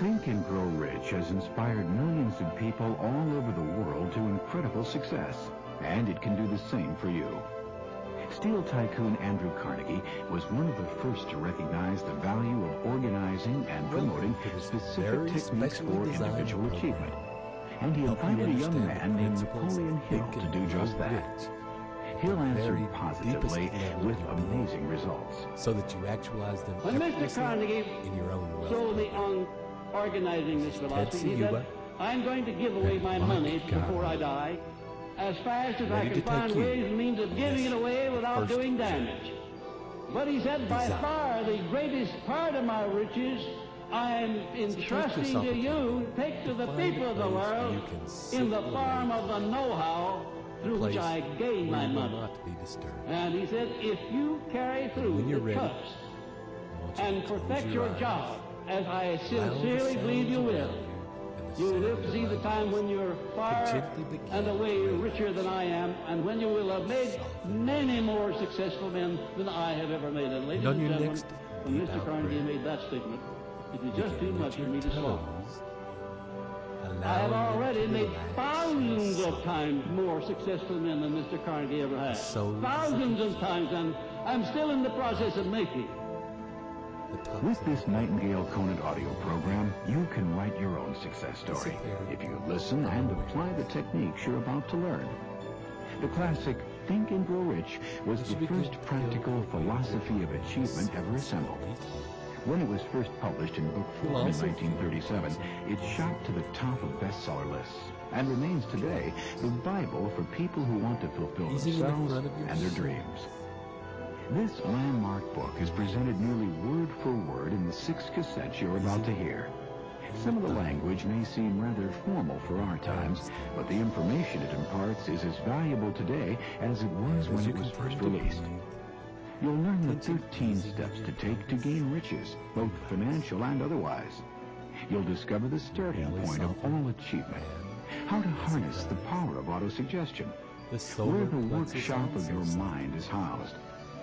Think and Grow Rich has inspired millions of people all over the world to incredible success, and it can do the same for you. Steel tycoon Andrew Carnegie was one of the first to recognize the value of organizing and promoting specific techniques for individual achievement. And he invited a young man named Napoleon Hill to do just that. Hill answered positively with amazing results. So that you actualize them when Mr. Carnegie in your own way. sold me on organizing this philosophy, he said, I'm going to give away my money before I die as fast as I can find ways and means of giving it away without doing damage. But he said, by far the greatest part of my riches I'm entrusting to you, take to the people of the world in the form of the know-how through which I gain my money. And he said, if you carry through the cups and perfect your job, as I sincerely believe you will, you will live to see the time when you're far and away richer than I am, and when you will have made many more successful men than I have ever made. And ladies and gentlemen, when Mr. Carnegie made that statement, it is just too much for me to swallow. I have already made thousands of times more successful men than Mr. Carnegie ever had. Thousands of times, and I'm still in the process of making. With this Nightingale Conant audio program, you can write your own success story if you listen and apply the techniques you're about to learn. The classic Think and Grow Rich was the first practical philosophy of achievement ever assembled. When it was first published in book form in 1937, it shot to the top of bestseller lists and remains today the Bible for people who want to fulfill themselves and their dreams. This landmark book is presented nearly word for word in the 6 cassettes you're about to hear. Some of the language may seem rather formal for our times, but the information it imparts is as valuable today as it was when it was first released. You'll learn the 13 steps to take to gain riches, both financial and otherwise. You'll discover the starting point of all achievement, how to harness the power of autosuggestion, where the workshop of your mind is housed,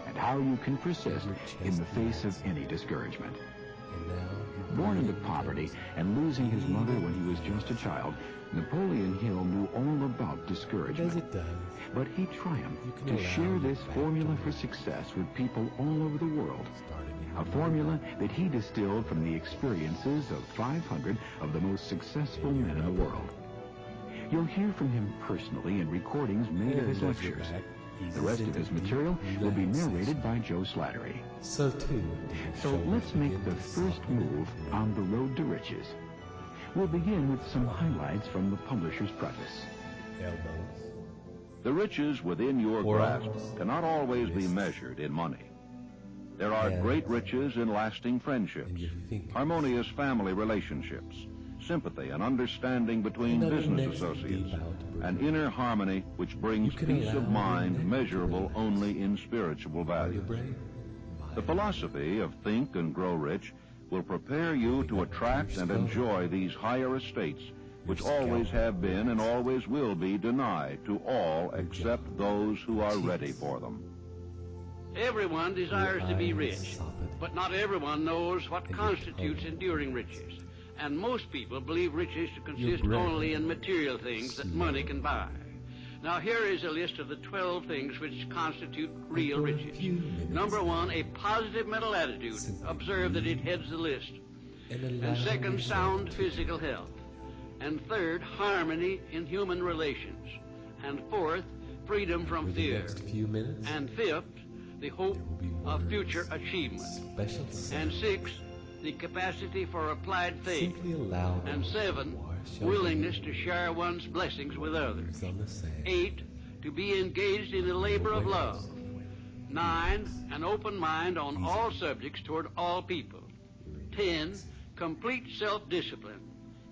and how you can persist in the face of any discouragement. Born into poverty and losing his mother when he was just a child, Napoleon Hill knew all about discouragement. But he triumphed to share this formula for success with people all over the world. A formula that he distilled from the experiences of 500 of the most successful men in the world. You'll hear from him personally in recordings made of his lectures. The rest of his material will be narrated by Joe Slattery. So let's make the first move on the road to riches. We'll begin with some highlights from the publisher's preface. The riches within your grasp cannot always be measured in money. There are great riches in lasting friendships, harmonious family relationships, sympathy and understanding between business associates, and inner harmony which brings peace of mind measurable only in spiritual value. The philosophy of Think and Grow Rich will prepare you to attract and enjoy these higher estates which always have been and always will be denied to all except those who are ready for them. Everyone desires to be rich, but not everyone knows what constitutes enduring riches. And most people believe riches to consist only in material things that money can buy. Now here is a list of the 12 things which constitute real riches. Number 1, a positive mental attitude. Observe that it heads the list. And second, sound physical health. And third, harmony in human relations. And fourth, freedom from fear. And fifth, the hope of future achievement. And sixth, the capacity for applied faith. And 7, willingness to share one's blessings with others. 8, to be engaged in a labor of love. 9, an open mind on all subjects toward all people. 10, complete self-discipline.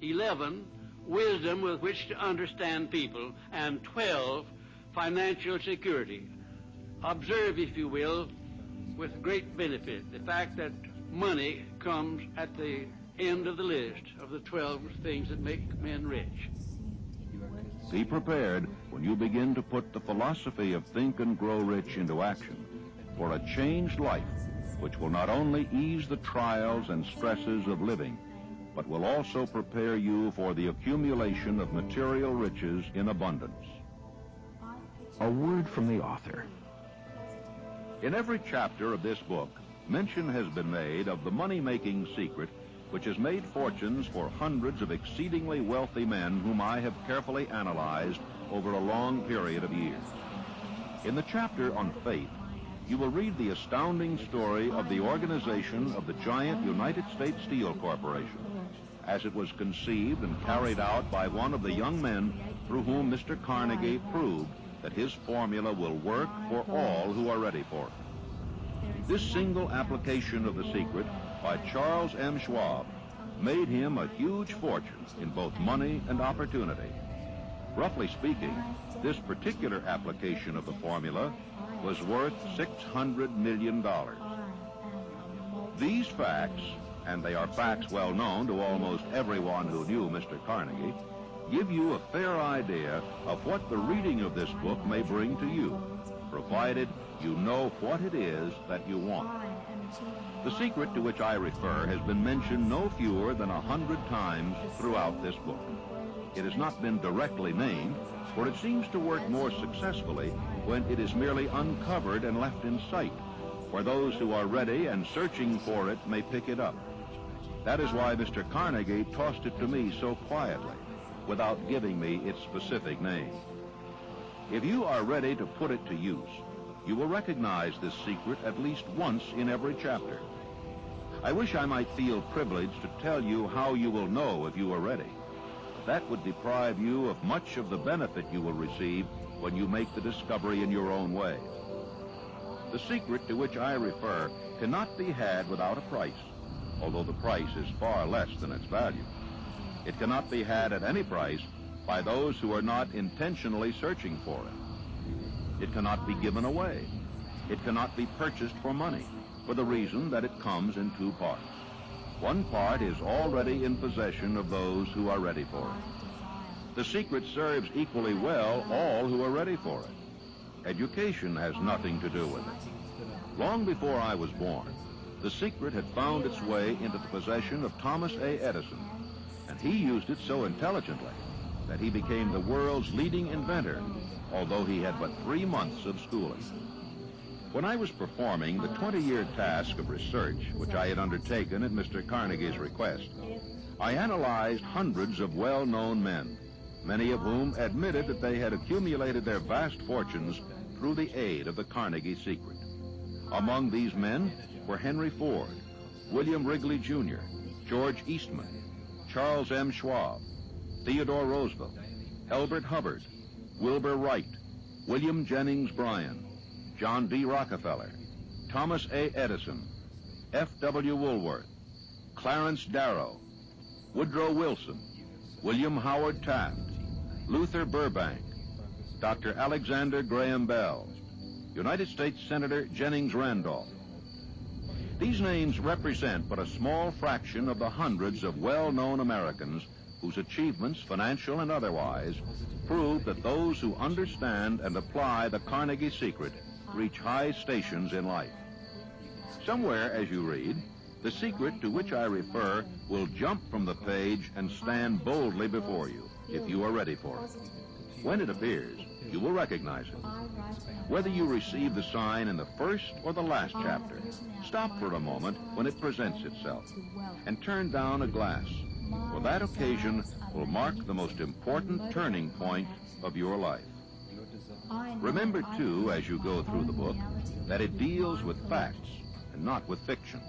11, wisdom with which to understand people. And 12, financial security. Observe, if you will, with great benefit, the fact that money comes at the end of the list of the 12 things that make men rich. Be prepared when you begin to put the philosophy of Think and Grow Rich into action for a changed life which will not only ease the trials and stresses of living, but will also prepare you for the accumulation of material riches in abundance. A word from the author. In every chapter of this book, mention has been made of the money-making secret which has made fortunes for hundreds of exceedingly wealthy men whom I have carefully analyzed over a long period of years. In the chapter on faith, you will read the astounding story of the organization of the giant United States Steel Corporation, as it was conceived and carried out by one of the young men through whom Mr. Carnegie proved that his formula will work for all who are ready for it. This single application of the secret by Charles M. Schwab made him a huge fortune in both money and opportunity. Roughly speaking, this particular application of the formula was worth $600 million. These facts, and they are facts well known to almost everyone who knew Mr. Carnegie, give you a fair idea of what the reading of this book may bring to you, provided you know what it is that you want. The secret to which I refer has been mentioned no fewer than 100 times throughout this book. It has not been directly named, for it seems to work more successfully when it is merely uncovered and left in sight, where those who are ready and searching for it may pick it up. That is why Mr. Carnegie tossed it to me so quietly, without giving me its specific name. If you are ready to put it to use, you will recognize this secret at least once in every chapter. I wish I might feel privileged to tell you how you will know if you are ready. That would deprive you of much of the benefit you will receive when you make the discovery in your own way. The secret to which I refer cannot be had without a price, although the price is far less than its value. It cannot be had at any price by those who are not intentionally searching for it. It cannot be given away. It cannot be purchased for money, for the reason that it comes in two parts. One part is already in possession of those who are ready for it. The secret serves equally well all who are ready for it. Education has nothing to do with it. Long before I was born, the secret had found its way into the possession of Thomas A. Edison, and he used it so intelligently that he became the world's leading inventor, although he had but 3 months of schooling. When I was performing the 20-year task of research, which I had undertaken at Mr. Carnegie's request, I analyzed hundreds of well-known men, many of whom admitted that they had accumulated their vast fortunes through the aid of the Carnegie secret. Among these men were Henry Ford, William Wrigley Jr., George Eastman, Charles M. Schwab, Theodore Roosevelt, Elbert Hubbard, Wilbur Wright, William Jennings Bryan, John D. Rockefeller, Thomas A. Edison, F.W. Woolworth, Clarence Darrow, Woodrow Wilson, William Howard Taft, Luther Burbank, Dr. Alexander Graham Bell, United States Senator Jennings Randolph. These names represent but a small fraction of the hundreds of well-known Americans whose achievements, financial and otherwise, prove that those who understand and apply the Carnegie secret reach high stations in life. Somewhere, as you read, the secret to which I refer will jump from the page and stand boldly before you, if you are ready for it. When it appears, you will recognize it. Whether you receive the sign in the first or the last chapter, stop for a moment when it presents itself and turn down a glass, for that occasion will mark the most important turning point of your life. Remember, too, as you go through the book, that it deals with facts and not with fiction,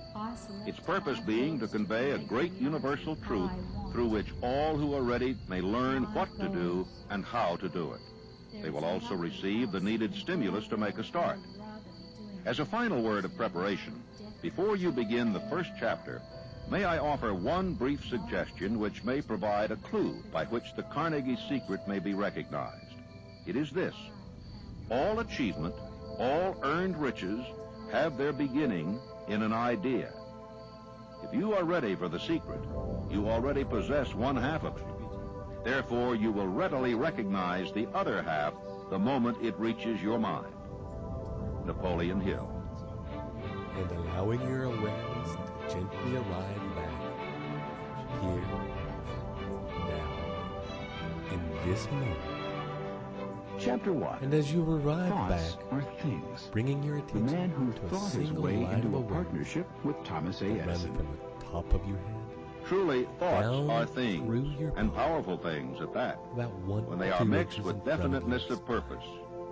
its purpose being to convey a great universal truth through which all who are ready may learn what to do and how to do it. They will also receive the needed stimulus to make a start. As a final word of preparation, before you begin the first chapter, may I offer one brief suggestion which may provide a clue by which the Carnegie secret may be recognized. It is this: all achievement, all earned riches have their beginning in an idea. If you are ready for the secret, you already possess one half of it. Therefore, you will readily recognize the other half the moment it reaches your mind. Napoleon Hill. And allowing your awareness to gently arrive back here, now, in this moment. Chapter 1. And as you arrive Thoughts back, are things. bringing your The man attention who to a thought his single way line of into a awareness partnership with Thomas A. that runs Edison. from the top of your head Truly, thoughts down are through things, your and body, powerful things at that, about 1 when they to are 2 mixed inches with in front of definiteness you. of purpose,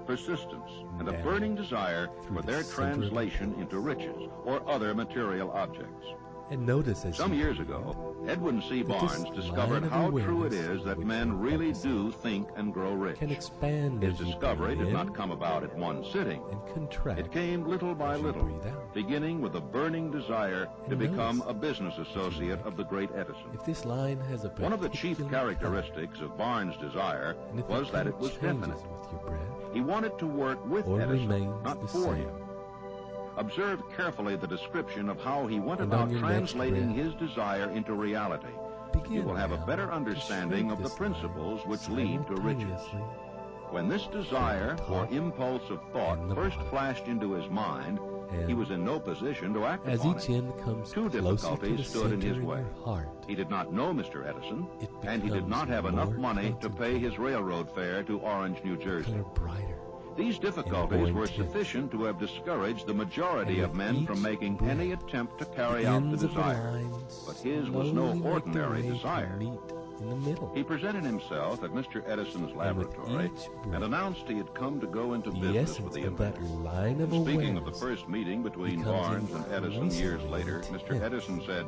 persistence, and a Down burning desire through for the their center of the translation head. into riches or other material objects. And notice as Some you years ago, Edwin C. that this Barnes discovered line of how true it awareness is that which men we're really focusing do think and grow rich. can expand His as you discovery breathe did in not come about at one sitting. and contract It came little by as you little, breathe out. beginning with a burning desire to And become notice, a business associate of the great Edison. If this line has a One of the chief particular color, characteristics of Barnes' desire and if was the that color it was changes definite. with your breath, He wanted to work with or Edison, remains not the for same. him. Observe carefully the description of how he went And about on your next translating breath, his desire into reality. begin You will have a now better to understanding shrink of the this line principles which lead to riches. simultaneously When this desire or top impulse of thought and the first bottom. flashed into his mind, And he was in no position to act as upon each it. end comes Two closer to difficulties the stood in center his way. your heart, He did not know Mr. Edison, it and he did becomes not have enough more money to pay his concentrated, railroad fare to Orange, New Jersey. color brighter. These difficulties more were intense. sufficient to have discouraged the majority And of with men from each making breath, any attempt to The carry out the ends of the desire. lines But his was no slowly make their ordinary way to desire. meet in the middle. He presented himself at Mr. Edison's laboratory each breath, and announced he had come to go into the business with essence the of that inventor. line of Speaking of the awareness first meeting between becomes Barnes and Edison years increasingly later, Mr. intense. Edison said,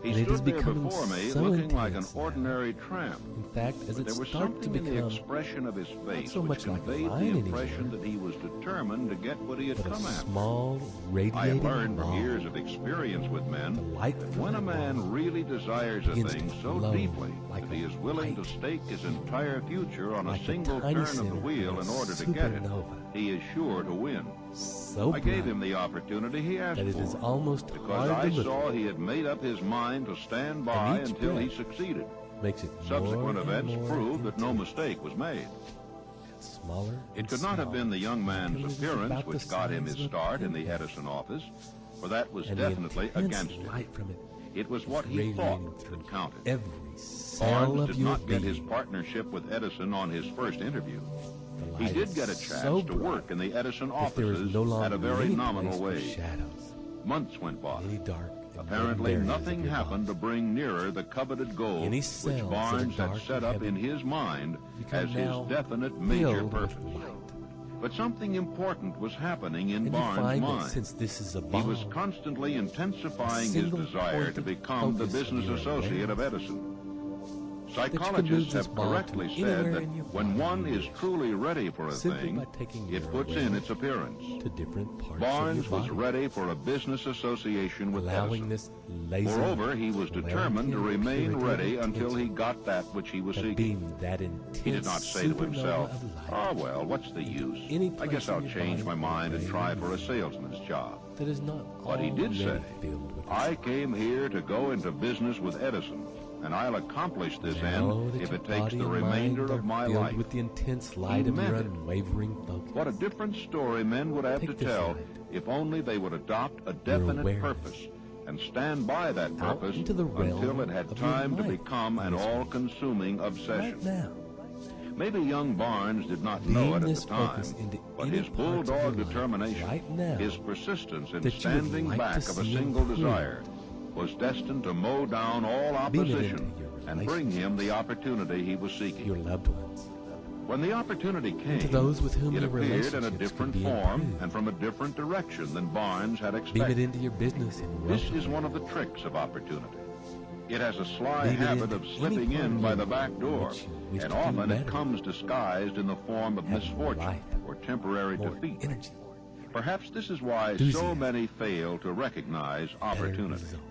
"He And it is stood there becoming before me so looking like an intense now. ordinary tramp. In fact, as But it there was starts to something in the become expression of his face so which much like a conveyed the line impression anymore, that he was determined to get what he had but a come after. small, I radiating have learned from ball, years of experience with men light that from when a that man ball really desires a begins thing to so glow deeply like that he a is willing to light, stake his entire future on like a the single tiny turn of the center wheel of in a order to get it, supernova, he is sure to win. so I gave bright him the opportunity he asked that it is for, almost because hard I to look saw at. he had made up his mind to stand by each until he breath succeeded. Makes it Subsequent more and events more proved that no intense, mistake was made. and smaller It and could not have been the young smaller, man's until it was appearance about which the got him size his of a start in the pinhead, Edison office, for that was and definitely the intense against him. light from it It was what he radiating thought through that counted. every cell Barnes of did your not get his being. partnership with Edison on his first interview. The He light did is get a chance so to bright work in the Edison that there is offices no longer at a very any nominal place for wage. shadows, Months went by. any dark and Apparently hidden barriers nothing of your happened to body. bring nearer the coveted goal Any which cells that are Barnes had dark set and up in heavy his mind become as his now definite major filled with purpose. light. But something important was happening in And you Barnes' find that mind. since this is a He bomb, was constantly intensifying his single desire point to of become the focus of business your associate of awareness, Edison. that you can move Psychologists this have ball to correctly said anywhere that in your when body one you is wish, truly ready for a simply thing, by taking it your puts in awareness its appearance. to different parts Barnes of your was body, ready for a business association with allowing Edison. this laser Moreover, he was determined to clarity and remain purity ready of until he intention got that which he was that seeking. beam that intense He did not say to supernova himself, of light "Oh, well, what's the use? any I place guess in I'll your change my body mind and try may for a salesman's job." that is not But he did already say, filled with "I came here to go into business with Edison, and I'll accomplish this now end that if your it takes body the and remainder mind of are my filled life." with the intense light He of your meant it. unwavering focus. What a different story men would have Take to this tell light, if only they would adopt a definite awareness, purpose and stand by that out purpose into the realm until it had of your time to life become an this week. all-consuming obsession. Right now, Maybe young Barnes did not know beam it at this the time, focus into but any his parts of your bulldog life determination, right now his persistence in that you would standing like back to of a see single improved. desire was destined to mow down all Beam it into opposition your and bring him the opportunity he was your seeking. loved ones, When the opportunity came, to those with whom it your appeared in a relationships different could be form improved. and from a different direction than Barnes had Beam it expected. into your business and This welcome is it. one of the tricks of opportunity. It has a sly Beam it habit into of any slipping part in of by you the back door, which you wish and to do often it better. comes disguised in the form of Have more misfortune life, or temporary more defeat. energy, Perhaps this is why so enthusiasm, many fail to recognize better opportunity. results.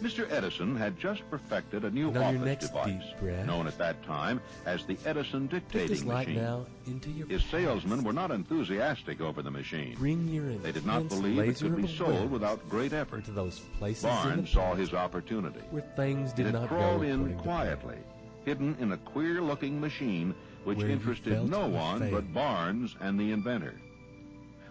Mr. Edison had just perfected a new And on your office next device, deep breath, known at that time as the Edison Take dictating this light machine. now into your His salesmen were not enthusiastic over the machine. Bring your They did not intense believe it laser could be of sold awareness without great effort. into those places Barnes in the saw past his opportunity. where things It did had not go crawled in according to quietly, plan, hidden in a queer-looking machine which where you interested felt no you one failed. but Barnes and the inventor.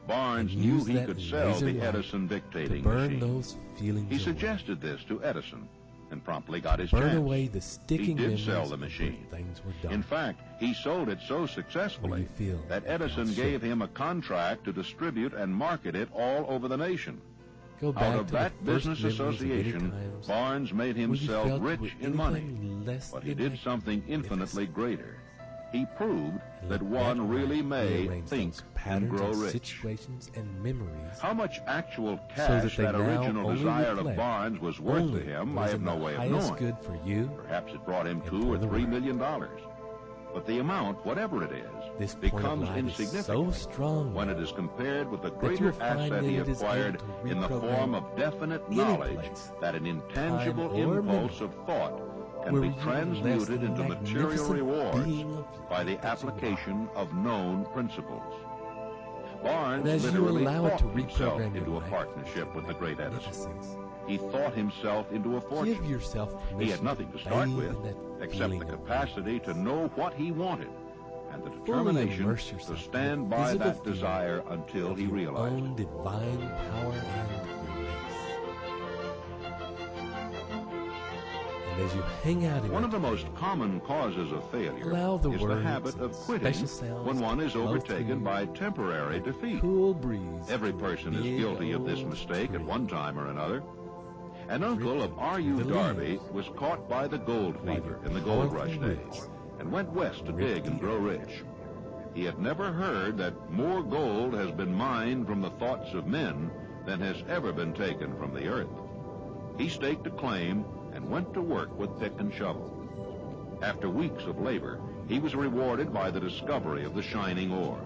Barnes and knew use he that could sell laser the light Edison to dictating burn machine. those feelings He away. suggested this to Edison, and promptly got his burn chance. away the sticking He did memories sell the of machine. when things were done. In fact, he sold it so When successfully you feel that like Edison God's gave ship. him a contract to distribute and market it all over the nation. Go back Out of to that the first business memories of any association, times Barnes made when you himself felt you rich were in money. anything less But he than did something infinitely magnificent. greater. He proved And that let one that really light may rearrange think those and patterns grow and rich. situations and memories How much actual so cash that that they now original only desire of reflect Barnes was worth to only him, what I is have in no the way of highest knowing. good for you. Perhaps it brought him and $2 for or the $3 world. million. But the amount, whatever it This is, point of becomes light is so insignificant strong when it is compared with the that greater you'll find asset that he it is acquired able to in the reprogram form of definite any knowledge place, that an intangible time, or impulse minute of thought can where be you will transmuted less into material magnificent rewards being of by the light that you are. application of known principles. Barnes And as you literally allow it thought to himself reprogram into your a life partnership with the great Edison. magnificence, He thought himself into a fortune. give yourself permission He had nothing to start bathe with in that except feeling the of capacity to know what he wanted and the fully determination immerse to yourself stand in the by physical that desire feeling until of he your realized own it. divine power and grace. And as you hang out in One that of the most feeling, common causes of failure allow the is the words habit and of quitting special sounds when one to is flow overtaken through by temporary defeat. cool breeze. Every to a person is big guilty of this old mistake at tree. one time or another. An uncle of R.U. the Darby leaves was caught by the gold while fever your in the gold powerful rush roots days and went west to ripped dig and the grow earth. rich. He had never heard that more gold has been mined from the thoughts of men than has ever been taken from the earth. He staked a claim and went to work with pick and shovel. After weeks of labor, he was rewarded by the discovery of the shining ore.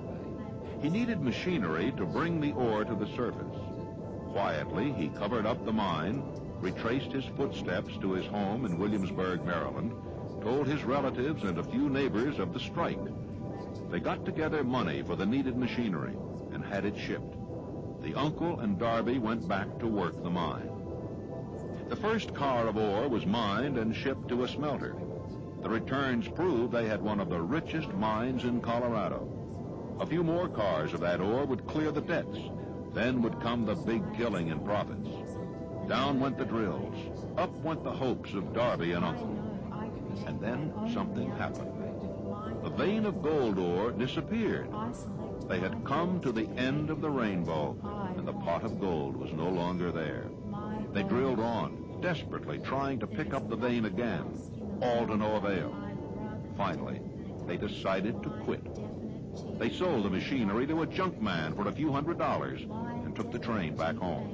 He needed machinery to bring the ore to the surface. Quietly, he covered up the mine, retraced his footsteps to his home in Williamsburg, Maryland, told his relatives and a few neighbors of the strike. They got together money for the needed machinery and had it shipped. The uncle and Darby went back to work the mine. The first car of ore was mined and shipped to a smelter. The returns proved they had one of the richest mines in Colorado. A few more cars of that ore would clear the debts. Then would come the big killing and profits. Down went the drills. Up went the hopes of Darby and uncle. And then something happened. The vein of gold ore disappeared. They had come to the end of the rainbow, and the pot of gold was no longer there. They drilled on, desperately trying to pick up the vein again, all to no avail. Finally, they decided to quit. They sold the machinery to a junk man for a few $100s and took the train back home.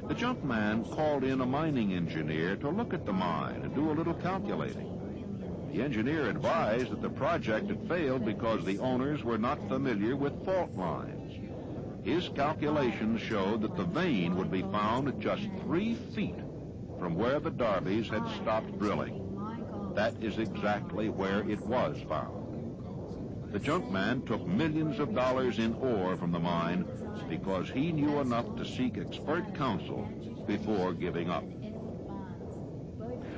The junk man called in a mining engineer to look at the mine and do a little calculating. The engineer advised that the project had failed because the owners were not familiar with fault lines. His calculations showed that the vein would be found at just 3 feet from where the Darbys had stopped drilling. That is exactly where it was found. The junk man took millions of dollars in ore from the mine because he knew enough to seek expert counsel before giving up.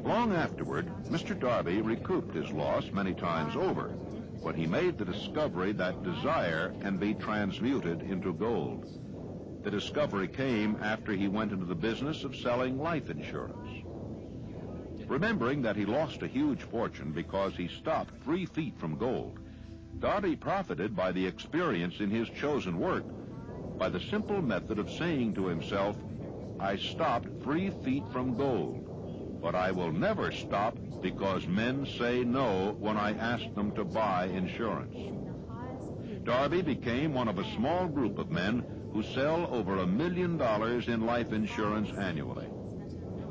Long afterward, Mr. Darby recouped his loss many times over when he made the discovery that desire can be transmuted into gold. The discovery came after he went into the business of selling life insurance. Remembering that he lost a huge fortune because he stopped 3 feet from gold, Darby profited by the experience in his chosen work by the simple method of saying to himself, I stopped 3 feet from gold, but I will never stop because men say no when I ask them to buy insurance. Darby became one of a small group of men who sell over $1 million in life insurance annually.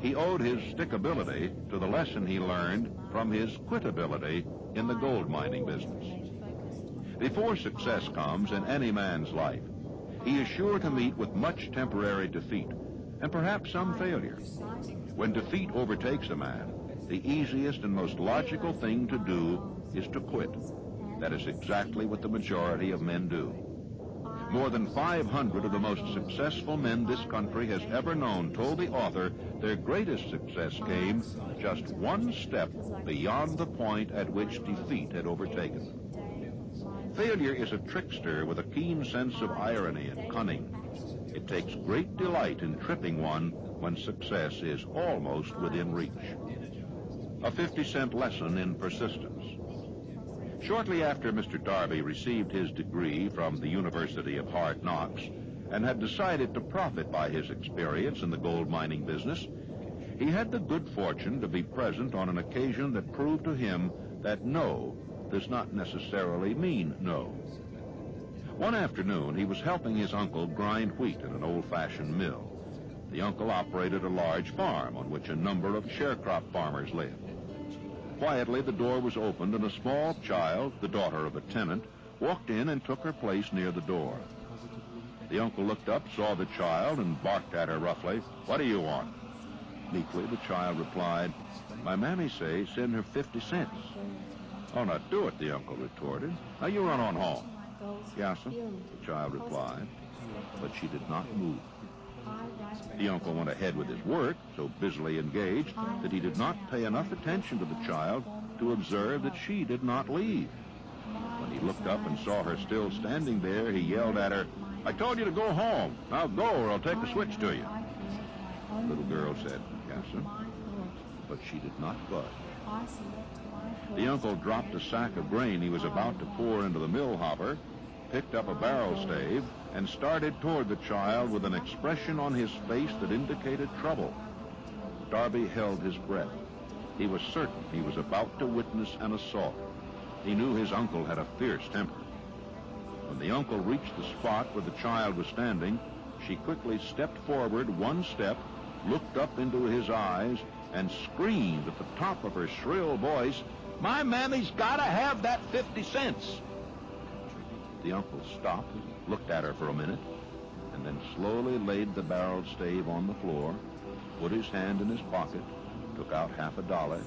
He owed his stickability to the lesson he learned from his quitability in the gold mining business. Before success comes in any man's life, he is sure to meet with much temporary defeat and perhaps some failure. When defeat overtakes a man, the easiest and most logical thing to do is to quit. That is exactly what the majority of men do. More than 500 of the most successful men this country has ever known told the author their greatest success came just one step beyond the point at which defeat had overtaken them. Failure is a trickster with a keen sense of irony and cunning. It takes great delight in tripping one when success is almost within reach. A 50-cent lesson in persistence. Shortly after Mr. Darby received his degree from the University of Hard Knocks and had decided to profit by his experience in the gold mining business, he had the good fortune to be present on an occasion that proved to him that no does not necessarily mean no. One afternoon, he was helping his uncle grind wheat in an old-fashioned mill. The uncle operated a large farm on which a number of sharecrop farmers lived. Quietly, the door was opened, and a small child, the daughter of a tenant, walked in and took her place near the door. The uncle looked up, saw the child, and barked at her roughly. "What do you want?" Meekly, the child replied, "My mammy say send her 50 cents. "Oh, now do it," the uncle retorted. "Now you run on home." "Yes, sir," the child replied, but she did not move. The uncle went ahead with his work, so busily engaged that he did not pay enough attention to the child to observe that she did not leave. When he looked up and saw her still standing there, he yelled at her, "I told you to go home. Now go or I'll take the switch to you." The little girl said, "Yes, sir," but she did not budge. The uncle dropped a sack of grain he was about to pour into the mill hopper, picked up a barrel stave, and started toward the child with an expression on his face that indicated trouble. Darby held his breath. He was certain he was about to witness an assault. He knew his uncle had a fierce temper. When the uncle reached the spot where the child was standing, she quickly stepped forward one step, looked up into his eyes, and screamed at the top of her shrill voice, "My mammy's gotta have that 50 cents. The uncle stopped, looked at her for a minute, and then slowly laid the barrel stave on the floor, put his hand in his pocket, took out $50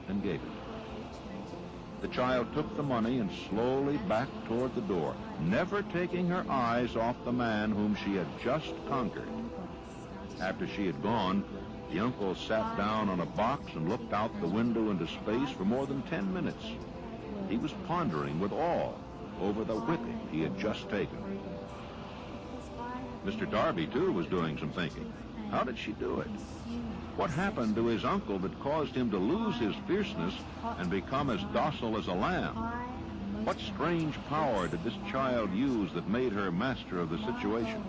and gave it. The child took the money and slowly backed toward the door, never taking her eyes off the man whom she had just conquered. After she had gone, the uncle sat down on a box and looked out the window into space for more than 10 minutes. He was pondering with awe over the whipping he had just taken. Mr. Darby, too, was doing some thinking. How did she do it? What happened to his uncle that caused him to lose his fierceness and become as docile as a lamb? What strange power did this child use that made her master of the situation?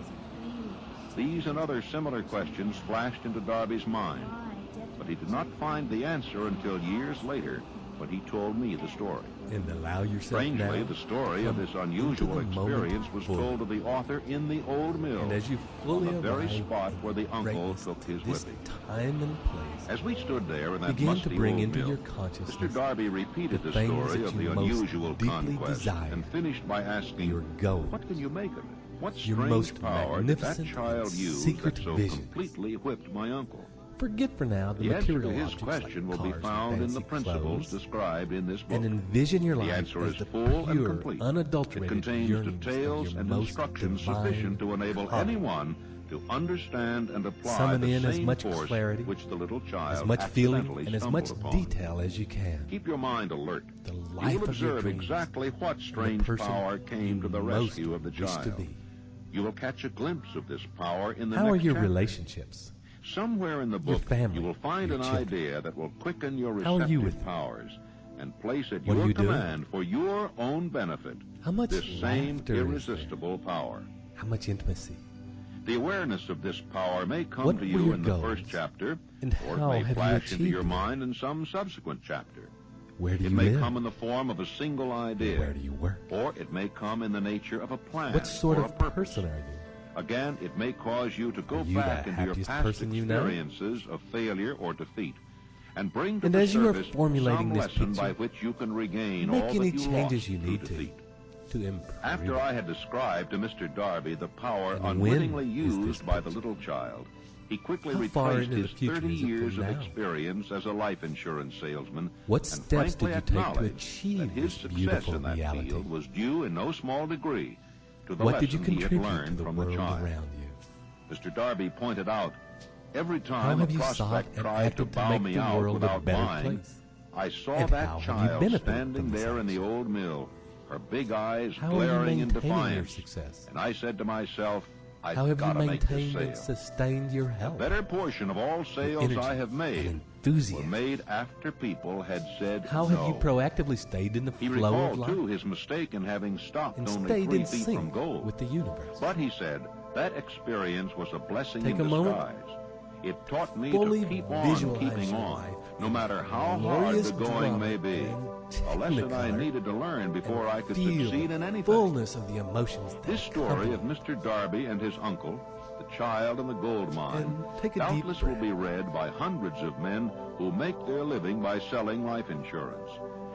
These and other similar questions flashed into Darby's mind, but he did not find the answer until years later when he told me the story. And allow yourself Strangely, now the story of this unusual experience was told to the author in the old mill, and as you fully on the very arrive spot where the at uncle greatness, took his this whipping. time and place, As we stood there in that begin musty to bring old into mill, your consciousness Mr. Darby repeated the the things story that of you the most unusual deeply conquest desire, and finished by asking, your goal, "What can you make of it? What your strange most power did that magnificent child use secret that so vision. completely whipped my uncle?" Forget for now the The answer to material his objects question like will be cars found and in the fancy principles clothes, described in this book. and envision your The life answer as is the full and pure, complete. It unadulterated contains yearnings details of your and most instructions divine sufficient to enable calling. anyone to understand and apply Summon the in as same much force clarity, which the little child as much feeling, accidentally and as stumbled much upon. detail as you can. Keep your mind alert. The You life will of your observe dreams exactly what and the strange person power came you to the most rescue of the wish to child. be. You will catch a glimpse of this power in the How next are your chapter. relationships? Somewhere in the Your book, family, you will find your an children. idea that will quicken your How are you receptive with them? powers and place at What are your you doing? command for your own benefit How much this same laughter is there? irresistible power. How much intimacy? The awareness of this power may come What to were you your in the goals? first chapter, And or how it may have you flash into achieved your them? mind in some subsequent chapter. Where do It you may live? come in the form of a single idea, Where do you work? or it may come in the nature of a plan What sort or of a purpose. person are you? Again, it may cause you to go Are you back the into your happiest past person you know? experiences of failure or defeat and bring to And the as you are surface formulating some this lesson picture, by which you can regain make all any that you changes lost you through need defeat. to improve. After I had described to Mr. Darby the power And when unwittingly is this used by the picture? little child, he quickly How far retraced into the his future 30 is it from years of now? experience as a life insurance salesman What and steps did frankly you take to acknowledged achieve that his this success beautiful in that reality? field was due in no small degree to the What did you lesson he had contribute to learned the from the world child. around you? Mr. Darby pointed out, every How time a have you sought prospect and tried to acted to bow make me the out world a without better buying, place? I saw And how that have you child benefited standing from this there in the action? old mill, her big eyes How are you glaring in maintaining your defiance. success? And I said to myself, How have you maintained and sustained your health? The better portion of all sales I have made were made after people had said How have you proactively stayed in the He flow of recalled, life? too, his mistake in having stopped and only stayed 3 in feet sync from goal. with the universe. But he said, that experience was a blessing Take in a moment. disguise. It taught me Fully to keep on visualize keeping your on, life no matter how hard glorious the going drama may be. and A lesson I technicolor needed to learn before I could feel succeed the in anything. fullness of the emotions that This story accompany of Mr. Darby and his uncle, the child and the gold mine, And take a deep doubtless will breath. be read by hundreds of men who make their living by selling life insurance.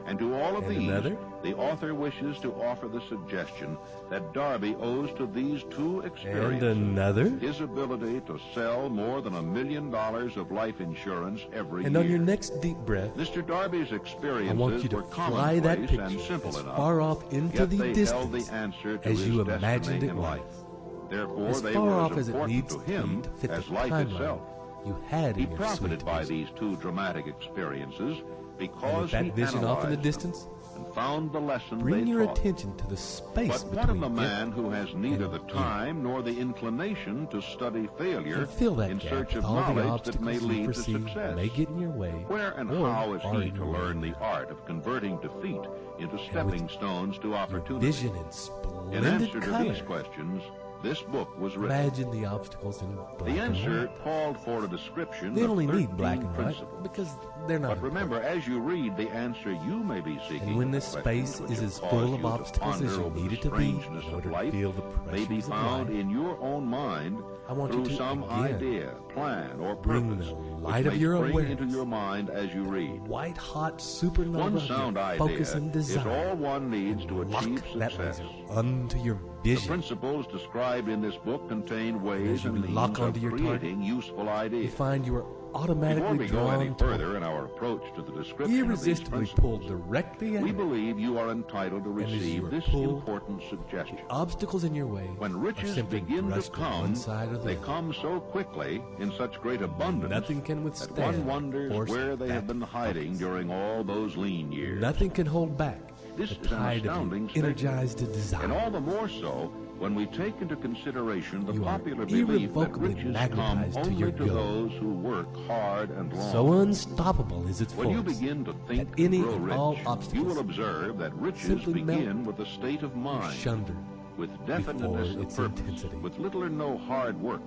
And to all of And these, another? the author wishes to offer the suggestion that Darby owes to these 2 experiences. And another? His ability to sell more than $1 million of life insurance every And year. on your next deep breath, Mr. Darby's I experiences want you to were fly that commonplace picture and simple as enough, far off into yet the they held distance the answer to as his you destiny imagined it in was. life. Therefore, As they far were off as as it important needs to to be him to fit as the life timeline itself. you had He in your profited sweet by vision. these 2 dramatic experiences And because with that he vision off in the analyzed distance, them and found the lesson bring they your taught. attention to the space But what of between the it man who has neither and the you? time nor the inclination to study failure And fill that in gap search with of all the knowledge that obstacles may you lead to foresee success? may get in your way. Where and or how is are he in to your learn way. the art of converting defeat into with stepping stones to Your opportunity? vision in In splendid answer to color. these questions, this book was written. Imagine the obstacles in black The and answer white. called for a description They of only 13 need black and white principles. because they're not But remember, as you read, the answer you may be seeking, And when this the questions space which is have as caused full you of to obstacles as ponder you over need the it to be strangeness in of order to life, feel the may be pressures of found life, in your own mind I want you through to some again idea, plan, or bring purpose, the which light of may your spring awareness. into your mind as you read. white-hot supernova One of sound your idea focus and is desire. all one needs to Lock achieve that success. laser onto your The vision. principles described in this book contain ways as you and means lock of onto your target, creating useful You ideas. find you are Before automatically we go any drawn further toward, in our approach to the description of these irresistibly principles, pulled directly at we it. believe you are entitled to And as you receive are this pulled, important suggestion. Obstacles in your way When are riches simply begin to brushed to come, one side or the they other. come so quickly in such great abundance Nothing can that withstand one wonders force where they have that been hiding focus. during all those lean years. Nothing can hold back This the is an tide astounding of your energized statement, desire. and all the more so when we take into consideration the You are popular belief that irrevocably riches come magnetized to only your to goal. those who work hard and long. So unstoppable is its When you force begin to think that any and grow and rich, all you obstacles will observe that riches simply melt begin with a state of mind, shunder with before definiteness of its purpose, intensity. with little or no hard work.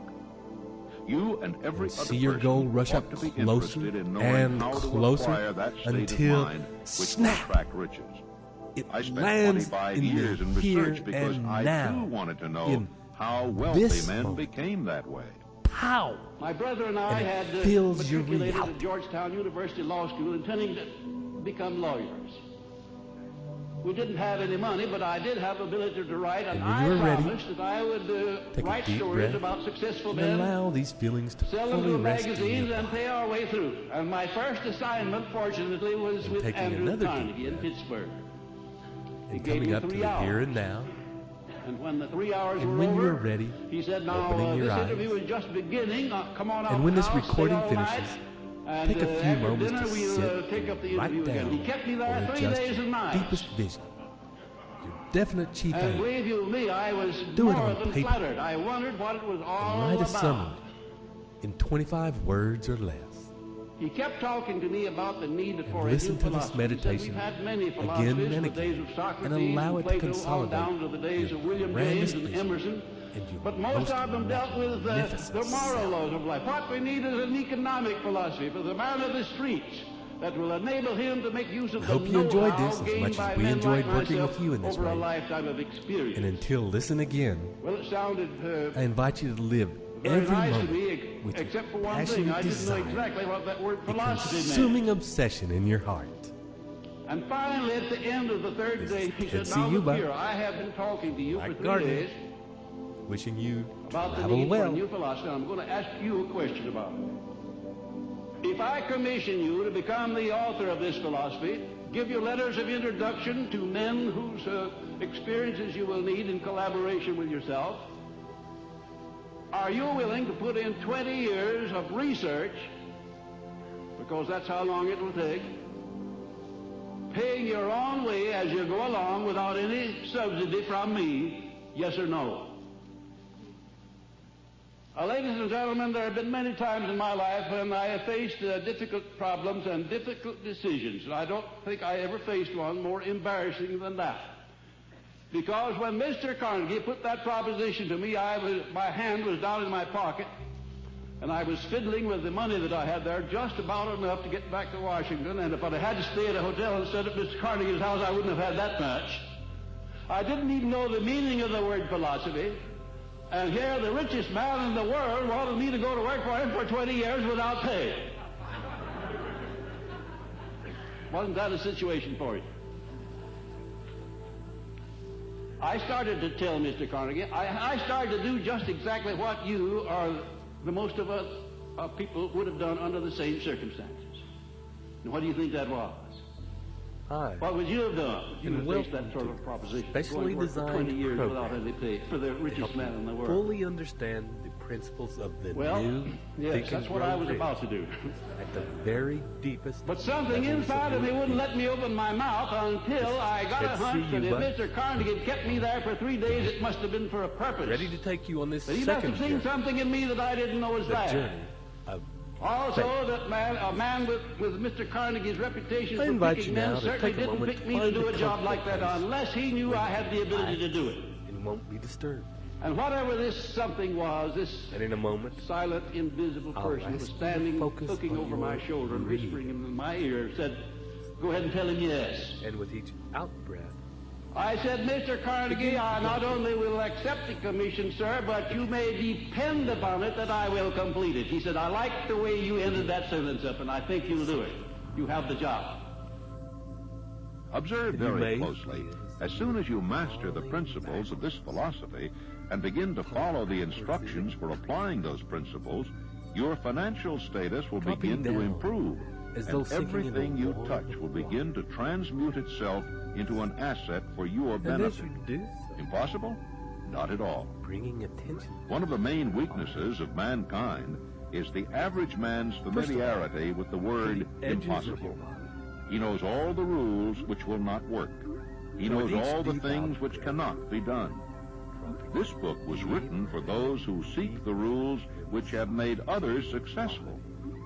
You and every And other see your person goal rush ought up to be closer interested in knowing and how to closer acquire that state until of mind which snap! will attract riches. It I spent lands 25 in years the in here research because and I now. too wanted to know in how wealthy this men moment. became that way. Pow! My brother and I And it had fills your matriculated reality. at Georgetown University Law School intending to become lawyers. We didn't have any money, but I did have ability to write, and And when I you are ready, promised that I would take a write deep stories breath about successful and men, allow these feelings to sell them fully to rest in magazines, your and pay our way through. And my first assignment, fortunately, was And with taking Andrew another deep Carnegie in breath. Pittsburgh. He and gave coming me up to 3 the here hours. and now. And when the 3 hours And were when over, you are ready, he said, "Now opening your this eyes, interview is just beginning. Come on out and when the this house, recording stay all night, finishes, and, take a few after moments dinner, to we'll sit take up the right interview down again." He kept me there or 3 adjust days and your nights. deepest vision. Your definite chief And aim. believe you me, I was Do it more on than paper. flattered. I wondered what it was all Write a about. summary in 25 words or less. He kept talking to me about the need for a new listen to this philosophy. He said, meditation "We've had many again philosophies and from the again, days of Socrates and allow it to Plato on consolidate down to the days your of William grandest James and vision Emerson. and your But most of them dealt with the magnificent moral self. laws of life. What we need is an economic philosophy for the man of the streets that will enable him to make use of I the hope you enjoyed know-how this as gained much as by we men enjoyed like working myself with you in this over a way. lifetime of experience. And until listen again, Well, it sounded I invite you to live very every nice to moment me, with except for your one thing. passionate I didn't know desire, exactly what that word a philosophy meant. consuming obsession in your heart. And finally, at the end of the third This day, is he Ted said, "Now look Ciuba, here, I have been talking to you for like 3 Gardner, days wishing you about the travel need for a well. new philosophy. I'm going to ask you a question about it. If I commission you to become the author of this philosophy, give you letters of introduction to men whose experiences you will need in collaboration with yourself, are you willing to put in 20 years of research, because that's how long it will take, paying your own way as you go along without any subsidy from me, yes or no?" Ladies and gentlemen, there have been many times in my life when I have faced difficult problems and difficult decisions, and I don't think I ever faced one more embarrassing than that. Because when Mr. Carnegie put that proposition to me, my hand was down in my pocket, and I was fiddling with the money that I had there just about enough to get back to Washington, and if I had to stay at a hotel instead of Mr. Carnegie's house, I wouldn't have had that much. I didn't even know the meaning of the word philosophy. And here the richest man in the world wanted me to go to work for him for 20 years without pay. Wasn't that a situation for you? I started to tell Mr. Carnegie, I started to do just exactly what you or the most of us people would have done under the same circumstances. And what do you think that was? Hi. What would you have done if you had faced that sort of proposition? Specially going to work for 20 years without any pay for the richest man in the world. Fully understand the principles of the new yes, that's what I was about to do. At the very deepest. But something inside of me wouldn't let me open my mouth until I got a hunch that if Mr. Carnegie had kept me there for 3 days, it must have been for a purpose. Ready to take you on this but he second must have seen something in me that I didn't know was there. Journey of also, that a man with Mr. Carnegie's reputation for picking men certainly didn't pick me to do a job like that unless he knew I had the ability to do it. And won't be disturbed. And whatever this something was, this and in a moment, silent, invisible person was standing, looking over my shoulder and whispering in my ear, said, "Go ahead and tell him yes." And with each out-breath, I said, "Mr. Carnegie, I not only will accept the commission, sir, but you may depend upon it that I will complete it." He said, "I like the way you ended that sentence up, and I think you'll do it. You have the job." Observe very closely. As soon as you master the principles of this philosophy and begin to follow the instructions for applying those principles, your financial status will begin to improve, and everything you touch will begin to transmute itself into an asset for your benefit. Impossible? Not at all. Bringing attention. One of the main weaknesses of mankind is the average man's familiarity with the word impossible. He knows all the rules which will not work. He knows all the things which cannot be done. This book was written for those who seek the rules which have made others successful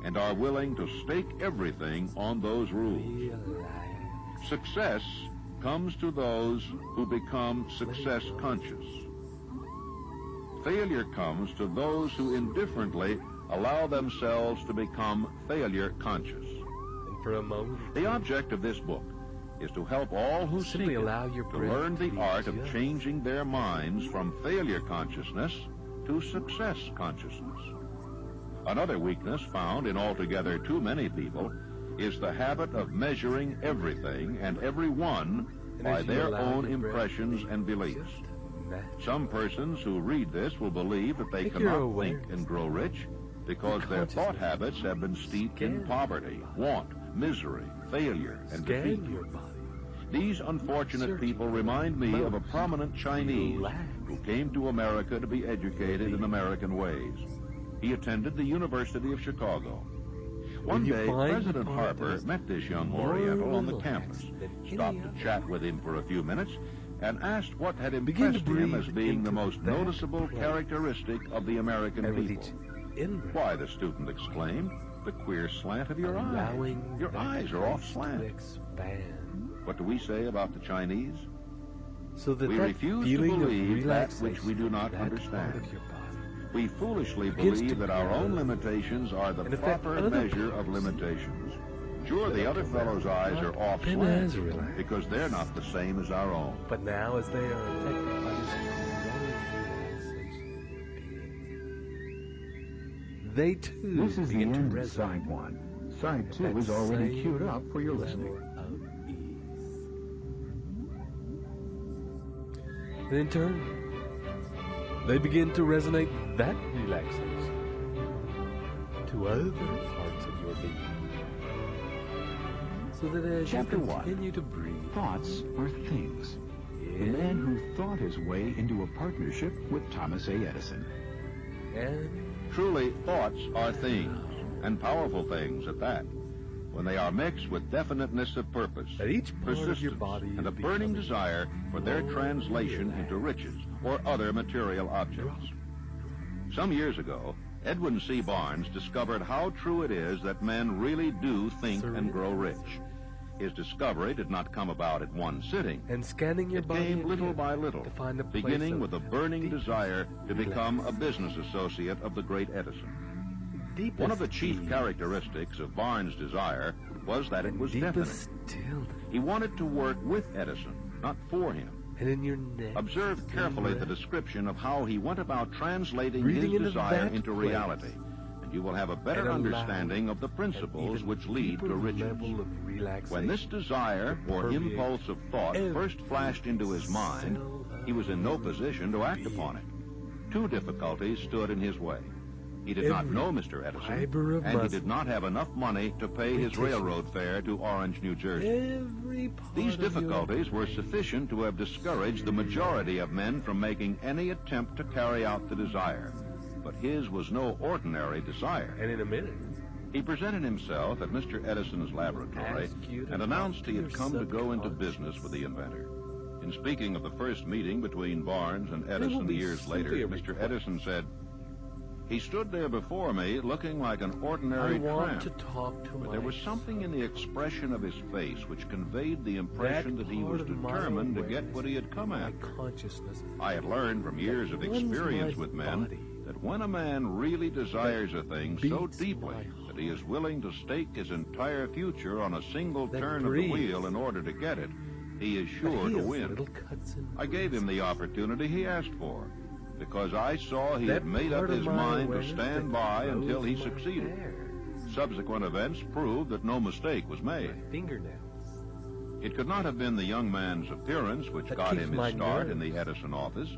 and are willing to stake everything on those rules. Success comes to those who become success conscious. Failure comes to those who indifferently allow themselves to become failure conscious. And for a moment, the object of this book is to help all who seek it to learn the art of changing their minds from failure consciousness to success consciousness. Another weakness found in altogether too many people is the habit of measuring everything and everyone by their own impressions and beliefs. Some persons who read this will believe that they cannot think and grow rich because their thought habits have been steeped in poverty, want, misery, failure, and defeat. These unfortunate people remind me of a prominent Chinese who came to America to be educated in American ways. He attended the University of Chicago. One day, President Harper met this young Oriental on the campus, stopped to chat with him for a few minutes, and asked what had impressed him as being the most noticeable characteristic of the American people. "Why," the student exclaimed, "the queer slant of your eyes. Your eyes are off slant." What do we say about the Chinese? We refuse to believe that which we do not understand. We foolishly believe that our own limitations are the proper measure of limitations. Sure, the other fellow's eyes are off slant because they're not the same as our own. But now, as they are affected by this growing relaxation, they too this is the end of Side 1. Side 2 is already queued up for your listening. And in turn, they begin to resonate that relaxation to other parts of your being. So that as Chapter you continue to breathe, thoughts are things. The man who thought his way into a partnership with Thomas A. Edison. And truly, thoughts are things, and powerful things at that, when they are mixed with definiteness of purpose, persistence, and a burning desire for their translation into riches or other material objects. Some years ago, Edwin C. Barnes discovered how true it is that men really do think and grow rich. His discovery did not come about at one sitting. And scanning your body It came little by little, to find a place beginning with a of burning deepest desire to become a business associate of the great Edison. Deepest One of the chief characteristics of Barnes' desire was that it was definite. stillness. He wanted to work with Edison, not for him. And in your neck. Observe carefully the description of how he went about translating Breathing his into desire that into place. reality, and you will have a better And allow understanding of the principles an which even lead to deeper riches. level of relaxation When this desire to or permeate impulse of thought first flashed into his mind, he was in no position to act upon it. Two difficulties stood in his way. He did not know Mr. fiber Edison, of and he muscle, did not have enough money to pay his tissue, railroad fare to Orange, New Jersey. every part These of your difficulties were sufficient to have discouraged the majority of men from making any attempt to carry out the desire. But his was no ordinary desire. And in a minute, He presented himself at Mr. Edison's laboratory Ask you to and announced he had your come to go into subconscious. business with the inventor. In speaking of the first meeting between Barnes and will Edison be years later, simply a Mr. request. Edison said, "He stood there before me looking like an I ordinary want tramp. to talk to But there was something in the expression of his face which conveyed the impression that he was part of my determined to get awareness, what he had come my after. consciousness. I had learned from years of That experience runs my with men body. that when a man really desires a thing so beats deeply my that he is willing to stake his entire future on a single That turn of the breathes. wheel in order to get it, he is But sure to heals win. little cuts and I gave him the opportunity he asked for, because I saw he That had made up part of his my mind to awareness stand that by grows until he my succeeded. hair, Subsequent events proved that no mistake was made. my fingernails. It could not have been the young man's appearance which That got keeps him my his start in nerves. the Edison office,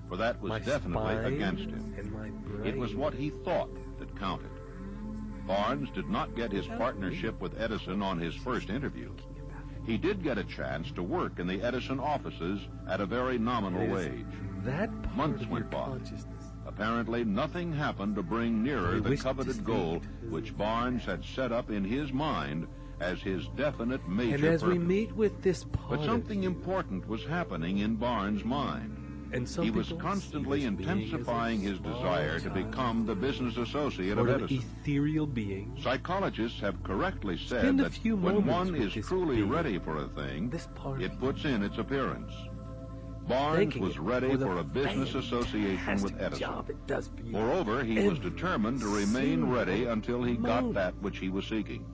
for that was My definitely spine against him. and my brain. It was what he thought that counted. Barnes did not get his partnership with Edison on his first interview. He did get a chance to work in the Edison offices at a very nominal It is wage. That part Months of your went by. consciousness. Apparently, nothing happened to bring nearer We the wish to coveted speak goal to- which Barnes had set up in his mind as his definite major And as we purpose. meet with this part But something of you, important was happening in Barnes' mind. and some He was people constantly see this being as a intensifying his small desire to child, become the business associate of sort of Edison. ethereal being. Psychologists have correctly said Spend a that few when moments one with is this truly being, ready for a thing, this part it of puts in its appearance. Barnes thanking was it ready for the for a business association with fantastic Edison. job it does for you. Moreover, he was Every determined to remain single ready until he got moment. that which he was seeking.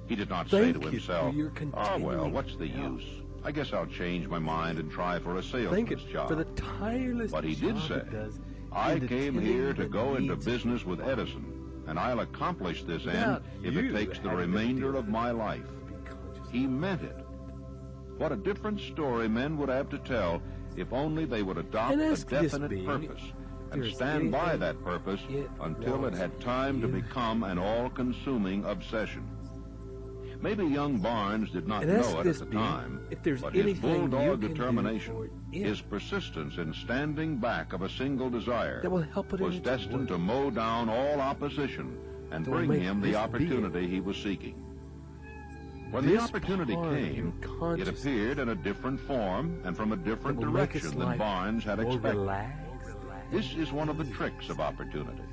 He did not say Thank to it himself, for your "Oh, well, continuing what's the help. use? I guess I'll change my mind and try for a Thank salesman's it job." for the tireless But he did job say, it does "I in came attending here to the go into needs business with Edison, and I'll accomplish this end Without if you it takes the having to remainder deal of with my it. life." Be conscious. He meant it. What a different story men would have to tell if only they would adopt And a ask this definite being purpose if and there's stand by anything that purpose it until it wants had time to you. become an all-consuming obsession. Maybe young Barnes did not And ask know it at this the being time, if there's but his anything you bulldog can do determination, for it his persistence in standing back of a single desire, that will help it was into destined work. to mow down all opposition and That will bring make him the this opportunity he was seeking. When the This opportunity part of came, your it consciousness appeared in a different form and from a different that will make us direction than like Barnes had more expected. relaxed. This is one of the tricks of opportunity.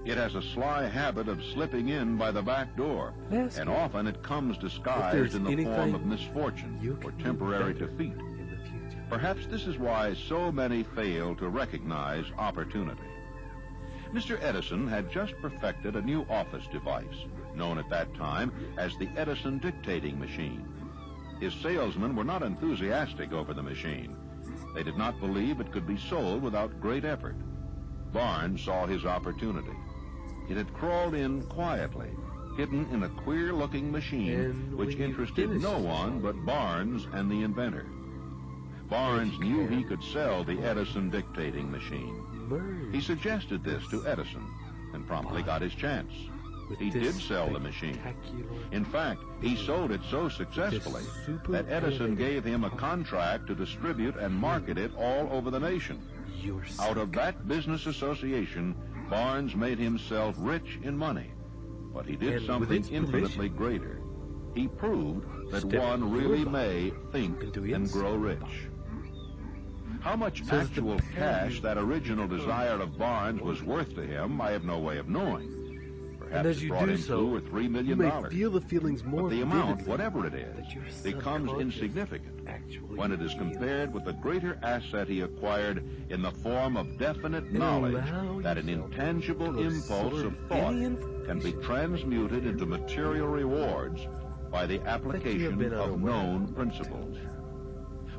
It has a sly habit of slipping in by the back door, Ask and you often it comes there's disguised in the form anything of misfortune you or can do temporary better defeat. in the future. Perhaps this is why so many fail to recognize opportunity. Mr. Edison had just perfected a new office device, known at that time as the Edison dictating machine. His salesmen were not enthusiastic over the machine. They did not believe it could be sold without great effort. Barnes saw his opportunity. It had crawled in quietly, hidden in a queer-looking machine And which when you interested finish no one but Barnes and the inventor. Barnes knew he could sell the Edison dictating machine. Merge He suggested this to Edison and promptly got his chance. with He this did sell the machine. spectacular In fact, he sold it so successfully that Edison gave him a contract to distribute and market it all over the nation. your Out of that business association, Barnes made himself rich in money. But he did And with something its infinitely greater. He proved that Step one your really life may think into and its grow rich. How much actual cash that original desire of Barnes was worth to him, I have no way of knowing. And as you do so, $2 or $3 million. you may feel the feelings more but the amount, vividly whatever it is, becomes insignificant when it is compared with the greater asset he acquired in the form of definite knowledge that an intangible impulse of thought can be transmuted into material rewards by the application of known principles.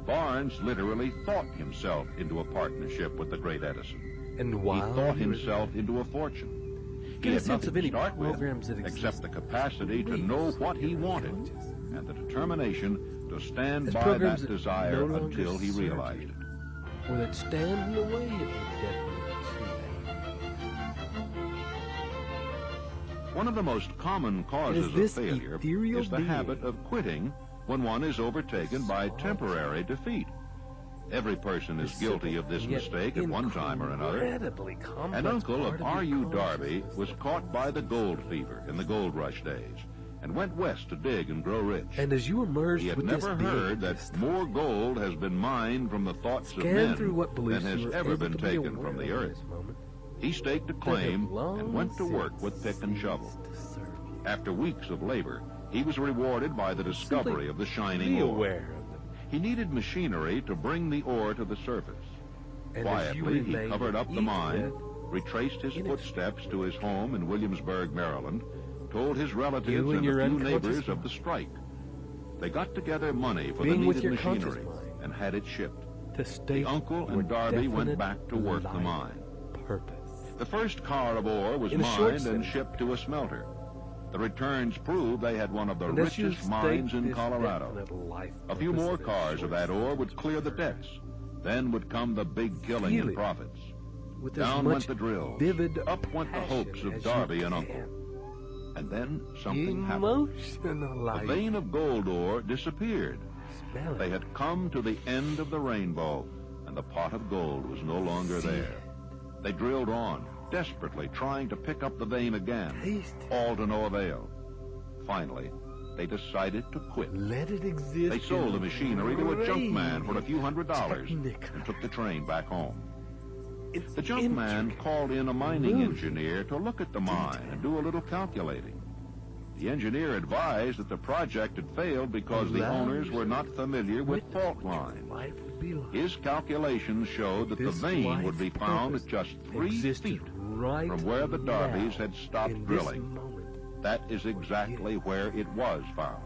Barnes literally thought himself into a partnership with the great Edison. And while he thought himself into a fortune. Get a sense of any programs that exist, except the capacity to know what he wanted and the determination to stand by that desire until he realized it. Or that stand in the way of the definite achievement. One of the most common causes of failure is the habit of quitting when one is overtaken by temporary defeat. Every person is guilty of this mistake at one time or another. An uncle of R.U. Darby was caught by the gold fever in the gold rush days and went west to dig and grow rich. And as you emerged, he had never heard that more gold has been mined from the thoughts of men than has ever been taken from the earth. He staked a claim and went to work with pick and shovel. After weeks of labor, he was rewarded by the discovery of the shining ore. He needed machinery to bring the ore to the surface. Quietly, he covered up the mine, retraced his footsteps to his home in Williamsburg, Maryland, told his relatives and a few neighbors of the strike. They got together money for the needed machinery and had it shipped. The uncle and Darby went back to work the mine. The first car of ore was mined and shipped to a smelter. The returns proved they had one of the richest mines in Colorado. A few more cars of that ore would clear the debts. Then would come the big killing in profits. Down went the drills. Up went the hopes of Darby and Uncle. And then something happened. The vein of gold ore disappeared. They had come to the end of the rainbow, and the pot of gold was no longer there. They drilled on, desperately trying to pick up the vein again, all to no avail. Finally, they decided to quit. Let it exist. They sold the machinery to a junk man for a few $100s and took the train back home. The junk man called in a mining engineer to look at the mine and do a little calculating. The engineer advised that the project had failed because the owners were not familiar with fault lines. His calculations showed that the vein would be found at just 3 feet from where the Darbys had stopped drilling. That is exactly where it was found.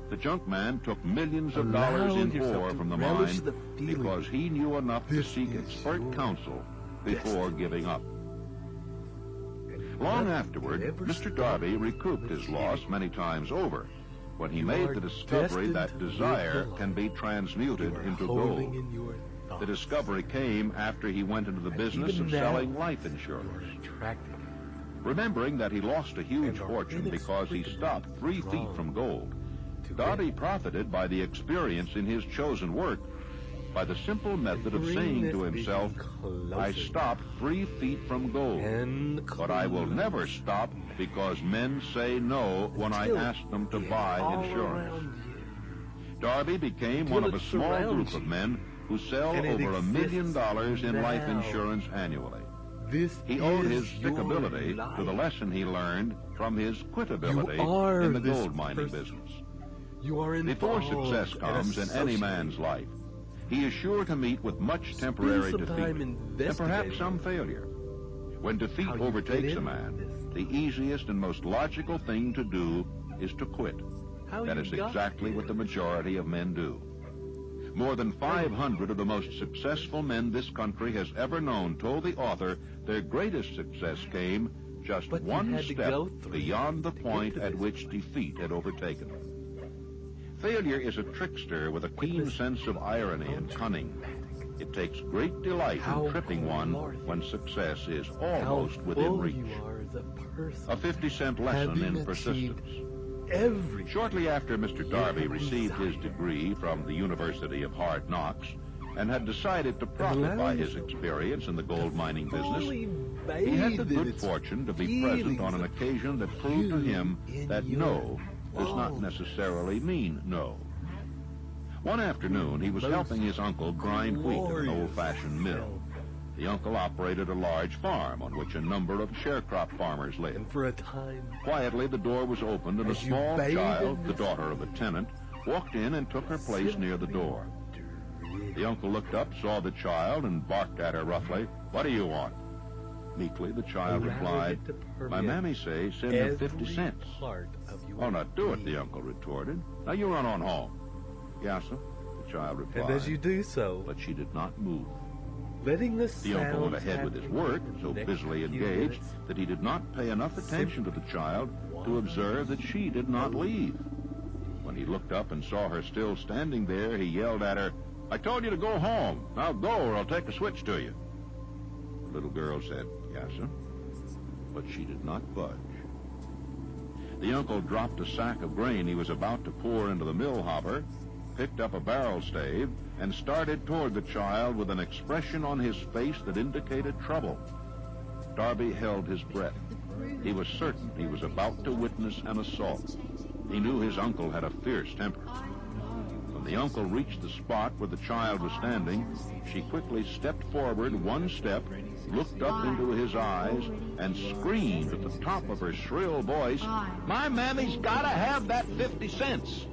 The junk man took millions of dollars in ore from the mine because he knew enough to seek expert counsel before giving up. Long afterward, Mr. Darby recouped his loss many times over when he made the discovery that desire can be transmuted into gold. The discovery came after he went into the business of selling life insurance. Remembering that he lost a huge fortune because he stopped 3 feet from gold, Darby profited by the experience in his chosen work by the simple method of saying to himself, I stopped 3 feet from gold, but I will never stop because men say no when I ask them to buy insurance. Darby became one of a small group of men who sell over $1 million in life insurance annually. He owed his stickability to the lesson he learned from his quitability in the gold mining business. Before success comes in any man's life, he is sure to meet with much temporary defeat and perhaps some failure. When defeat overtakes a man, the easiest and most logical thing to do is to quit. That is exactly what the majority of men do. More than 500 of the most successful men this country has ever known told the author their greatest success came just one step beyond the point at which defeat had overtaken them. Failure is a trickster with a keen sense of irony and cunning. It takes great delight in tripping one when success is almost within reach. A 50-cent lesson in persistence. Shortly after Mr. Darby received his degree from the University of Hard Knocks and had decided to profit by his experience in the gold mining business, he had the good fortune to be present on an occasion that proved to him that no does not necessarily mean no. One afternoon, he was helping his uncle grind wheat in an old-fashioned mill. The uncle operated a large farm on which a number of sharecrop farmers lived. And for a time, quietly, the door was opened, and a small child, the daughter of a tenant, walked in and took her place near the door. The uncle looked up, saw the child, and barked at her roughly. "What do you want?" Meekly, the child replied, "My mammy say send her 50 cents. "Oh, now do it," the uncle retorted. "Now you run on home." "Yes, sir," the child replied. And as you do so, but she did not move. letting the uncle went ahead with his work, so busily engaged that he did not pay enough attention to the child to observe that she did not leave. When he looked up and saw her still standing there, he yelled at her, "I told you to go home. Now go, or I'll take a switch to you." The little girl said, "Yes, sir," but she did not budge. The uncle dropped a sack of grain he was about to pour into the mill hopper, picked up a barrel stave, and started toward the child with an expression on his face that indicated trouble. Darby held his breath. He was certain he was about to witness an assault. He knew his uncle had a fierce temper. When the uncle reached the spot where the child was standing, she quickly stepped forward one step, looked up into his eyes, and screamed at the top of her shrill voice, "My mammy's gotta have that 50 cents!"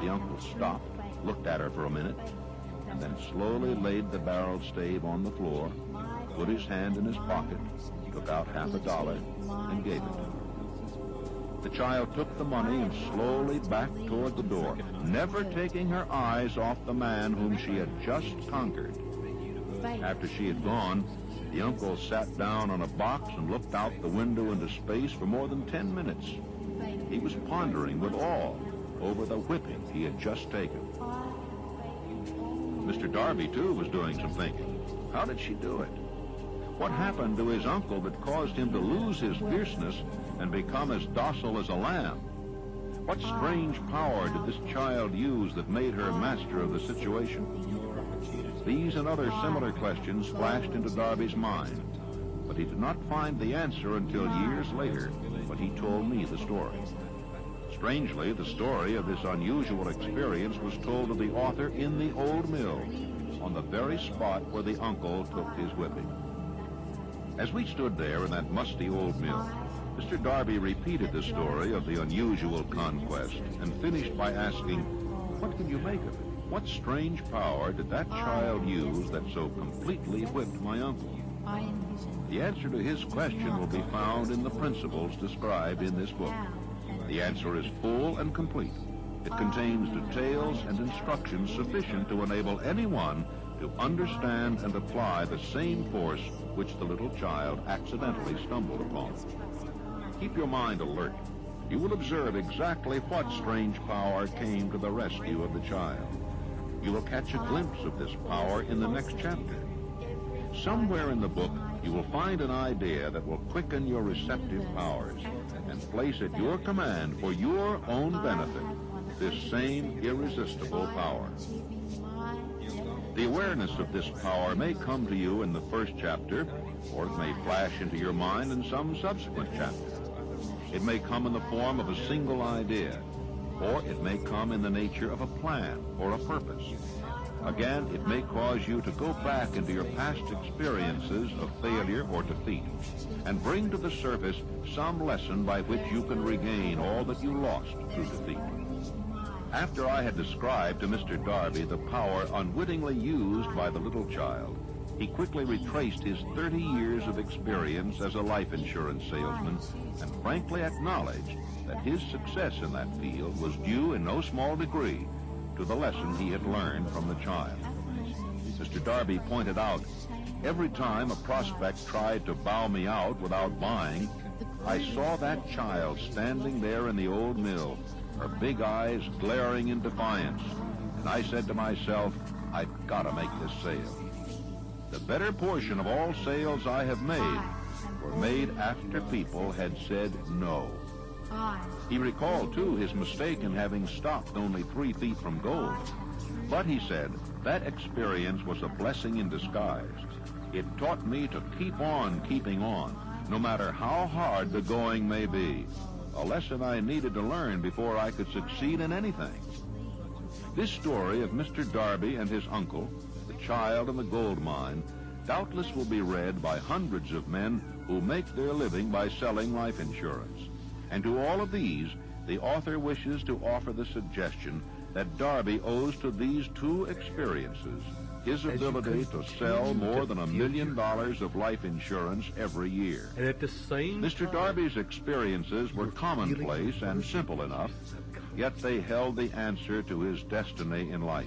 The uncle stopped, looked at her for a minute, and then slowly laid the barrel stave on the floor, put his hand in his pocket, took out $50 and gave it to her. The child took the money and slowly backed toward the door, never taking her eyes off the man whom she had just conquered. After she had gone, the uncle sat down on a box and looked out the window into space for more than 10 minutes. He was pondering with awe over the whipping he had just taken. Mr. Darby, too, was doing some thinking. How did she do it? What happened to his uncle that caused him to lose his fierceness and become as docile as a lamb? What strange power did this child use that made her master of the situation? These and other similar questions flashed into Darby's mind, but he did not find the answer until years later, when he told me the story. Strangely, the story of this unusual experience was told to the author in the old mill, on the very spot where the uncle took his whipping. As we stood there in that musty old mill, Mr. Darby repeated the story of the unusual conquest and finished by asking, "What can you make of it? What strange power did that child use that so completely whipped my uncle?" The answer to his question will be found in the principles described in this book. The answer is full and complete. It contains details and instructions sufficient to enable anyone to understand and apply the same force which the little child accidentally stumbled upon. Keep your mind alert. You will observe exactly what strange power came to the rescue of the child. You will catch a glimpse of this power in the next chapter. Somewhere in the book, you will find an idea that will quicken your receptive powers and place at your command for your own benefit this same irresistible power. The awareness of this power may come to you in the first chapter, or it may flash into your mind in some subsequent chapter. It may come in the form of a single idea, or it may come in the nature of a plan or a purpose. Again, it may cause you to go back into your past experiences of failure or defeat and bring to the surface some lesson by which you can regain all that you lost through defeat. After I had described to Mr. Darby the power unwittingly used by the little child, he quickly retraced his 30 years of experience as a life insurance salesman and frankly acknowledged that his success in that field was due in no small degree to the lesson he had learned from the child. Mr. Darby pointed out, every time a prospect tried to bow me out without buying, I saw that child standing there in the old mill, her big eyes glaring in defiance, and I said to myself, I've got to make this sale. The better portion of all sales I have made were made after people had said no. He recalled, too, his mistake in having stopped only 3 feet from gold. But, he said, that experience was a blessing in disguise. It taught me to keep on keeping on, no matter how hard the going may be. A lesson I needed to learn before I could succeed in anything. This story of Mr. Darby and his uncle, the child in the gold mine, doubtless will be read by hundreds of men who make their living by selling life insurance. And to all of these, the author wishes to offer the suggestion that Darby owes to these two experiences his ability to sell more than $1 million of life insurance every year. And at the same Mr. Darby's experiences were commonplace and simple enough, yet they held the answer to his destiny in life.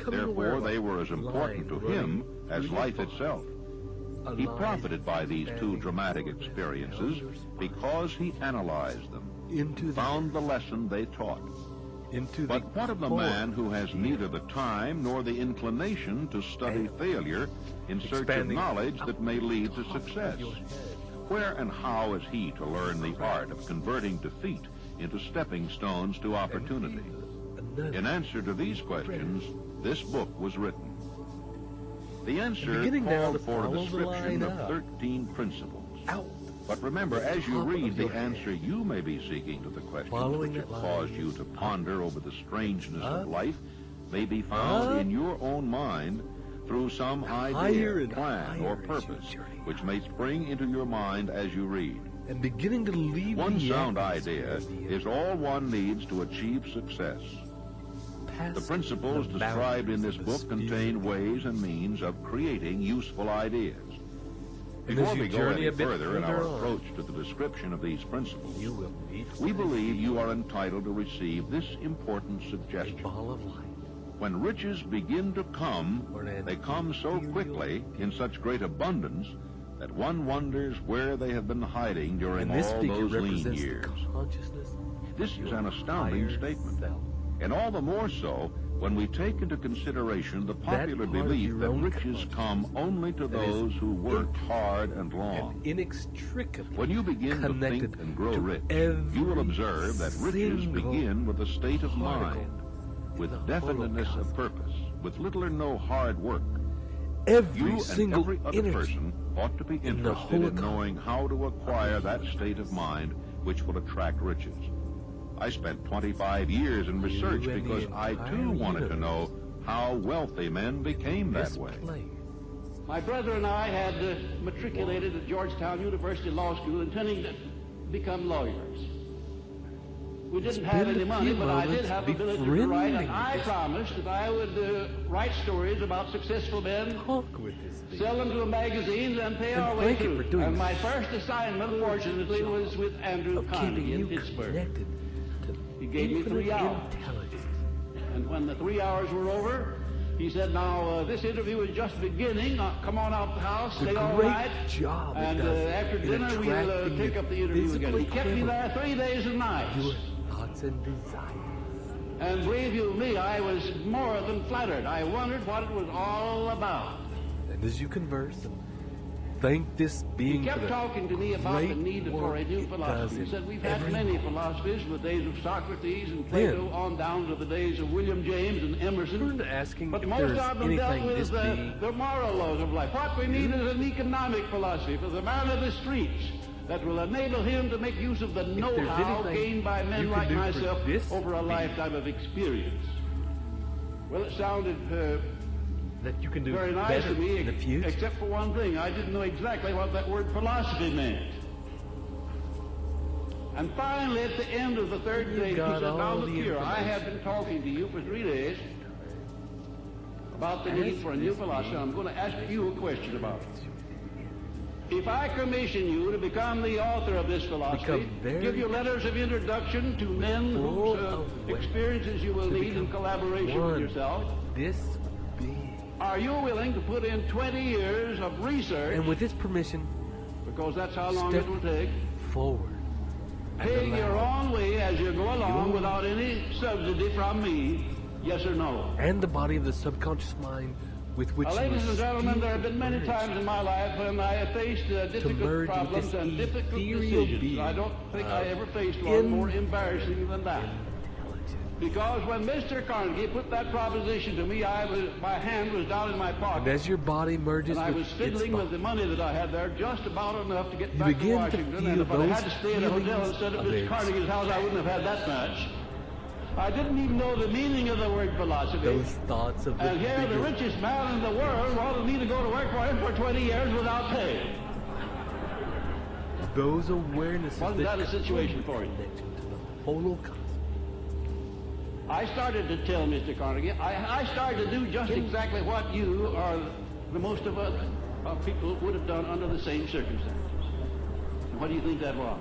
Therefore, they were as important to him as life itself. He profited by these two dramatic experiences because he analyzed them, found the lesson they taught. But what of the man who has neither the time nor the inclination to study failure in search of knowledge that may lead to success? Where and how is he to learn the art of converting defeat into stepping stones to opportunity? In answer to these questions, this book was written. The answer called for a description of 13 principles. But remember, as you read the answer, you may be seeking to the questions which have caused you to ponder over the strangeness of life may be found in your own mind through some idea, plan, or purpose which may spring into your mind as you read. And beginning to leave one sound idea is all one needs to achieve success. The principles described in this book contain ways and means of creating useful ideas. Before we go any further in our approach to the description of these principles, we believe you are entitled to receive this important suggestion. When riches begin to come, they come so quickly, in such great abundance, that one wonders where they have been hiding during all those lean years. This is an astounding statement, and all the more so when we take into consideration the popular belief that riches come only to those who worked hard and long. When you begin to think and grow rich, you will observe that riches begin with a state of mind, with definiteness of purpose, with little or no hard work. You and every other person ought to be interested in knowing how to acquire that state of mind which will attract riches. I spent 25 years in research because I, too, wanted to know how wealthy men became that way. My brother and I had matriculated at Georgetown University Law School intending to become lawyers. We didn't have any money, but I did have the ability to write, and I promised that I would write stories about successful men, sell them to magazines, and pay our way through. And my first assignment, fortunately, was with Andrew Carnegie in Pittsburgh. He gave me 3 hours. And when the 3 hours were over, he said, now, this interview is just beginning. Come on out the house, stay all night. And after dinner, we'll pick up the interview again. He kept me there 3 days and nights. And believe you me, I was more than flattered. I wondered what it was all about. And as you converse, thank this being. He kept talking to me about the need for a new philosophy. He said, we've had many philosophies from the days of Socrates and Plato on down to the days of William James and Emerson. But most of them dealt with the moral laws of life. What we need is an economic philosophy for the man of the streets that will enable him to make use of the know-how gained by men like myself over a lifetime of experience. Well, it sounded that you can do very nice to me, except for one thing. I didn't know exactly what that word philosophy meant. And finally, at the end of the third day, he said, now look here, I have been talking to you for 3 days about the need for a new philosophy. I'm going to ask you a question about it. If I commission you to become the author of this philosophy, give you letters of introduction to men whose experiences you will need in collaboration with yourself, are you willing to put in 20 years of research? And with this permission, because that's how long it will take. Forward. Paying your own way as you go along without any subsidy from me, yes or no? And the body of the subconscious mind with which ladies and gentlemen, there have been many times in my life when I have faced difficult problems and difficult decisions. I don't think I ever faced one more embarrassing than that. Because when Mr. Carnegie put that proposition to me, my hand was down in my pocket. And as your body merges, and I was fiddling with the money that I had there, just about enough to get back to Washington. And if I had to stay at a hotel instead of Mr. Carnegie's house, I wouldn't have had that much. I didn't even know the meaning of the word philosophy. Those thoughts of the And here the richest man in the world wanted me to go to work for him for 20 years without pay. Those awarenesses. Wasn't that a situation for you? To the Holocaust. I started to tell Mr. Carnegie, I started to do just exactly what you or the most of us people would have done under the same circumstances. And what do you think that was?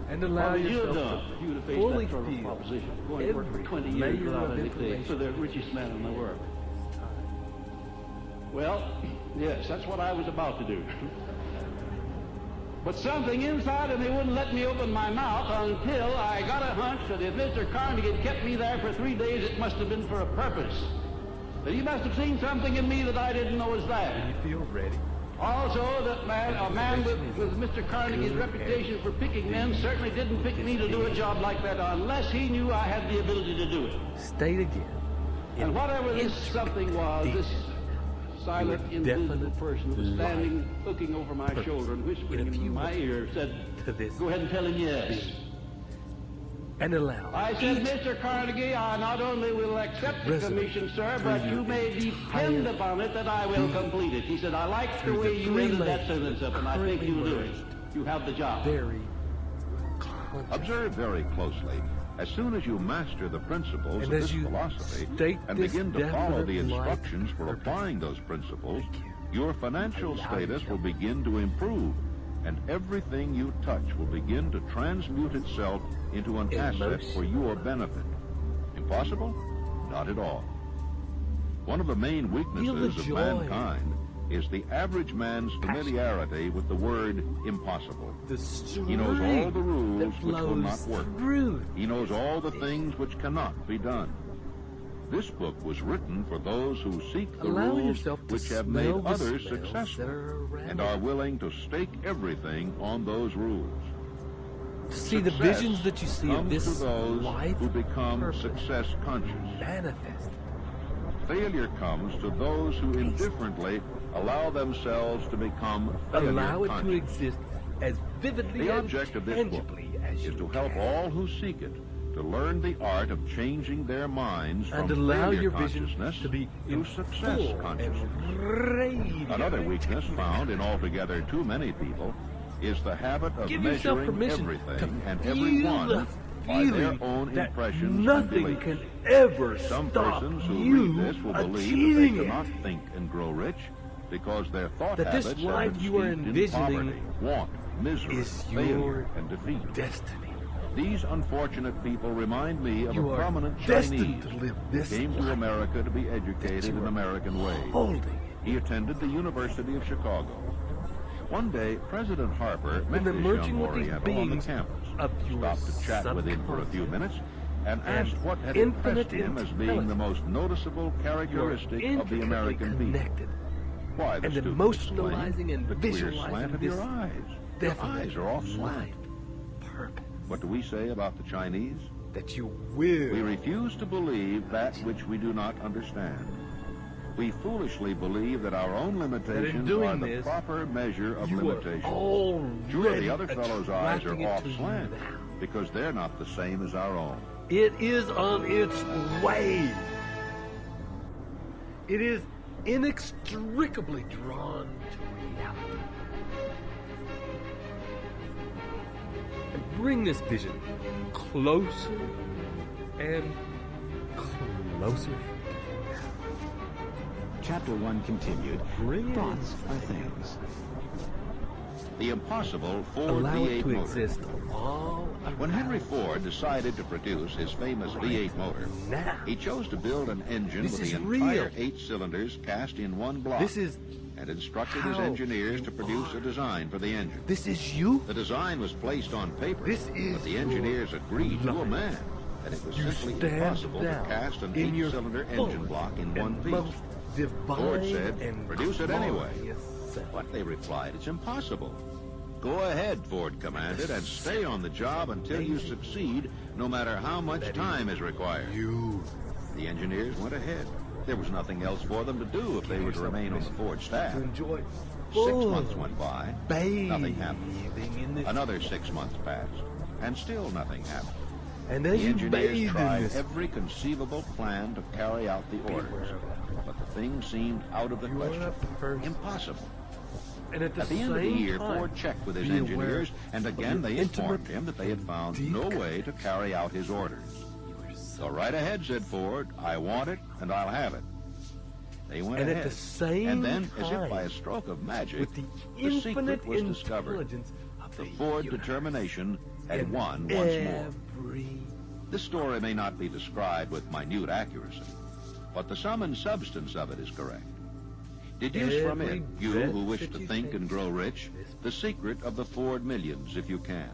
And allow what would you have yourself done to if you would have faced fully that sort of feel proposition, going to work for 20 years without any pay for the richest man in the world? Well, yes, that's what I was about to do. But something inside of me wouldn't let me open my mouth until I got a hunch that if Mr. Carnegie had kept me there for 3 days, it must have been for a purpose. That he must have seen something in me that I didn't know was there. Do you feel ready? Also, that a man with Mr. Carnegie's reputation for picking men certainly didn't pick me to do a job like that unless he knew I had the ability to do it. State again. And whatever this something was, this silent, invisible person who was standing, looking over my shoulder and whispering in my ear, said, "Go ahead and tell him yes." And allow. I said, "Mr. Carnegie, I not only will accept the commission, sir, but you may depend upon it that I will complete it." He said, "I like the way you ended that sentence up, and I think you'll do it. You have the job." Very Observe very closely. As soon as you master the principles of this philosophy and begin to follow the instructions for applying those principles, your financial status will begin to improve, and everything you touch will begin to transmute itself into an asset for your benefit. Impossible? Not at all. One of the main weaknesses of mankind is the average man's familiarity with the word impossible. He knows all the rules which will not work. He knows all the things which cannot be done. This book was written for those who seek the rules which have made others successful and are willing to stake everything on those rules. To see the visions that you see of this life who become success conscious. Manifest. Failure comes to those who indifferently allow themselves to become failure Allow it conscious. to exist as vividly The object of this book is to help all who seek it to learn the art of changing their minds from and allow failure your vision consciousness to be to success consciousness. radiant. Another weakness found in altogether too many people is the habit of Give yourself measuring permission everything to and feel everyone the by their feeling own that impressions and nothing beliefs. can ever Some stop persons who you read this will believe that they achieving cannot it. think and grow rich because their thought That this habits life have been you are steeped in envisioning poverty, want, misery, is failure, your and defeat. destiny. These unfortunate people remind me of You a are prominent destined Chinese to live who this came to life America to be educated you in are American ways. Holding. He attended the University of Chicago. One day, President Harper met When this merging young with these Oriental on the beings campus, of your stopped to chat with him for a few minutes, and asked what had impressed him as being the most noticeable characteristic of the American people. Connected. Why, the and student emotionalizing explained, and the clear visualizing slant of this your eyes. Your eyes are off slant. Purpose. What do we say about the Chinese? That you will. We refuse to believe that which we do not understand. We foolishly believe that our own limitations are the proper measure of limitation. Sure, the other fellow's eyes are off slant because they're not the same as our own. It is on its way. It is inextricably drawn to reality. And bring this vision closer and closer. Chapter 1 continued. Bring Thoughts are things. The impossible Ford Allow it V8 to motor. exist all When Henry Ford decided to produce his famous V8 motor, now. he chose to build an engine This with is the entire real. 8 cylinders cast in one block. This is and instructed his how engineers to you produce are. a design for the engine. This is you. The design was placed on paper, This is but the engineers your agreed to a life. man that it was You simply stand impossible to down cast an in your 8-cylinder engine fullest block in and one piece. most divine Ford said, and "Produce it anyway." glorious self. But they replied, "It's impossible." "Go ahead," Ford commanded, "and stay on the job until you succeed, no matter how much time is required." The engineers went ahead. There was nothing else for them to do if they were to remain on the Ford staff. To enjoy 6 months went by. Nothing happened. In this Another 6 months passed, and still nothing happened. And the as you engineers bathe in tried this, every conceivable plan to carry out the orders, but the thing seemed out of the you are question. a person. Impossible. And at the At the end of the same year, time, Ford checked with his be engineers, aware and of again your they informed intimate him that they had found deep no way to carry out his orders. Go right ahead, said Ford. I want it, and I'll have it. They went And ahead. at the same and then, as if time, by a stroke of magic, with the the secret infinite was discovered. intelligence of The Ford universe determination had in won once more. every This story may not be described with minute accuracy, but the sum and substance of it is correct. Deduce from it, you who wish to think and grow rich, the secret of the Ford millions if you can.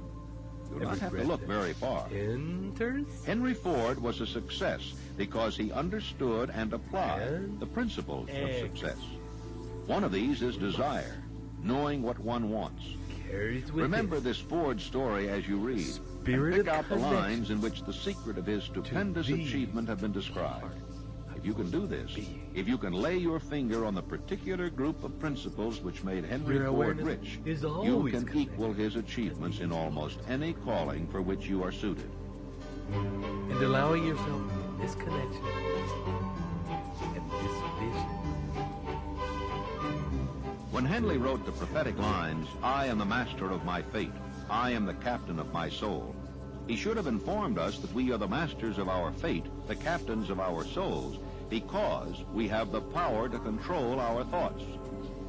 You'll not have to look very far. enters Henry Ford was a success because he understood and applied the principles of success. One of these is desire, knowing what one wants. carries with Remember it this Ford story as you read, and spirit pick of out the connection lines in which the secret of his stupendous thee. achievement have been described. If you can do this, if you can lay your finger on the particular group of principles which made Henry Your Ford awareness rich, is you always can connected. equal his achievements in almost any calling for which you are suited. and allowing yourself this connection and this vision. When Henley wrote the prophetic lines, I am the master of my fate, I am the captain of my soul, he should have informed us that we are the masters of our fate, the captains of our souls, because we have the power to control our thoughts.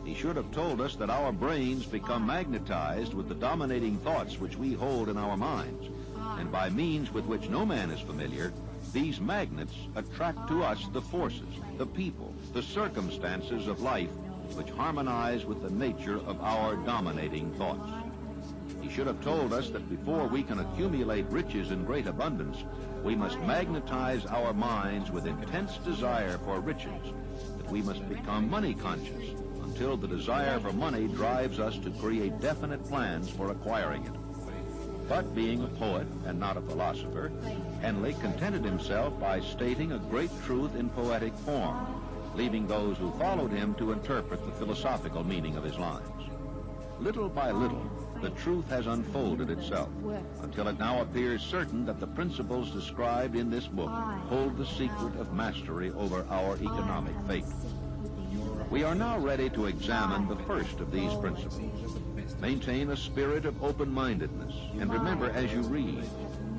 He should have told us that our brains become magnetized with the dominating thoughts which we hold in our minds, and by means with which no man is familiar, these magnets attract to us the forces, the people, the circumstances of life which harmonize with the nature of our dominating thoughts. He should have told us that before we can accumulate riches in great abundance, we must magnetize our minds with intense desire for riches, that we must become money conscious until the desire for money drives us to create definite plans for acquiring it. But being a poet and not a philosopher, Henley contented himself by stating a great truth in poetic form, leaving those who followed him to interpret the philosophical meaning of his lines. Little by little, the truth has unfolded itself, until it now appears certain that the principles described in this book hold the secret of mastery over our economic fate. We are now ready to examine the first of these principles. Maintain a spirit of open-mindedness, and remember as you read,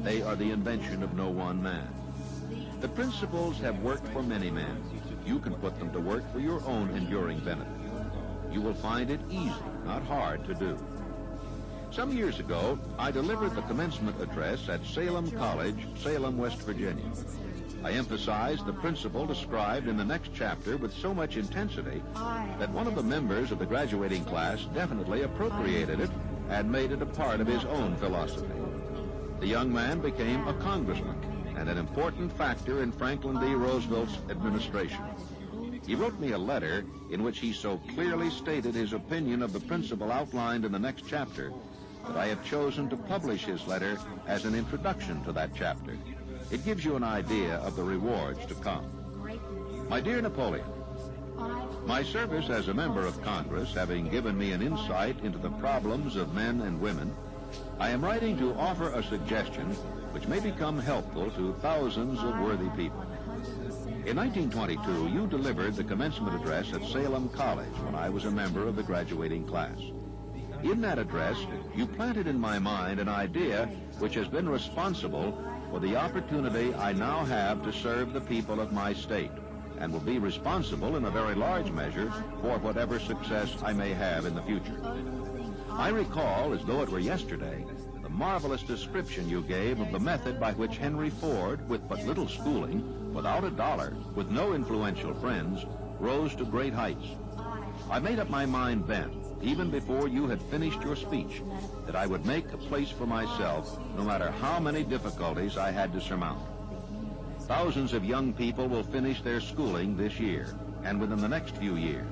they are the invention of no one man. The principles have worked for many men. You can put them to work for your own enduring benefit. You will find it easy, not hard to do. Some years ago, I delivered the commencement address at Salem College, Salem, West Virginia. I emphasized the principle described in the next chapter with so much intensity that one of the members of the graduating class definitely appropriated it and made it a part of his own philosophy. The young man became a congressman and an important factor in Franklin D. Roosevelt's administration. He wrote me a letter in which he so clearly stated his opinion of the principle outlined in the next chapter that I have chosen to publish his letter as an introduction to that chapter. It gives you an idea of the rewards to come. My dear Napoleon, my service as a member of Congress having given me an insight into the problems of men and women, I am writing to offer a suggestion which may become helpful to thousands of worthy people. In 1922, you delivered the commencement address at Salem College when I was a member of the graduating class. In that address, you planted in my mind an idea which has been responsible for the opportunity I now have to serve the people of my state, and will be responsible in a very large measure for whatever success I may have in the future. I recall, as though it were yesterday, the marvelous description you gave of the method by which Henry Ford, with but little schooling, without a dollar, with no influential friends, rose to great heights. I made up my mind then, even before you had finished your speech, that I would make a place for myself, no matter how many difficulties I had to surmount. Thousands of young people will finish their schooling this year, and within the next few years.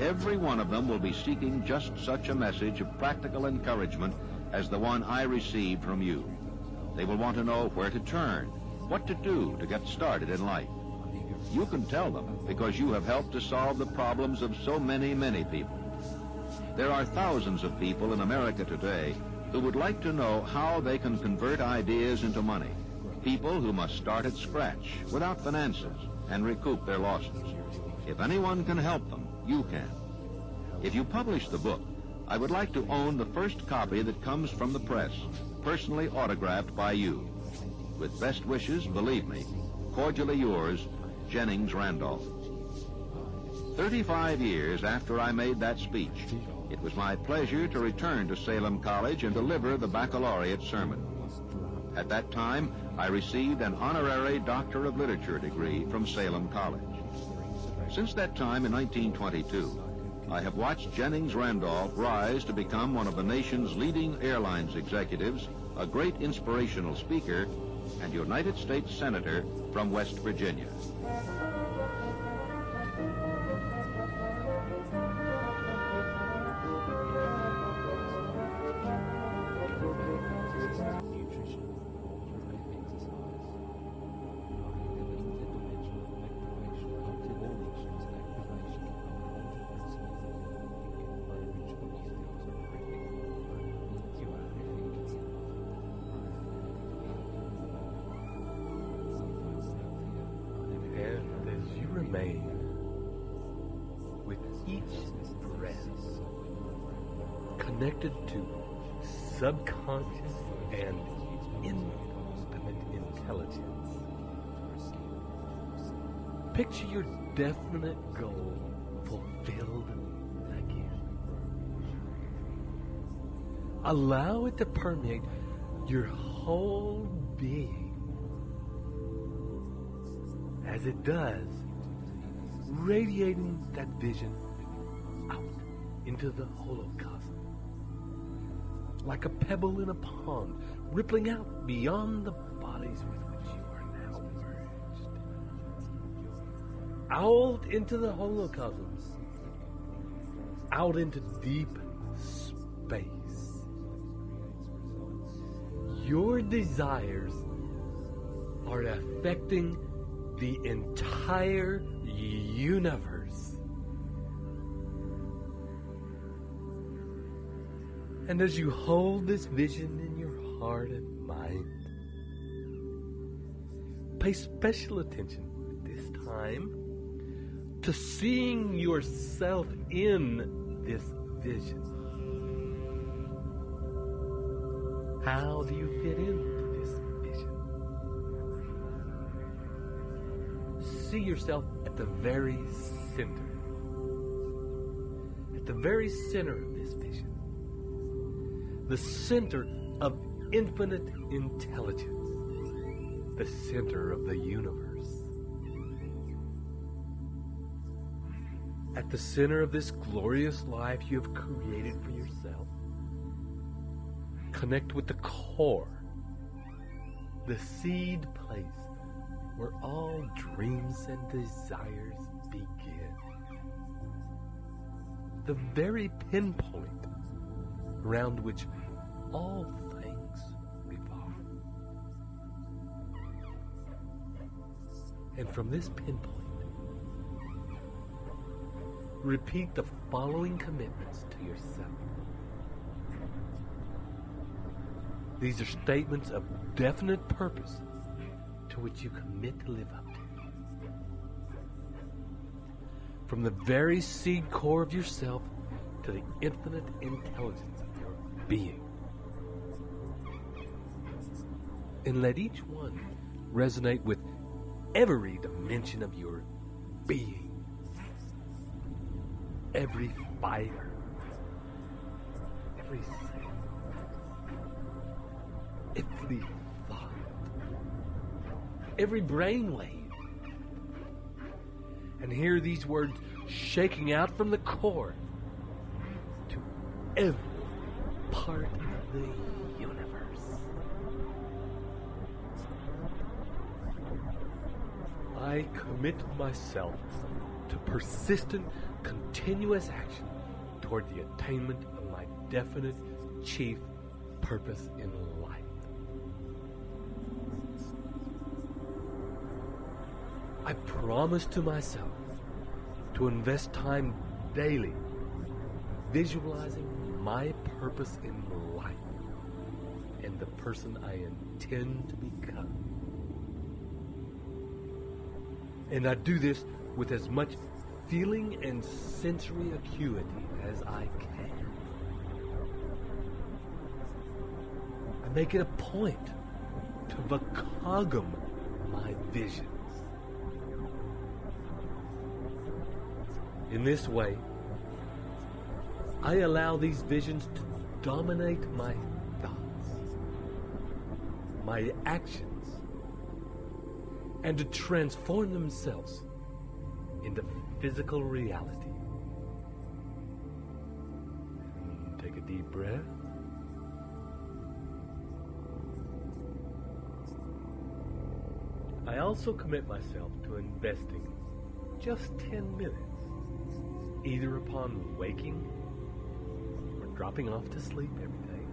Every one of them will be seeking just such a message of practical encouragement as the one I received from you. They will want to know where to turn, what to do to get started in life. You can tell them because you have helped to solve the problems of so many, many people. There are thousands of people in America today who would like to know how they can convert ideas into money, people who must start at scratch without finances and recoup their losses. If anyone can help them, you can. If you publish the book, I would like to own the first copy that comes from the press, personally autographed by you. With best wishes, believe me, cordially yours, Jennings Randolph. 35 years after I made that speech, it was my pleasure to return to Salem College and deliver the baccalaureate sermon. At that time, I received an honorary Doctor of Literature degree from Salem College. Since that time in 1922, I have watched Jennings Randolph rise to become one of the nation's leading airlines executives, a great inspirational speaker, and United States Senator from West Virginia. With each breath, connected to subconscious and infinite intelligence. Picture your definite goal fulfilled again. Allow it to permeate your whole being. As it does, radiating that vision out into the holocosm, like a pebble in a pond, rippling out beyond the bodies with which you are now merged. Out into the holocosm, out into deep space. Your desires are affecting the entire universe. And as you hold this vision in your heart and mind, pay special attention this time to seeing yourself in this vision. How do you fit into this vision? See yourself at the very center. At the very center of this vision. The center of infinite intelligence. The center of the universe. At the center of this glorious life you have created for yourself, connect with the core, the seed place where all dreams and desires begin. The very pinpoint around which all things revolve. And from this pinpoint, repeat the following commitments to yourself. These are statements of definite purpose to which you commit to live up to. From the very seed core of yourself to the infinite intelligence of your being. And let each one resonate with every dimension of your being. Every fiber, every cell, every thought, every brainwave. And hear these words shaking out from the core to every part of the universe. I commit myself to persistent, continuous action toward the attainment of my definite chief purpose in life. I promise to myself to invest time daily visualizing my purpose in life and the person I intend to become. And I do this with as much feeling and sensory acuity as I can. I make it a point to vacagum my visions. In this way, I allow these visions to dominate my thoughts, my actions, and to transform themselves into physical reality. Take a deep breath. I also commit myself to investing just 10 minutes, either upon waking or dropping off to sleep every day,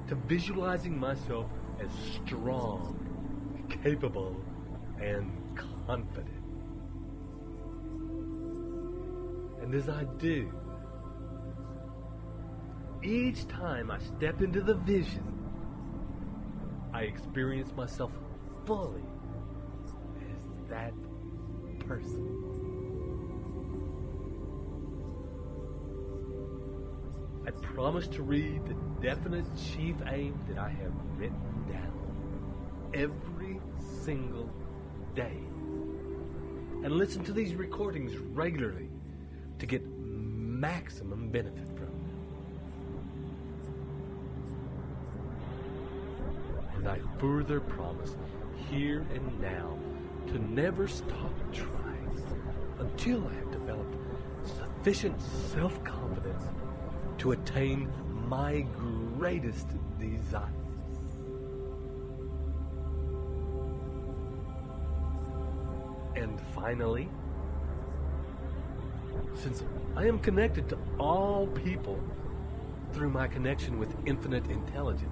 to visualizing myself as strong, capable, and confident. And as I do, each time I step into the vision, I experience myself fully as that person. I promise to read the definite chief aim that I have written down every single day and listen to these recordings regularly to get maximum benefit from them. And I further promise here and now to never stop trying until I have developed sufficient self-confidence to attain my greatest desires. And finally, since I am connected to all people through my connection with infinite intelligence,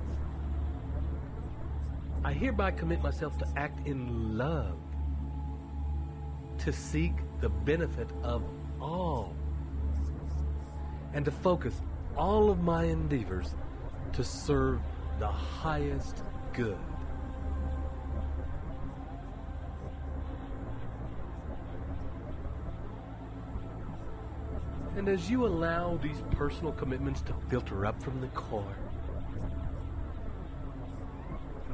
I hereby commit myself to act in love, to seek the benefit of all, and to focus all of my endeavors to serve the highest good. And as you allow these personal commitments to filter up from the core,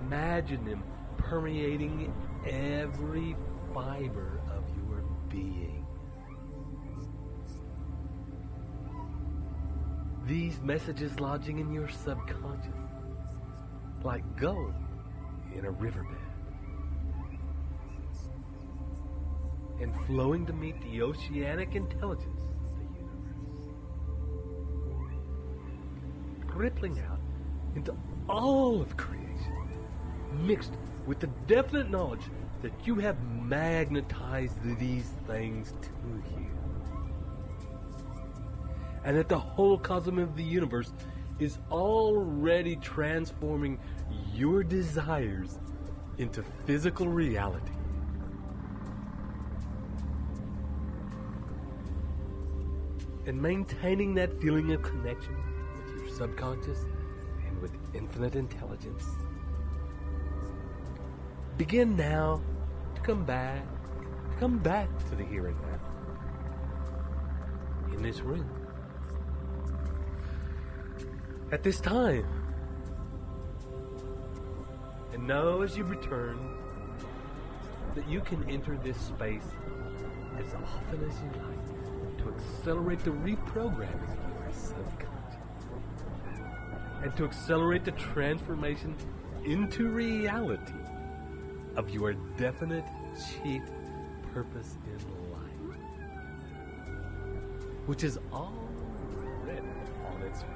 imagine them permeating every fiber of your being. These messages lodging in your subconscious, like gold in a riverbed, and flowing to meet the oceanic intelligence of the universe, rippling out into all of creation, mixed with the definite knowledge that you have magnetized these things to you, and that the whole cosmos of the universe is already transforming your desires into physical reality. And maintaining that feeling of connection with your subconscious and with infinite intelligence, begin now to come back to the here and now, in this room, at this time. And know as you return that you can enter this space as often as you like to accelerate the reprogramming of your subconscious and to accelerate the transformation into reality of your definite chief purpose in life, which is already on its way.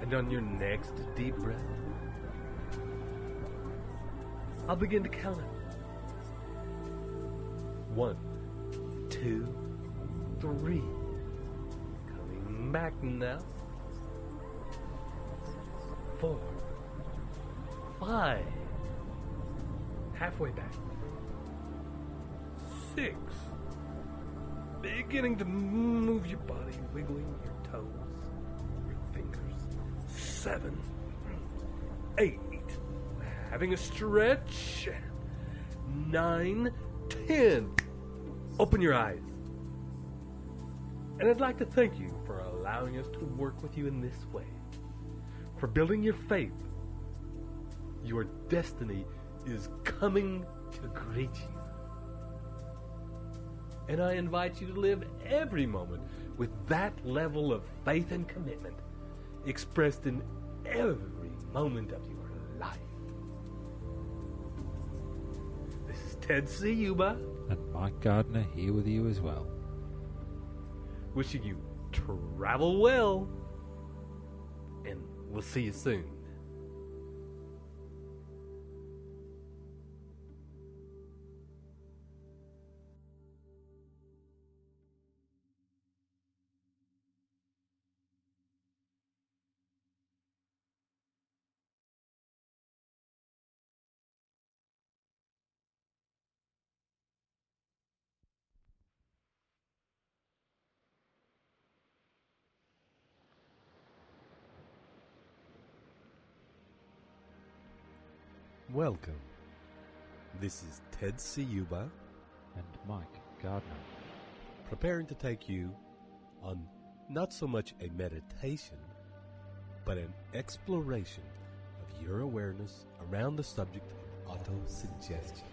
And on your next deep breath, I'll begin to count it. 1, 2, 3. Coming back now. 4, 5. Halfway back. 6. Beginning to move your body, wiggling your toes. 7, 8. Having a stretch. 9, 10. Open your eyes. And I'd like to thank you for allowing us to work with you in this way. For building your faith. Your destiny is coming to greet you. And I invite you to live every moment with that level of faith and commitment expressed in every moment of your life. This is Ted Ciuba. And Mike Gardner here with you as well. Wishing you travel well. And we'll see you soon. Welcome. This is Ted Ciuba and Mike Gardner, preparing to take you on not so much a meditation, but an exploration of your awareness around the subject of auto-suggestion.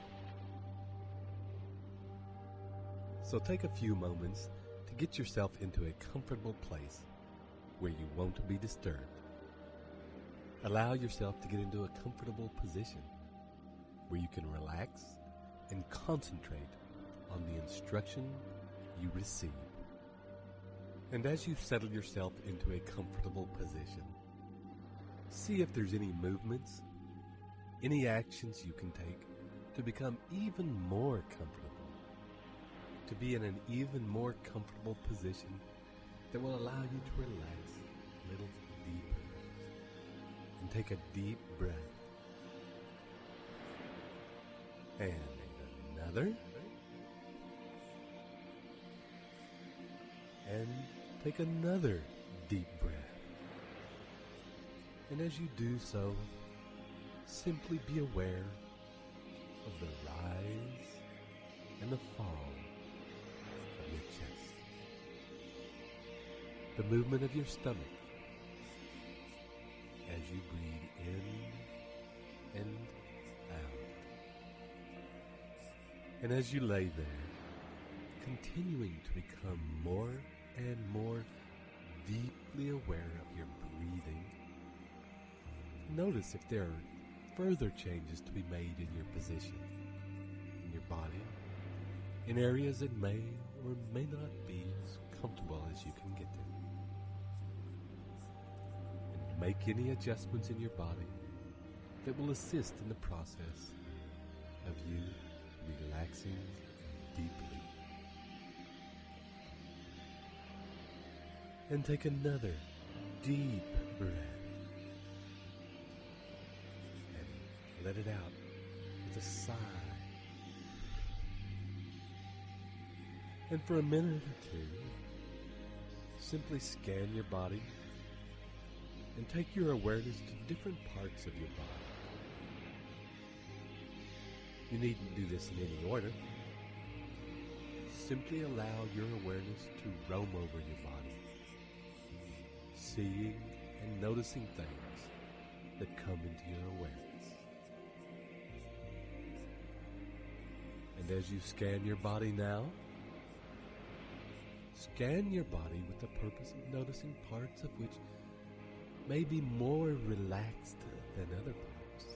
So take a few moments to get yourself into a comfortable place where you won't be disturbed. Allow yourself to get into a comfortable position where you can relax and concentrate on the instruction you receive. And as you settle yourself into a comfortable position, see if there's any movements, any actions you can take to become even more comfortable, to be in an even more comfortable position that will allow you to relax a little deeper. And take a deep breath. And another. And take another deep breath. And as you do so, simply be aware of the rise and the fall of your chest. The movement of your stomach as you breathe in and out. And as you lay there, continuing to become more and more deeply aware of your breathing, notice if there are further changes to be made in your position, in your body, in areas that may or may not be as comfortable as you can get to. Make any adjustments in your body that will assist in the process of you relaxing deeply. And take another deep breath and let it out with a sigh. And for a minute or two, simply scan your body and take your awareness to different parts of your body. You needn't do this in any order. Simply allow your awareness to roam over your body, seeing and noticing things that come into your awareness. And as you scan your body now, scan your body with the purpose of noticing parts of which may be more relaxed than other parts.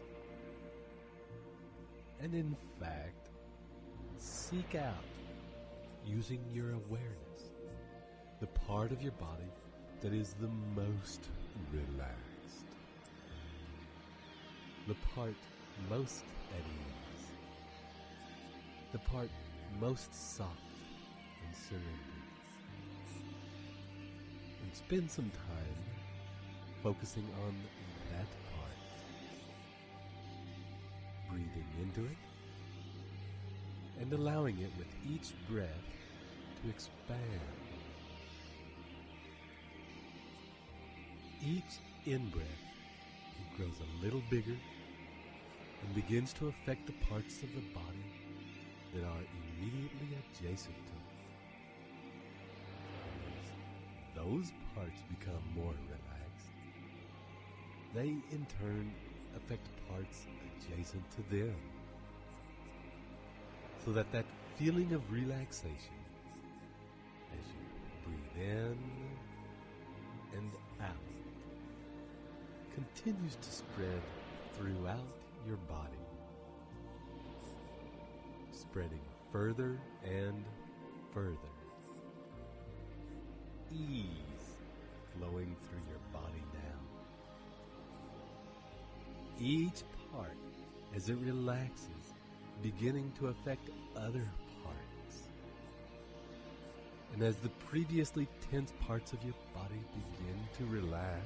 And in fact, seek out, using your awareness, the part of your body that is the most relaxed, the part most at ease, the part most soft and surrendered. And spend some time focusing on that part, breathing into it, and allowing it with each breath to expand. Each in-breath, it grows a little bigger and begins to affect the parts of the body that are immediately adjacent to it. As those parts become more relaxed, they in turn affect parts adjacent to them, so that feeling of relaxation as you breathe in and out continues to spread throughout your body, spreading further and further. Ease flowing through your body now. Each part, as it relaxes, beginning to affect other parts. And as the previously tense parts of your body begin to relax,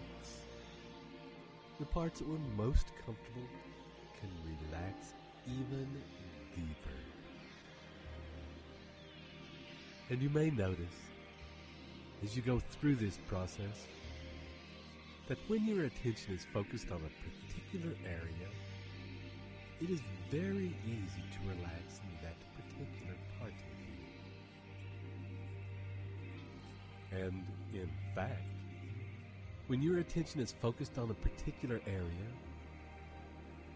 the parts that were most comfortable can relax even deeper. And you may notice, as you go through this process, that when your attention is focused on a particular area, it is very easy to relax in that particular part of you. And in fact, when your attention is focused on a particular area,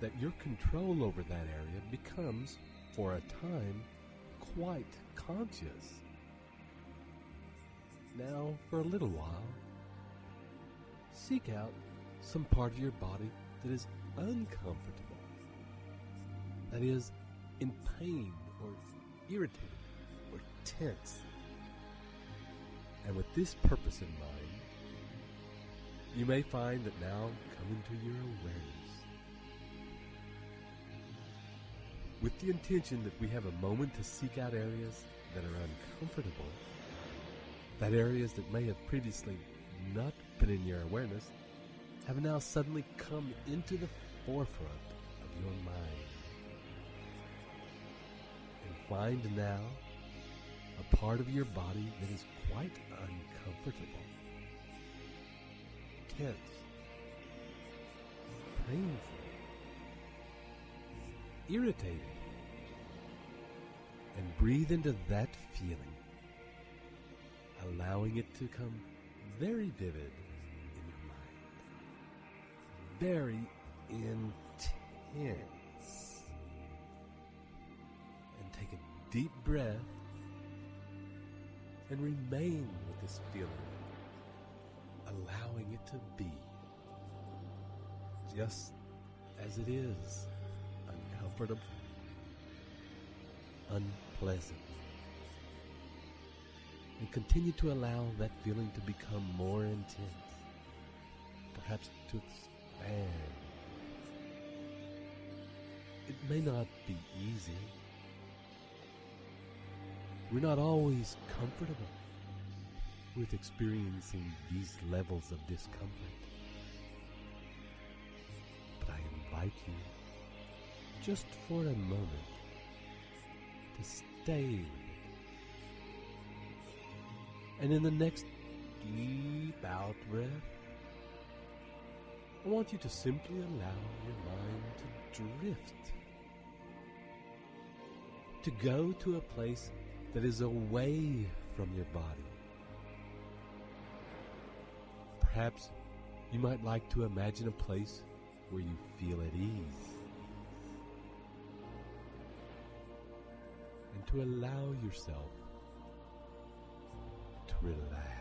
that your control over that area becomes, for a time, quite conscious. Now, for a little while, seek out some part of your body that is uncomfortable, that is in pain or irritated or tense. And with this purpose in mind, you may find that now come into your awareness, with the intention that we have a moment to seek out areas that are uncomfortable, that areas that may have previously not been in your awareness have now suddenly come into the forefront of your mind. And find now a part of your body that is quite uncomfortable, tense, painful, irritated, and breathe into that feeling, allowing it to come very vivid in your mind, very intense. And take a deep breath and remain with this feeling, allowing it to be just as it is, uncomfortable, unpleasant. And continue to allow that feeling to become more intense, perhaps to expand. It may not be easy. We're not always comfortable with experiencing these levels of discomfort. But I invite you, just for a moment, to stay with it. And in the next deep out breath, I want you to simply allow your mind to drift, to go to a place that is away from your body. Perhaps you might like to imagine a place where you feel at ease, and to allow yourself to relax.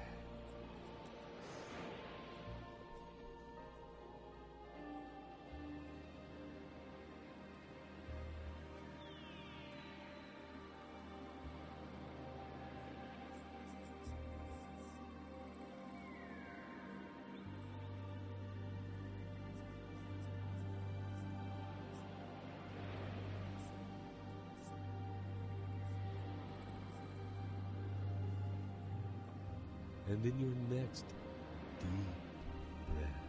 And in your next deep breath,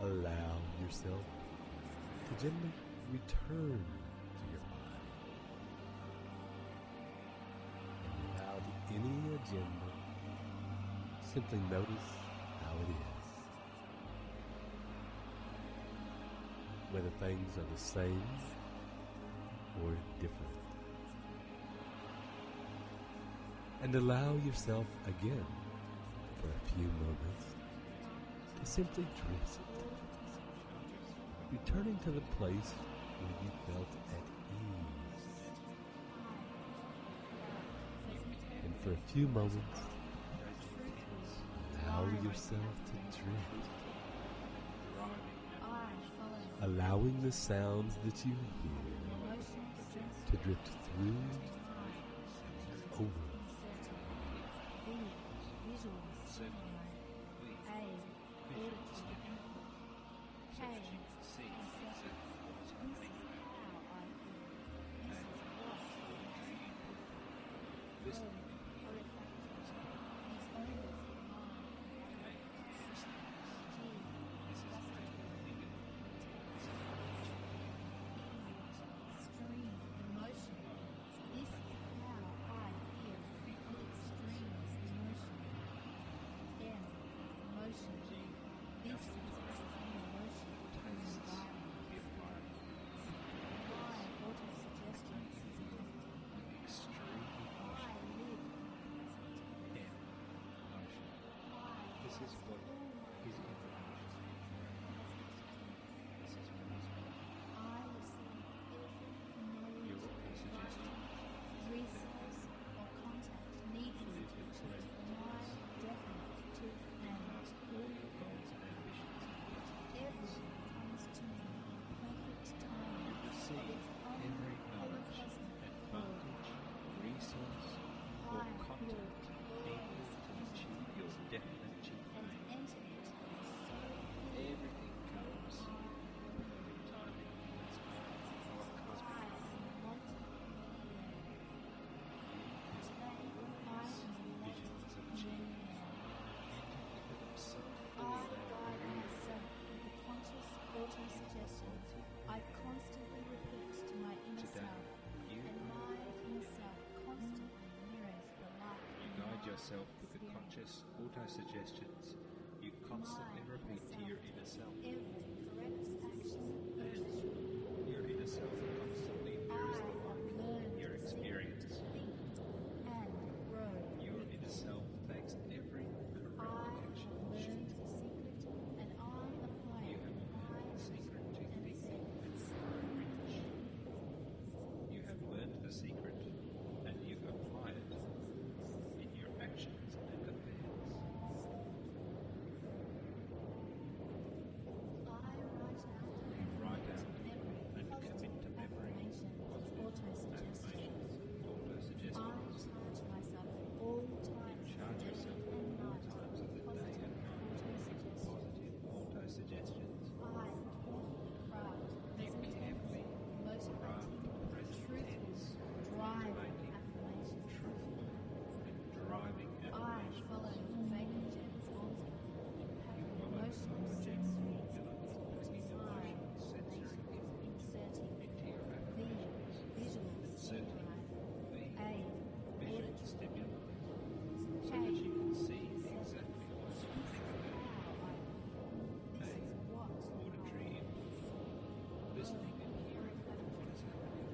allow yourself to gently return to your body. And without any agenda. Simply notice how it is. Whether things are the same or different. And allow yourself again, for a few moments, to simply drift, returning to the place where you felt at ease. And for a few moments, allow yourself to drift, allowing the sounds that you hear to drift through and over. I constantly repeat to my inner self, and my inner self constantly mirrors the light. You guide yourself with the conscious auto-suggestions you constantly repeat to your inner self. Every correct action Your inner self constantly mirrors the light in your experience. and grow. Your inner self makes every correct action Learn the secret, and I apply You it. have learned the secret to think and grow rich. You have learned the secret and you apply it in your actions and affairs. You write out and commit to memory affirmations, auto-suggestions. Charge myself all times Charge yourself at all times of the day and night with positive auto-suggestions. You carefully craft present tense, motivating, truthful, and driving affirmations. You follow logic, ability to bring emotions, sensory into your affirmations. Inserting visual stimuli so that you can see exactly what you think about. Auditory input, listening and hearing what is happening.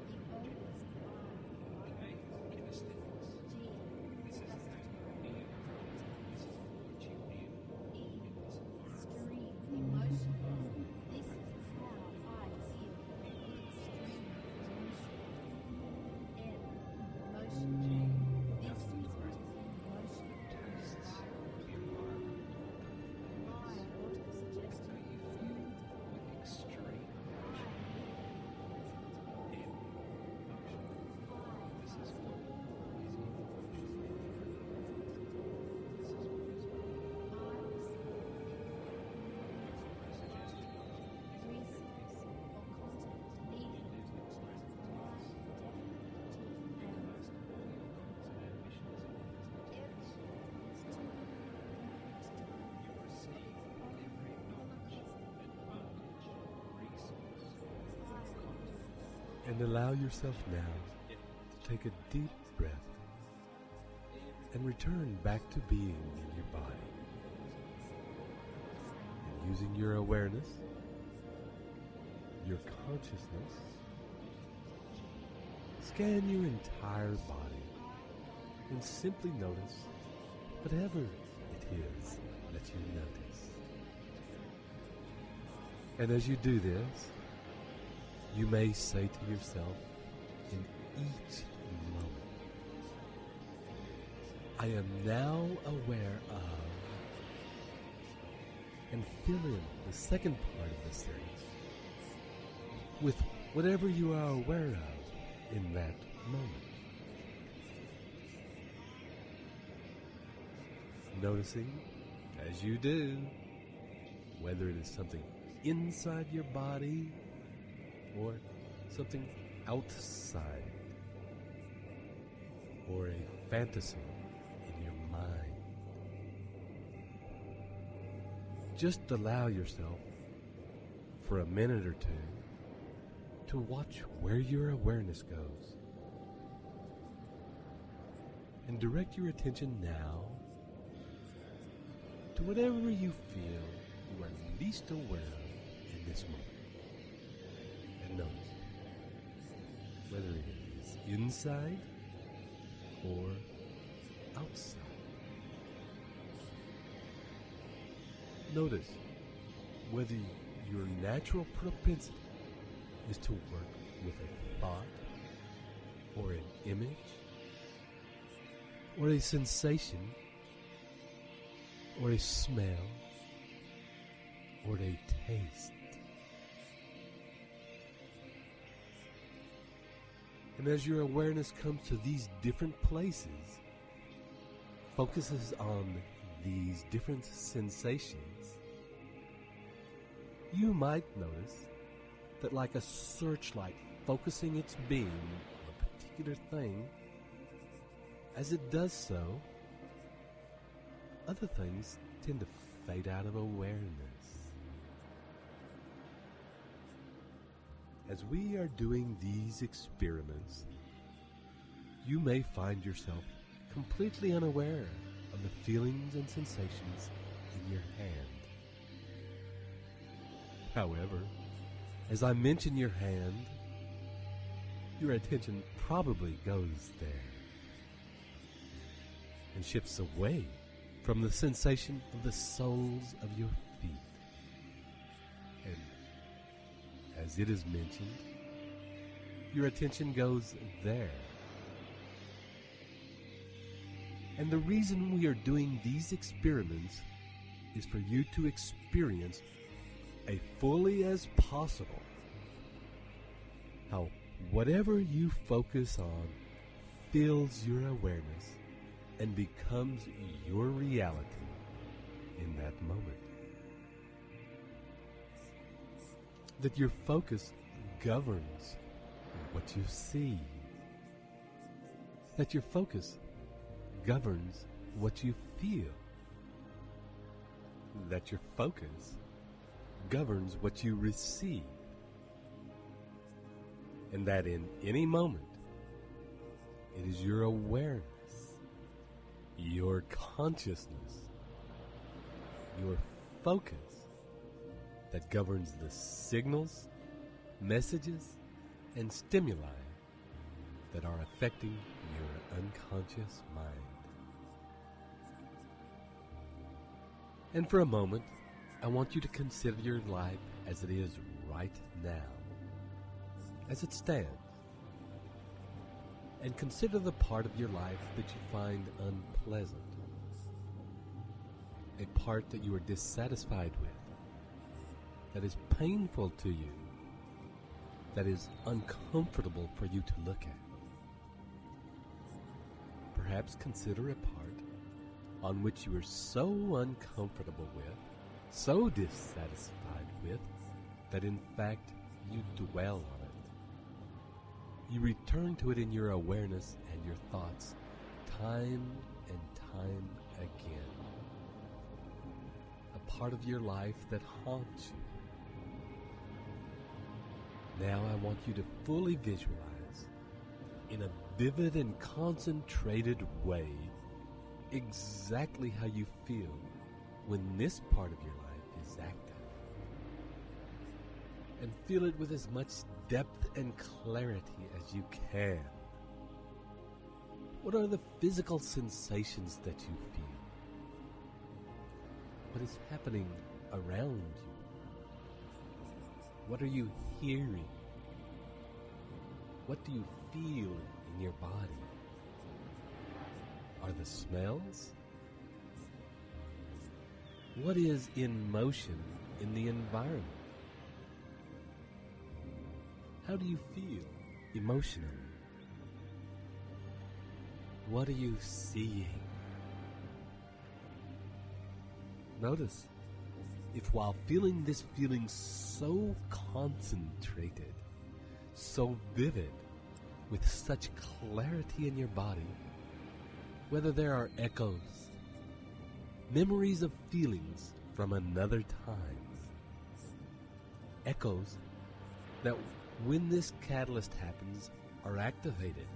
Kinesthetics, this is how you feel. This is what you feel in this environment. Tastes the environment. How you feel with extreme emotion. Emotion. This is what is in emotion. This is what is And allow yourself now to take a deep breath and return back to being in your body. And using your awareness, your consciousness, scan your entire body and simply notice whatever it is that you notice. And as you do this, you may say to yourself in each moment, I am now aware of, and fill in the second part of the sentence with whatever you are aware of in that moment. Noticing, as you do, whether it is something inside your body or something outside, or a fantasy in your mind. Just allow yourself for a minute or two to watch where your awareness goes. And direct your attention now to whatever you feel you are least aware of in this moment. And notice whether it is inside or outside. Notice whether your natural propensity is to work with a thought or an image or a sensation or a smell or a taste. And as your awareness comes to these different places, focuses on these different sensations, you might notice that like a searchlight focusing its beam on a particular thing, as it does so, other things tend to fade out of awareness. As we are doing these experiments, you may find yourself completely unaware of the feelings and sensations in your hand. However, as I mention your hand, your attention probably goes there and shifts away from the sensation of the soles of your feet. And as it is mentioned, your attention goes there. And the reason we are doing these experiments is for you to experience as fully as possible how whatever you focus on fills your awareness and becomes your reality in that moment. That your focus governs what you see. That your focus governs what you feel. That your focus governs what you receive. And that in any moment, it is your awareness, your consciousness, your focus that governs the signals, messages, and stimuli that are affecting your unconscious mind. And for a moment, I want you to consider your life as it is right now, as it stands, and consider the part of your life that you find unpleasant, a part that you are dissatisfied with, that is painful to you, that is uncomfortable for you to look at. Perhaps consider a part on which you are so uncomfortable with, so dissatisfied with, that in fact you dwell on it. You return to it in your awareness and your thoughts time and time again. A part of your life that haunts you. Now I want you to fully visualize in a vivid and concentrated way exactly how you feel when this part of your life is active. And feel it with as much depth and clarity as you can. What are the physical sensations that you feel? What is happening around you? What are you hearing? What do you feel in your body? Are the smells? What is in motion in the environment? How do you feel emotionally? What are you seeing? Notice if while feeling this feeling so concentrated, so vivid, with such clarity in your body, whether there are echoes, memories of feelings from another time, echoes that when this catalyst happens are activated,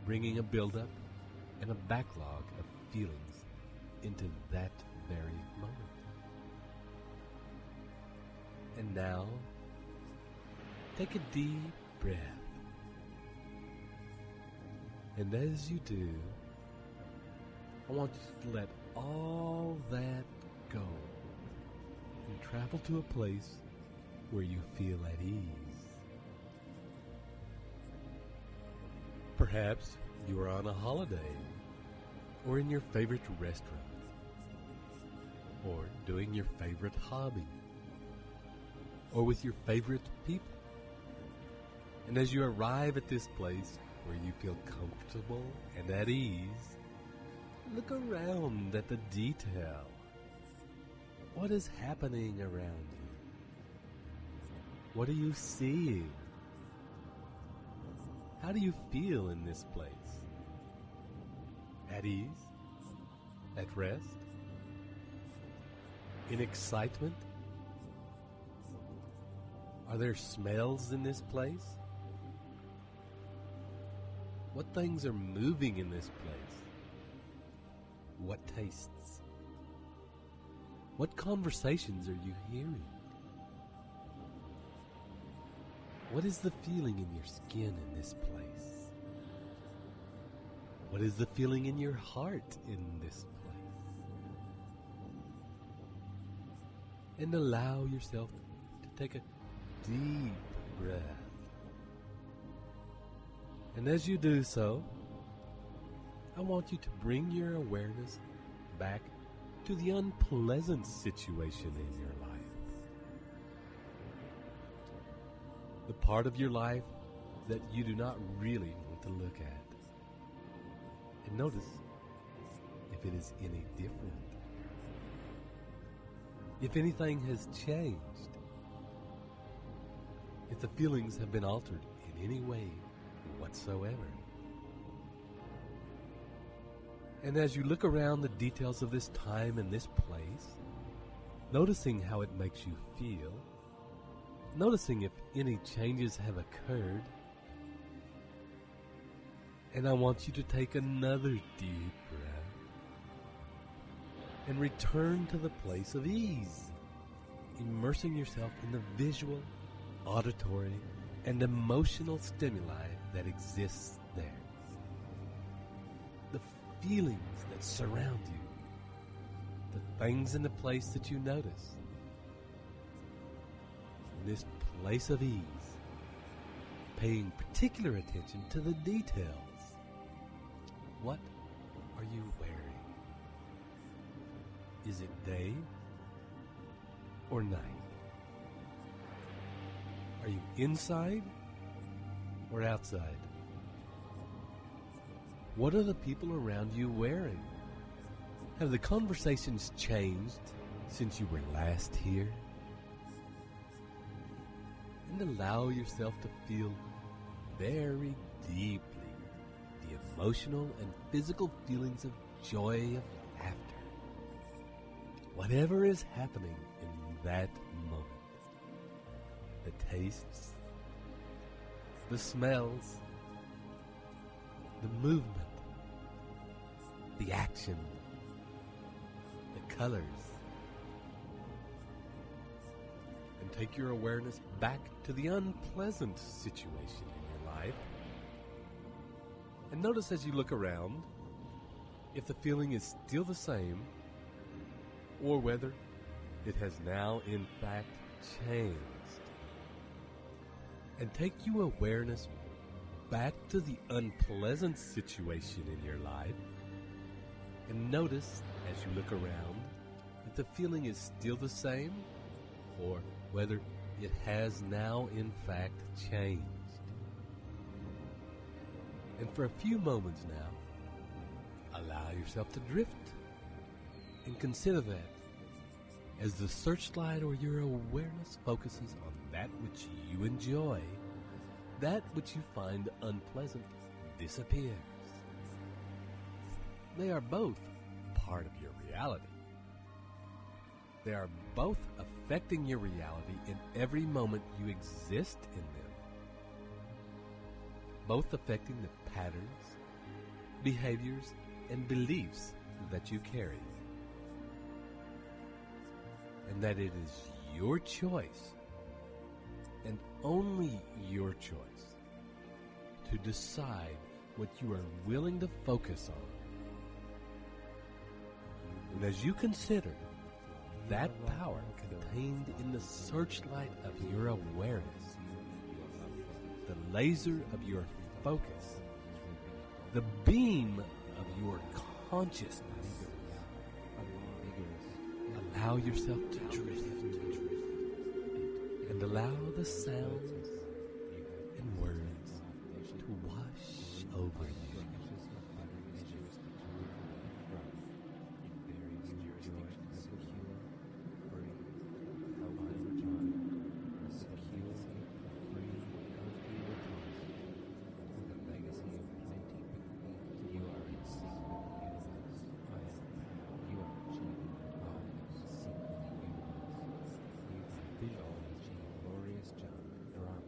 bringing a buildup and a backlog of feelings into that very moment. And now, take a deep breath. And as you do, I want you to let all that go and travel to a place where you feel at ease. Perhaps you are on a holiday, or in your favorite restaurant, or doing your favorite hobby, or with your favorite people. And as you arrive at this place where you feel comfortable and at ease, look around at the detail. What is happening around you? What are you seeing? How do you feel in this place? At ease? At rest? In excitement? Are there smells in this place? What things are moving in this place? What tastes? What conversations are you hearing? What is the feeling in your skin in this place? What is the feeling in your heart in this place? And allow yourself to take a deep breath. And as you do so, I want you to bring your awareness back to the unpleasant situation in your life. The part of your life that you do not really want to look at. And notice if it is any different. If anything has changed. If the feelings have been altered in any way whatsoever. And as you look around the details of this time and this place, noticing how it makes you feel, noticing if any changes have occurred, and I want you to take another deep breath and return to the place of ease, immersing yourself in the visual, auditory, and emotional stimuli that exists there. The feelings that surround you, the things in the place that you notice. In this place of ease, paying particular attention to the details. What are you wearing? Is it day or night? Are you inside or outside? What are the people around you wearing? Have the conversations changed since you were last here? And allow yourself to feel very deeply the emotional and physical feelings of joy, of laughter. Whatever is happening in that moment. The tastes, the smells, the movement, the action, the colors. And take your awareness back to the unpleasant situation in your life. And notice as you look around if the feeling is still the same or whether it has now in fact changed. And take your awareness back to the unpleasant situation in your life and notice as you look around if the feeling is still the same or whether it has now in fact changed. And for a few moments now, allow yourself to drift and consider that as the searchlight or your awareness focuses on that which you enjoy, that which you find unpleasant disappears. They are both part of your reality. They are both affecting your reality in every moment you exist in them. Both affecting the patterns, behaviors, and beliefs that you carry. And that it is your choice, and only your choice, to decide what you are willing to focus on. And as you consider that power contained in the searchlight of your awareness, the laser of your focus, the beam of your consciousness, allow yourself to drift and allow the sounds and words to wash over you. Glorious John,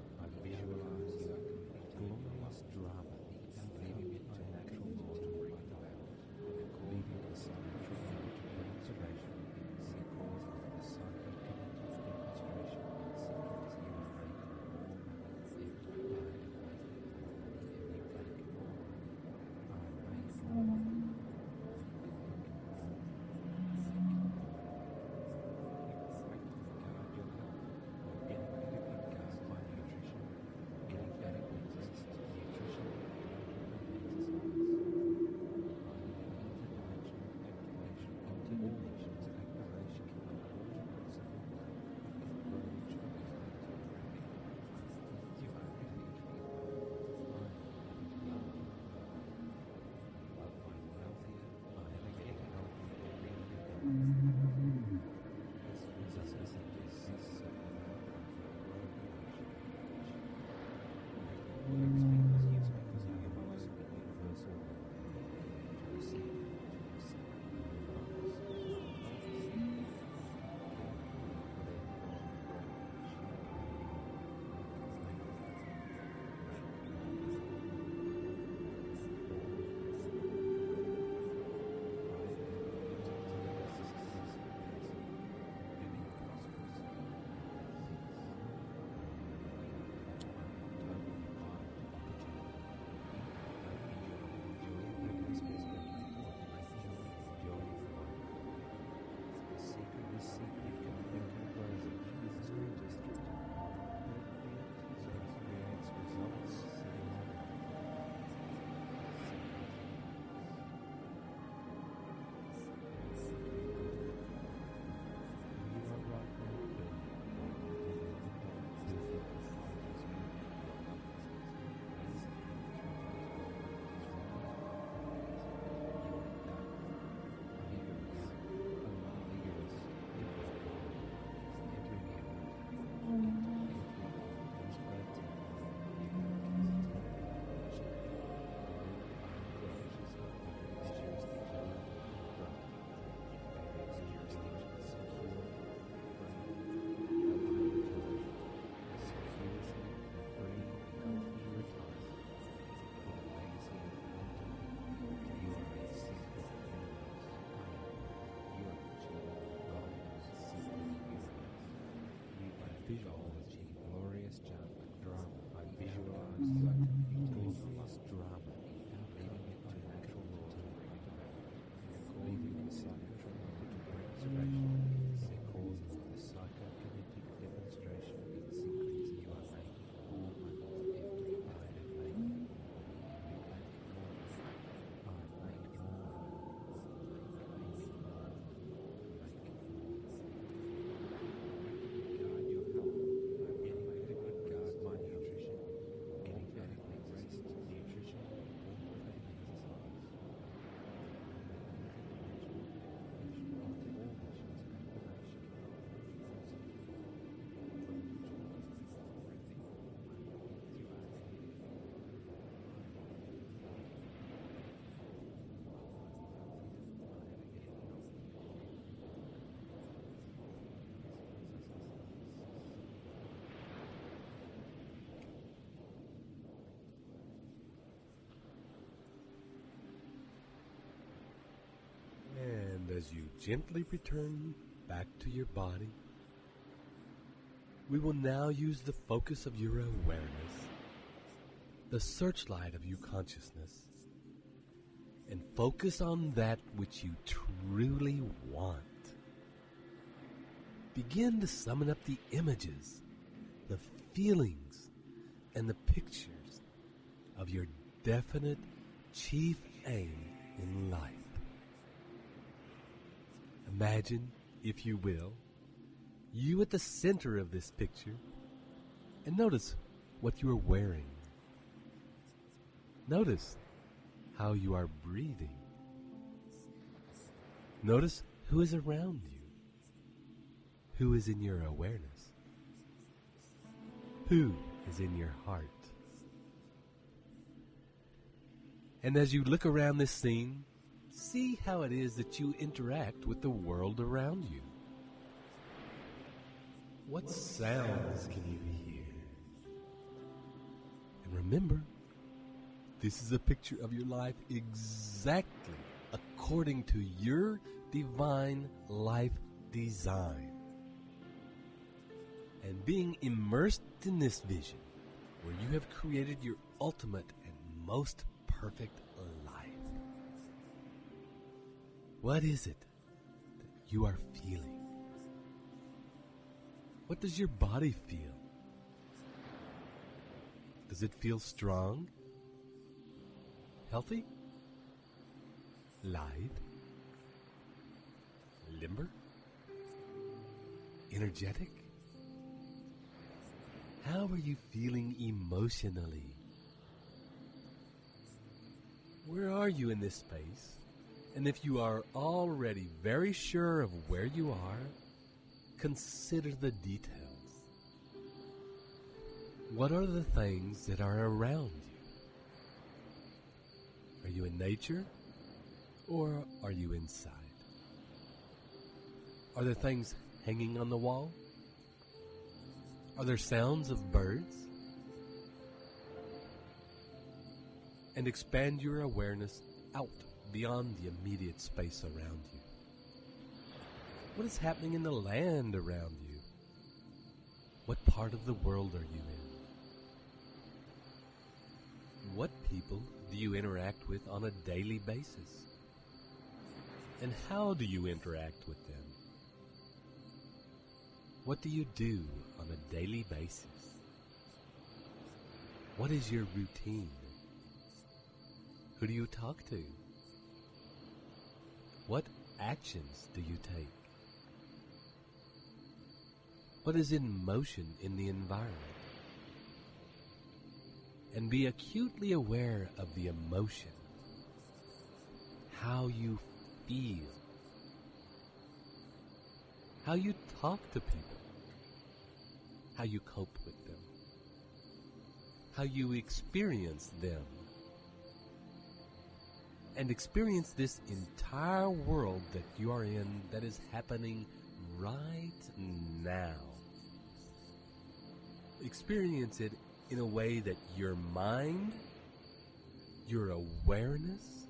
visualizing glorious drama. I visualize glorious drama without leaving it to natural law. Leaving the psychokinetic demonstration is the cause of the psychokinetic demonstration in secrets you are making all money every I am making more. And as you gently return back to your body, we will now use the focus of your awareness, the searchlight of your consciousness, and focus on that which you truly want. Begin to summon up the images, the feelings, and the pictures of your definite chief aim in life. Imagine, if you will, you at the center of this picture, and notice what you are wearing. Notice how you are breathing. Notice who is around you, who is in your awareness, who is in your heart. And as you look around this scene, see how it is that you interact with the world around you. What sounds can you hear? And remember, this is a picture of your life exactly according to your divine life design. And being immersed in this vision, where you have created your ultimate and most perfect life. What is it that you are feeling? What does your body feel? Does it feel strong? Healthy? Lithe? Limber? Energetic? How are you feeling emotionally? Where are you in this space? And if you are already very sure of where you are, consider the details. What are the things that are around you? Are you in nature or are you inside? Are there things hanging on the wall? Are there sounds of birds? And expand your awareness out beyond the immediate space around you. What is happening in the land around you? What part of the world are you in? What people do you interact with on a daily basis? And how do you interact with them? What do you do on a daily basis? What is your routine? Who do you talk to? What actions do you take? What is in motion in the environment? And be acutely aware of the emotion, how you feel, how you talk to people, how you cope with them, how you experience them. And experience this entire world that you are in that is happening right now. Experience it in a way that your mind, your awareness,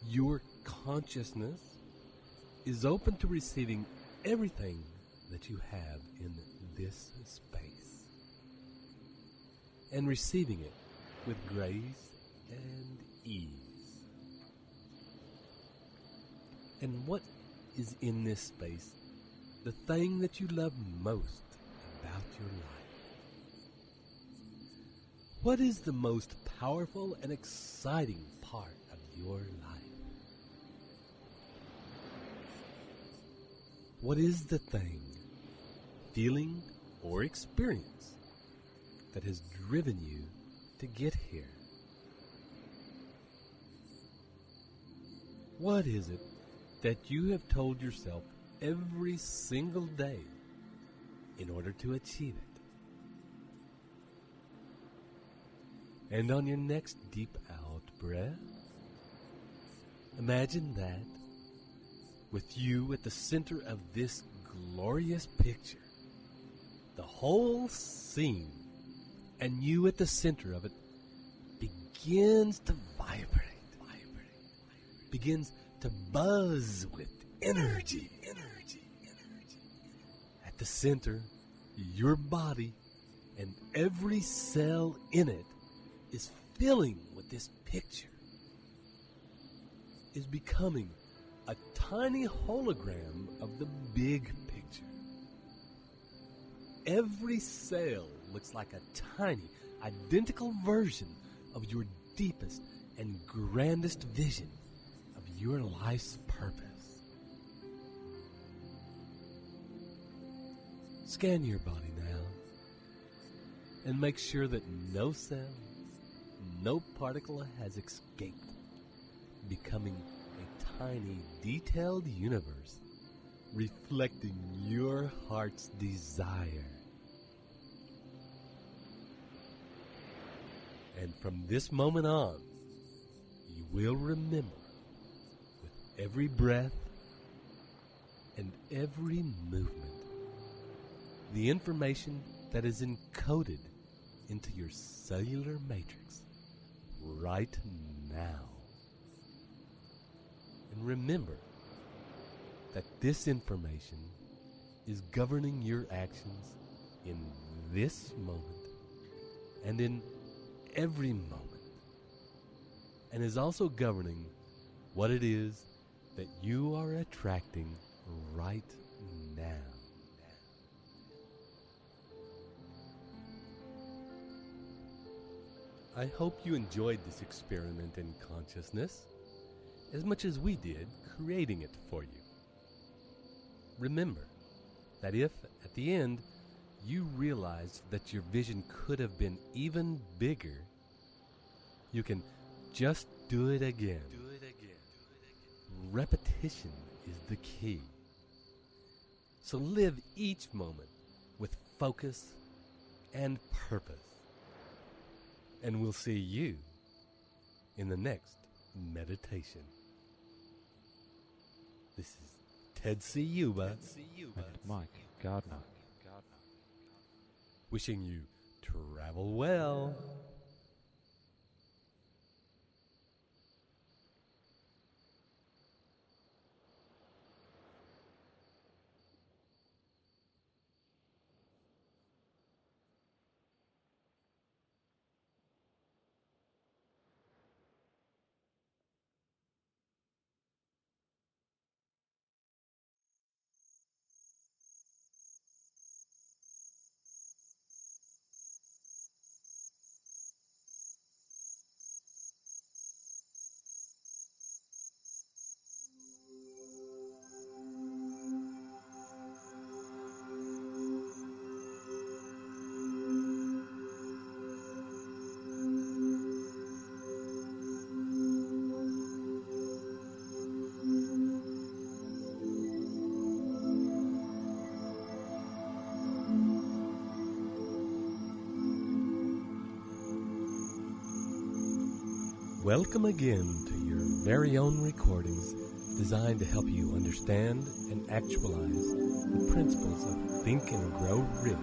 your consciousness is open to receiving everything that you have in this space and receiving it with grace and ease. And what is in this space the thing that you love most about your life? What is the most powerful and exciting part of your life? What is the thing, feeling, or experience that has driven you to get here? What is it that you have told yourself every single day in order to achieve it? And on your next deep out breath, imagine that with you at the center of this glorious picture, the whole scene, and you at the center of it begins to vibrate, begins to buzz with energy. At the center, your body and every cell in it is filling with this picture, is becoming a tiny hologram of the big picture. Every cell looks like a tiny, identical version of your deepest and grandest vision of your life's purpose. Scan your body now and make sure that no cell, no particle has escaped, becoming a tiny, detailed universe reflecting your heart's desire. And from this moment on, you will remember with every breath and every movement the information that is encoded into your cellular matrix right now. And remember that this information is governing your actions in this moment and in every moment, and is also governing what it is that you are attracting right now. I hope you enjoyed this experiment in consciousness as much as we did creating it for you. Remember that if, at the end, you realized that your vision could have been even bigger, you can just do it again. Repetition is the key. So live each moment with focus and purpose. And we'll see you in the next meditation. This is Ted Ciuba and Mike Gardner. Wishing you travel well. Welcome again to your very own recordings designed to help you understand and actualize the principles of Think and Grow Rich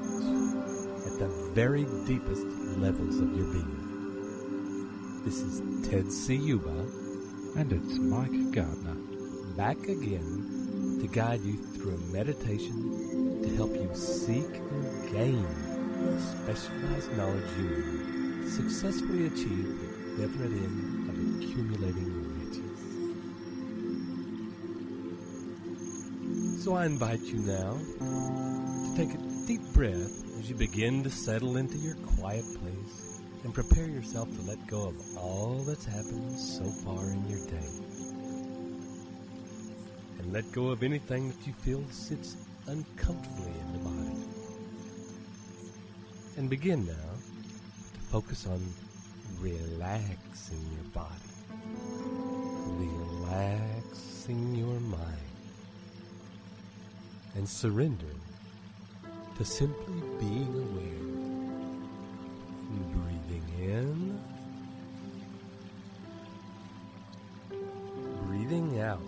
at the very deepest levels of your being. This is Ted Ciuba. And it's Mike Gardner. Back again to guide you through a meditation to help you seek and gain the specialized knowledge you need to successfully achieve the definite end of accumulating riches. So I invite you now to take a deep breath as you begin to settle into your quiet place and prepare yourself to let go of all that's happened so far in your day. And let go of anything that you feel sits uncomfortably in the body. And begin now to focus on relaxing your body, relaxing your mind, and surrendering to simply being aware. Breathing in, breathing out.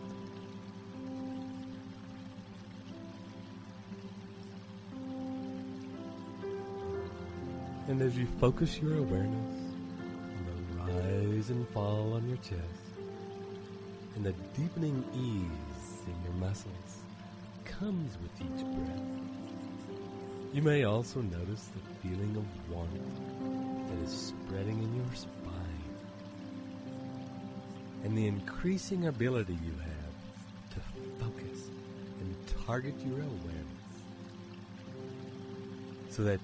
And as you focus your awareness on the rise and fall on your chest, and the deepening ease in your muscles comes with each breath, you may also notice the feeling of warmth that is spreading in your spine, and the increasing ability you have to focus and target your awareness, so that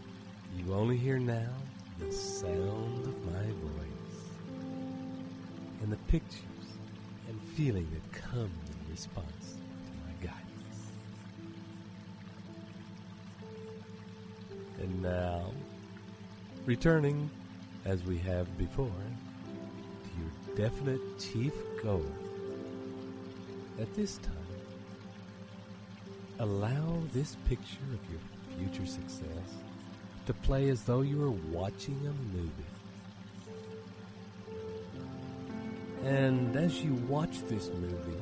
you only hear now the sound of my voice and the pictures and feeling that come in response to my guidance. And now, returning, as we have before, to your definite chief goal, at this time, allow this picture of your future success to play as though you were watching a movie. And as you watch this movie,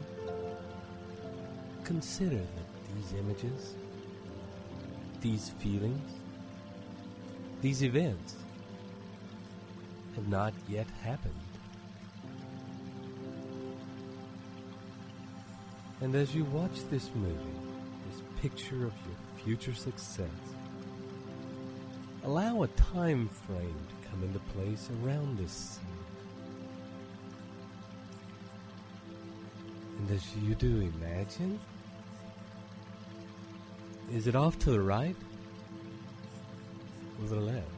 consider that these images, these feelings, these events have not yet happened. And as you watch this movie, this picture of your future success, allow a time frame to come into place around this scene. And as you do, imagine, is it off to the right or the left?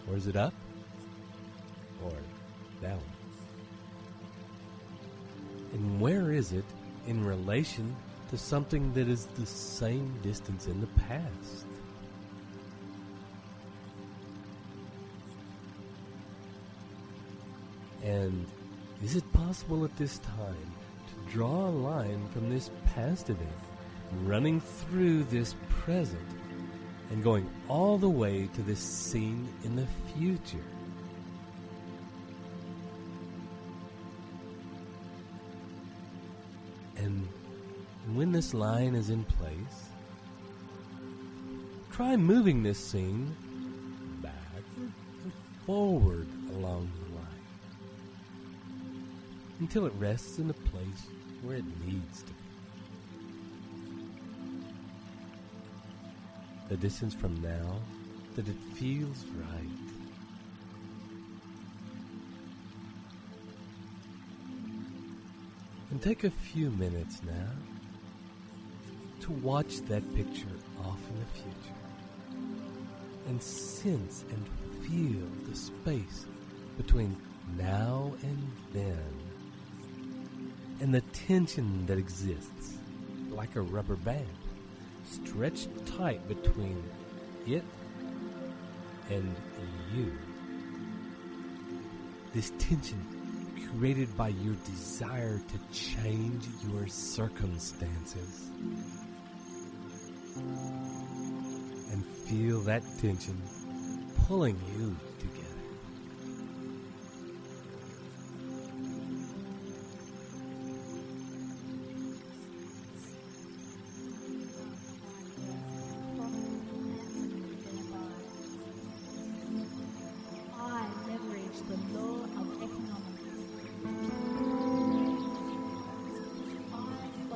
Or is it up or down? And where is it in relation to something that is the same distance in the past? And is it possible at this time to draw a line from this past event, running through this present, and going all the way to this scene in the future? And when this line is in place, try moving this scene back or forward along the line until it rests in a place where it needs to be. The distance from now that it feels right. And take a few minutes now to watch that picture off in the future and sense and feel the space between now and then, and the tension that exists like a rubber band stretched tight between it and you. This tension created by your desire to change your circumstances. And feel that tension pulling you together. I leverage the law of economics. I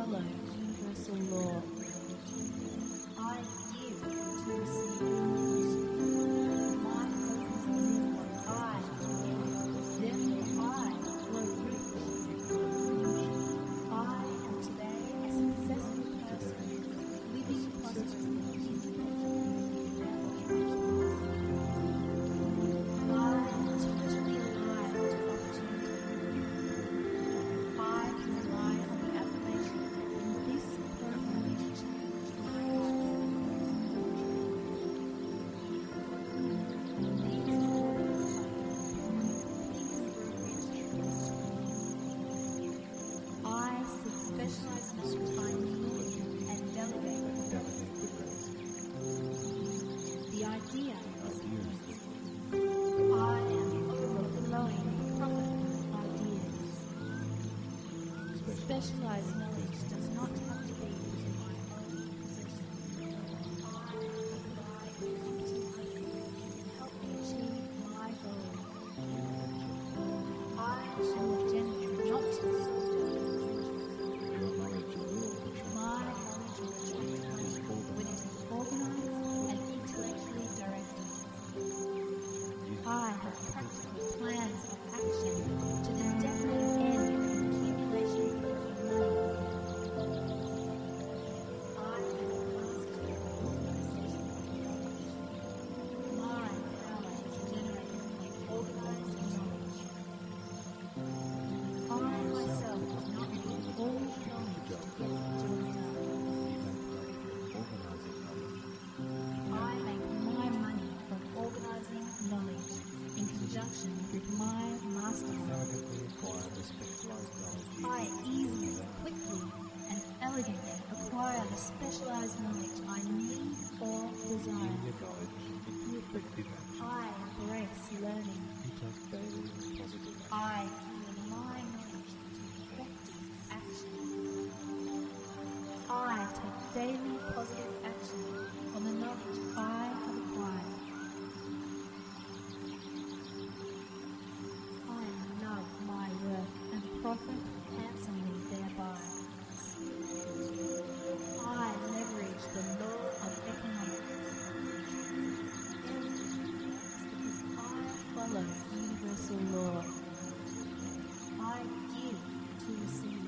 master. arrogantly acquire the specialized knowledge I easily, quickly, and elegantly acquire the specialized knowledge I need or desire. your knowledge into effective action. I embrace learning. You take daily positive action. I turn my knowledge into effective action. I take daily positive action on the knowledge I have acquired. I love my work and profit handsomely thereby. I leverage the law of economics. Because I follow universal law. I give to receive.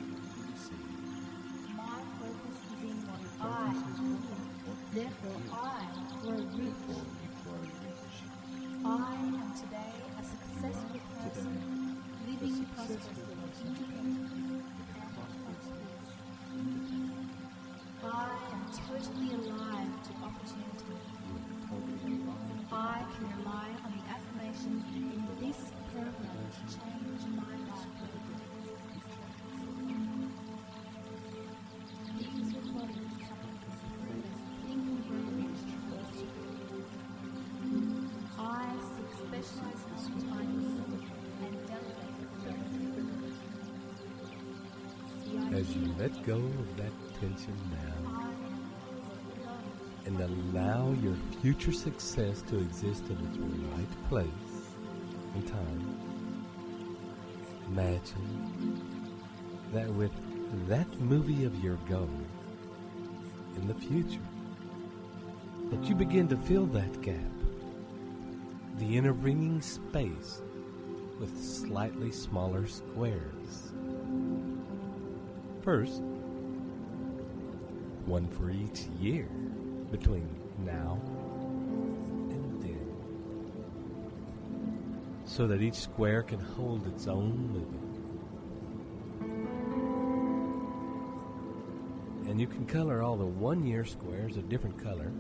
My focus is in what I do. Therefore, I grow rich. I am today a successful person, living prosperously, independently, and prosperously. I am totally alive to opportunity. I can rely on the affirmation in this program to change my life. These recordings come from Think and Grow Rich. I seek specialized knowledge I need and delegate it. As you let go of that tension now and allow your future success to exist in its right place and time, imagine that with that movie of your goal in the future, that you begin to fill that gap, the intervening space, with slightly smaller squares. First, one for each year between now and then, so that each square can hold its own movement. And you can color all the 1 year squares a different color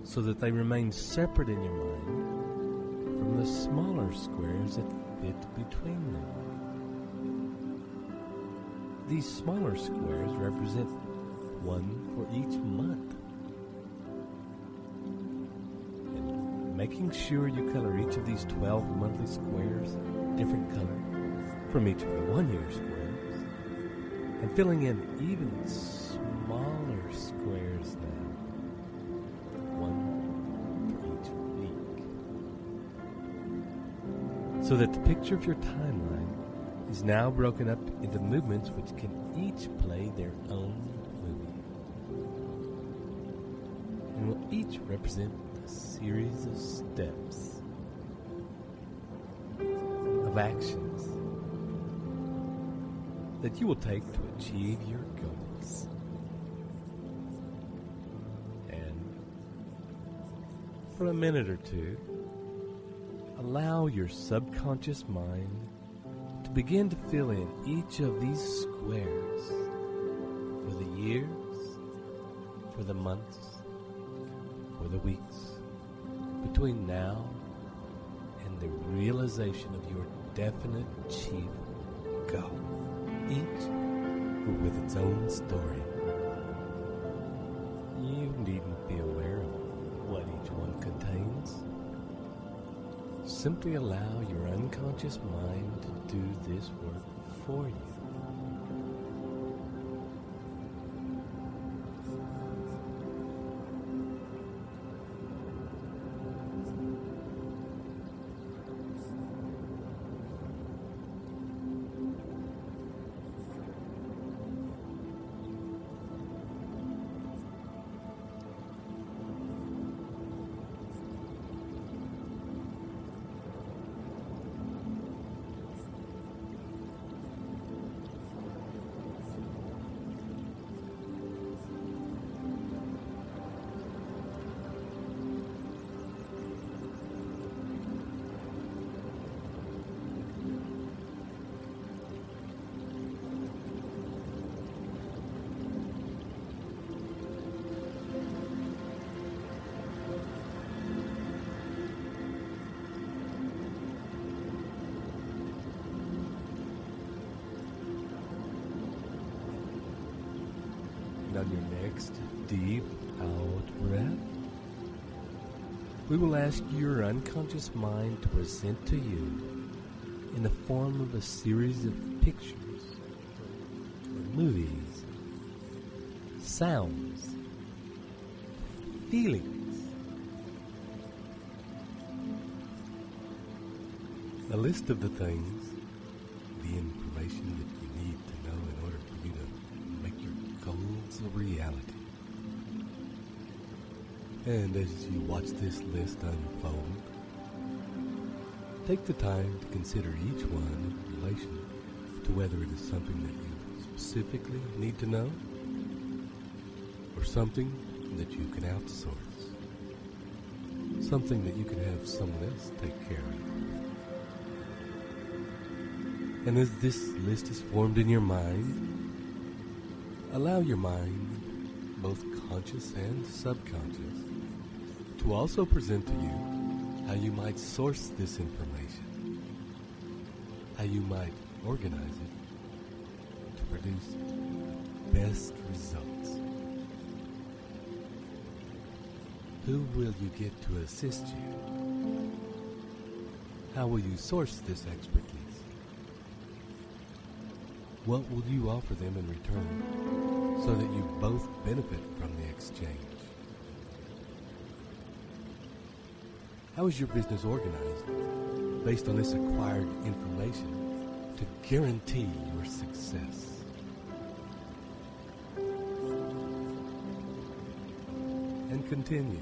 so that they remain separate in your mind from the smaller squares that fit between them. These smaller squares represent one for each month. And making sure you color each of these 12 monthly squares a different color from each of the 1 year squares, and filling in even smaller squares now, one for each week, so that the picture of your timeline is now broken up into movements which can each play their own movie, and will each represent a series of steps, of actions that you will take to achieve your goals. And for a minute or two, allow your subconscious mind to begin to fill in each of these squares for the years, for the months, for the weeks, between now and the realization of your definite chief goal, each with its own story. You needn't be aware of what each one contains. Simply allow your unconscious mind to do this work for you. on your next deep out breath, we will ask your unconscious mind to present to you in the form of a series of pictures, movies, sounds, feelings, a list of the things, the information that you need to know in order for you to make your goals a reality. And as you watch this list unfold, take the time to consider each one in relation to whether it is something that you specifically need to know or something that you can outsource, something that you can have someone else take care of. And as this list is formed in your mind, allow your mind, both conscious and subconscious, to also present to you how you might source this information, how you might organize it to produce the best results. Who will you get to assist you? How will you source this expertise? What will you offer them in return so that you both benefit from the exchange? How is your business organized based on this acquired information to guarantee your success? And continue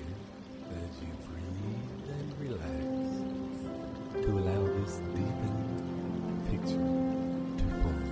as you breathe and relax to allow this deepened picture to form.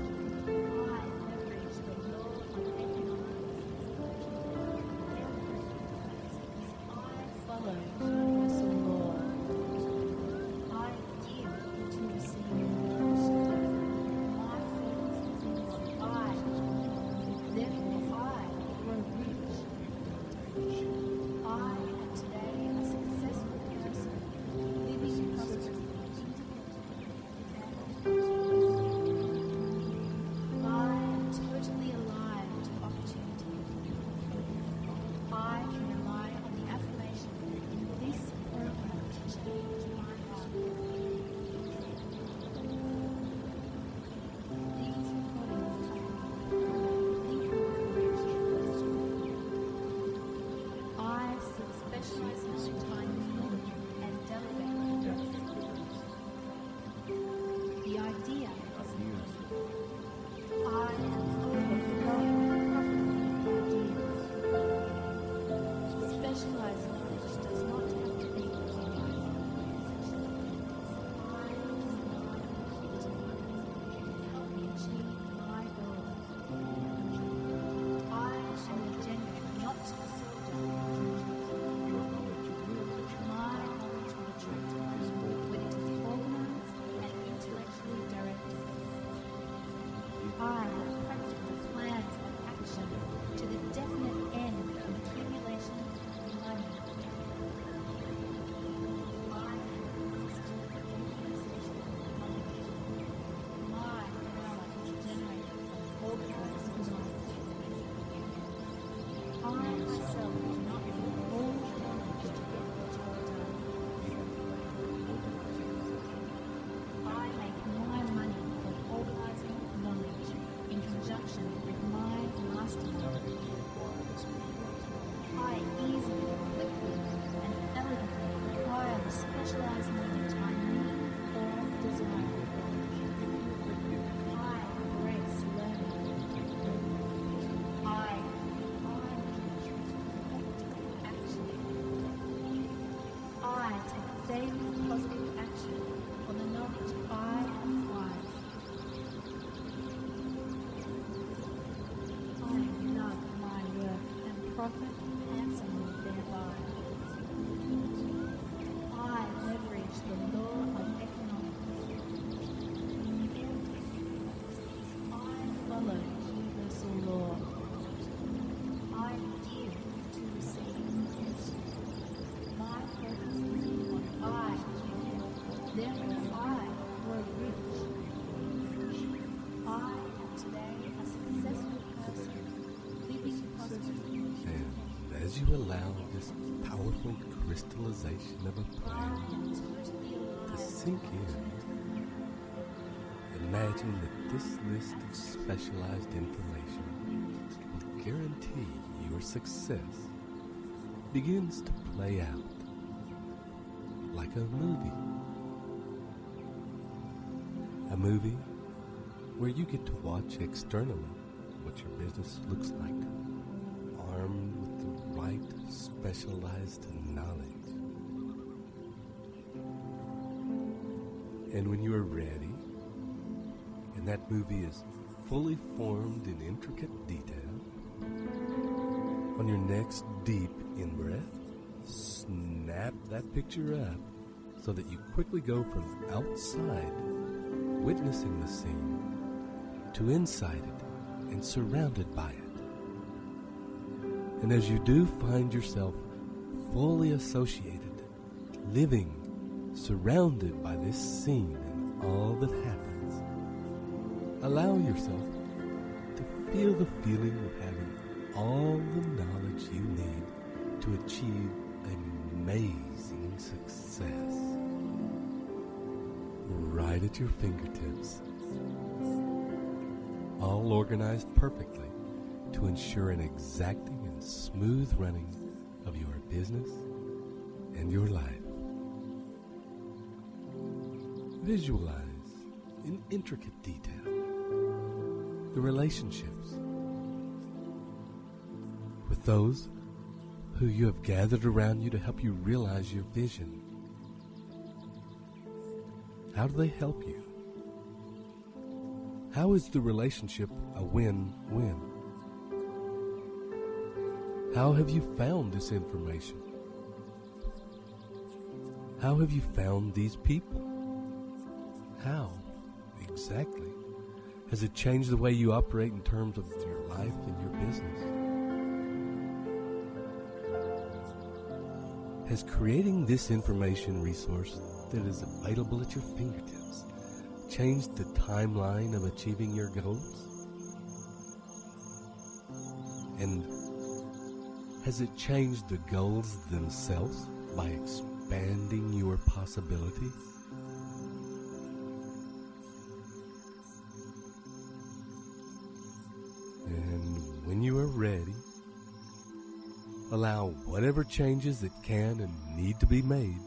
Today, a successful person living positive as you allow this powerful crystallization of a plan to sink in, imagine that this list of specialized information will guarantee your success begins to play out like a movie. A movie where you get to watch externally what your business looks like, armed with the right specialized knowledge. And when you are ready, and that movie is fully formed in intricate detail, on your next deep in-breath, snap that picture up so that you quickly go from outside, witnessing the scene, to inside it and surrounded by it. And as you do find yourself fully associated, living, surrounded by this scene and all that happens, allow yourself to feel the feeling of having all the knowledge you need to achieve amazing success right at your fingertips, all organized perfectly to ensure an exacting and smooth running of your business and your life. Visualize in intricate detail the relationships with those who you have gathered around you to help you realize your vision. How do they help you? How is the relationship a win-win? How have you found this information? How have you found these people? How, exactly, has it changed the way you operate in terms of your life and your business? Has creating this information resource that is available at your fingertips changed the timeline of achieving your goals? And has it changed the goals themselves by expanding your possibilities? And when you are ready, allow whatever changes that can and need to be made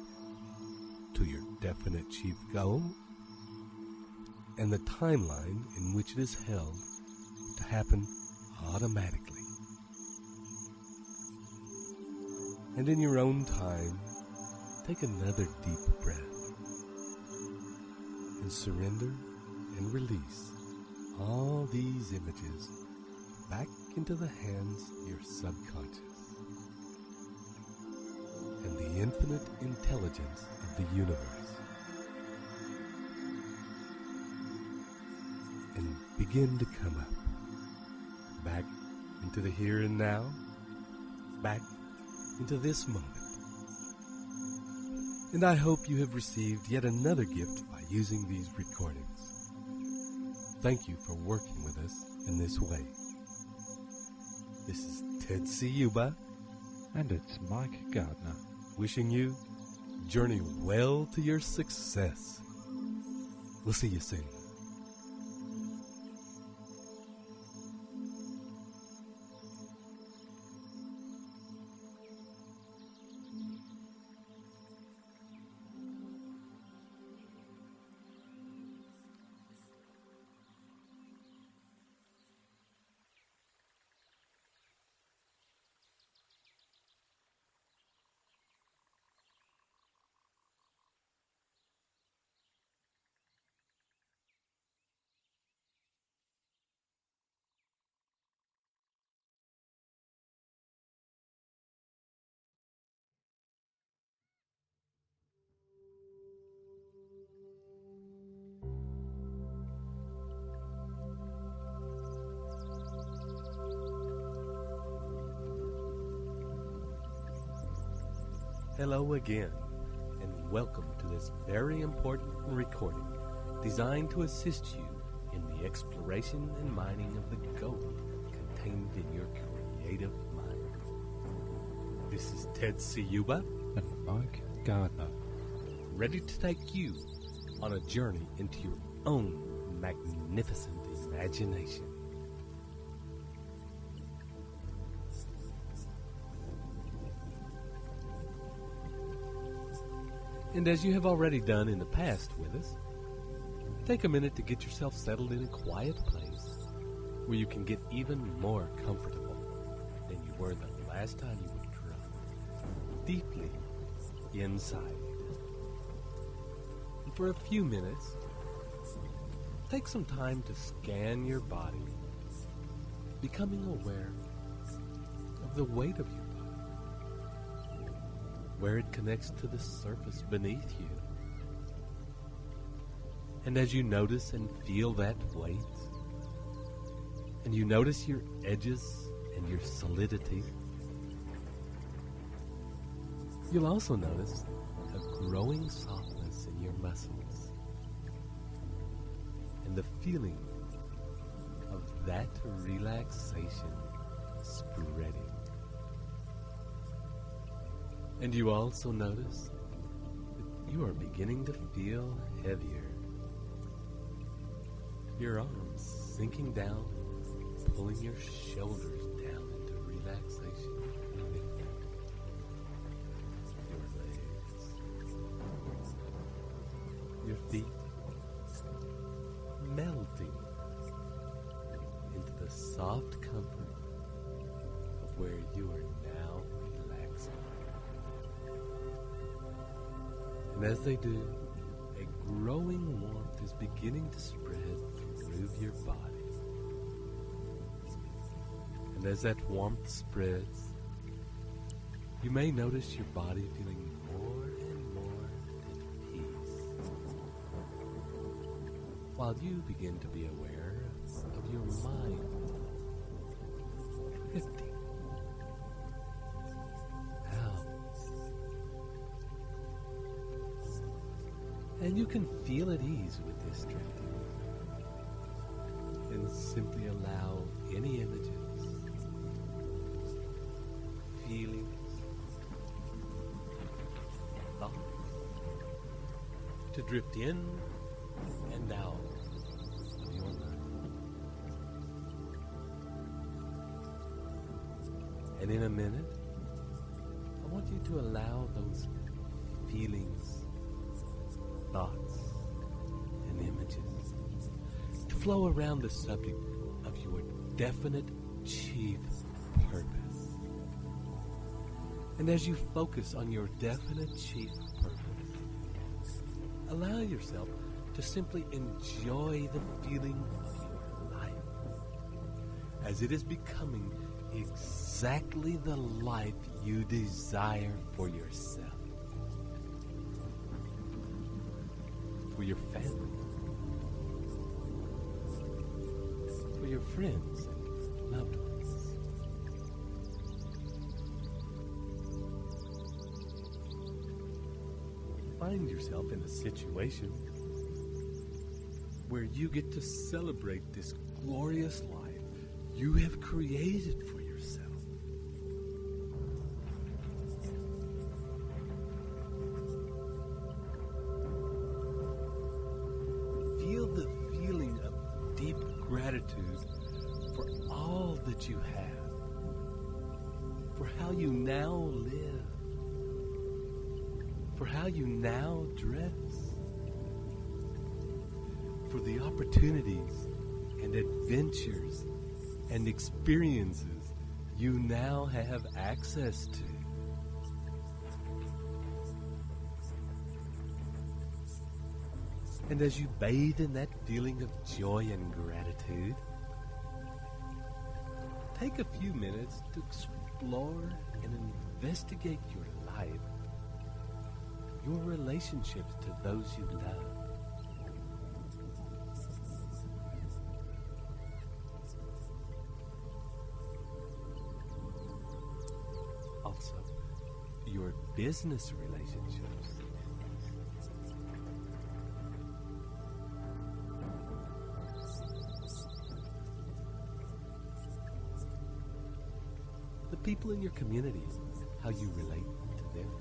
to your definite chief goal and the timeline in which it is held to happen automatically. And in your own time, take another deep breath and surrender and release all these images back into the hands of your subconscious and the infinite intelligence of the universe, and begin to come up, back into the here and now, back into this moment. And I hope you have received yet another gift by using these recordings. Thank you for working with us in this way. This is Ted Ciuba, And it's Mike Gardner. wishing you journey well to your success. We'll see you soon. Hello again, and welcome to this very important recording designed to assist you in the exploration and mining of the gold contained in your creative mind. This is Ted Ciuba and Mike Gardner, ready to take you on a journey into your own magnificent imagination. And as you have already done in the past with us, take a minute to get yourself settled in a quiet place where you can get even more comfortable than you were the last time you were drunk, deeply inside. And for a few minutes, take some time to scan your body, becoming aware of the weight of your body, where it connects to the surface beneath you. And as you notice and feel that weight, and you notice your edges and your solidity, you'll also notice a growing softness in your muscles and the feeling of that relaxation spreading. And you also notice that you are beginning to feel heavier. Your arms sinking down, pulling your shoulders down into relaxation. Your legs, your feet melting into the soft comfort of where you are now relaxing. And as they do, a growing warmth is beginning to spread through your body. And as that warmth spreads, you may notice your body feeling more and more at peace, while you begin to be aware of your mind drifting out. And you can feel at ease with this drifting. And simply allow any images, feelings, thoughts to drift in and out of your mind. And in a minute, I want you to allow those feelings, thoughts, and images to flow around the subject of your definite chief purpose. And as you focus on your definite chief purpose, allow yourself to simply enjoy the feeling of your life as it is becoming exactly the life you desire for yourself, for your family, for your friends and loved ones. Find yourself in a situation where you get to celebrate this glorious life you have created for yourself. Feel the feeling of deep gratitude for all that you have, for how you now live, for how you now dress, for the opportunities and adventures and experiences you now have access to. And as you bathe in that feeling of joy and gratitude, take a few minutes to explore and investigate your life, your relationships to those you love. Also, your business relationships. The people in your community how you relate to them.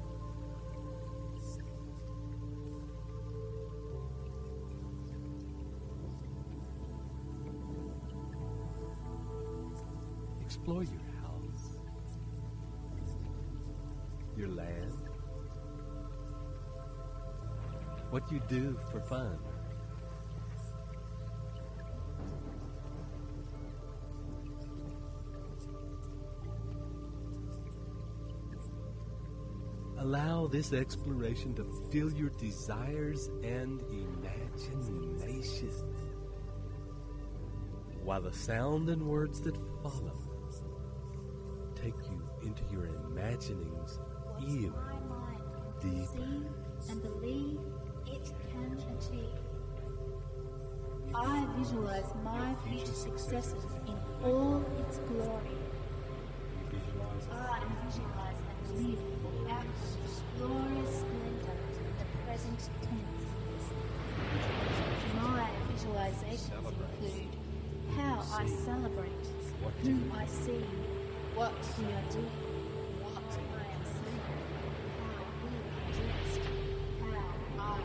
Explore your house, your land, what you do for fun. Allow this exploration to fill your desires and imagination, while the sound and words that follow take you into your imaginings even My mind can deeper. conceive and believe it can achieve. I visualize my future successes in all its glory. I visualize and live out its glorious splendor in the present tense. My visualizations include how I celebrate, who I see, what we are doing, what I am saying, how we are dressed, how I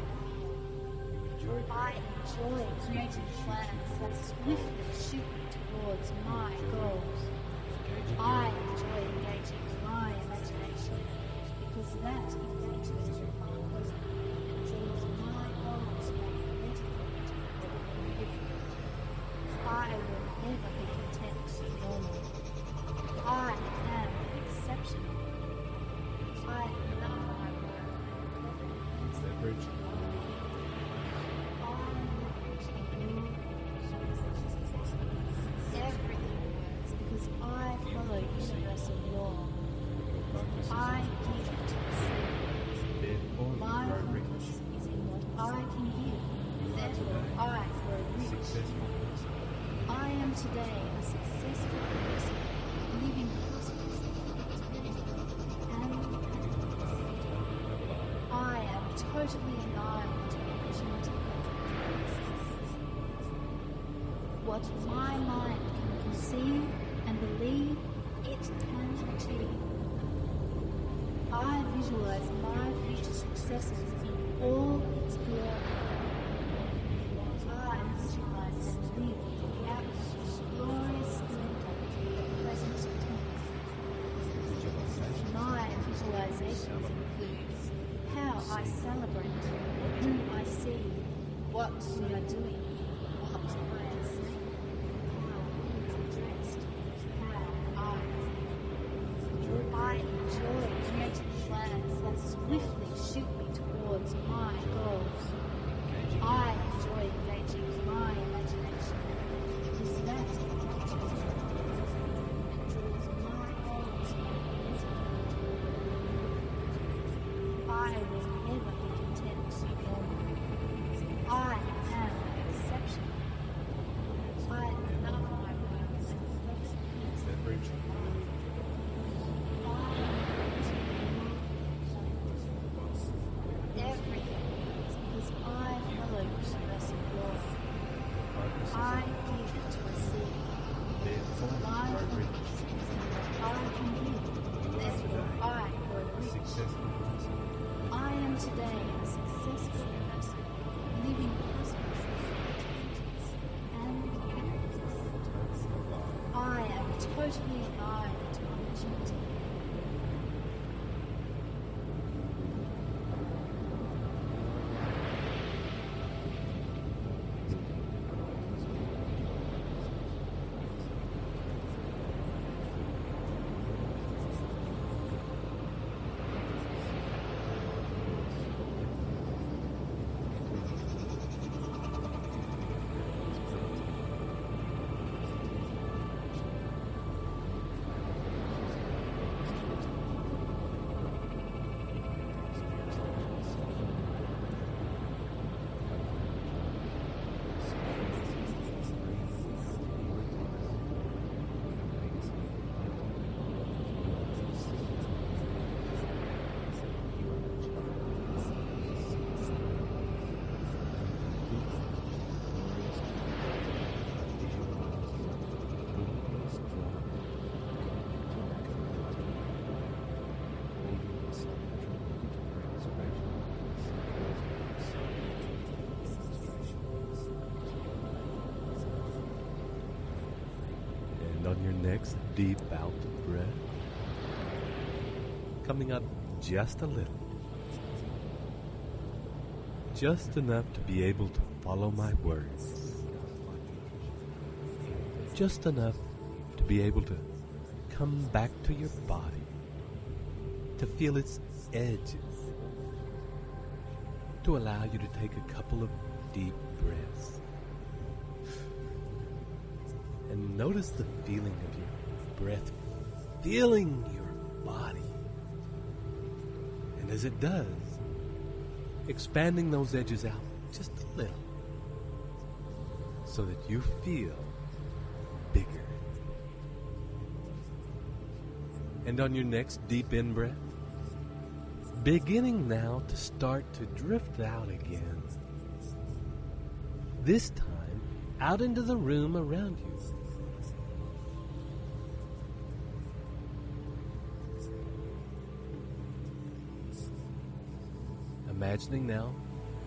feel. I enjoy creating plans that swiftly shoot me towards my goals. I enjoy engaging my imagination because that engagement with my present draws my goals magnetically toward me. I will never be content to be normal. I am exceptional. I love my work and Leverage. everything works because I follow universal law. I give to receive. My purpose is in what I can give. Therefore, I grow rich. I am today a successful person, living prosperously and I am totally aligned to opportunity. What my mind can conceive and believe it can achieve. I visualize my future successes in all its glory. I visualize and live out its glorious splendor in the present tense. My visualizations include how I celebrate, who I see, what we are doing, what I am saying, how we are dressed, how I feel. I enjoy creating plans that swiftly shoot me towards my goals. I enjoy engaging my imagination because that engages me and draws my goals magnetically. I will never be content to be normal. I am exceptional. I love my work and Leverage. everything because I follow universal law. I give to receive. My purpose is in what I can give. Therefore, I grow rich. I am today a successful person, living prosperously and happiness. I am totally alive to opportunity. your next deep out breath, coming up just a little. Just enough to be able to follow my words. Just enough to be able to come back to your body, to feel its edges, to allow you to take a couple of deep breaths. And notice the feeling of your breath filling your body. And as it does, expanding those edges out just a little so that you feel bigger. And on your next deep in-breath, beginning now to start to drift out again. This time, out into the room around you. Imagining now,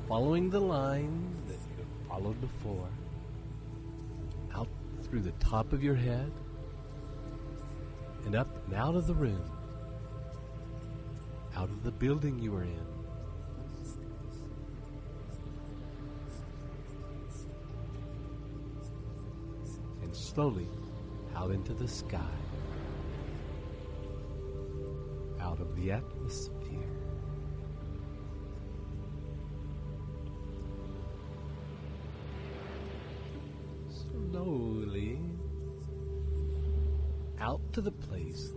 following the line that you have followed before, out through the top of your head, and up and out of the room, out of the building you are in. And slowly out into the sky, out of the atmosphere. Slowly out to the place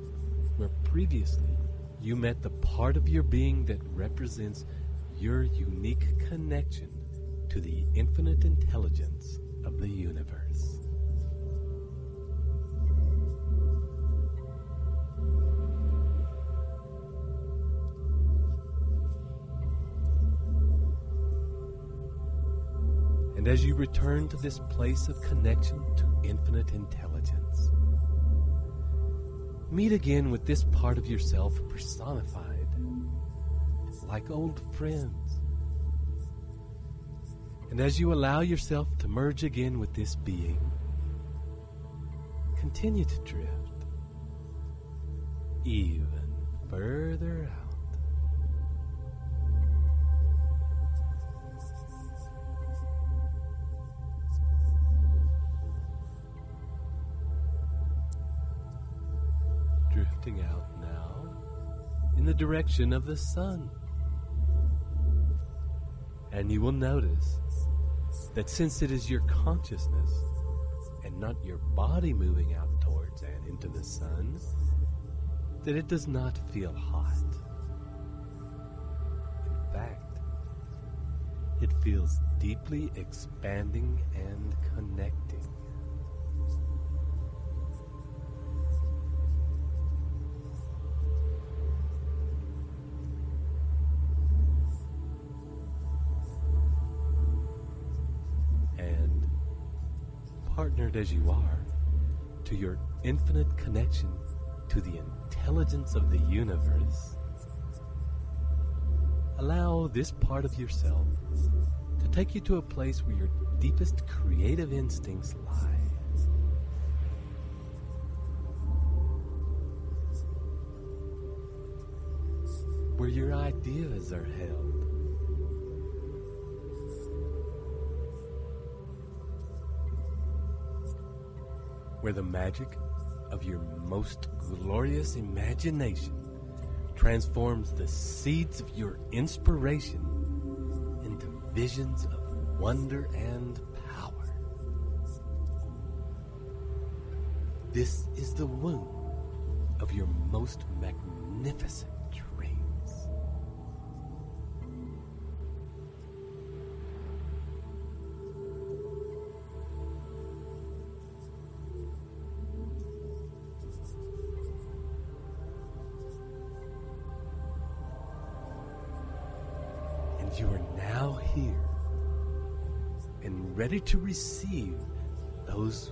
where previously you met the part of your being that represents your unique connection to the infinite intelligence of the universe. And as you return to this place of connection to infinite intelligence, meet again with this part of yourself personified, like old friends. And as you allow yourself to merge again with this being, continue to drift even further out. Drifting out now in the direction of the sun. And you will notice that since it is your consciousness and not your body moving out towards and into the sun, that it does not feel hot. In fact, it feels deeply expanding and connecting. Partnered as you are to your infinite connection to the intelligence of the universe, allow this part of yourself to take you to a place where your deepest creative instincts lie. Where your ideas are held. Where the magic of your most glorious imagination transforms the seeds of your inspiration into visions of wonder and power. This is the womb of your most magnificent dreams. You are now here and ready to receive those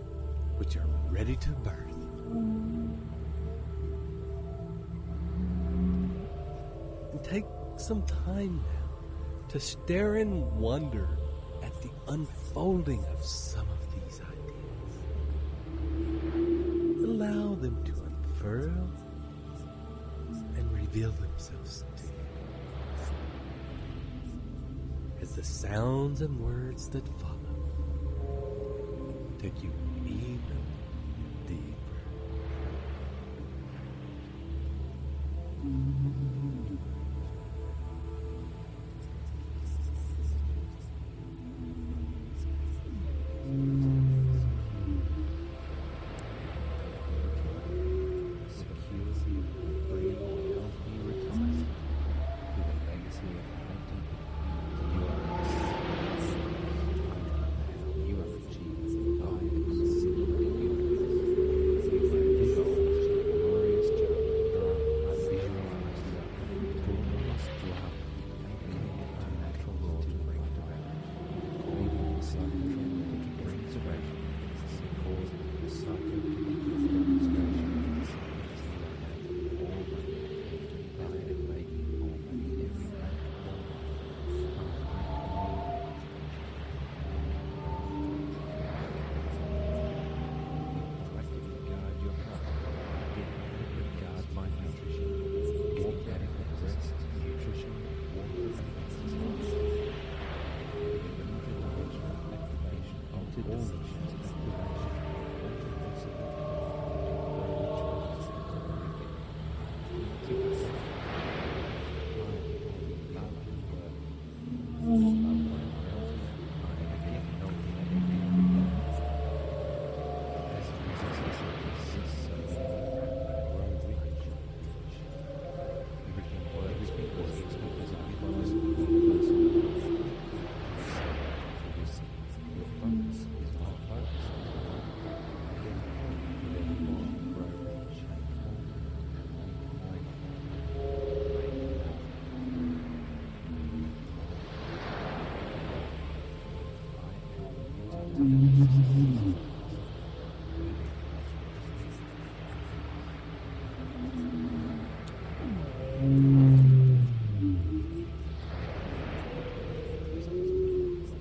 which are ready to birth. And take some time now to stare in wonder at the unfolding of some of these ideas. them to unfurl and reveal themselves to you. As the sounds and words that follow take you even deeper.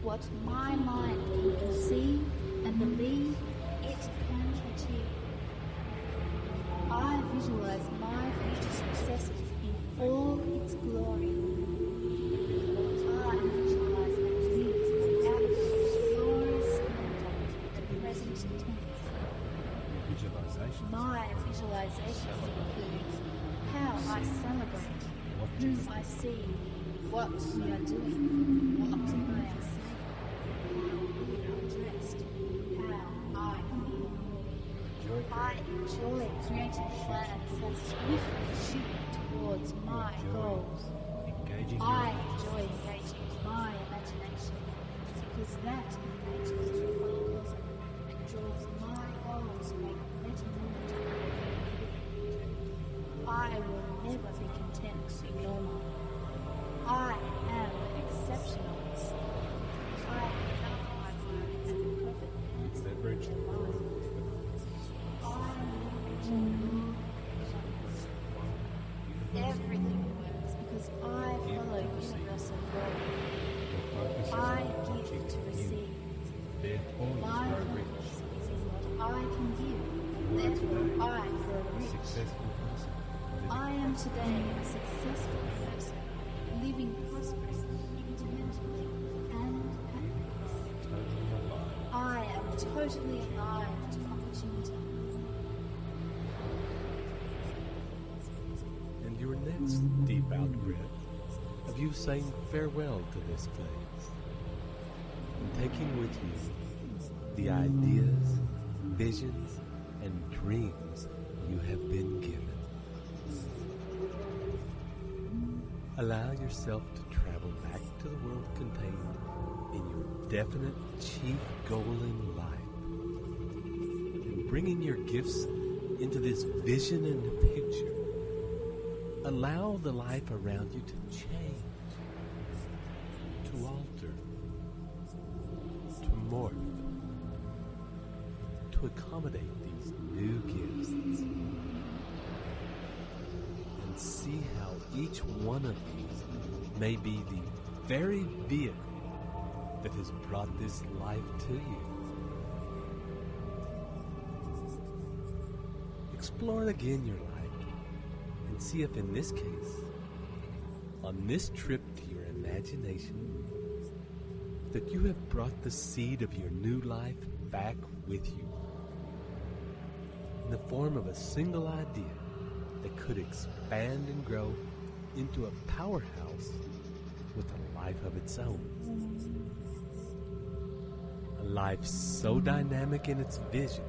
What my mind can conceive and believe, it can achieve. I visualize my future success in all its glory. I visualize and live out of glorious splendor the present tense. My visualizations include how I celebrate, whom I see, what we are doing, what I am saying. I enjoy creating plans that swiftly shoot towards my goals. I enjoy engaging my imagination because that engages my bosom and draws my goals to make better moment. I will never be content to be normal. I am exceptional. I love my work and the perfect answer to mine. Everything works because I follow universal law. I give to receive. My purpose is in what I can give, therefore I grow rich. I am today a successful person, living prosperous, independently, and happiness. I am totally alive to opportunity. Your next deep out breath of you saying farewell to this place and taking with you the ideas, visions, and dreams you have been given. Allow yourself to travel back to the world contained in your definite chief goal in life and bringing your gifts into this vision and picture. Allow the life around you to change, to alter, to morph, to accommodate these new gifts. And see how each one of these may be the very vehicle that has brought this life to you. explore again your life and see if in this case, on this trip to your imagination, that you have brought the seed of your new life back with you in the form of a single idea that could expand and grow into a powerhouse with a life of its own. A life so dynamic in its vision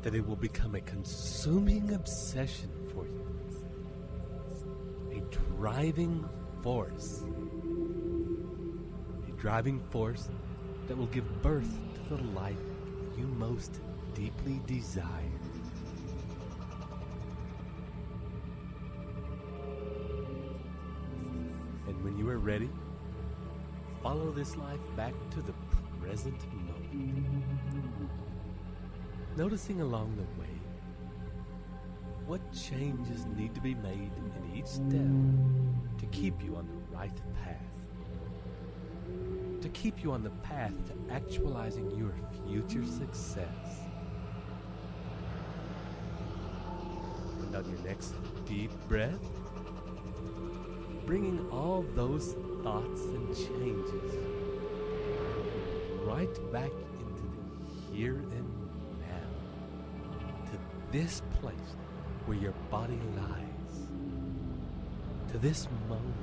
that it will become a consuming obsession for you. A driving force. A driving force that will give birth to the life you most deeply desire. And when you are ready, follow this life back to the present moment. Noticing along the way what changes need to be made in each step to keep you on the right path. To keep you on the path to actualizing your future success. And on your next deep breath, bringing all those thoughts and changes right back into the here and now, to this place where your body lies, to this moment,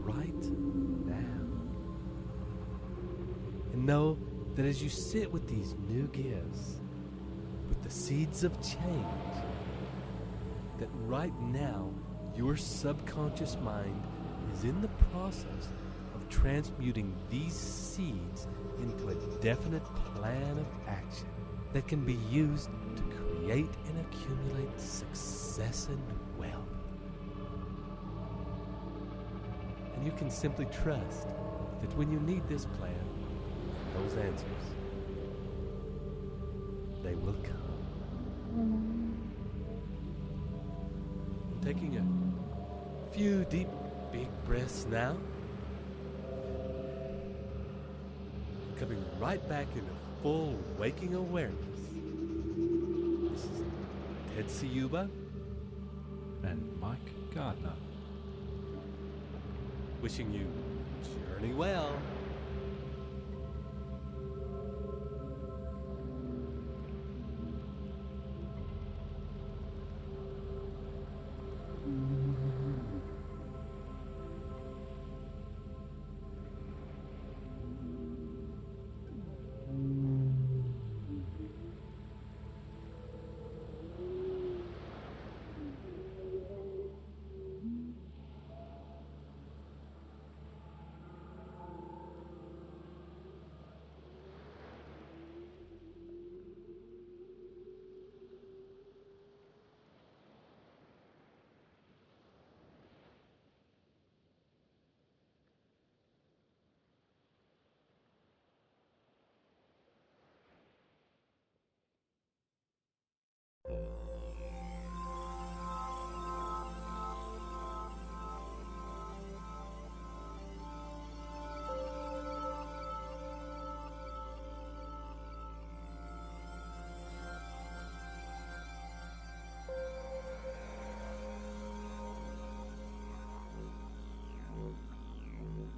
right now. And know that as you sit with these new gifts, with the seeds of change, that right now your subconscious mind is in the process of transmuting these seeds into a definite plan of action that can be used to create and accumulate success and wealth. And you can simply trust that when you need this plan, those answers, they will come. Taking a few deep, big breaths now. Coming right back into full waking awareness. This is Ted Ciuba and Mike Gardner. Wishing you journey well.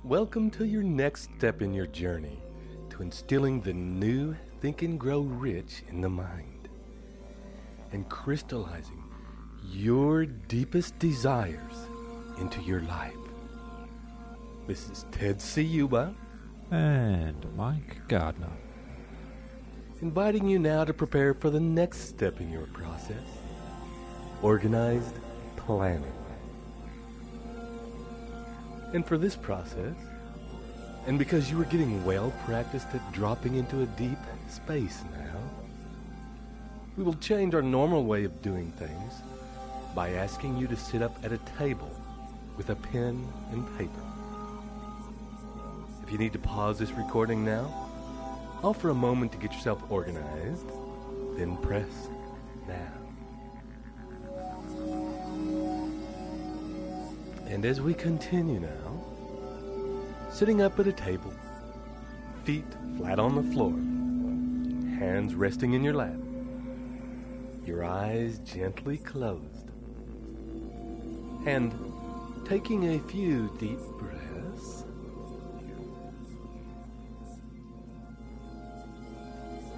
Welcome to your next step in your journey to instilling the new Think and Grow Rich in the mind and crystallizing your deepest desires into your life. This is Ted Ciuba And Mike Gardner. Inviting you now to prepare for the next step in your process, organized planning. And for this process, and because you are getting well practiced at dropping into a deep space now, we will change our normal way of doing things by asking you to sit up at a table with a pen and paper. If you need to pause this recording now, offer a moment to get yourself organized, then press now. And as we continue now, sitting up at a table, feet flat on the floor, hands resting in your lap, your eyes gently closed, and taking a few deep breaths,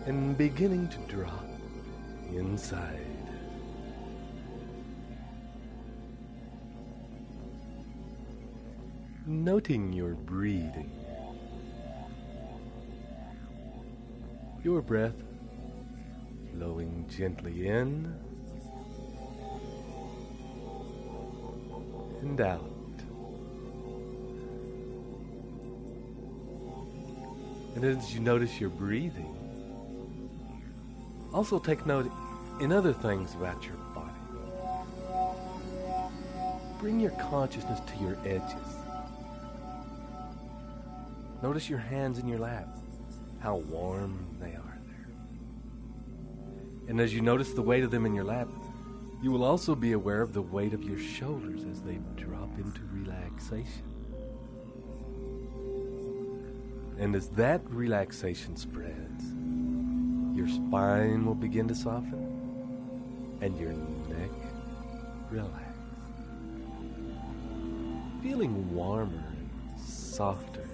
and beginning to drop inside. Noting your breathing, your breath flowing gently in and out. And as you notice your breathing, also take note in other things about your body. Bring your consciousness to your edges. Notice your hands in your lap, how warm they are there. And as you notice the weight of them in your lap, you will also be aware of the weight of your shoulders as they drop into relaxation. And as that relaxation spreads, your spine will begin to soften and your neck relax. Feeling warmer and softer.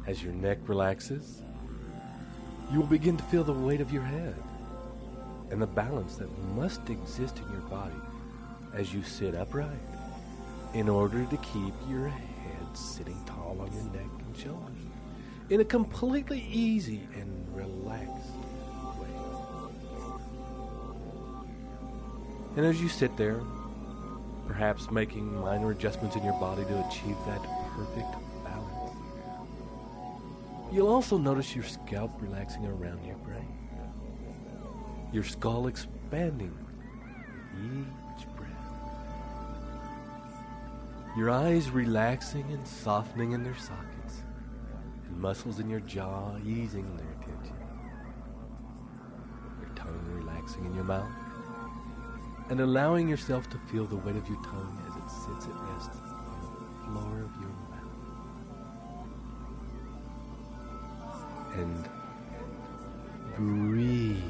As your neck relaxes, you will begin to feel the weight of your head and the balance that must exist in your body as you sit upright in order to keep your head sitting tall on your neck and shoulders in a completely easy and relaxed way. And as you sit there, perhaps making minor adjustments in your body to achieve that perfect balance, you'll also notice your scalp relaxing around your brain, your skull expanding with each breath, your eyes relaxing and softening in their sockets, and muscles in your jaw easing their tension, your tongue relaxing in your mouth, and allowing yourself to feel the weight of your tongue as it sits at rest on the floor of your mouth. And breathe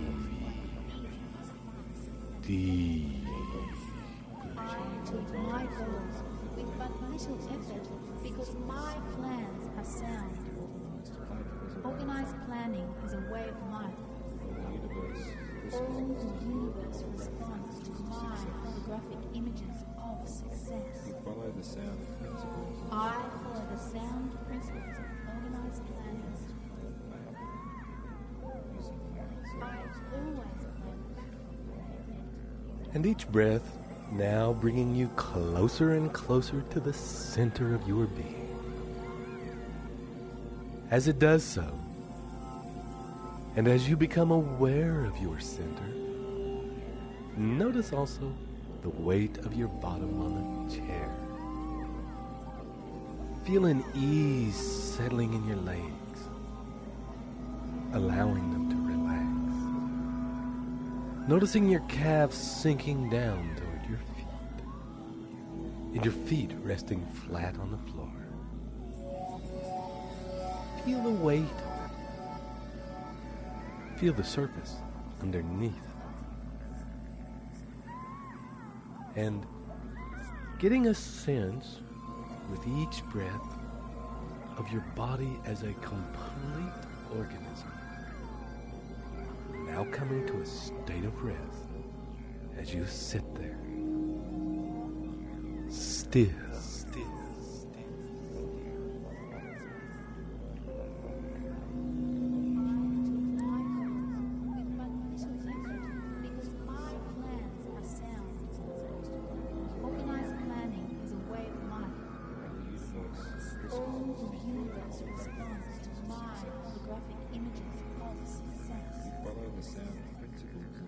deep. I achieve my goals with but little effort because my plans are sound. Organized planning is a way of life. All the universe responds to my holographic images of success. Follow the sound principles. I follow the sound principles of organized planning. I always plan. And each breath now bringing you closer and closer to the center of your being. As it does so, and as you become aware of your center, notice also the weight of your bottom on the chair. Feel an ease settling in your legs, allowing them to relax. Noticing your calves sinking down toward your feet, and your feet resting flat on the floor. Feel the weight. Feel the surface underneath. And getting a sense with each breath of your body as a complete organism. Now coming to a state of rest as you sit there. Still.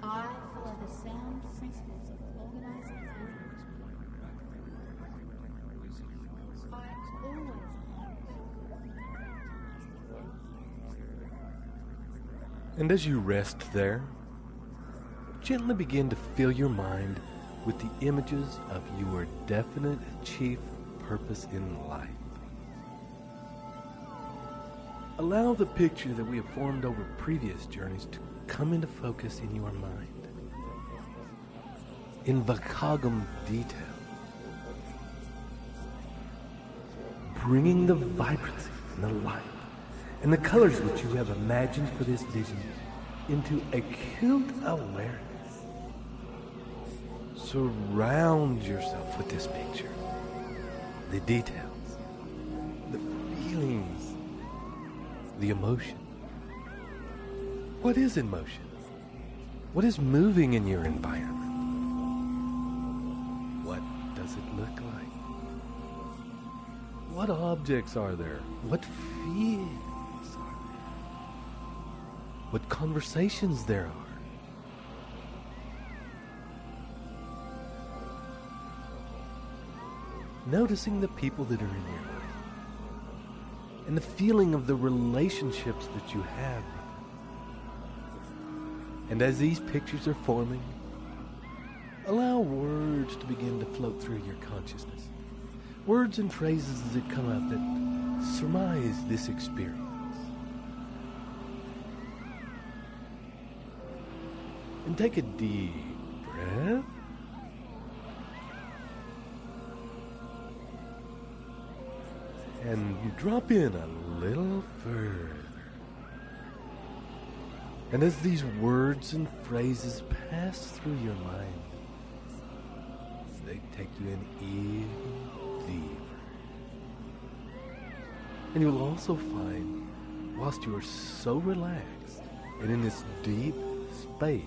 I follow the sound principles of organized planning. I always And as you rest there, gently begin to fill your mind with the images of your definite chief purpose in life. Allow the picture that we have formed over previous journeys to come into focus in your mind. In vacagum detail. Bringing the vibrancy and the light and the colors which you have imagined for this vision into acute awareness. Surround yourself with this picture. The details, the feelings, the emotion. What is in motion? What is moving in your environment? What does it look like? What objects are there? What feelings are there? What conversations there are? Noticing the people that are in your life and the feeling of the relationships that you have. And as these pictures are forming, allow words to begin to float through your consciousness. Words and phrases that come up that surmise this experience. And take a deep breath. And drop in a little further. And as these words and phrases pass through your mind, they take you in even deeper. And you'll also find, whilst you are so relaxed and in this deep space,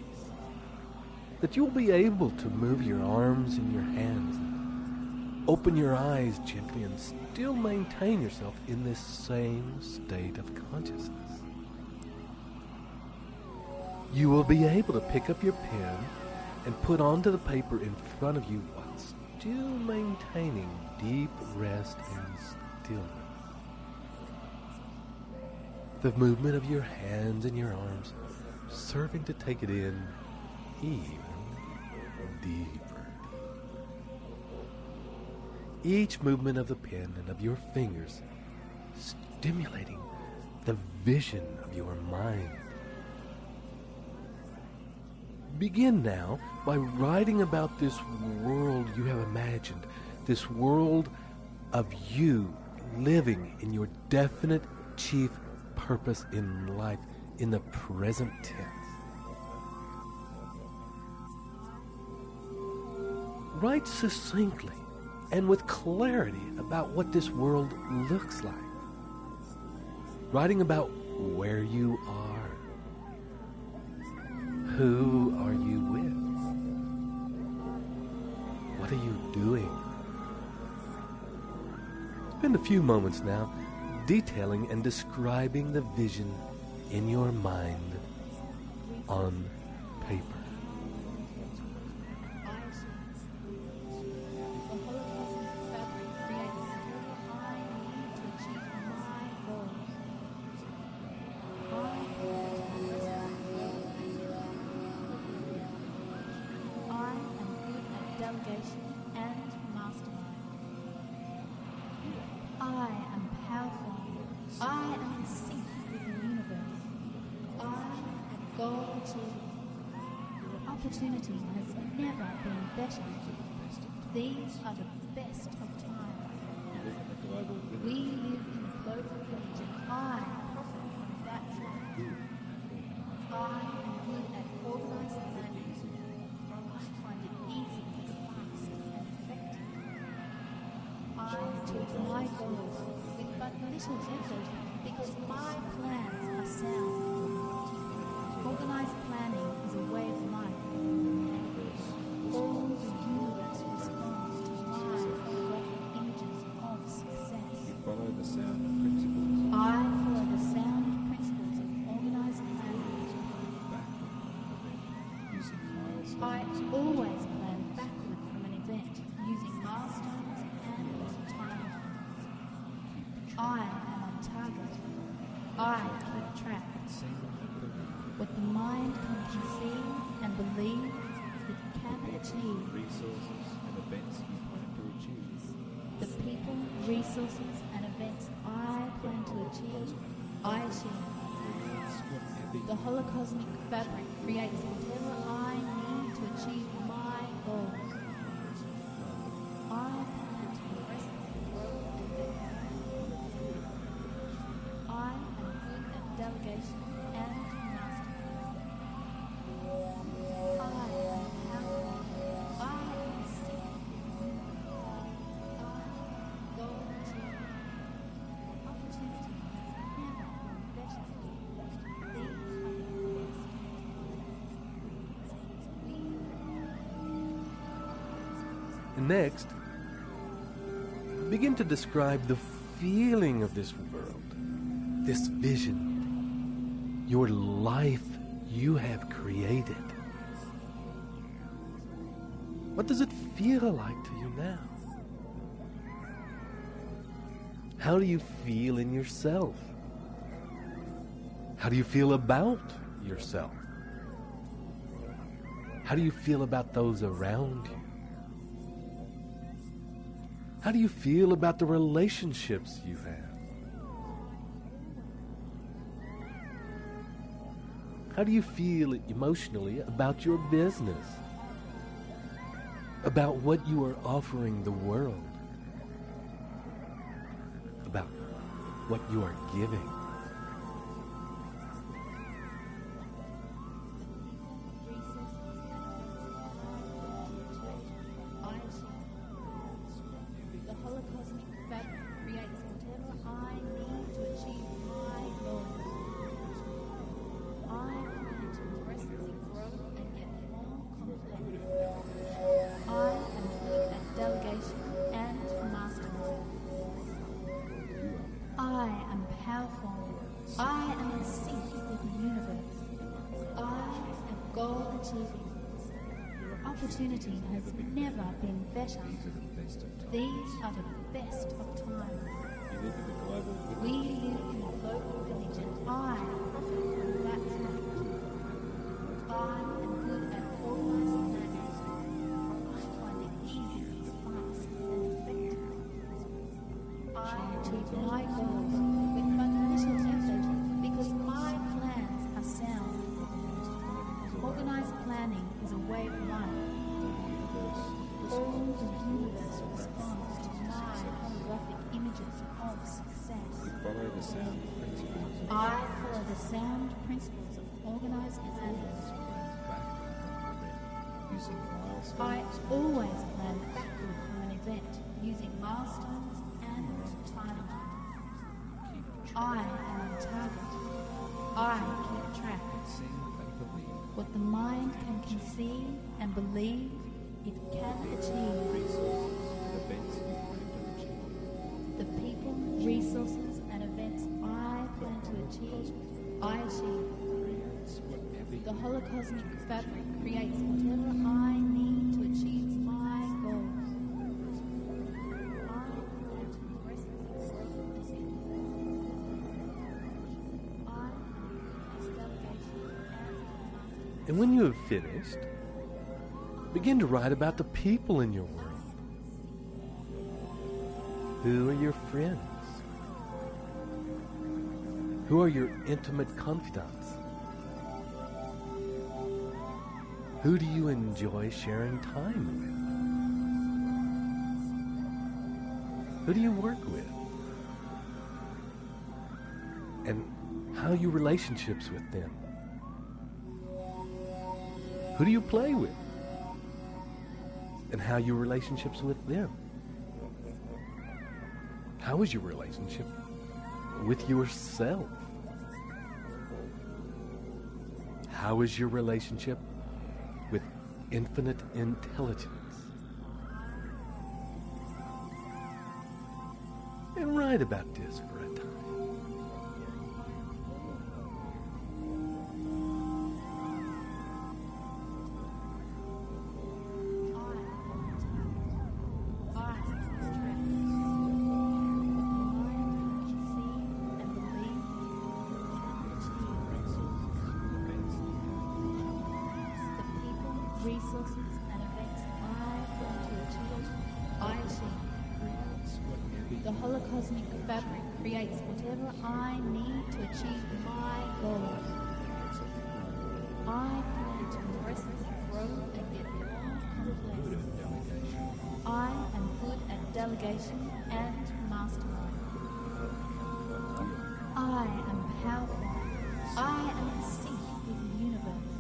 that you'll be able to move your arms and your hands, and open your eyes gently, and still maintain yourself in this same state of consciousness. You will be able to pick up your pen and put onto the paper in front of you while still maintaining deep rest and stillness. The movement of your hands and your arms serving to take it in even deeper. Each movement of the pen and of your fingers stimulating the vision of your mind. Begin now by writing about this world you have imagined, this world of you living in your definite chief purpose in life in the present tense. Write succinctly and with clarity about what this world looks like. Writing about where you are. Who are you with? What are you doing? Spend a few moments now detailing and describing the vision in your mind on paper. Opportunity has never been better. These are the best of times. We live in a global village, and I profit from that fact. I am good at organized planning. I find it easy, fast, and effective. I achieve my goals with but little effort because my plans are sound. Organized planning is a way of life. All the universe responds to my rough images of success. You follow the sound principles. I follow the sound principles of organized planning. I always plan backward from an event using milestones and timelines. I am on target. I keep track. What the mind can conceive and believe it can achieve. Resources and events you plan to achieve. The people, resources, and events I plan to achieve, I achieve. The holocosmic fabric creates whatever I need to achieve my goals. I plan to progress and grow and develop. I am good at delegation and mastery. I am powerful. I am sick. I go achieve. Opportunity has never been better. These are the best. And next, begin to describe the feeling of this world, this vision, your life you have created. What does it feel like to you now? How do you feel in yourself? How do you feel about yourself? How do you feel about those around you? How do you feel about the relationships you have? How do you feel emotionally about your business? About what you are offering the world? About what you are giving? The holocosmic fabric creates whatever I need to achieve my goals. I plan to progressively grow and get more complex. I am good at delegation and mastery. I am powerful. I am in sync with the universe. I am goal achieving. Opportunity has never been better. These are the best of times. We live in a global village and I profit from that fact. I am good at organizing matters. I find it easy, fast and effective. I achieve my goals with but little effort because my plans are sound. Organized planning is a way of life. All the universe responds to my holographic images of success. I follow the sound principles of organized planning. I always plan backward from an event using milestones and timing. I am on target. I keep track. What the mind can conceive and believe, it can achieve. The people, resources, and events I plan to achieve, I achieve. The holocosmic fabric creates whatever I need to achieve my goals. I plan to progressively grow and get I am delegation and mastery. And when you have finished, begin to write about the people in your world. Who are your friends? Who are your intimate confidants? Who do you enjoy sharing time with? Who do you work with? And how are your relationships with them? Who do you play with? And how are your relationships with them? How is your relationship with yourself? How is your relationship with infinite intelligence? And write about this for a time. Resources and events I plan to achieve, I achieve. The holocosmic fabric creates whatever I need to achieve my goals. I plan to progressively grow and get more complex. I am good at delegation and mastermind. I am powerful. I am in sync with the universe.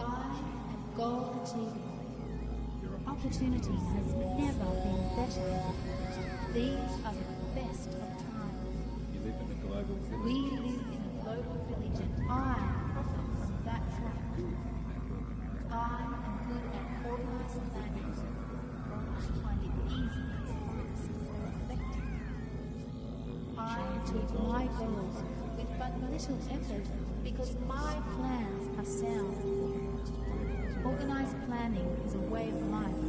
I am goal achieving. Opportunity has never been better. These are the best of times. You live in a global village. We live in a global village and I profit from that fact. I am good at organized planning. I find it easy, fast, and effective. I achieve my goals with but little effort because my plans are sound. Organized planning is a way of life.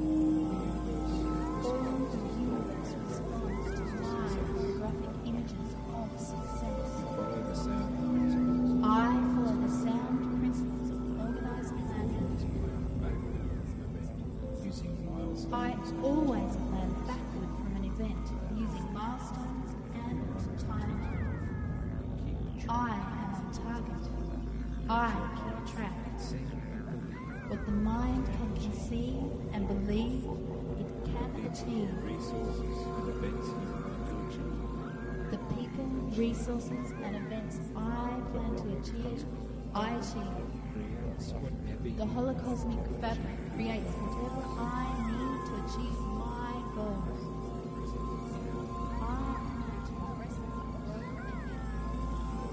All the universe responds to my graphic images of success. Follow the sound principles. I follow the sound principles of organized planning. Using milestones. I always plan backward from an event using milestones and time. I am on target. I keep track. What the mind can conceive and believe, it can achieve. Resources and events you plan to achieve. The people, resources, and events I plan to achieve, I achieve. Creates whatever The holocosmic fabric creates whatever I need to achieve my goals. I plan to progressively grow and get more.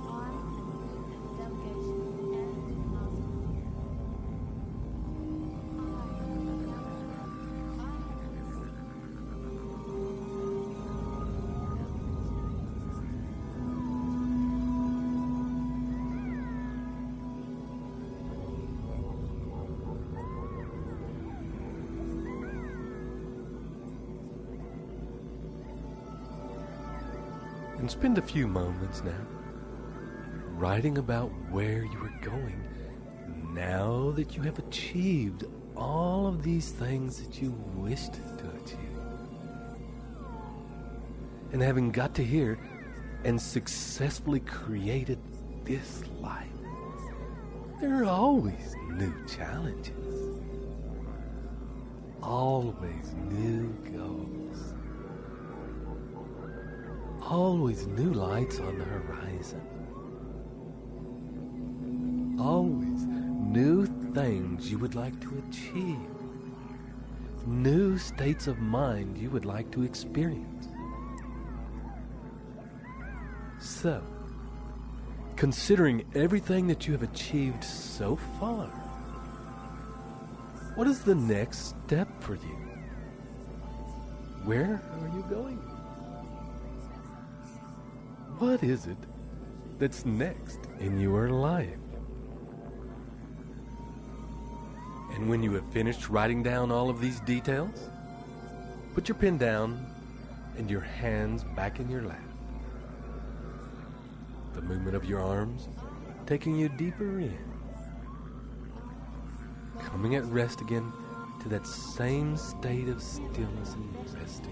I am good at delegation and mastery. And spend a few moments now writing about where you are going now that you have achieved all of these things that you wished to achieve. And having got to here and successfully created this life, there are always new challenges, always new goals. Always new lights on the horizon. Always new things you would like to achieve. New states of mind you would like to experience. So, considering everything that you have achieved so far, what is the next step for you? Where are you going? What is it that's next in your life? And when you have finished writing down all of these details, put your pen down and your hands back in your lap. The movement of your arms taking you deeper in. Coming at rest again to that same state of stillness and resting.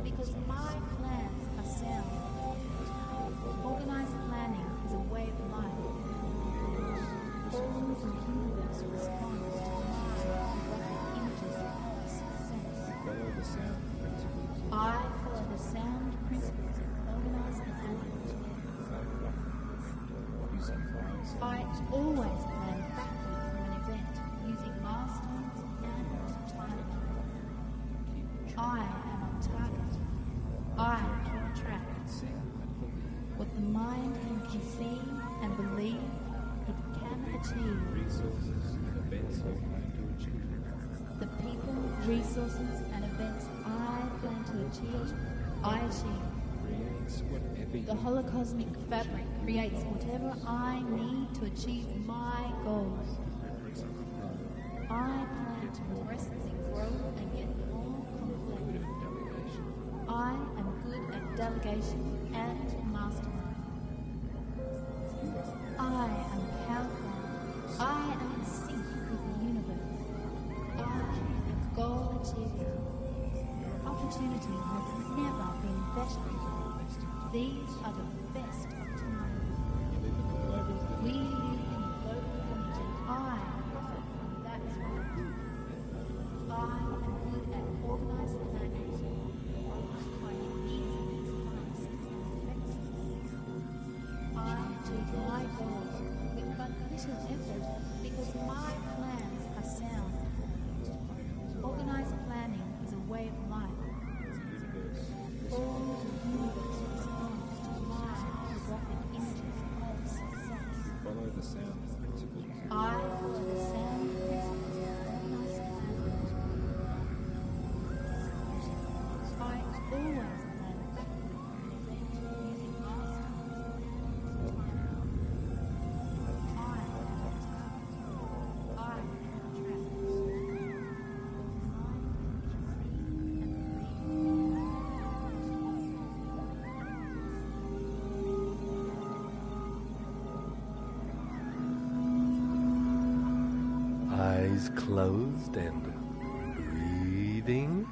Because my plans are sound. Organized planning is a way of life. All the universe responds to my graphic images of success. Follow the sound principles. I follow the sound principles of organized planning. Using milestones. I always plan backward from an event using milestones and time. I am on target. I keep track. What the mind can conceive and believe, it can achieve. Resources and events you plan to achieve. The people, resources, and events I plan to achieve, I achieve. Creates whatever The holocosmic fabric creates whatever I need to achieve my goals. I plan to progressively grow and get more complex. I am good at delegation and mastermind. I am powerful. I am in sync with the universe. I am goal achiever. Opportunity has never been better. These are the best of times. We live in global community. I am that one. I am good at organized planning. I am easy fast. I achieve my goals with but little effort because my plans are sound. Organized planning is a way of life. All the universe responds to my photographic images of success. Follow the sound principles. I follow the sound principles of organized planning. I always plan using my style. I attract. Eyes closed and breathing.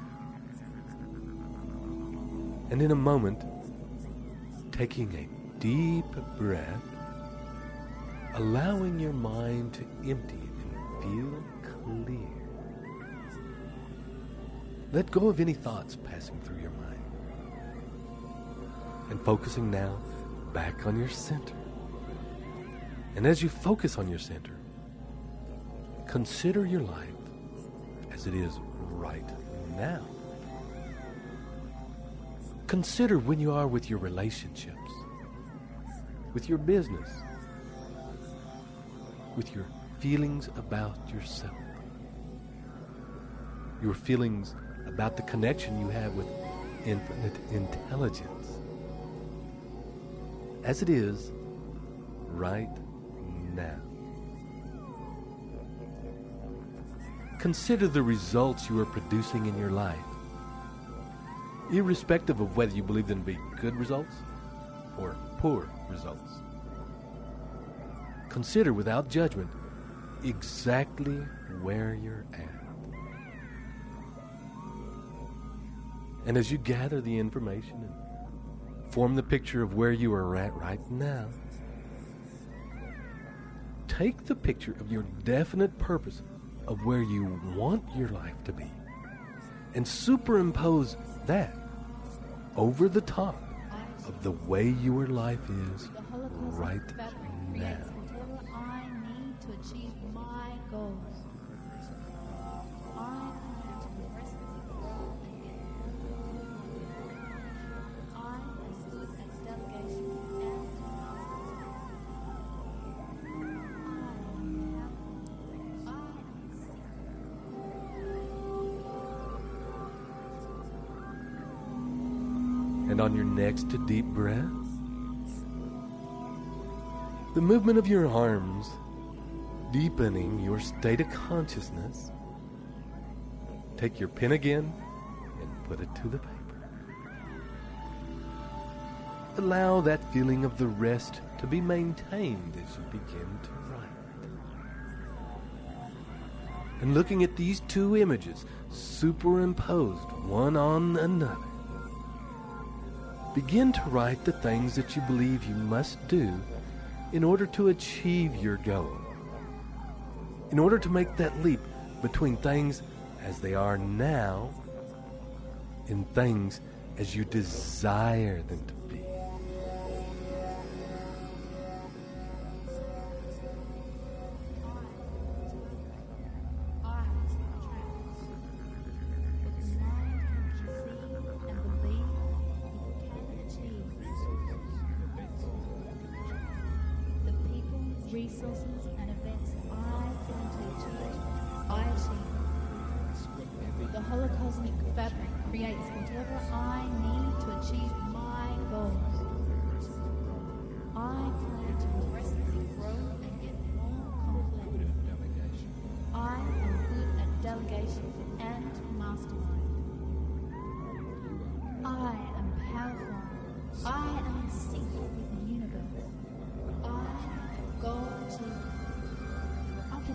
And in a moment, taking a deep breath, allowing your mind to empty and feel clear. Let go of any thoughts passing through your mind. And focusing now back on your center. And as you focus on your center, consider your life as it is right now. Consider when you are with your relationships, with your business, with your feelings about yourself, your feelings about the connection you have with infinite intelligence, as it is right now. Consider the results you are producing in your life, irrespective of whether you believe them to be good results or poor results. Consider without judgment exactly where you're at. And as you gather the information and form the picture of where you are at right now, take the picture of your definite purpose of where you want your life to be and superimpose that over the top of the way your life is right now. Whatever I need to achieve my goals. I plan to progressively grow and get more. I am good at delegation and And on your next deep breath, the movement of your arms deepening your state of consciousness. Take your pen again and put it to the paper. Allow that feeling of the rest to be maintained as you begin to write. And looking at these two images superimposed one on another, begin to write the things that you believe you must do in order to achieve your goal. In order to make that leap between things as they are now and things as you desire them to be. resources and events I plan to achieve, I achieve. The holocosmic fabric creates whatever I need to achieve my goals. I plan to progressively grow and get more confident. I am good at delegation and mastermind. I am powerful.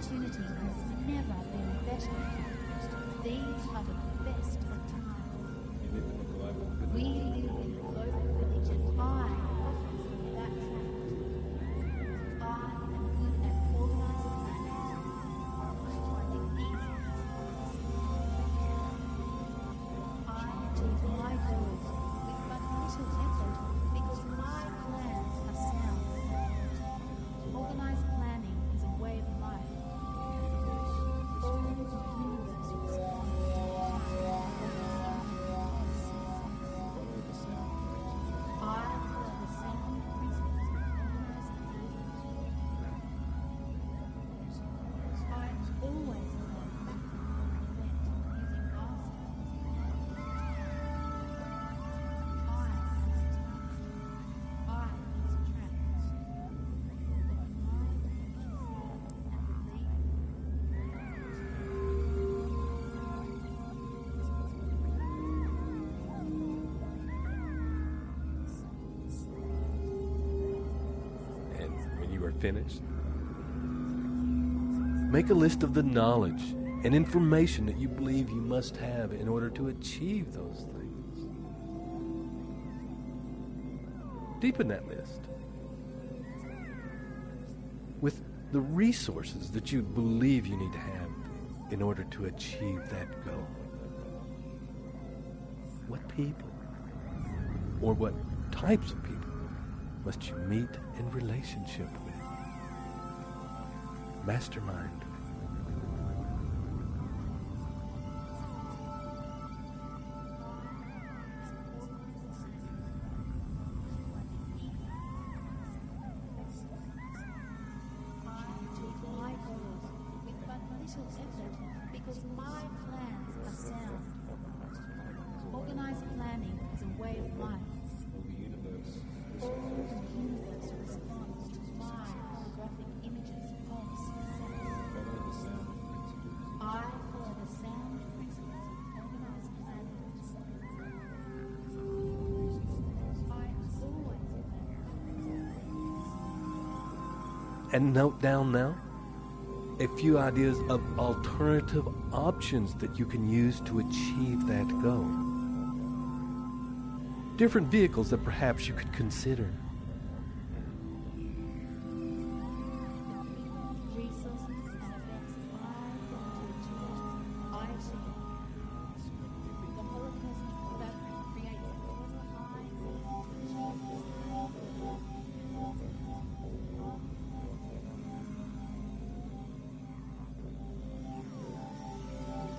opportunity has never been better. These are the best of times. We live in a global village and I offer that fact. I am good at organizing planning. Finding easy. I achieve my goals with but little effort because my plans are sound. Organized planning is a way of life. All the universe responds to I follow the sound principles of organized planning. I always plan using vast finished, make a list of the knowledge and information that you believe you must have in order to achieve those things. Deepen that list with the resources that you believe you need to have in order to achieve that goal. What people or what types of people must you meet in relationship with? Mastermind. Because my plans are sound. Organized planning is a way of life. All the universe responds to my holographic images of success. I follow the sound principles of organized planning. I always plan. And note down now a few ideas of alternative options that you can use to achieve that goal. Different vehicles that perhaps you could consider.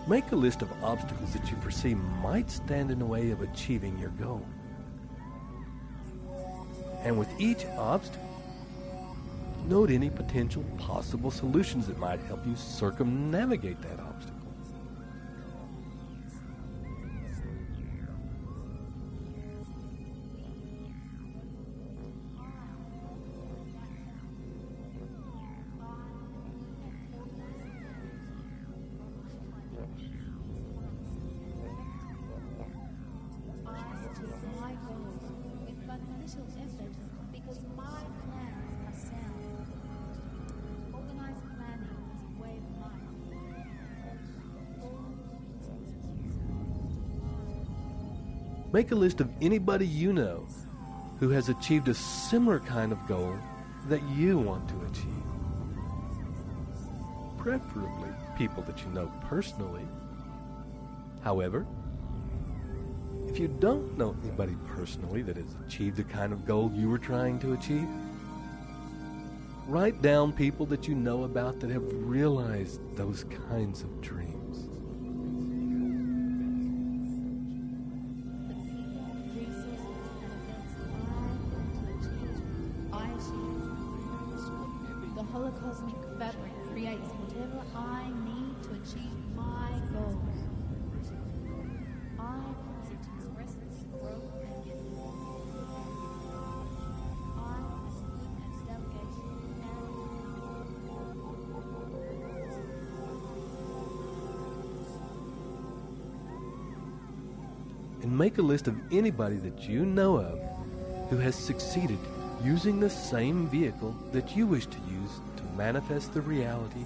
Make a list of obstacles that you foresee might stand in the way of achieving your goal. And with each obstacle, note any potential possible solutions that might help you circumnavigate that obstacle. Because my plans are sound. Organized planning is a way of life. Make a list of anybody you know who has achieved a similar kind of goal that you want to achieve. Preferably people that you know personally. However, if you don't know anybody personally that has achieved the kind of goal you were trying to achieve, write down people that you know about that have realized those kinds of dreams. The holocosmic fabric creates whatever I need to achieve my goals. I plan to progressively grow and get more. I am good at delegation And make a list of anybody that you know of who has succeeded using the same vehicle that you wish to use to manifest the reality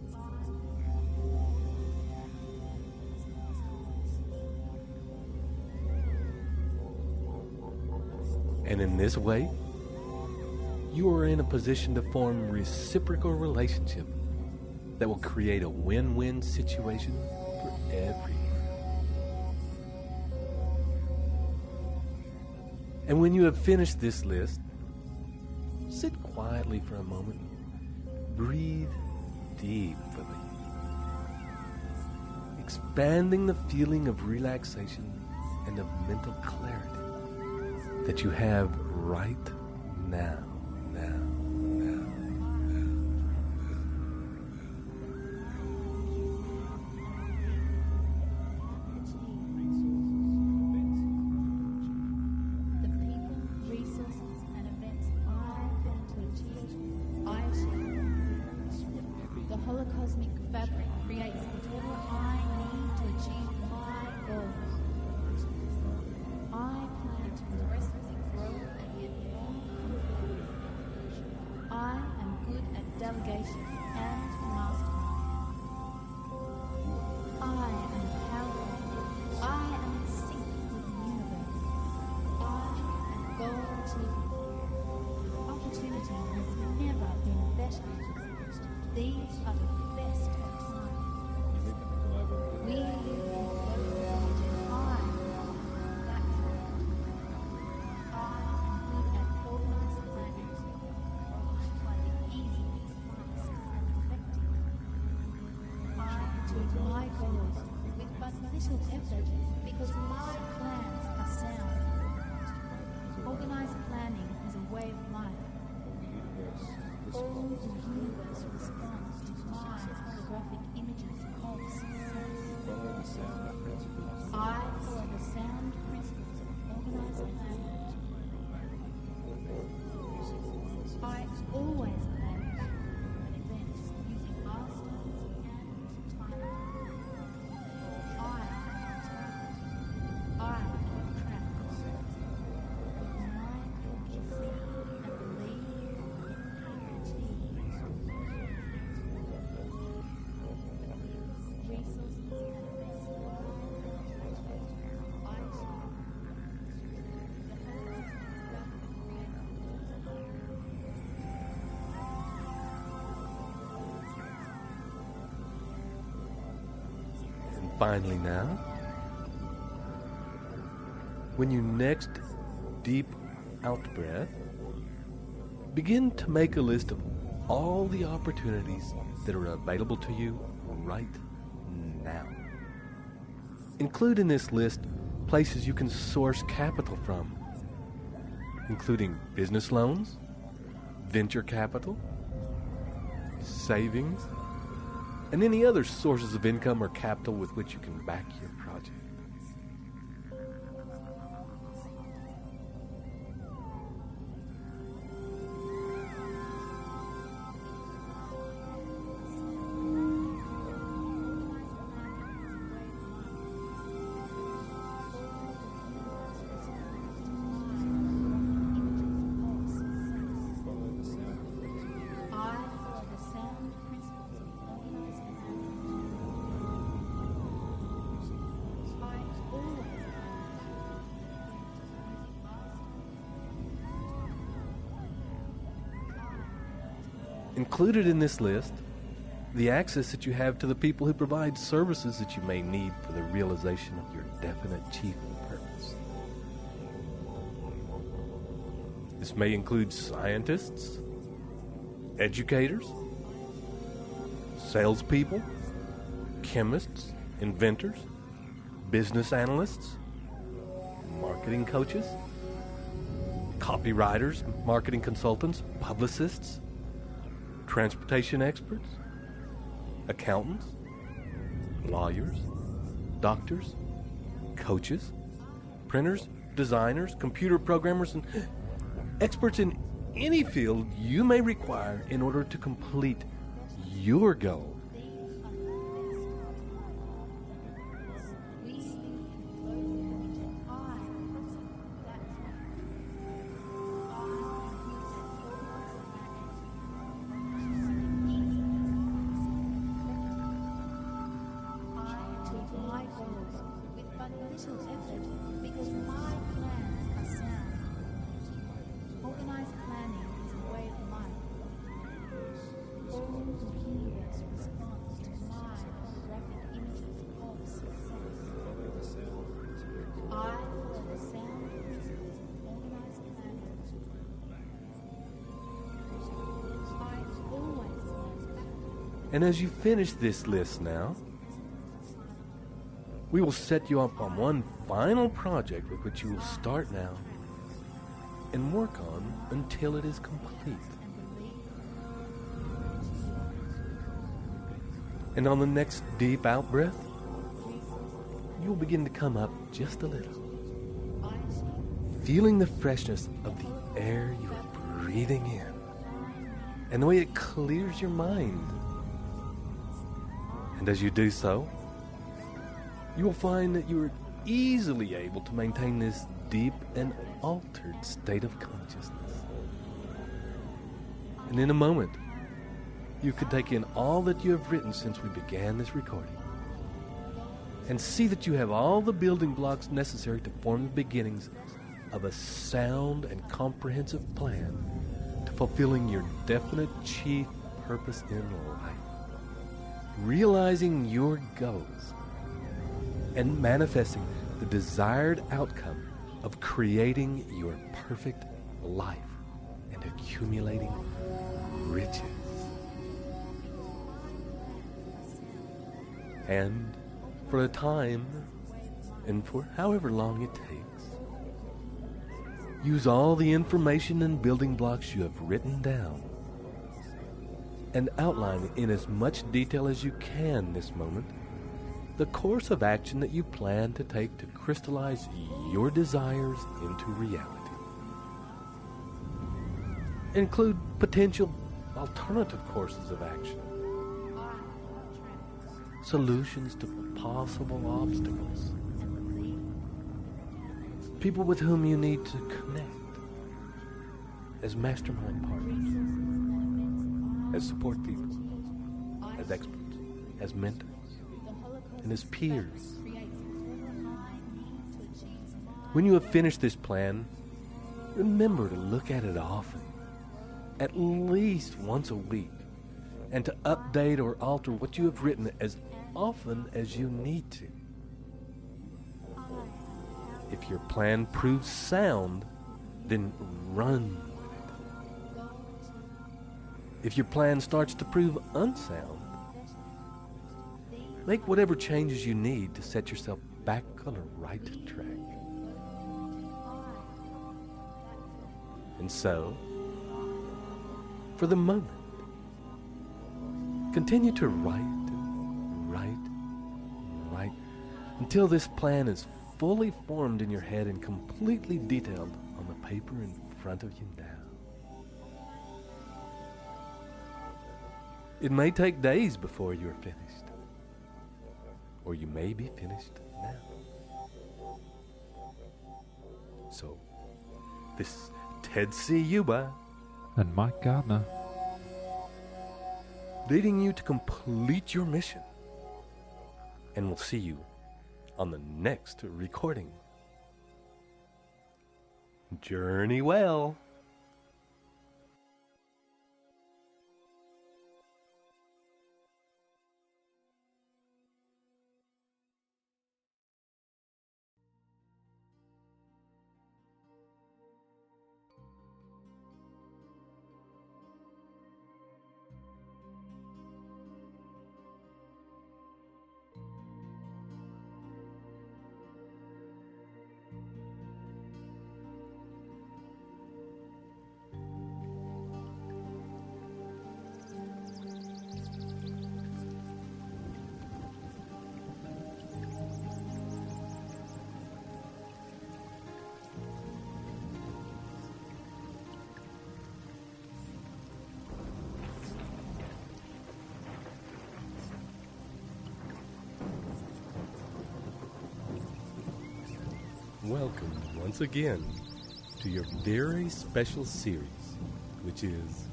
And in this way, you are in a position to form reciprocal relationship that will create a win-win situation for everyone. And when you have finished this list, sit quietly for a moment. Breathe deeply, expanding the feeling of relaxation and of mental clarity that you have right now. Delegation and mastermind. I am powerful. I am in sync with the universe. I am goal achievement. Opportunity has never been better. These are the best of times. We live in global time. That's right. I am good at organized planning. My goals with but little effort because my plans are sound. Organized planning is a way of life. All the universe responds to my holographic images of success. I follow the sound principles of organized planning. I always plan events using milestones and time. I keep track of my focus and believe I achieve resources and best I achieve And finally now, when you next deep out breath, begin to make a list of all the opportunities that are available to you right now. Include in this list places you can source capital from, including business loans, venture capital, savings, and any other sources of income or capital with which you can back your project. Included in this list, the access that you have to the people who provide services that you may need for the realization of your definite chief purpose. This may include scientists, educators, salespeople, chemists, inventors, business analysts, marketing coaches, copywriters, marketing consultants, publicists, transportation experts, accountants, lawyers, doctors, coaches, printers, designers, computer programmers, and experts in any field you may require in order to complete your goal. And as you finish this list now, we will set you up on one final project with which you will start now and work on until it is complete. And on the next deep out-breath, you will begin to come up just a little, feeling the freshness of the air you are breathing in and the way it clears your mind. And as you do so, you will find that you are easily able to maintain this deep and altered state of consciousness. And in a moment, you can take in all that you have written since we began this recording and see that you have all the building blocks necessary to form the beginnings of a sound and comprehensive plan to fulfilling your definite chief purpose in life, realizing your goals and manifesting the desired outcome of creating your perfect life and accumulating riches. And for a time, and for however long it takes, use all the information and building blocks you have written down and outline in as much detail as you can this moment the course of action that you plan to take to crystallize your desires into reality. Include potential alternative courses of action, solutions to possible obstacles, people with whom you need to connect as mastermind partners, as support people, as experts, as mentors, and as peers. When you have finished this plan, remember to look at it often, at least once a week, and to update or alter what you have written as often as you need to. If your plan proves sound, then run with it. If your plan starts to prove unsound, make whatever changes you need to set yourself back on the right track. And so, for the moment, continue to write until this plan is fully formed in your head and completely detailed on the paper in front of you now. It may take days before you are finished, or you may be finished now. So, this is Ted Ciuba and Mike Gardner, leading you to complete your mission. And we'll see you on the next recording. Journey well. Welcome once again to your very special series, which is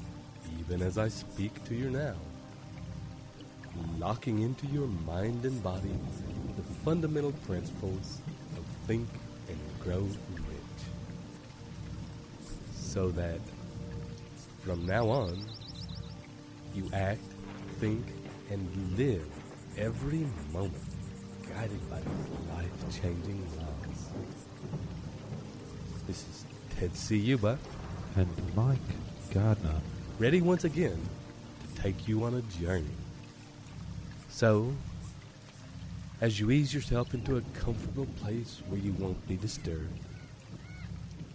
Even As I Speak to You Now, locking into your mind and body the fundamental principles of Think and Grow Rich, so that from now on you act, think, and live every moment guided by these life-changing laws. This is Ted Ciuba and Mike Gardner, ready once again to take you on a journey So, as you ease yourself into a comfortable place where you won't be disturbed,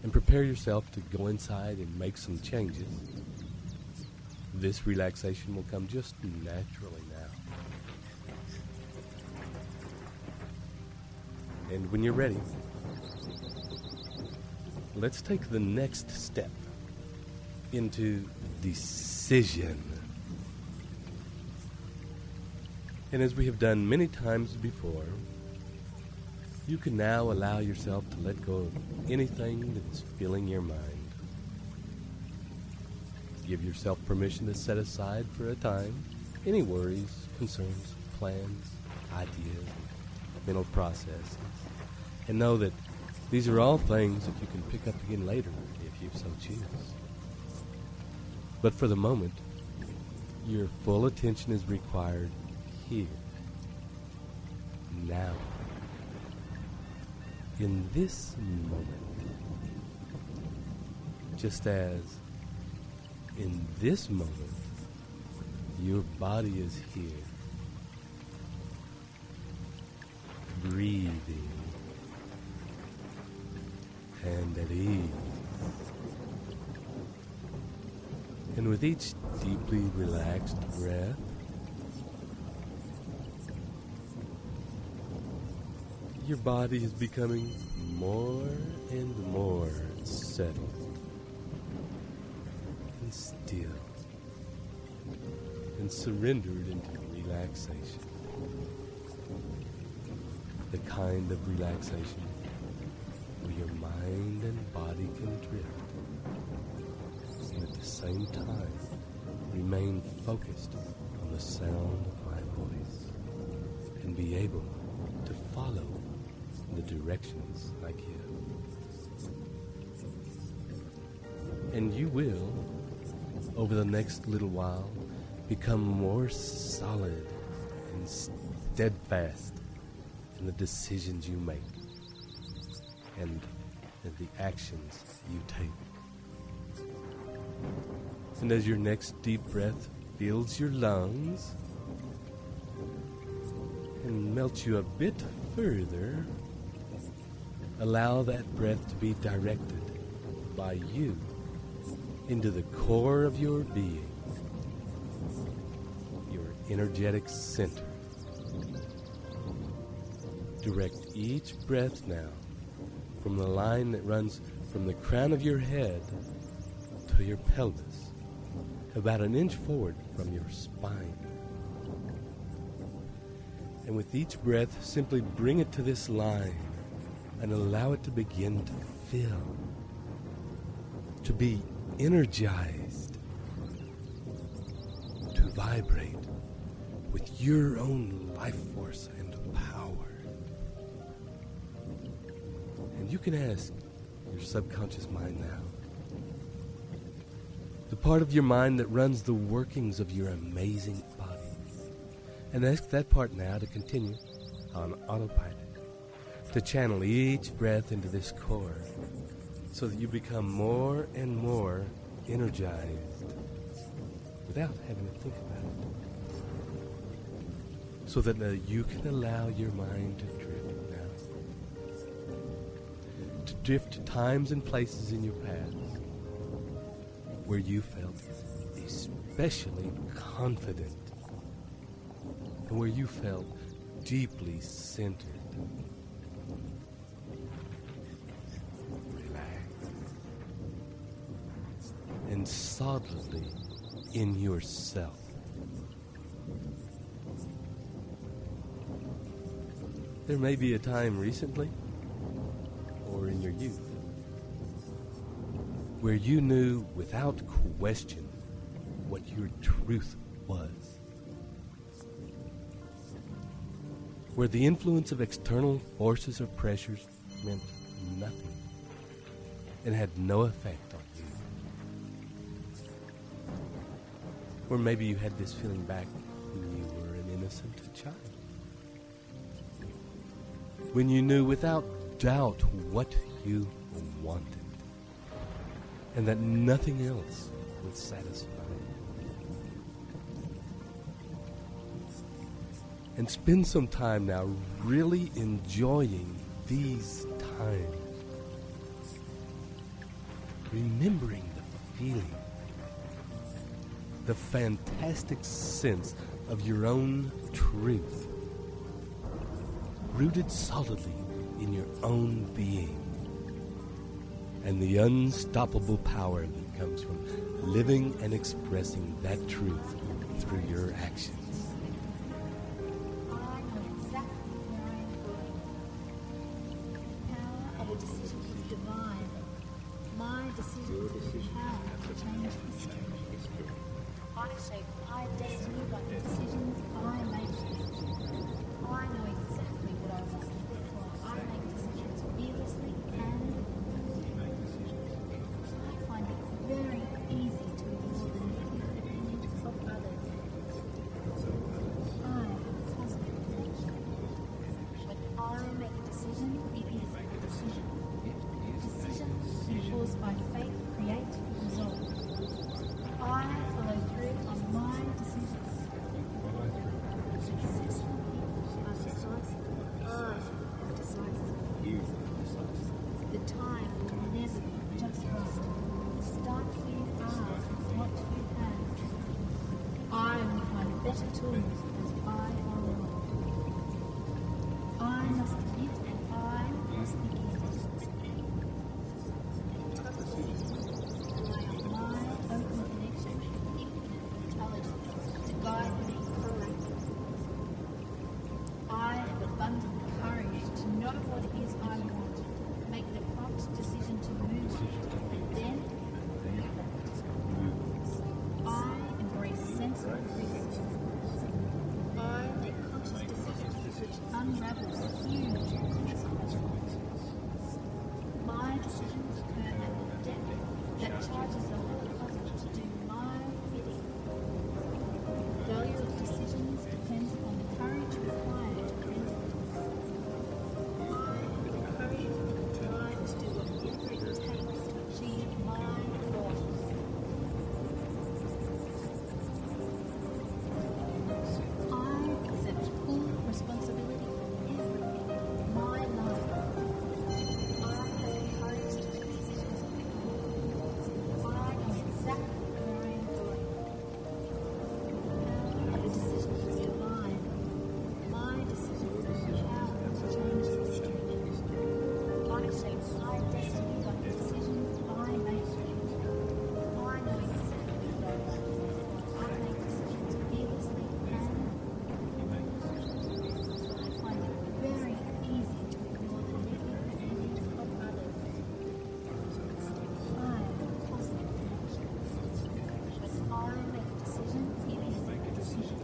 and prepare yourself to go inside and make some changes, this relaxation will come just naturally now. And when you're ready, let's take the next step into decision. And as we have done many times before, you can now allow yourself to let go of anything that's filling your mind. Give yourself permission to set aside for a time any worries, concerns, plans, ideas, mental processes, and know that these are all things that you can pick up again later if you so choose. But for the moment, your full attention is required here, now, in this moment. Just as in this moment, your body is here, breathing and at ease. And with each deeply relaxed breath, your body is becoming more and more settled and still and surrendered into relaxation. The kind of relaxation where your mind and body can drift and at the same time remain focused on the sound of my voice and be able to follow the directions I give. And you will, over the next little while, become more solid and steadfast in the decisions you make and in the actions you take. And as your next deep breath fills your lungs and melts you a bit further, allow that breath to be directed by you into the core of your being, your energetic center. Direct each breath now from the line that runs from the crown of your head to your pelvis, about an inch forward from your spine. And with each breath, simply bring it to this line and allow it to begin to fill, to be energized, to vibrate with your own life force and power. And you can ask your subconscious mind now, the part of your mind that runs the workings of your amazing body, and ask that part now to continue on autopilot, to channel each breath into this core so that you become more and more energized without having to think about it. So that you can allow your mind to drift now. To drift to times and places in your past where you felt especially confident and where you felt deeply centered. And solidly in yourself. There may be a time recently or in your youth where you knew without question what your truth was, where the influence of external forces or pressures meant nothing and had no effect on you. Or maybe you had this feeling back when you were an innocent child, when you knew without doubt what you wanted, and that nothing else would satisfy you. And spend some time now really enjoying these times. Remembering the feeling, the fantastic sense of your own truth, rooted solidly in your own being, and the unstoppable power that comes from living and expressing that truth through your actions. I know exactly where I am going. The power of a decision is divine. My decision is how to change history. I shape my destiny by the decisions I make. I know exactly what I want, therefore I make decisions fearlessly and I find it very easy to ignore the negative opinions of others. I have a positive connection. When I make a decision, it is a decision. Decision enforced by faith create result. I follow through on my decisions. Successful people are decisive. I am decisive. The time will never be just right. Start where you are, what you have. I will find better tools as I go along. I must admit and I must begin. Rely on my open connection with infinite intelligence to guide me correctly. I have abundant courage to know what it is I want, make the prompt decision to move, and then I embrace sensible risk. I make conscious decisions which unravel huge consequences. My decisions occur at the depth that charges the whole cosmos to do my bidding. The value of decisions depends on the courage required to make them. I have the courage and drive to do whatever it takes to achieve my goals. I accept full responsibility for everything in my life. I have the courage to make decisions quickly. I know exactly where I am going. The power of a decision is divine. My decisions are how to change history. I shape my destiny by the decisions I make. I know exactly what I want. I make decisions fearlessly and I find it very easy to ignore the negative opinions of others. I have a positive connection. When I make a decision, it is a decision.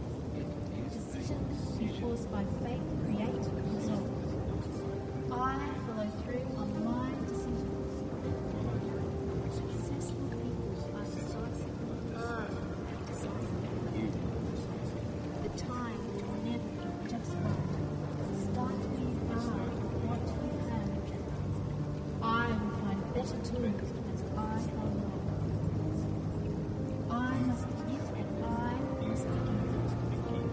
Decisions enforced by faith create results. I follow through on my decisions. Successful people are decisive. I am decisive. The time will never be just right. Start where you are, what you have. I will find better tools as I go along. I must admit and I must begin.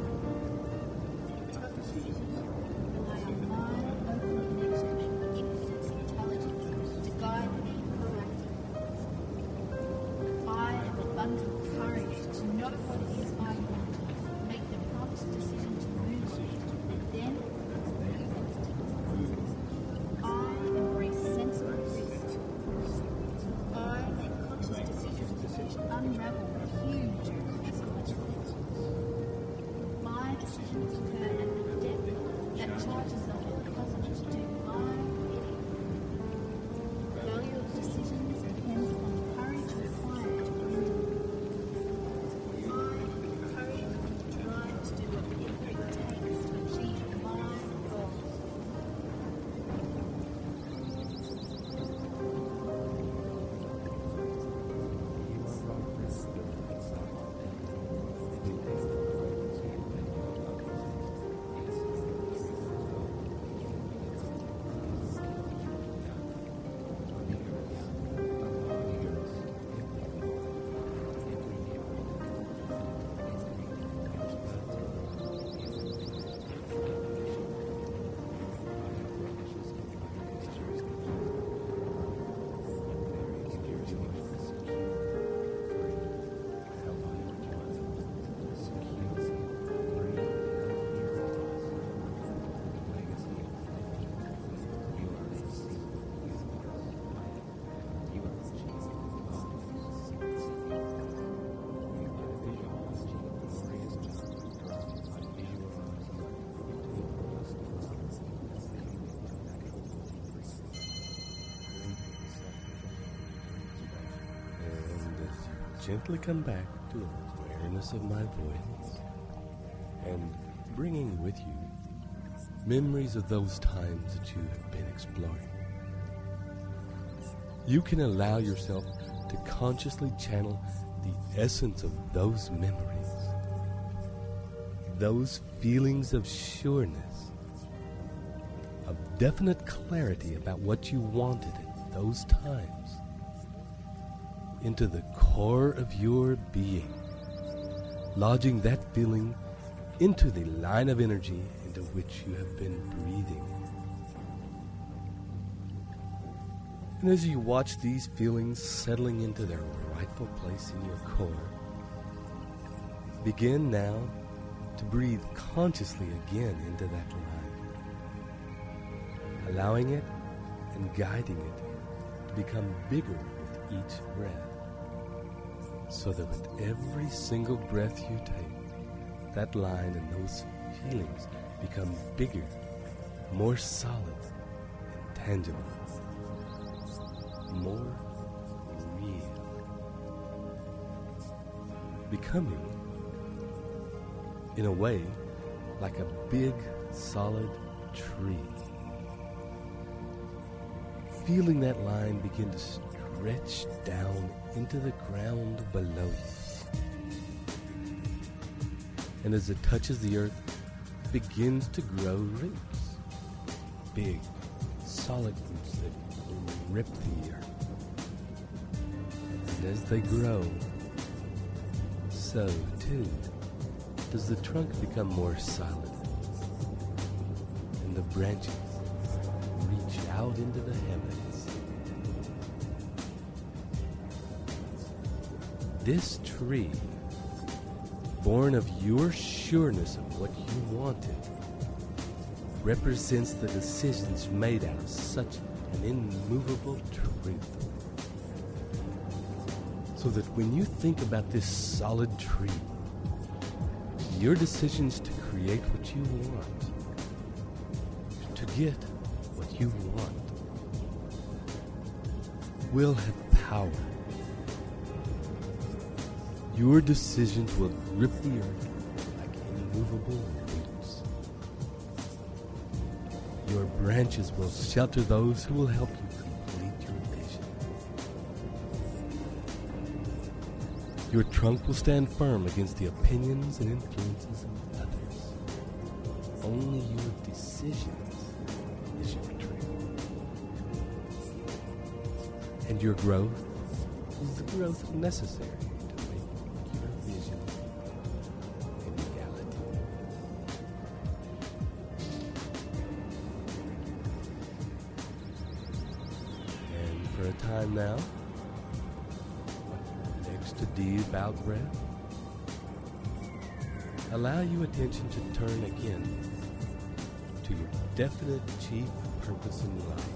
Rely on my open connection with infinite intelligence to guide me correctly. I have abundant courage to know what it is I want, make the prompt decision to move, and then I embrace sensible risk. I make conscious decisions which unravel huge consequences. My decisions occur at the depth that charges the whole cosmos to do my bidding. The value of decisions depends on the courage required to bring them. I have the courage and the drive to do whatever it takes to achieve my goals. gently come back to awareness of my voice and bringing with you memories of those times that you have been exploring. You can allow yourself to consciously channel the essence of those memories, those feelings of sureness, of definite clarity about what you wanted at those times, into the core of your being, lodging that feeling into the line of energy into which you have been breathing. And as you watch these feelings settling into their rightful place in your core, begin now to breathe consciously again into that line, allowing it and guiding it to become bigger with each breath, so that with every single breath you take, that line and those feelings become bigger, more solid and tangible, more real, becoming, in a way, like a big, solid tree. Feeling that line begin to stretch down into the ground below you. And as it touches the earth, it begins to grow roots. Big, solid roots that rip the earth. And as they grow, so too does the trunk become more solid. And the branches reach out into the heavens. This tree, born of your sureness of what you wanted, represents the decisions made out of such an immovable truth. So that when you think about this solid tree, your decisions to create what you want, to get what you want, will have power. Your decisions will grip the earth like immovable roots. Your branches will shelter those who will help you complete your vision. Your trunk will stand firm against the opinions and influences of others. Only your decisions is your tree. And your growth is the growth necessary to make your vision a reality. And for a time now, next to deep out breath, allow your attention to turn again to your definite chief purpose in life.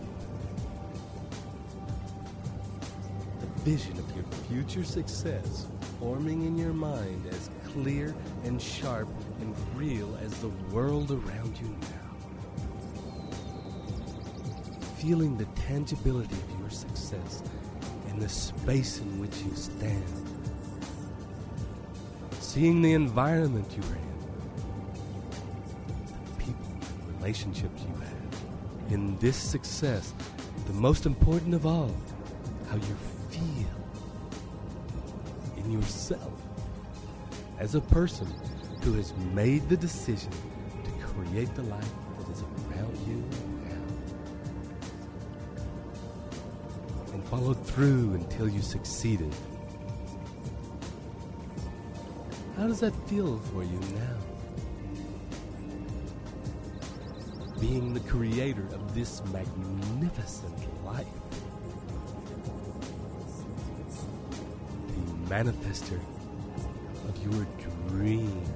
The vision of your future success forming in your mind as clear and sharp and real as the world around you now. Feeling the tangibility of your success in the space in which you stand. Seeing the environment you are in, the people and relationships you have. In this success, the most important of all, how you feel in yourself as a person who has made the decision to create the life that is around you now. And followed through until you succeeded. How does that feel for you now? Being the creator of this magnificent life. The manifester of your dreams.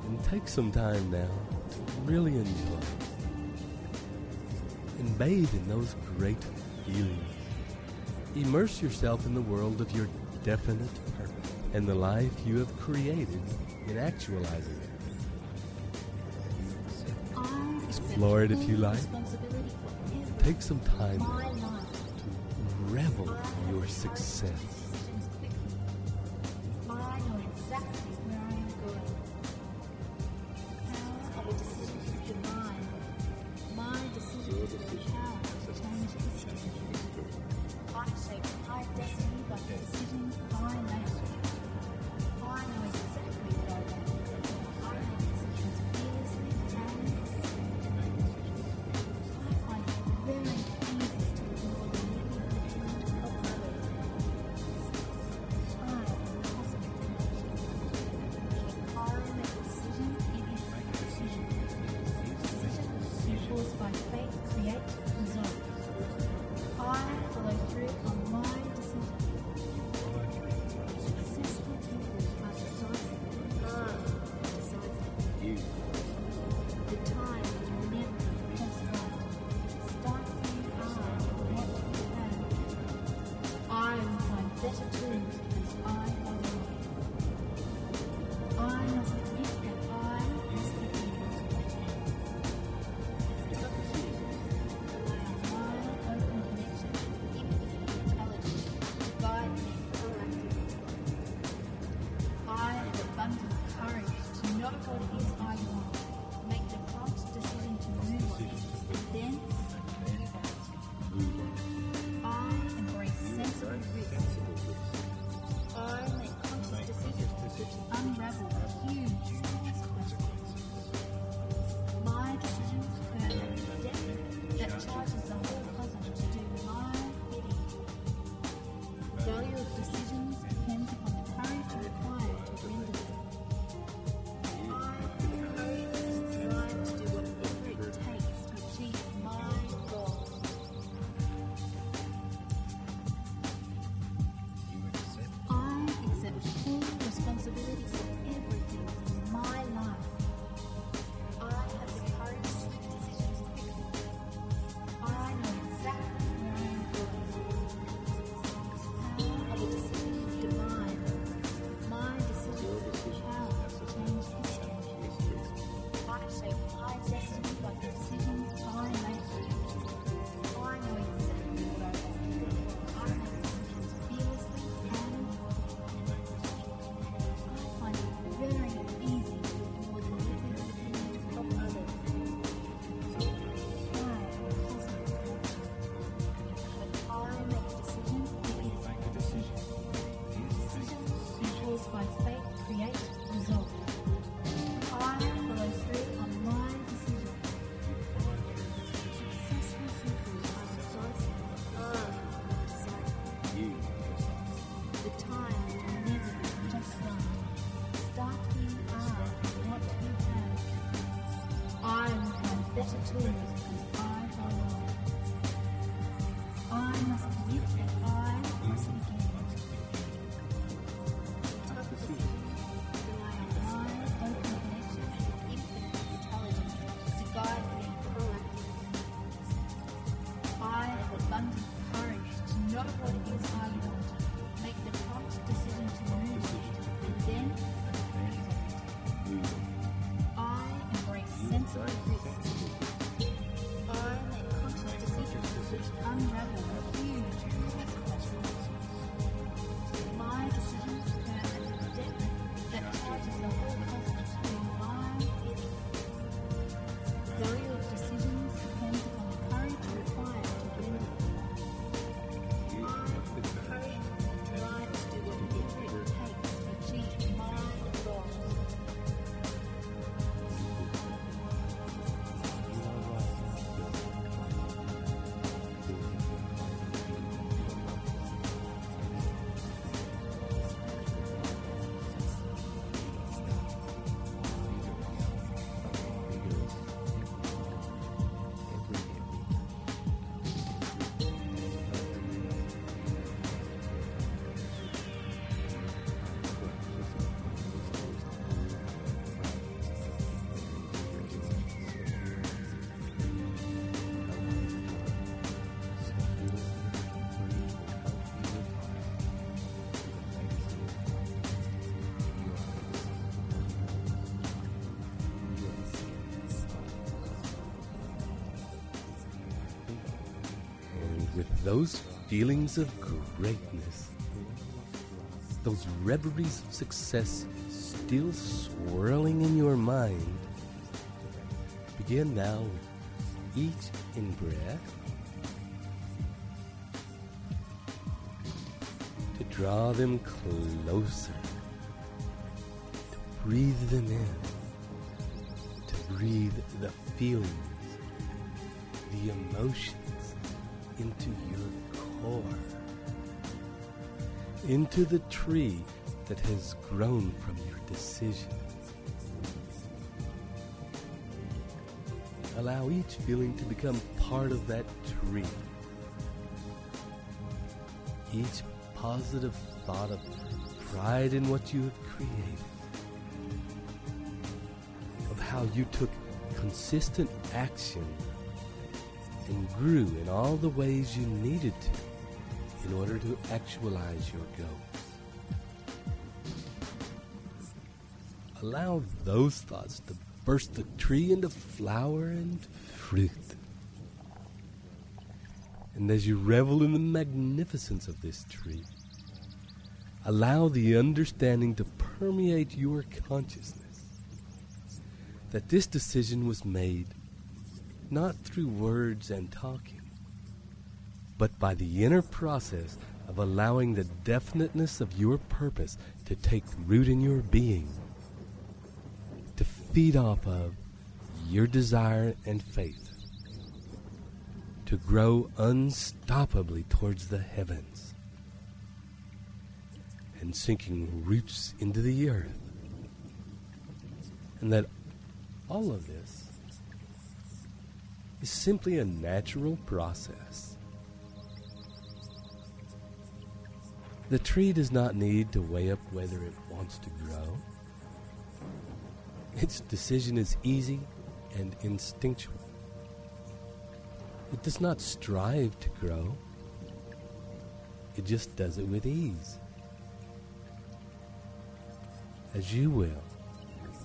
And take some time now to really enjoy and bathe in those great feelings. Immerse yourself in the world of your definite purpose and the life you have created in actualizing it. Explore it if you like. Take some time My life. to revel in your success. I know exactly where I am going. The power of a decision is divine. My decision is the power to change history. I shape my destiny by the decisions I make. I know exactly what I want. I make decisions fearlessly and I find it very easy to ignore the negative opinions of others. I am positive. I make decisions, it is a decision. Decisions enforced by faith create results. I follow through on my decisions. Successful people are decisive. The time will never pass by. Start where you are, not where you have. I will find better tools as I go along. I must admit that I must be human. I am wide open connection, infinite intelligence, guide me proactively. I have abundant courage to not what it is I want, make the prompt decision to move on, then move on. I embrace sensible risk. I make conscious decisions which unravel huge consequences. My decisions earn a debt that charges the whole cosmos to do my bidding. The value of decisions depends upon the courage required to render them. I have the courage and drive to do whatever it takes to achieve my goals. I accept full responsibility for everything in my life. I have the courage to make decisions quickly. I know exactly where I am going. The power of a decision is divine. My decision is the power to change history. I shape my destiny by the decisions I make. I know exactly what I want. I make decisions fearlessly and I find it very easy to ignore the negative opinions of others. I am positive. But I make decisions, it is a decision. Decisions enforced by faith create results. I follow through on my decisions. Successful people are decisive. The time will never be just right. Start where you are, not where you have. I will find better tools as I go along. I must admit that I must begin. Tough decisions rely on my open connection and infinite intelligence to guide me proactively. I have abundant courage to know what it is I want, make the prompt decision those feelings of greatness, those reveries of success still swirling in your mind, begin now with each in-breath to draw them closer, to breathe them in, to breathe the feelings, the emotions into your core, into the tree that has grown from your decision. Allow each feeling to become part of that tree. Each positive thought of pride in what you have created, of how you took consistent action and grew in all the ways you needed to in order to actualize your goals. Allow those thoughts to burst the tree into flower and fruit. And as you revel in the magnificence of this tree, allow the understanding to permeate your consciousness that this decision was made not through words and talking, but by the inner process of allowing the definiteness of your purpose to take root in your being, to feed off of your desire and faith, to grow unstoppably towards the heavens and sinking roots into the earth. And that all of this is simply a natural process. The tree does not need to weigh up whether it wants to grow. Its decision is easy and instinctual. It does not strive to grow. It just does it with ease. As you will,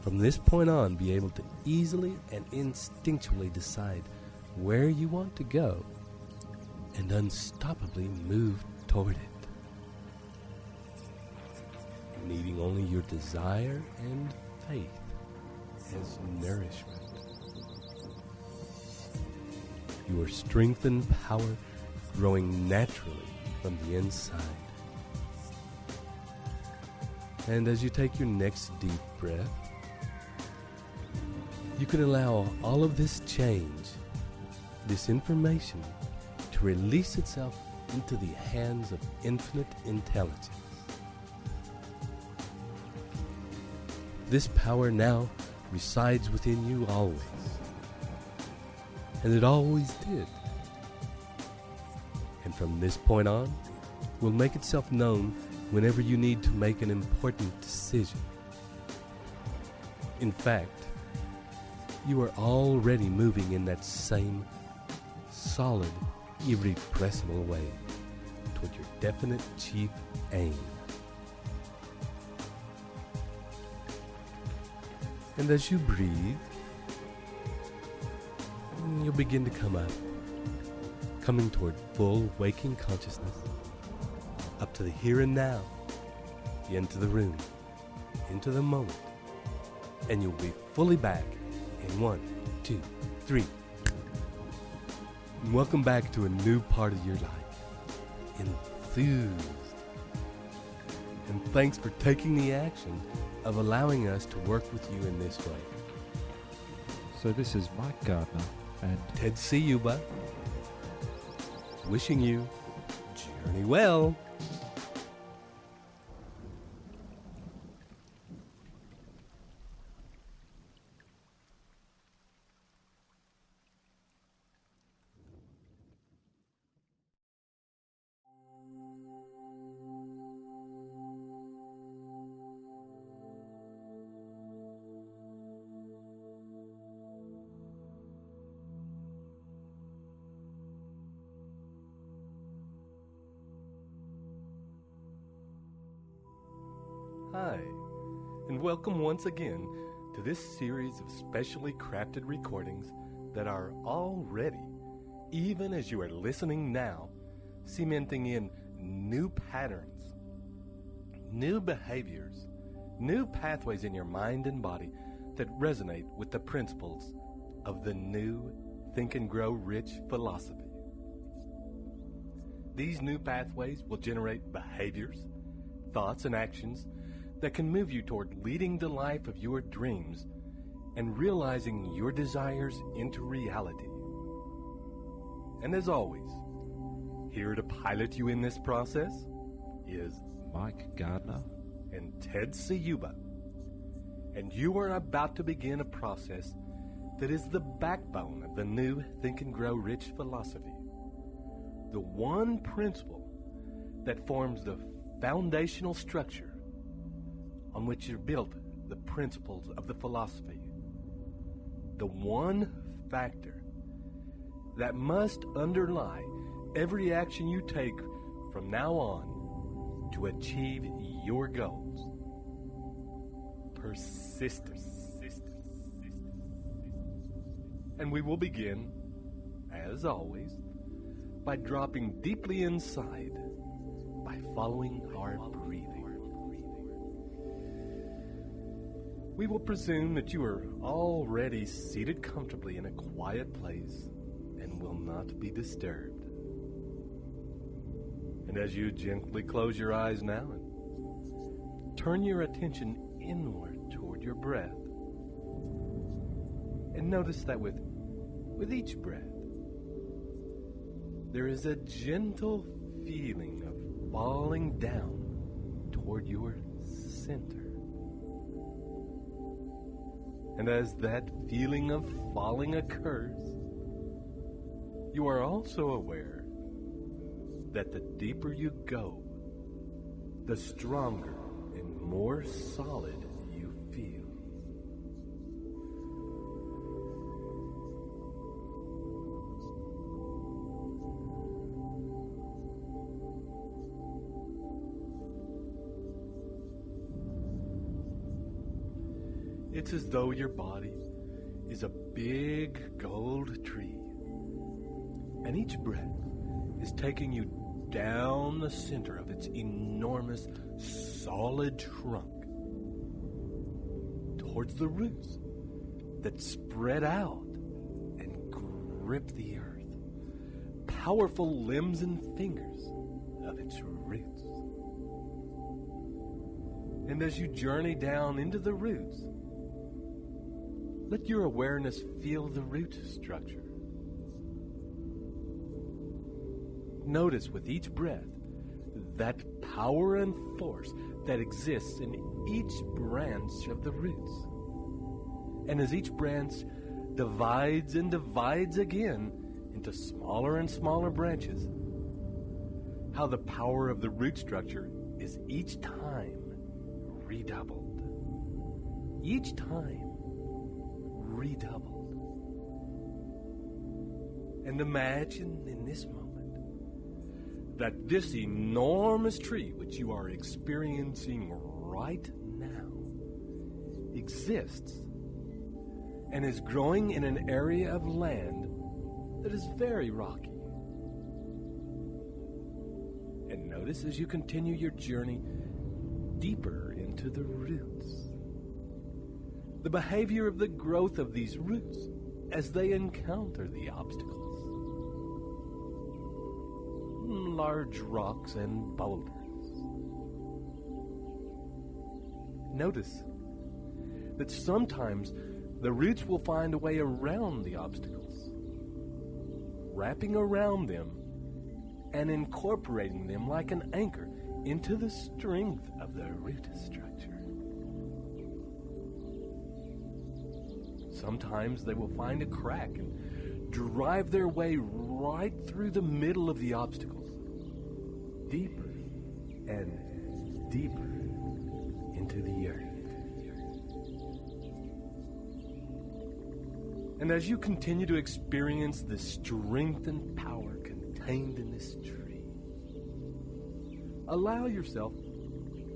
from this point on, be able to easily and instinctually decide where you want to go and unstoppably move toward it, needing only your desire and faith as nourishment. Your strength and power growing naturally from the inside. And as you take your next deep breath, you can allow all of this change, this information, to release itself into the hands of infinite intelligence. This power now resides within you always, and it always did. And from this point on, will make itself known whenever you need to make an important decision. In fact, you are already moving in that same solid, irrepressible way toward your definite chief aim. And as you breathe, you'll begin to come up, coming toward full waking consciousness, up to the here and now, into the room, into the moment, and you'll be fully back in 1, 2, 3. And welcome back to a new part of your life, enthused. And thanks for taking the action of allowing us to work with you in this way. So this is Mike Gardner and Ted Ciuba, wishing you journey well. Hi, and welcome once again to this series of specially crafted recordings that are already, even as you are listening now, cementing in new patterns, new behaviors, new pathways in your mind and body that resonate with the principles of the new Think and Grow Rich philosophy. These new pathways will generate behaviors, thoughts, and actions that can move you toward leading the life of your dreams and realizing your desires into reality. And as always, here to pilot you in this process is Mike Gardner and Ted Ciuba. And you are about to begin a process that is the backbone of the new Think and Grow Rich philosophy. The one principle that forms the foundational structure on which are built the principles of the philosophy. The one factor that must underlie every action you take from now on to achieve your goals. Persistence. And we will begin, as always, by dropping deeply inside by following our breathing. We will presume that you are already seated comfortably in a quiet place and will not be disturbed. And as you gently close your eyes now and turn your attention inward toward your breath, and notice that with each breath, there is a gentle feeling of falling down toward your center. And as that feeling of falling occurs, you are also aware that the deeper you go, the stronger and more solid you feel. It's as though your body is a big gold tree, and each breath is taking you down the center of its enormous, solid trunk towards the roots that spread out and grip the earth, powerful limbs and fingers of its roots. And as you journey down into the roots, let your awareness feel the root structure. Notice with each breath that power and force that exists in each branch of the roots. And as each branch divides and divides again into smaller and smaller branches, how the power of the root structure is each time redoubled. Each time redoubled. And imagine in this moment that this enormous tree which you are experiencing right now exists and is growing in an area of land that is very rocky. And notice as you continue your journey deeper into the roots, the behavior of the growth of these roots as they encounter the obstacles. Large rocks and boulders. Notice that sometimes the roots will find a way around the obstacles, wrapping around them and incorporating them like an anchor into the strength of the root structure. Sometimes they will find a crack and drive their way right through the middle of the obstacles, deeper and deeper into the earth. And as you continue to experience the strength and power contained in this tree, allow yourself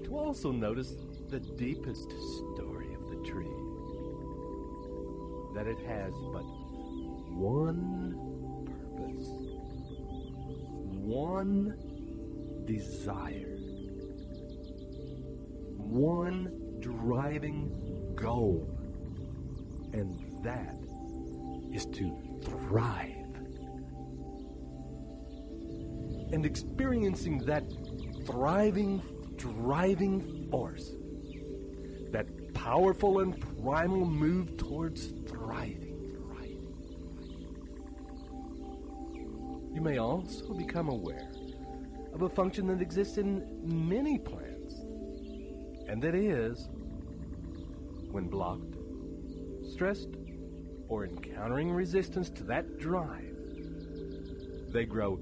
to also notice the deepest story of the tree. That it has but one purpose, one desire, one driving goal, and that is to thrive. And experiencing that thriving, driving force, that powerful and primal move towards thriving. You may also become aware of a function that exists in many plants, and that is, when blocked, stressed, or encountering resistance to that drive, they grow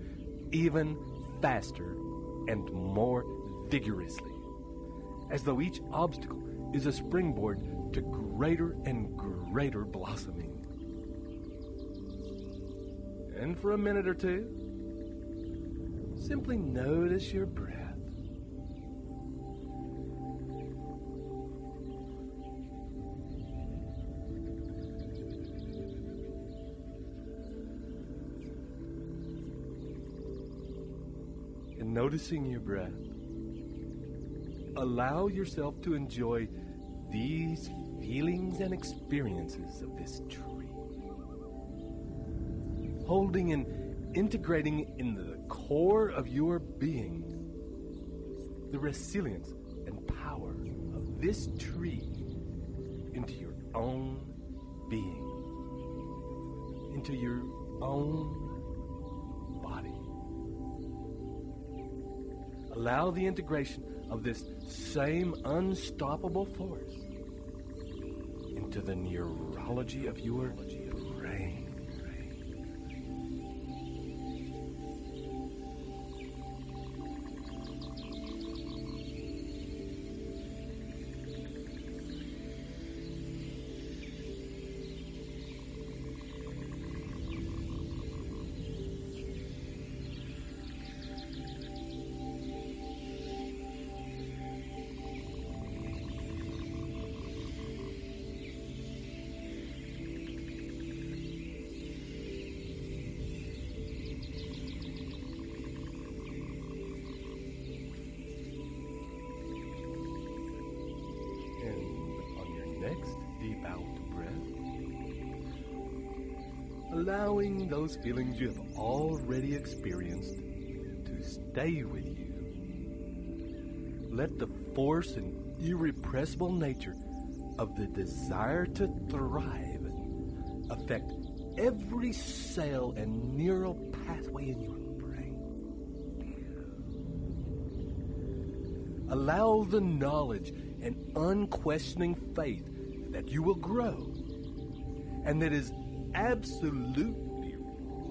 even faster and more vigorously, as though each obstacle is a springboard to greater and greater blossoming. And for a minute or two, simply notice your breath. And noticing your breath, allow yourself to enjoy these feelings and experiences of this tree. Holding and integrating into the core of your being the resilience and power of this tree into your own being, into your own body. Allow the integration of this same unstoppable force into the neurology of your brain. Next, deep out breath. Allowing those feelings you have already experienced to stay with you. Let the force and irrepressible nature of the desire to thrive affect every cell and neural pathway in your brain. Allow the knowledge and unquestioning faith that you will grow, and that is absolutely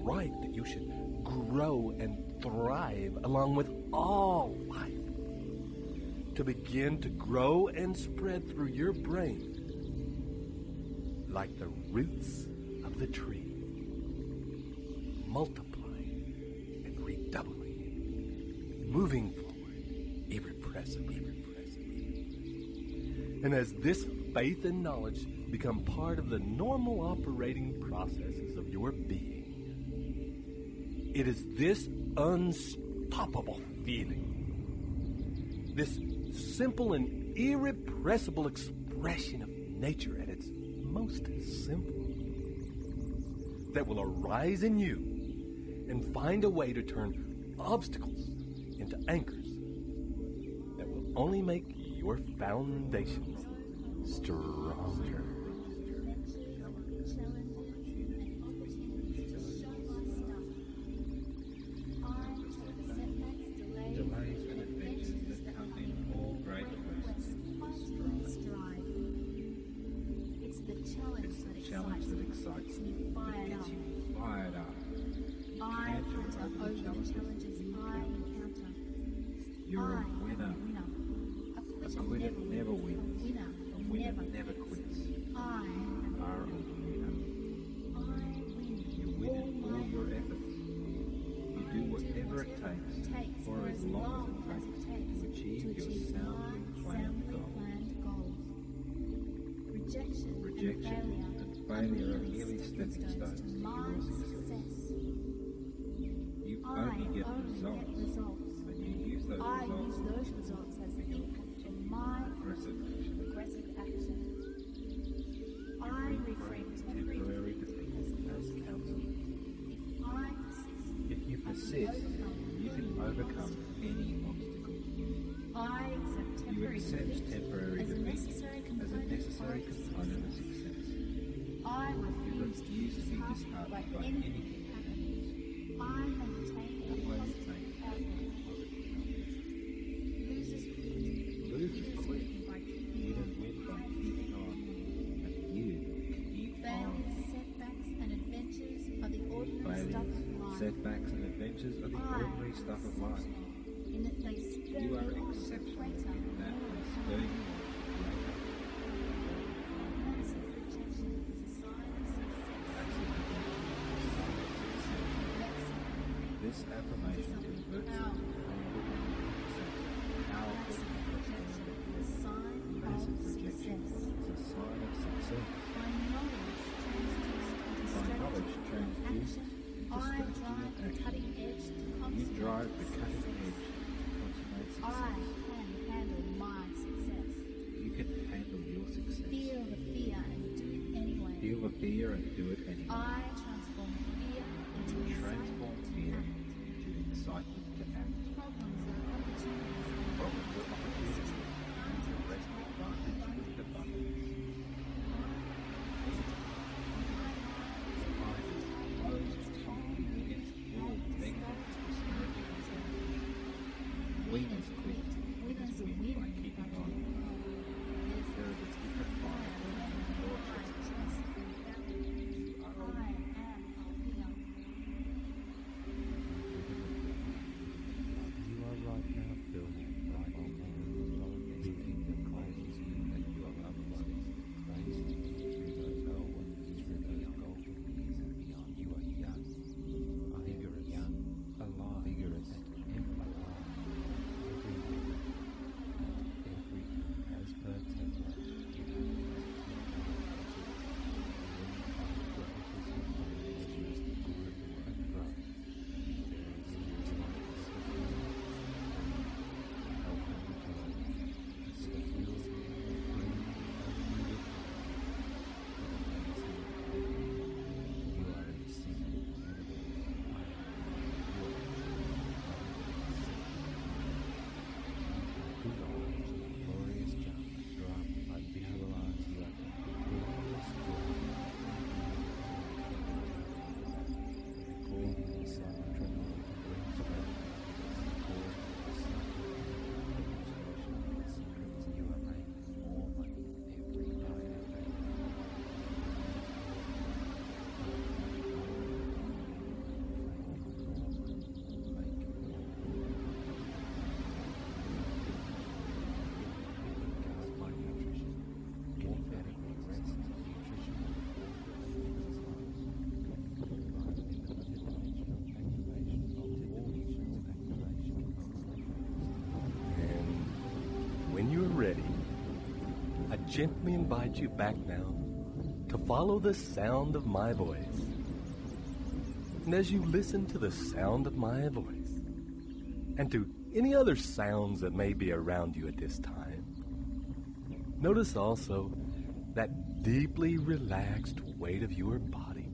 right that you should grow and thrive along with all life, to begin to grow and spread through your brain like the roots of the tree, multiplying and redoubling, moving forward irrepressibly. And as this faith and knowledge become part of the normal operating processes of your being, it is this unstoppable feeling, this simple and irrepressible expression of nature at its most simple, that will arise in you and find a way to turn obstacles into anchors that will only make your foundations stronger. Delays and adventures that come in all great quests. It's the challenge that excites me. Gets me fired up. I canter over the challenges I encounter. You're a winner. A quitter never wins. A winner never quits. You are a winner. You win in all your efforts. You do whatever it takes, for as long as it takes, to achieve your soundly planned goals. Rejection and failure are merely stepping stones to your success. You only get results when you use those results as input for my progressive action. I reframe temporary defeat as counsel. If you persist, you can overcome any obstacle. You accept temporary defeat as a necessary component of success. You refuse to be disheartened by anything happening. I maintain a positive outlook. Losers win by keeping on. Win by keeping on. And you keep on. Failures, setbacks, and adventures are the ordinary stuff of life. Setbacks and adventures are the ordinary stuff of life. In that they spur You are you on to exceptional greater, in that and spur you on to greater. massive rejection is a sign of success. This affirmation converts Power. Powerful Massive rejection is a sign massive of rejection success. is a sign of success. By knowledge transduced into By knowledge strategy and transduced action. into I drive the cutting edge to You consummate drive the cutting edge to consummate success. I success. can handle my success. You can handle your success. Feel the fear and do it anyway. Feel the fear and do it anyway. I transform fear into Transform fear excitement into excitement to act. Problems are opportunities. Problems are opportunities. To rest advantage with abundance. Life is closed to you against all negative prosperity and success. Winners quit. Winners win by keeping on. There is a different fire in your chest. You are a winner. You are right now building right on believing that causes you and your loved ones praise through those golden beings and beyond. You are young, vigorous, alive, vigorous, and alive. Every as per template, you have When you're ready, I gently invite you back now to follow the sound of my voice. And as you listen to the sound of my voice, and to any other sounds that may be around you at this time, notice also that deeply relaxed weight of your body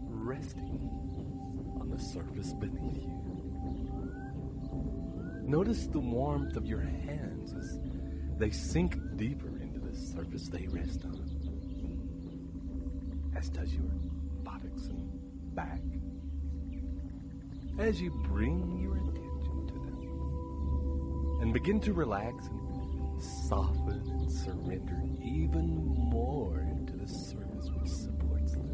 resting on the surface beneath you. Notice the warmth of your hands as they sink deeper into the surface they rest on, as does your buttocks and back. As you bring your attention to them and begin to relax and soften and surrender even more into the surface which supports them.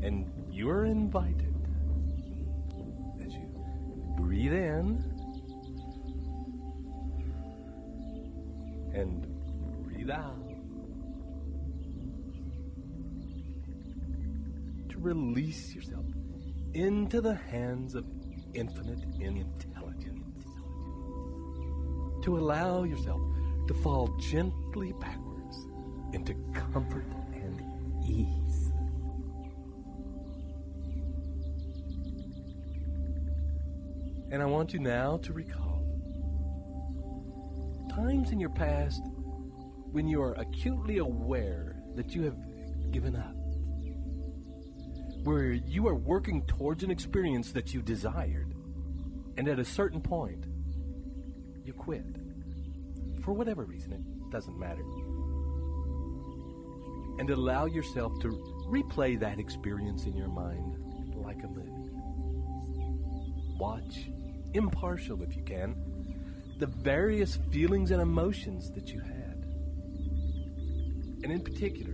And you're invited, as you breathe in and breathe out, to release yourself into the hands of infinite intelligence, to allow yourself to fall gently backwards into comfort and ease. And I want you now to recall times in your past when you are acutely aware that you have given up, where you are working towards an experience that you desired, and at a certain point, you quit. For whatever reason, it doesn't matter. And allow yourself to replay that experience in your mind like a movie. Watch, impartial if you can, the various feelings and emotions that you had. And in particular,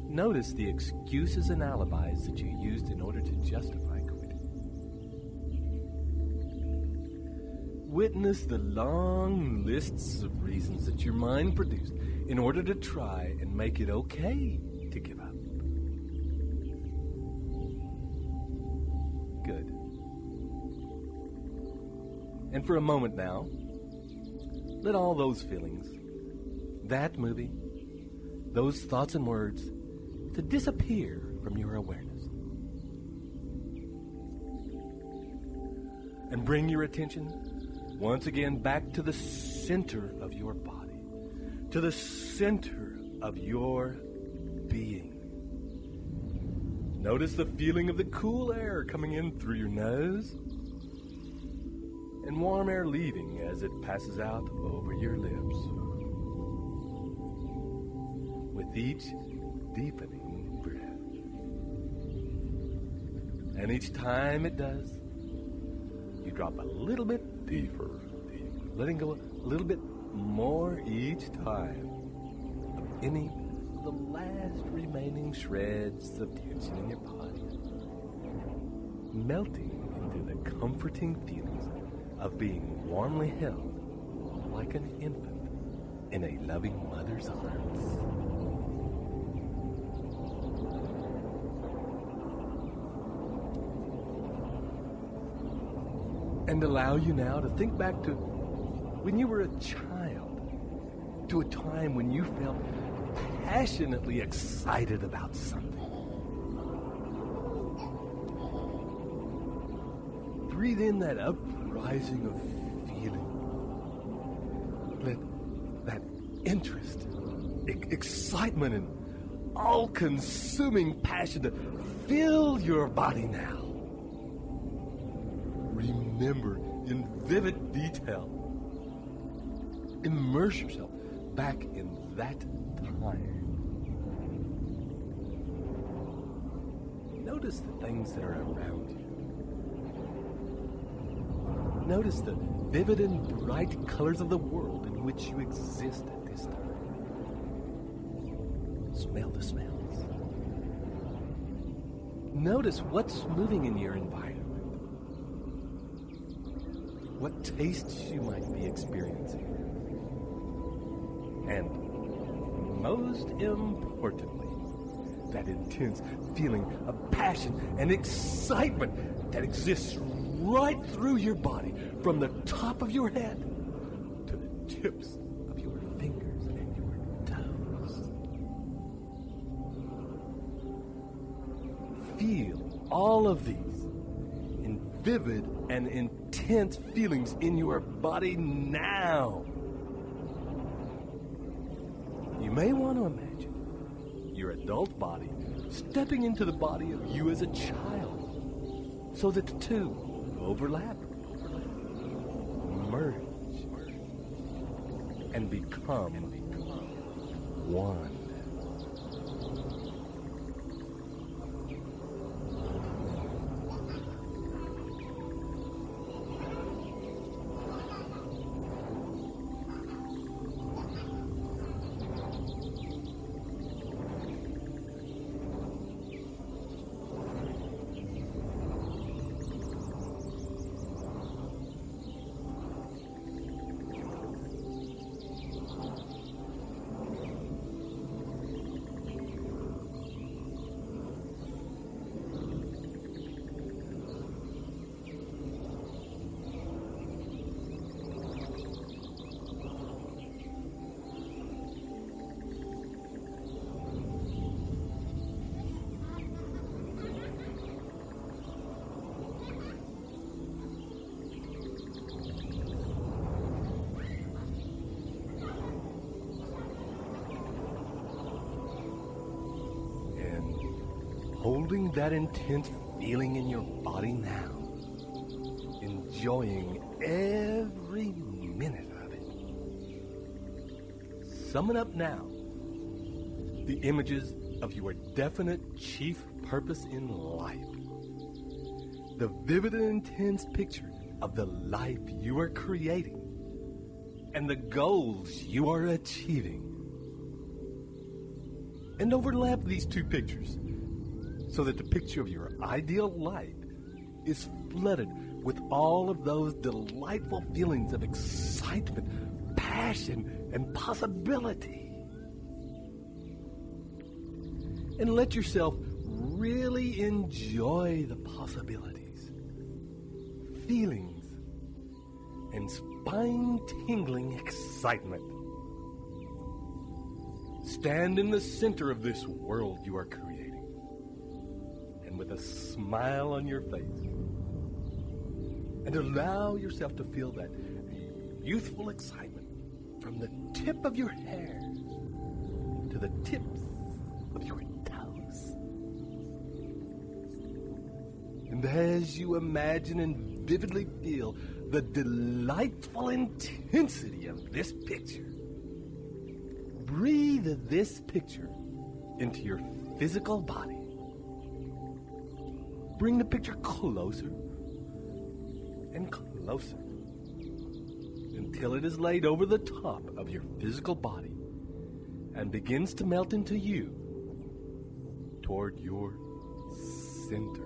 notice the excuses and alibis that you used in order to justify quitting. Witness the long lists of reasons that your mind produced in order to try and make it okay to give up. Good. And for a moment now, let all those feelings, that movie, those thoughts and words, to disappear from your awareness. And bring your attention once again back to the center of your body, to the center of your being. Notice the feeling of the cool air coming in through your nose and warm air leaving as it passes out over your lips. With each deepening breath. And each time it does, you drop a little bit deeper, letting go a little bit more each time of any of the last remaining shreds of tension in your body, melting into the comforting feelings of being warmly held like an infant in a loving mother's arms. And allow you now to think back to when you were a child, to a time when you felt passionately excited about something. Breathe in that uprising of feeling. Let that interest, excitement, and all-consuming passion to fill your body now. Remember in vivid detail. Immerse yourself back in that time. Notice the things that are around you. Notice the vivid and bright colors of the world in which you exist at this time. Smell the smells. Notice what's moving in your environment. What tastes you might be experiencing. And most importantly, that intense feeling of passion and excitement that exists right through your body, from the top of your head to the tips of your fingers and your toes. Feel all of these in vivid and intense feelings in your body now. You may want to imagine your adult body stepping into the body of you as a child, so that the two overlap, merge, and become one. holding that intense feeling in your body now, enjoying every minute of it. Summon up now the images of your definite chief purpose in life. The vivid and intense picture of the life you are creating and the goals you are achieving. And overlap these two pictures so that the picture of your ideal life is flooded with all of those delightful feelings of excitement, passion, and possibility. And let yourself really enjoy the possibilities, feelings, and spine-tingling excitement. Stand in the center of this world you are creating, and with a smile on your face, and allow yourself to feel that youthful excitement from the tip of your hair to the tips of your toes. And as you imagine and vividly feel the delightful intensity of this picture, breathe this picture into your physical body. Bring the picture closer and closer until it is laid over the top of your physical body and begins to melt into you toward your center.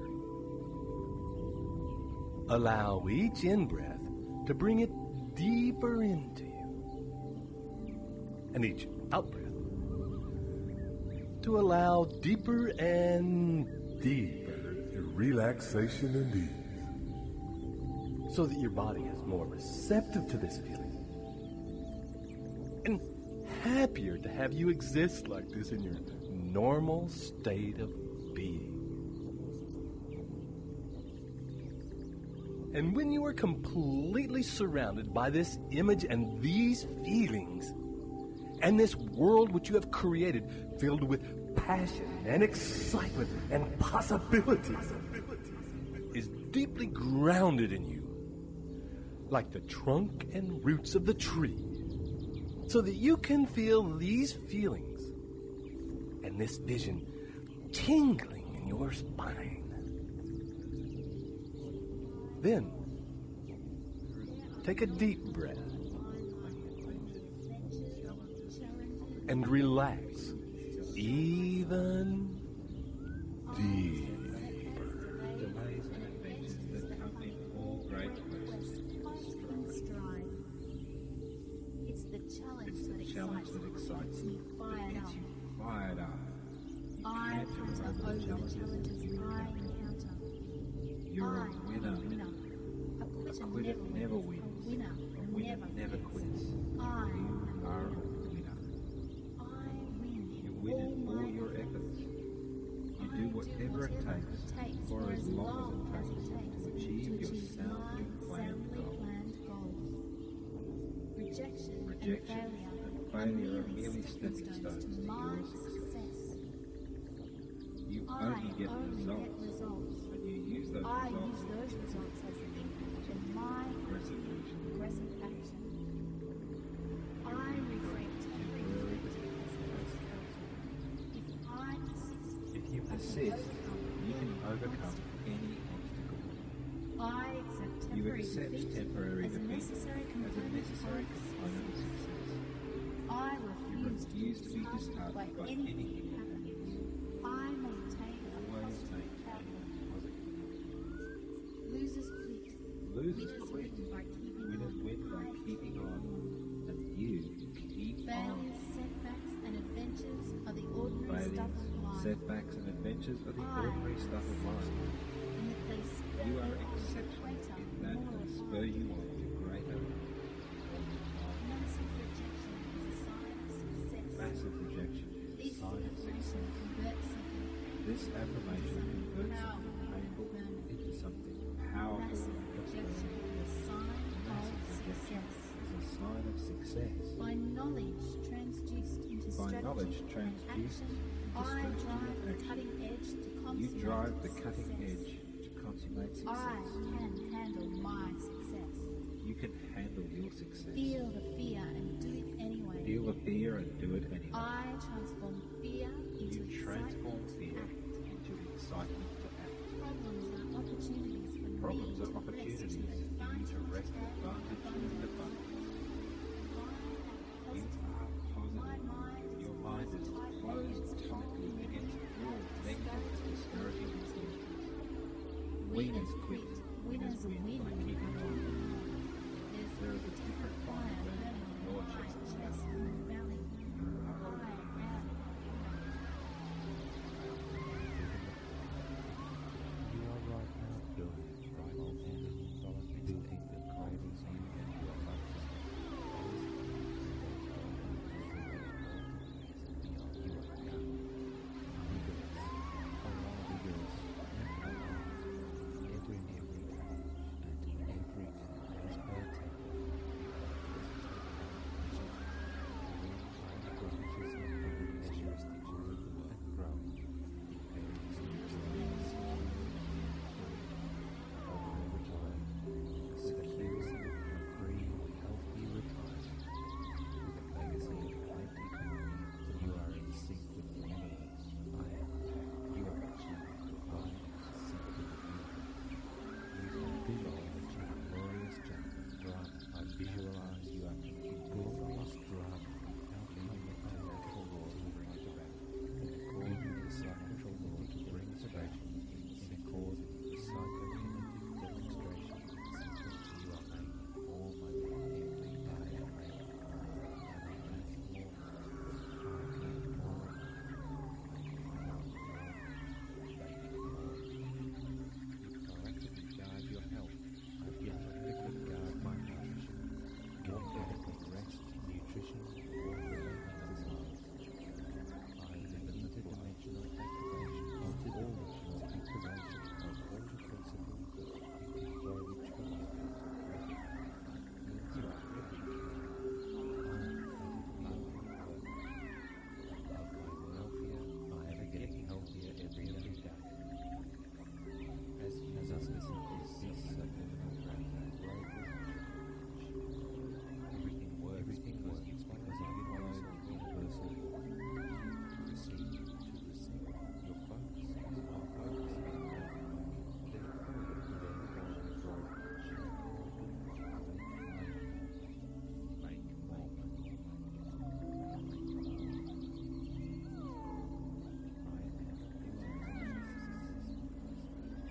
Allow each in-breath to bring it deeper into you, and each out-breath to allow deeper and deeper relaxation and ease, so that your body is more receptive to this feeling and happier to have you exist like this in your normal state of being. And when you are completely surrounded by this image and these feelings, and this world which you have created filled with passion and excitement and possibilities is deeply grounded in you, like the trunk and roots of the tree, so that you can feel these feelings and this vision tingling in your spine. Then, take a deep breath and relax even deeper. Delays and adventures that come in all great quests. It's the challenge that excites me you, fired gets up. you fired up. I hunter over the challenges I encounter. You're a I winner. am a winner. A Quitter never wins. A winner never quits. I You am are a a winner. winner. I win. You win in all your efforts. You do whatever it takes for as long as it takes to achieve your soundly planned goals. Rejection and failure are merely stepping stones to your success. You only get results, and you use those results as the input to my aggressive action. I reflect every If you persist, you can overcome any obstacle. I accept You temporary accept defeat temporary as a defeat necessary as a component necessary of component of success. I refuse to be disheartened by anything happening. I maintain a Always positive maintain outlook. a positive. Losers quit. Losers Winners quit. win by keeping Winners on. win by keeping on. And you keep on. Failures, setbacks, and adventures are the ordinary Failures, stuff of life. setbacks, and adventures are the ordinary stuff of life. And that they spur You are you on to exceptional greater, in that more and spur refined. you on to greater. Massive rejection is a sign of success. Massive rejection is a This sign of affirmation success. converts something This affirmation converts powerful something painful and into something powerful massive and rejection affirming. is a sign Massive of rejection success. is a sign of success. By knowledge transduced into By knowledge strategy and transduced action, into I strategy drive and the action. cutting edge to You drive the cutting edge to consummate success. I can handle my success. You can handle your success. Feel the fear and do it anyway. Feel the fear and do it anyway. I transform fear into You transform fear into excitement to act. Problems are opportunities for me Problems are opportunities for you to wrest advantage in the fun. You are positive. Your mind is closed tightly against all negative discouraging influences. Winners quit. Winners win by keeping on. There is a different fire burning in your chest now. You are right now building right on building the kindness you and your life.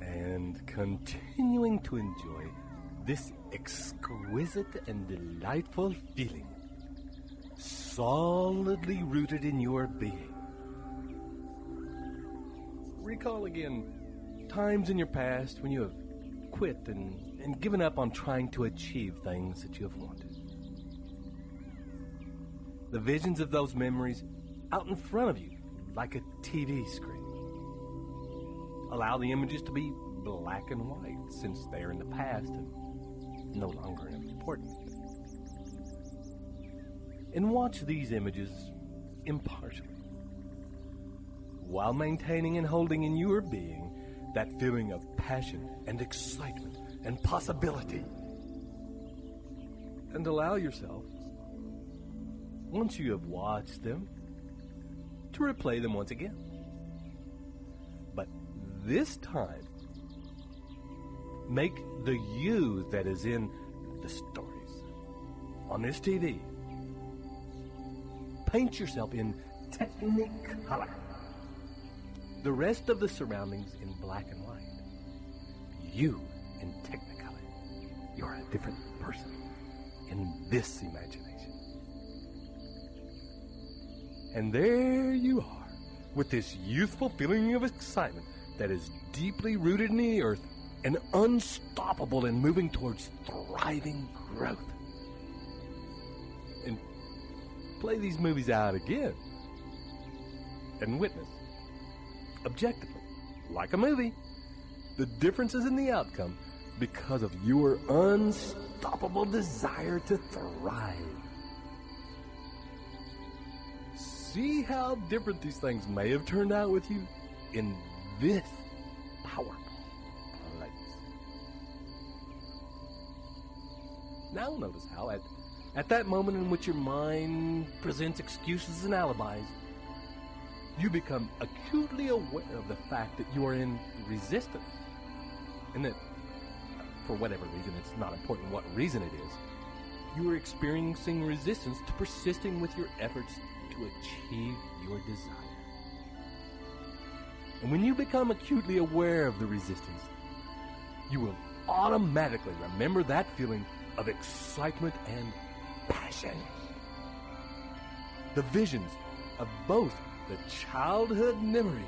And continuing to enjoy this exquisite and delightful feeling, solidly rooted in your being. Recall again times in your past when you have quit and given up on trying to achieve things that you have wanted. The visions of those memories out in front of you like a TV screen. Allow the images to be black and white since they are in the past and no longer important. And watch these images impartially while maintaining and holding in your being that feeling of passion and excitement and possibility. And allow yourself, once you have watched them, to replay them once again. But this time, make the you that is in the stories on this TV. Paint yourself in Technicolor. The rest of the surroundings in black and white. You in Technicolor. You're a different person in this imagination. And there you are, with this youthful feeling of excitement that is deeply rooted in the earth and unstoppable in moving towards thriving growth. And play these movies out again and witness, objectively, like a movie, the differences in the outcome because of your unstoppable desire to thrive. See how different these things may have turned out with you in this powerful place. Now notice how at that moment in which your mind presents excuses and alibis, you become acutely aware of the fact that you are in resistance. And that, for whatever reason, it's not important what reason it is, you are experiencing resistance to persisting with your efforts to achieve your desire. And when you become acutely aware of the resistance, you will automatically remember that feeling of excitement and passion. The visions of both the childhood memories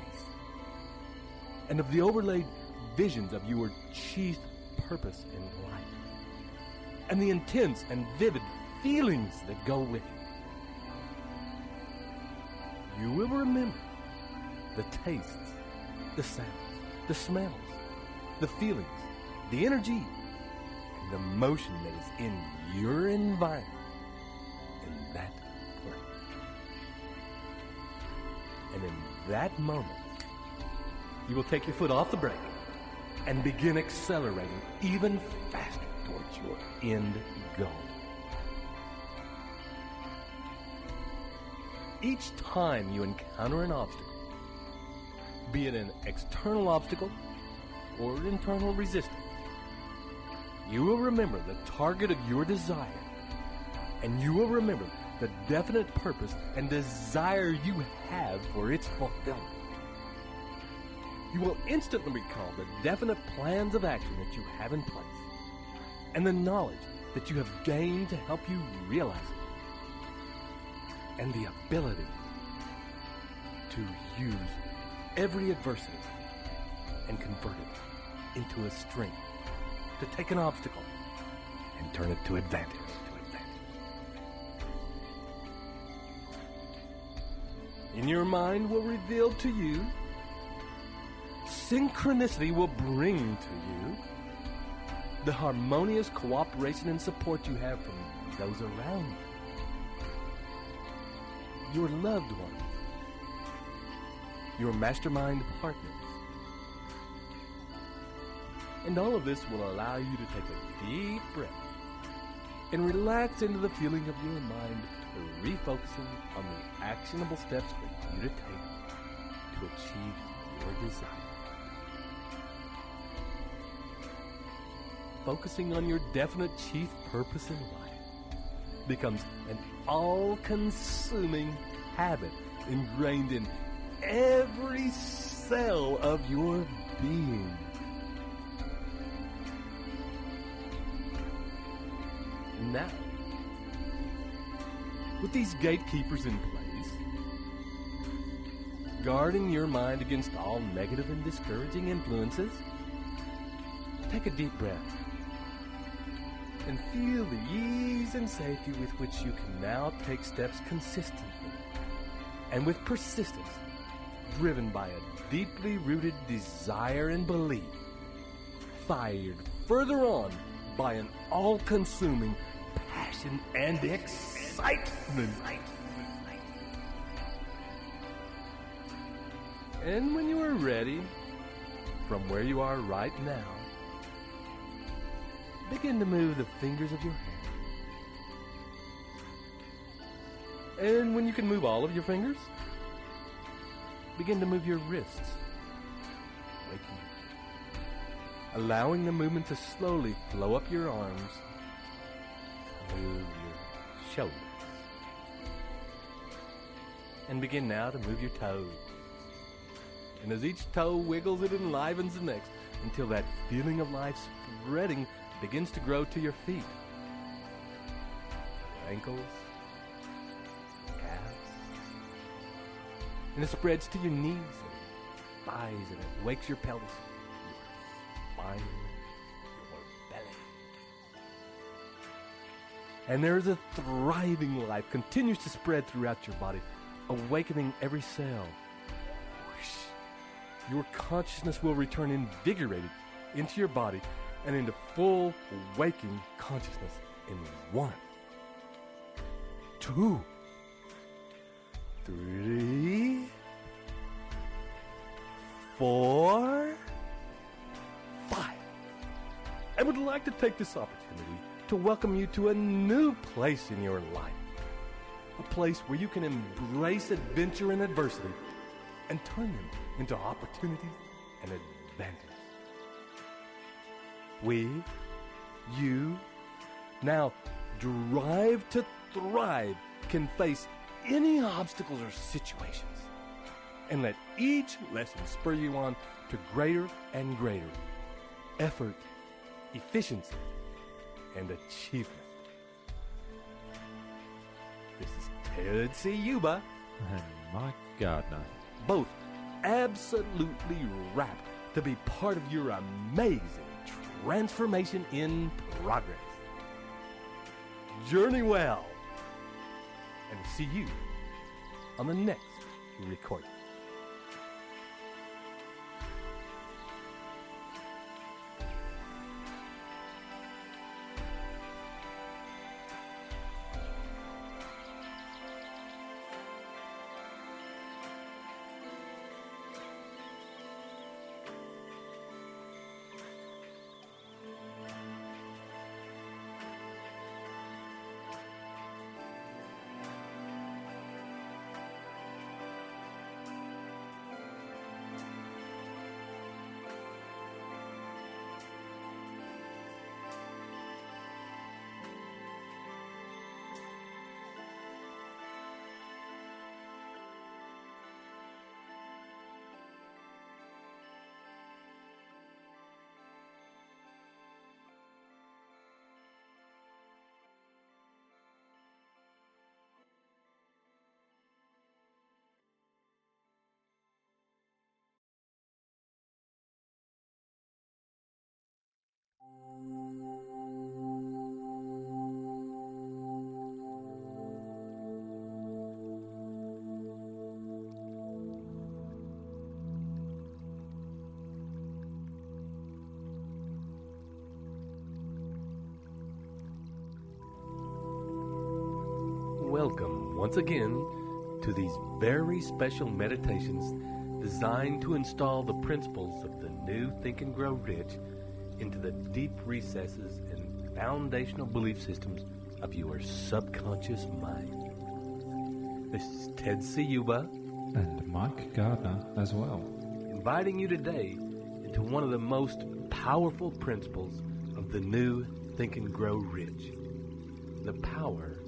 and of the overlaid visions of your chief purpose in life, and the intense and vivid feelings that go with it. You will remember the tastes, the sounds, the smells, the feelings, the energy, and the motion that is in your environment in that place. And in that moment, you will take your foot off the brake and begin accelerating even faster towards your end goal. Each time you encounter an obstacle, be it an external obstacle or internal resistance, you will remember the target of your desire, and you will remember the definite purpose and desire you have for its fulfillment. You will instantly recall the definite plans of action that you have in place, and the knowledge that you have gained to help you realize it, and the ability to use every adversity and convert it into a strength, to take an obstacle and turn it to advantage. In your mind will reveal to you, synchronicity will bring to you the harmonious cooperation and support you have from those around you, your loved ones, your mastermind partners. And all of this will allow you to take a deep breath and relax into the feeling of your mind, refocusing on the actionable steps for you to take to achieve your desire. Focusing on your definite chief purpose in life becomes an all-consuming habit ingrained in every cell of your being. And now, with these gatekeepers in place, guarding your mind against all negative and discouraging influences, take a deep breath and feel the ease and safety with which you can now take steps consistently and with persistence, driven by a deeply rooted desire and belief, fired further on by an all-consuming passion and excitement. And when you are ready, from where you are right now, begin to move the fingers of your hand. And when you can move all of your fingers, begin to move your wrists, waking, allowing the movement to slowly flow up your arms, move your shoulders, and begin now to move your toes. And as each toe wiggles, it enlivens the next until that feeling of life spreading begins to grow to your feet, your ankles, calves, and it spreads to your knees and thighs, and it wakes your pelvis, your spine, your belly. And there is a thriving life continues to spread throughout your body, awakening every cell. Your consciousness will return invigorated into your body and into full waking consciousness in 1, 2, 3, 4, 5. I would like to take this opportunity to welcome you to a new place in your life. A place where you can embrace adventure and adversity and turn them into opportunities and advantages. We, you, now drive to thrive, can face any obstacles or situations and let each lesson spur you on to greater and greater effort, efficiency, and achievement. This is Ted Ciuba And Mike Gardner. both absolutely wrapped to be part of your amazing transformation in progress. Journey well, and see you on the next recording. Welcome once again to these very special meditations designed to install the principles of the new Think and Grow Rich into the deep recesses and foundational belief systems of your subconscious mind. This is Ted Ciuba And Mike Gardner as well. inviting you today into one of the most powerful principles of the new Think and Grow Rich, the power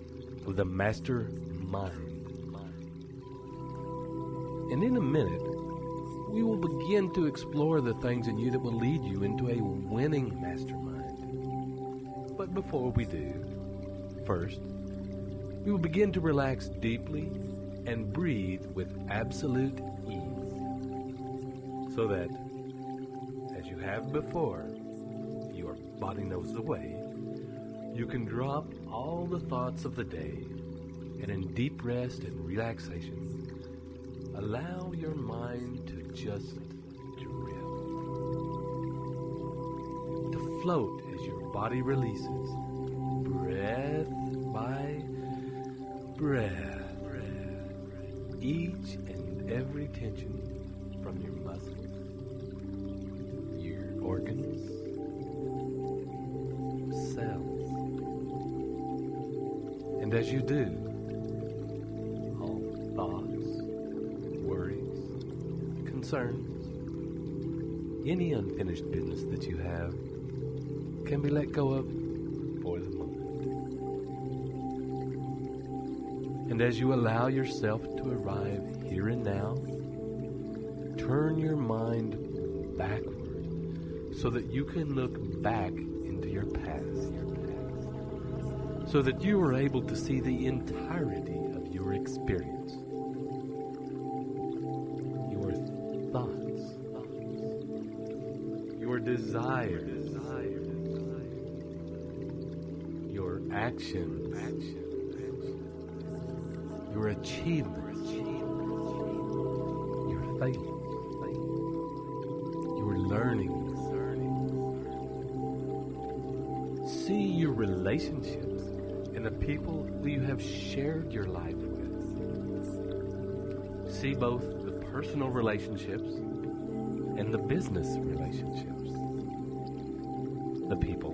of the master mind. And in a minute, we will begin to explore the things in you that will lead you into a winning mastermind. But before we do, first, we will begin to relax deeply and breathe with absolute ease, so that, as you have before, your body knows the way, you can drop all the thoughts of the day, and in deep rest and relaxation, allow your mind to just drift, to float as your body releases, breath by breath, each and every tension from your muscles, your organs, cells. And as you do, all thoughts, worries, concerns, any unfinished business that you have can be let go of for the moment. And as you allow yourself to arrive here and now, turn your mind backward so that you can look back into your past, so that you are able to see the entirety of your experience, your thoughts, your desires, your actions, your achievements, your failures, your learnings. See your relationships and the people who you have shared your life with. See both the personal relationships and the business relationships, the people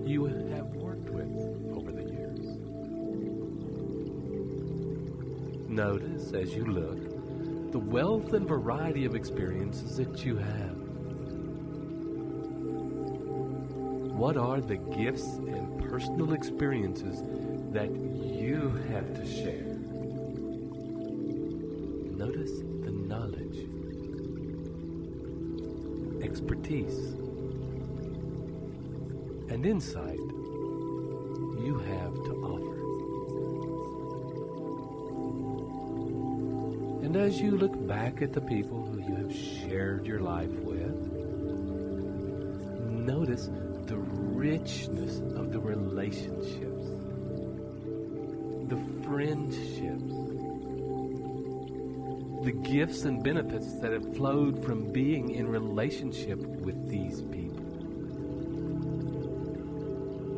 you have worked with over the years. Notice as you look the wealth and variety of experiences that you have. What are the gifts and personal experiences that you have to share? Notice the knowledge, expertise, and insight you have to offer. And as you look back at the people who you have shared your life with, notice the richness of the relationships, the friendships, the gifts and benefits that have flowed from being in relationship with these people.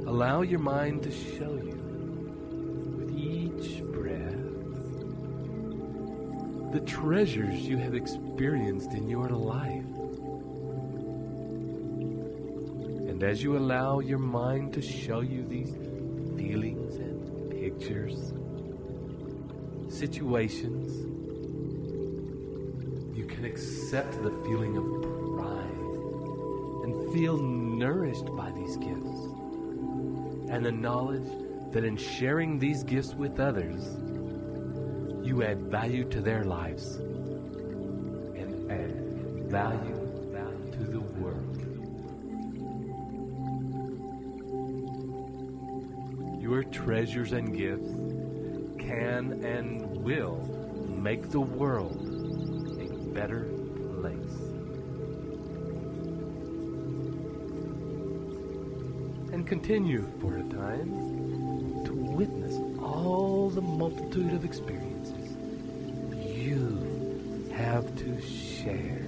Allow your mind to show you, with each breath, the treasures you have experienced in your life. And as you allow your mind to show you these feelings and pictures, situations, you can accept the feeling of pride and feel nourished by these gifts, and the knowledge that in sharing these gifts with others, you add value to their lives and add value to the world. Your treasures and gifts can and will make the world a better place. And continue for a time to witness all the multitude of experiences you have to share.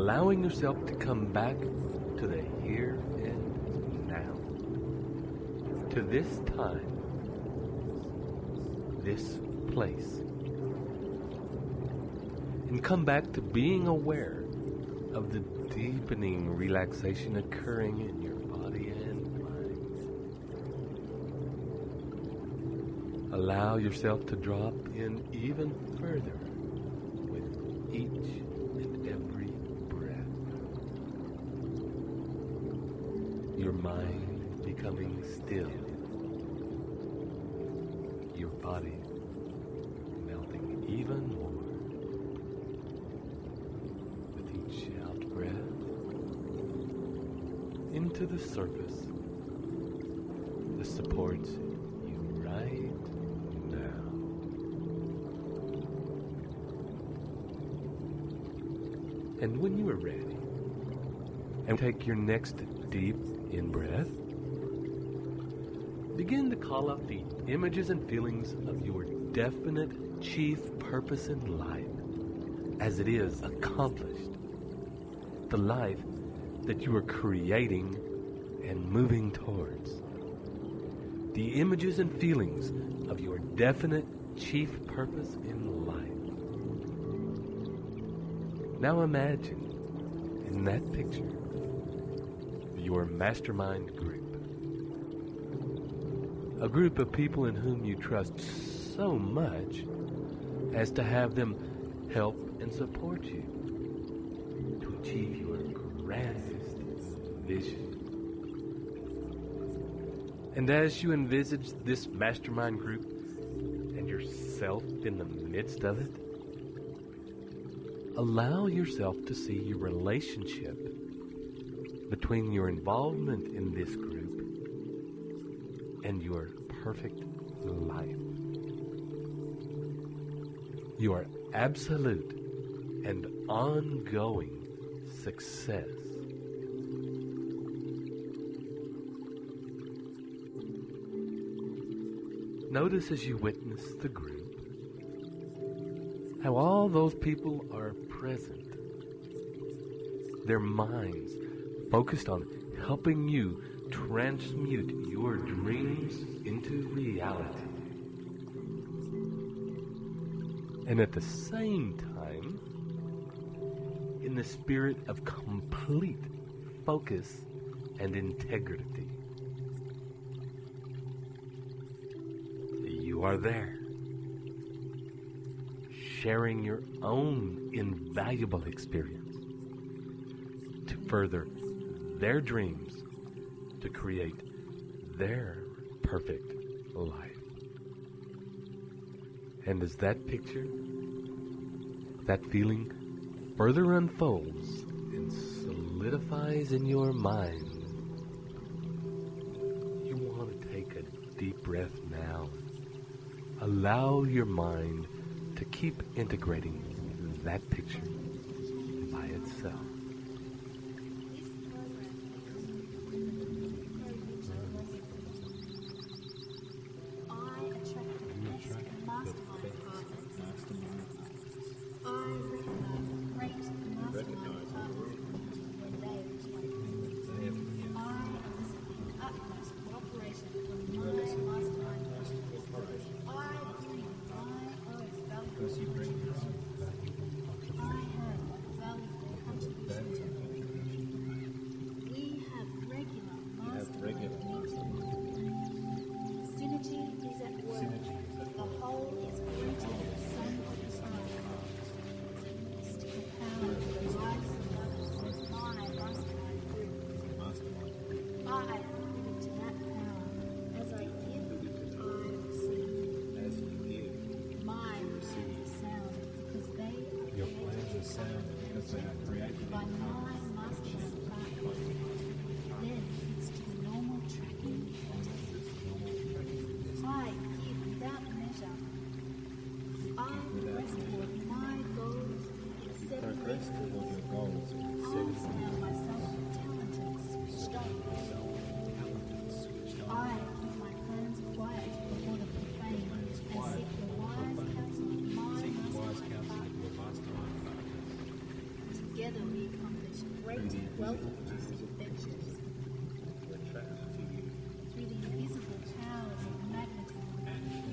allowing yourself to come back to the here and now, to this time, this place, and come back to being aware of the deepening relaxation occurring in your body and mind. Allow yourself to drop in even further with each and every breath. Your mind becoming still. Your body melting even more. Breath into the surface that supports you right now. And when you are ready, and take your next deep in-breath, begin to call up the images and feelings of your definite chief purpose in life as it is accomplished. The life that you are creating and moving towards. The images and feelings of your definite chief purpose in life. Now imagine in that picture your mastermind group. A group of people in whom you trust so much as to have them help and support you to achieve your grandest vision. And as you envisage this mastermind group and yourself in the midst of it, allow yourself to see your relationship between your involvement in this group and your perfect life. Your absolute and ongoing success. Notice as you witness the group, how all those people are present. Their minds focused on helping you transmute your dreams into reality. And at the same time, in the spirit of complete focus and integrity. You are there, sharing your own invaluable experience to further their dreams, to create their perfect life. And as that picture, that feeling further unfolds and solidifies in your mind, you want to take a deep breath now. Allow your mind to keep integrating that picture by itself. welcomes adventures. Through the invisible towers of magnetism,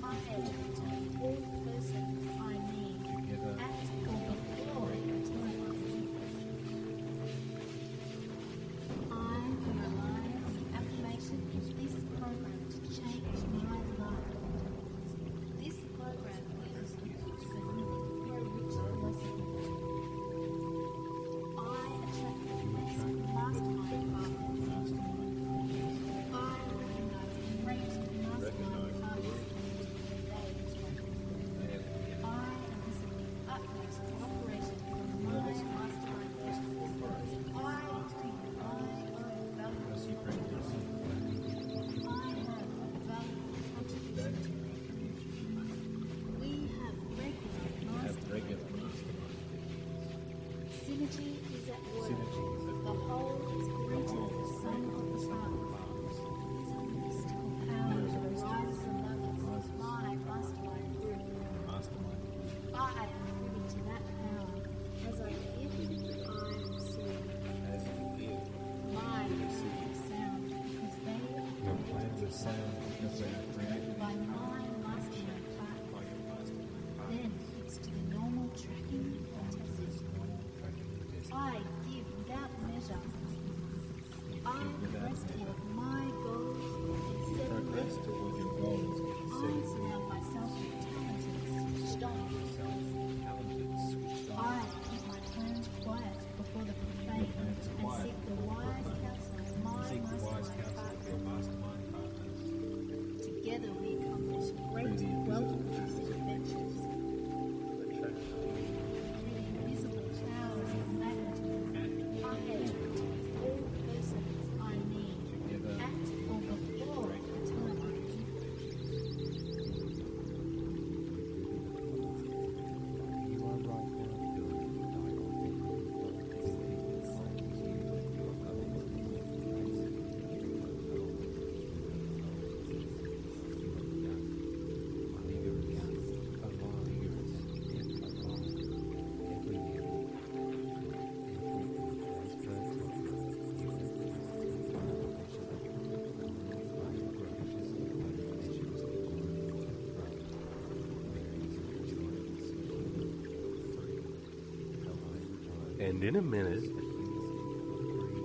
I attract all persons I meet at or before it until I realize the affirmation of this program to change my life. This program uses computer for a richer lesson. I attract the best mastermind partners. I recognize great mastermind partners. I elicit the utmost cooperation from my mastermind partners. I decree that I am valuable. I have a valuable contribution to make. We have regular mastermind. Synergy is at work. The whole is greater than the sum of the parts. Mystical powers arise among us. My mastermind group. I am privy to that power. As I give, I receive. My plans sound because they Your plans are sound because they are created by my mastermind partner. Then it's to the normal tracking and testing. I give without measure. I press toward my goals and set progress towards your goals. I surround myself with talented, switched on. I keep my plans quiet before the profane and seek the wise counsel of my mastermind partners. Together we accomplish great wealth-producing adventures. Through the invisible towers of magnetism, I attract all persons I meet at or before a time. You are right now building And in a minute,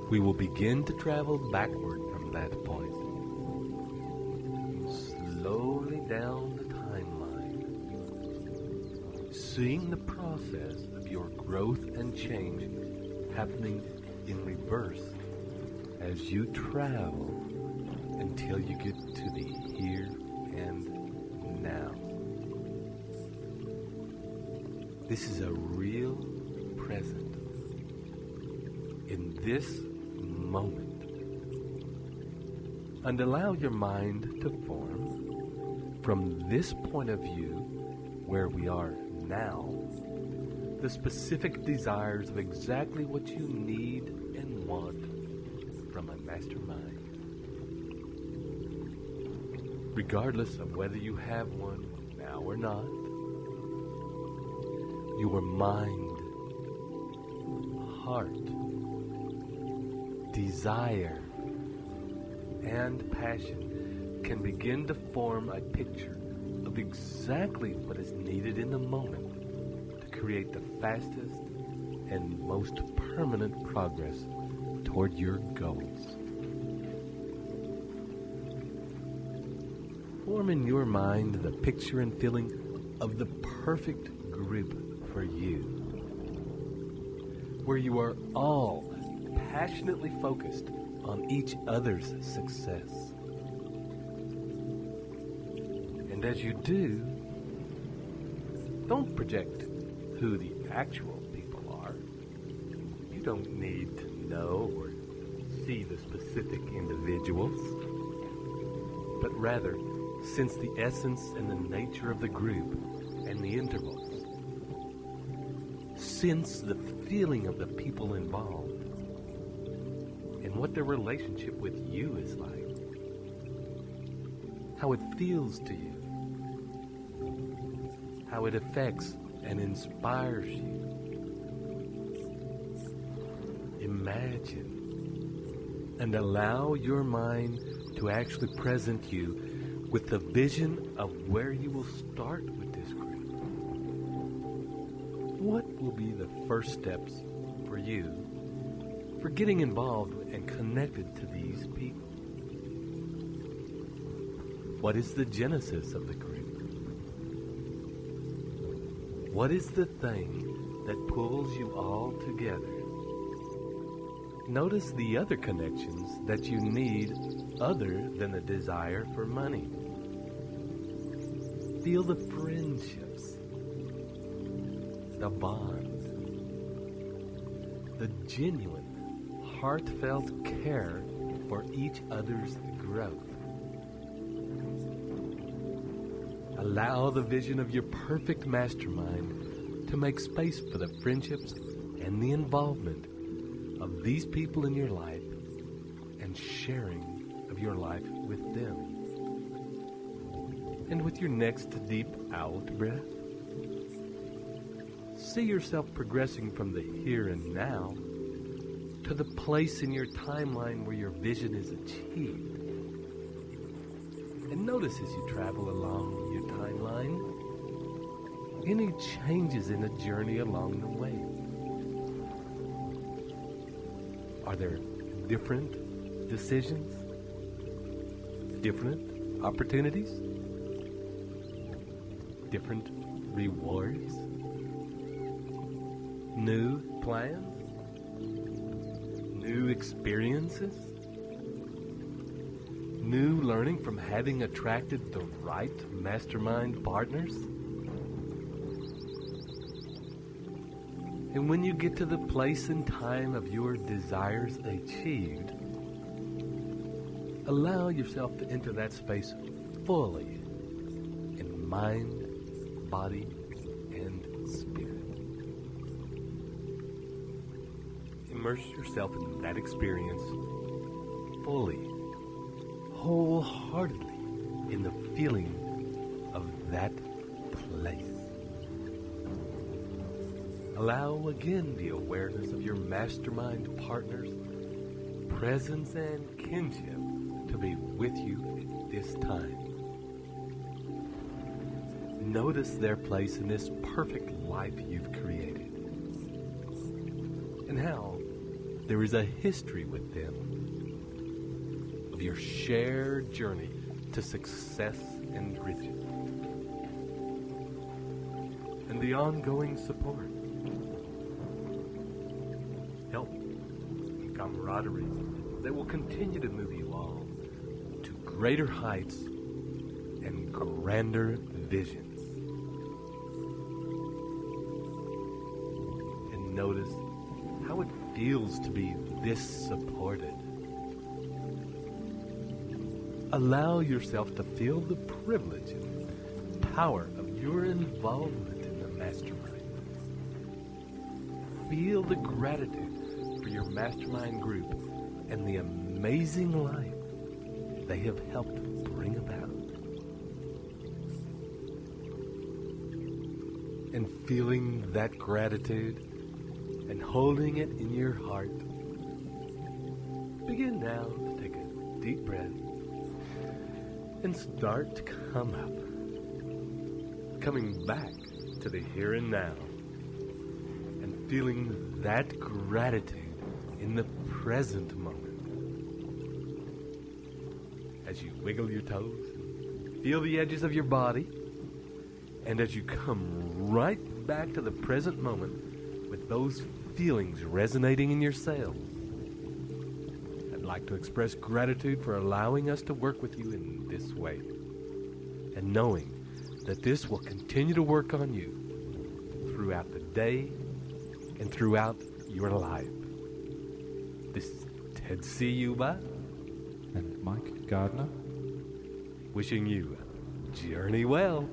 we will begin to travel backward from that point. Slowly down the timeline. Seeing the process of your growth and change happening in reverse as you travel until you get to the here and now. This is a real present. In this moment. And allow your mind to form from this point of view where we are now the specific desires of exactly what you need and want from a mastermind. Regardless of whether you have one now or not, your mind, heart, desire, and passion can begin to form a picture of exactly what is needed in the moment to create the fastest and most permanent progress toward your goals. Form in your mind the picture and feeling of the perfect group for you, where you are all passionately focused on each other's success. And as you do, don't project who the actual people are. You don't need to know or see the specific individuals, but rather sense the essence and the nature of the group and the intervals. Sense the feeling of the people involved and what their relationship with you is like. How it feels to you. How it affects and inspires you. Imagine imagine and allow your mind to actually present you with the vision of where you will start with this group. What will be the first steps for you for getting involved and connected to these people? What is the genesis of the group? What is the thing that pulls you all together? Notice the other connections that you need other than a desire for money. Feel the friendships, the bond, the genuine, heartfelt care for each other's growth. Allow the vision of your perfect mastermind to make space for the friendships and the involvement of these people in your life and sharing of your life with them. And with your next deep out breath, see yourself progressing from the here and now to the place in your timeline where your vision is achieved. And notice as you travel along your timeline, any changes in the journey along the way. Are there different decisions? Different opportunities? Different rewards? New plans? New experiences? New learning from having attracted the right mastermind partners? And when you get to the place and time of your desires achieved, allow yourself to enter that space fully in mind, body, and spirit. Immerse yourself in that experience fully, wholeheartedly in the feeling of that place. Allow again the awareness of your mastermind partner's presence and kinship to be with you at this time. Notice their place in this perfect life you've created, and how there is a history with them of your shared journey to success and riches, and the ongoing support, help, and camaraderie that will continue to move you all to greater heights and grander visions. And notice how it feels to be this supported. Allow yourself to feel the privilege and power of your involvement in the mastermind. Feel the gratitude for your mastermind group and the amazing life they have helped bring about. And feeling that gratitude and holding it in your heart, begin now to take a deep breath and start to come up, coming back to the here and now, and feeling that gratitude in the present moment. As you wiggle your toes, feel the edges of your body, and as you come right back to the present moment with those feelings resonating in your cells, I'd like to express gratitude for allowing us to work with you in this way, and knowing that this will continue to work on you throughout the day and throughout your life. This is Ted Ciuba and Mike Gardner, wishing you journey well.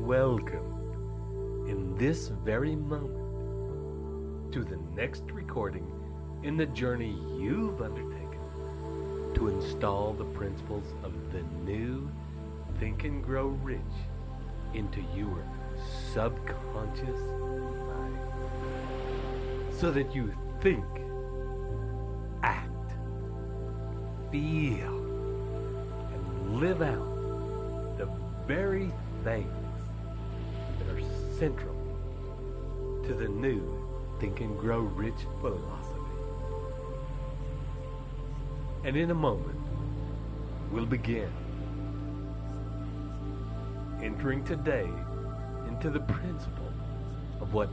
welcomed in this very moment to the next recording in the journey you've undertaken to install the principles of the new Think and Grow Rich into your subconscious mind, so that you think, act, feel, and live out the very things that are central to the new Think and Grow Rich philosophy. And in a moment, we'll begin entering today into the principle of what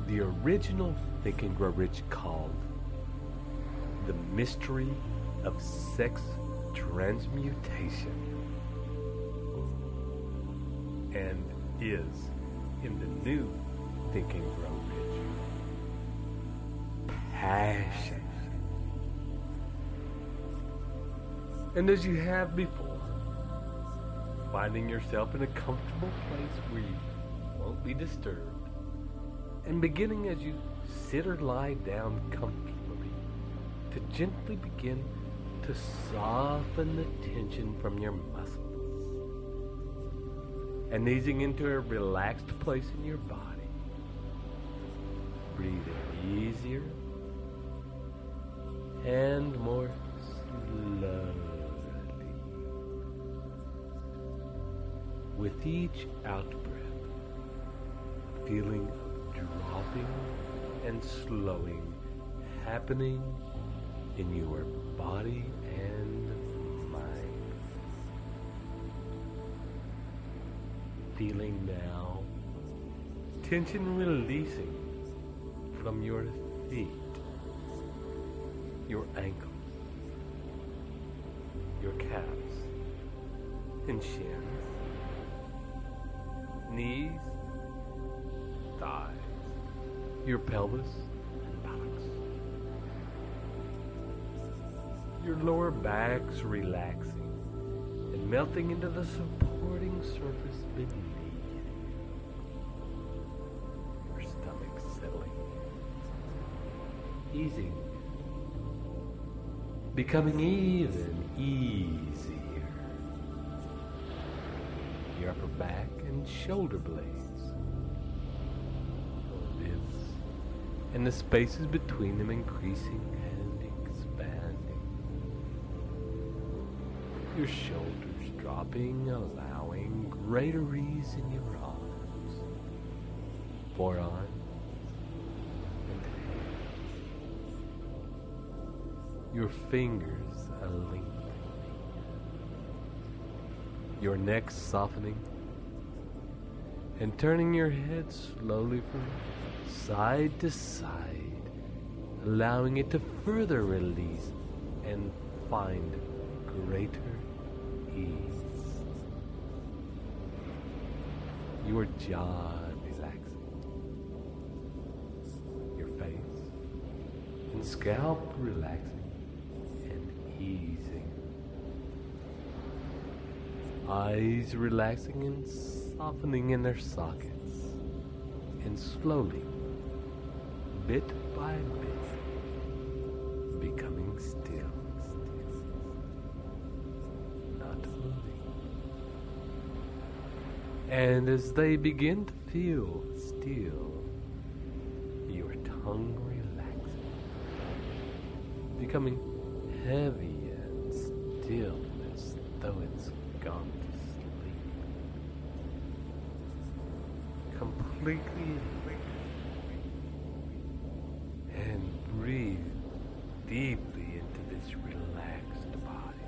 the original Think and Grow Rich called the mystery of sex transmutation, and is in the new Think and Grow Rich passion. And as you have before, finding yourself in a comfortable place where you won't be disturbed, and beginning as you sit or lie down comfortably to gently begin to soften the tension from your muscles, and easing into a relaxed place in your body. Breathing easier and more slowly. With each out-breath, feeling of dropping and slowing happening in your body and mind. Feeling now tension releasing from your feet, your ankles, your calves and shins, knees, thighs, your pelvis and buttocks. Your lower back's relaxing and melting into the supporting surface beneath. Your stomach settling, easing, becoming even easier. Your upper back and shoulder blades, the ribs, and the spaces between them increasing and expanding. Your shoulders dropping, allowing greater ease in your arms, forearms, and hands. Your fingers are lengthening. Your neck softening, and turning your head slowly from side to side, allowing it to further release and find greater ease. Your jaw relaxing, your face and scalp relaxing and easing. Eyes relaxing and softening in their sockets, and slowly, bit by bit, becoming still, not moving. And as they begin to feel still, your tongue relaxing, becoming heavy and still as though it's gone to sleep. Completely and breathe deeply into this relaxed body.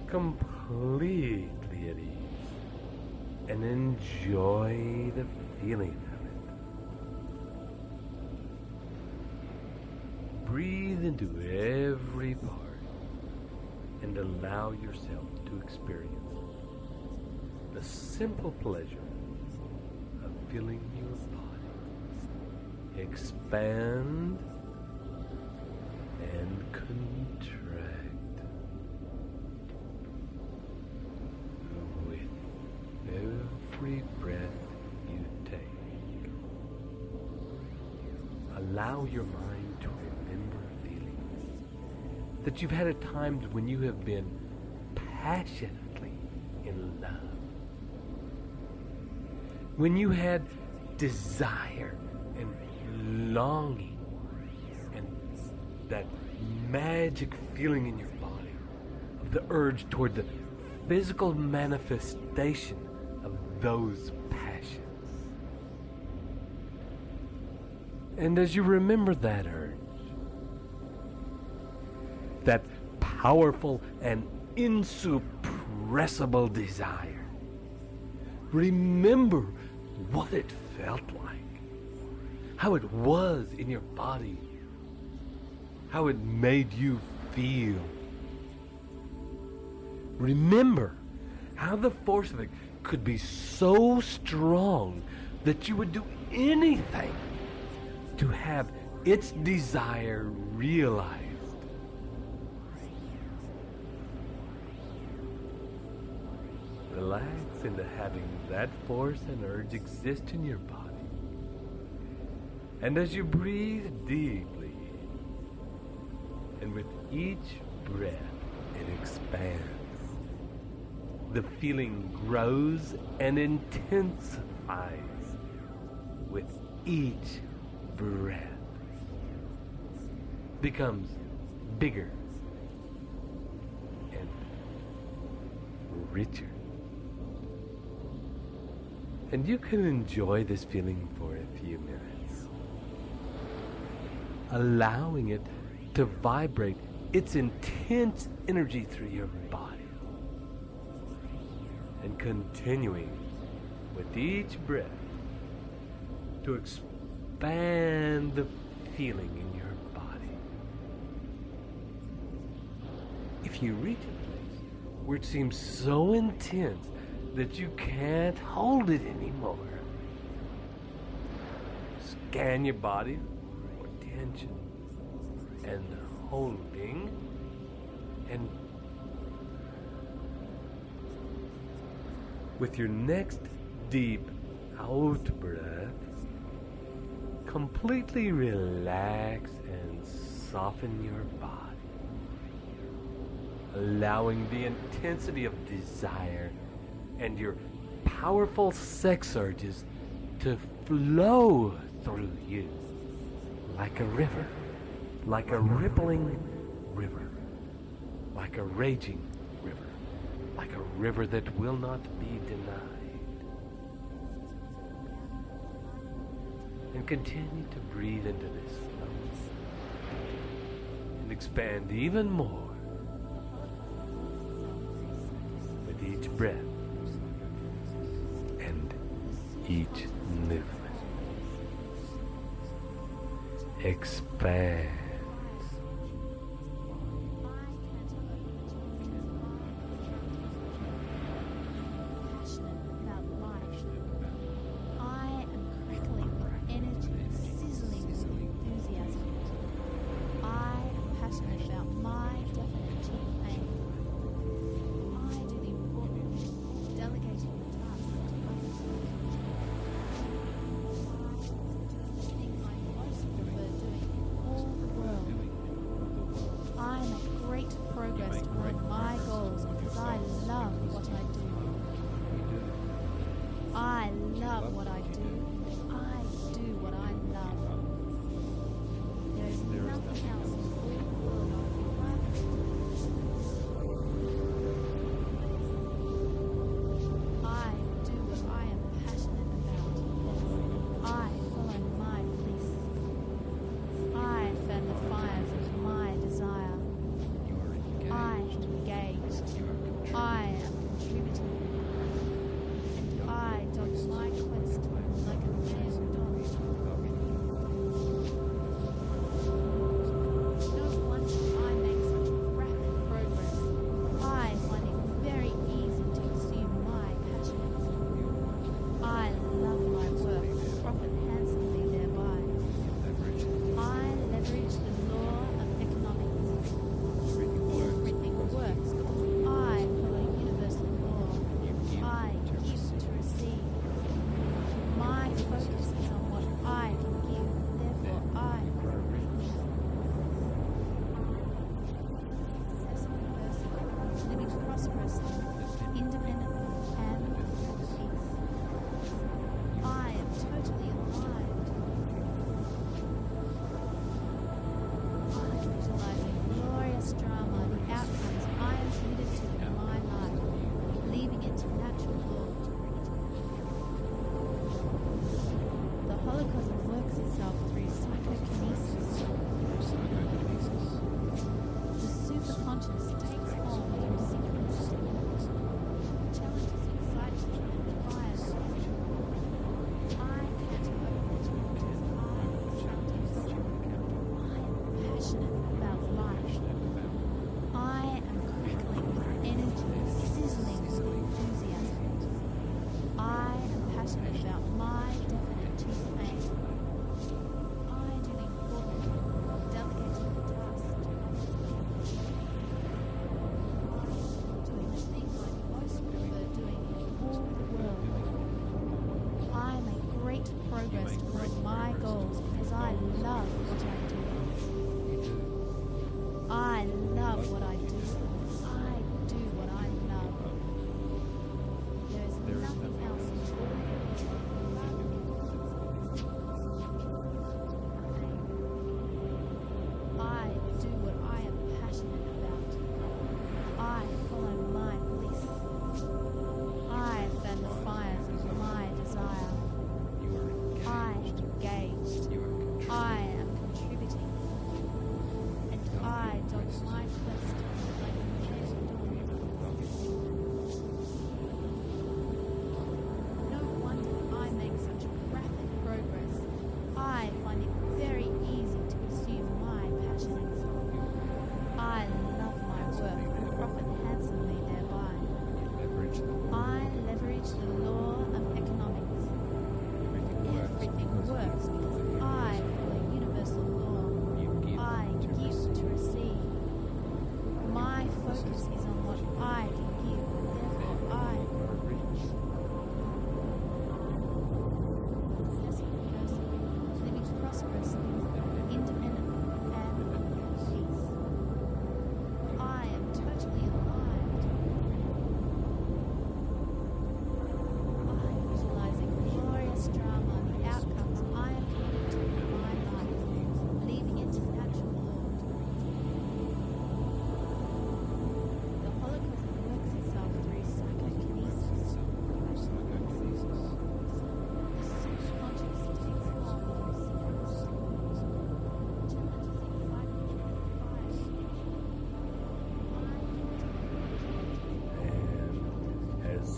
Completely at ease, and enjoy the feeling of it. Breathe into every part and allow yourself to experience the simple pleasure of feeling your body expand and contract with allow your mind to remember feelings that you've had at times when you have been passionately in love. When you had desire and longing and that magic feeling in your body of the urge toward the physical manifestation of those passions. And as you remember that urge, that powerful and insuppressible desire, remember what it felt like, how it was in your body, how it made you feel. Remember how the force of it could be so strong that you would do anything to have its desire realized. Relax into having that force and urge exist in your body. And as you breathe deeply, and with each breath it expands, the feeling grows and intensifies with each breath. Becomes bigger and richer. And you can enjoy this feeling for a few minutes, allowing it to vibrate its intense energy through your body, and continuing with each breath to expand the feeling in your body. If you reach a place where it seems so intense that you can't hold it anymore, scan your body for tension and holding, and with your next deep out breath, completely relax and soften your body, allowing the intensity of desire and your powerful sex urges to flow through you like a river, like a rippling river, like a raging river, like a river that will not be denied. And continue to breathe into this flow and expand even more with each breath and each movement. Expand.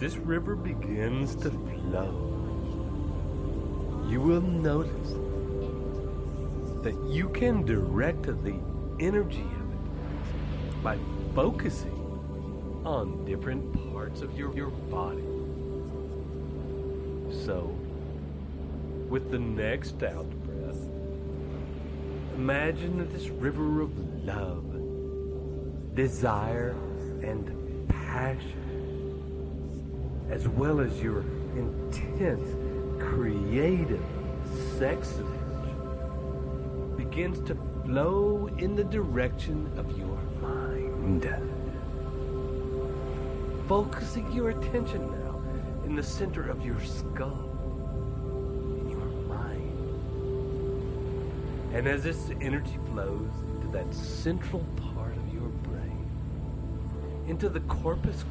this river begins to flow, you will notice that you can direct the energy of it by focusing on different parts of your body. So, with the next out breath, imagine that this river of love, desire, and passion, as well as your intense, creative sex energy, begins to flow in the direction of your mind. Focusing your attention now in the center of your skull, in your mind. And as this energy flows into that central part of your brain, into the corpus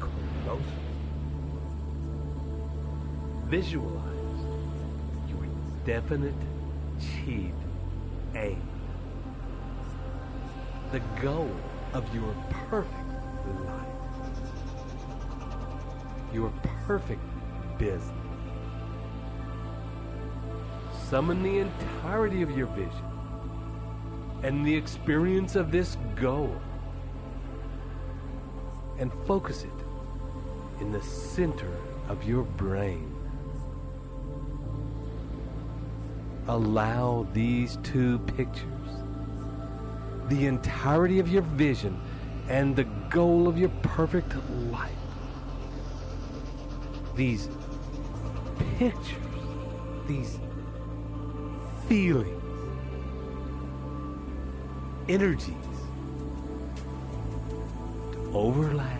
callosum, visualize your definite chief aim, the goal of your perfect life, your perfect business. Summon the entirety of your vision and the experience of this goal and focus it in the center of your brain. Allow these two pictures, the entirety of your vision and the goal of your perfect life, these pictures, these feelings, energies to overlap,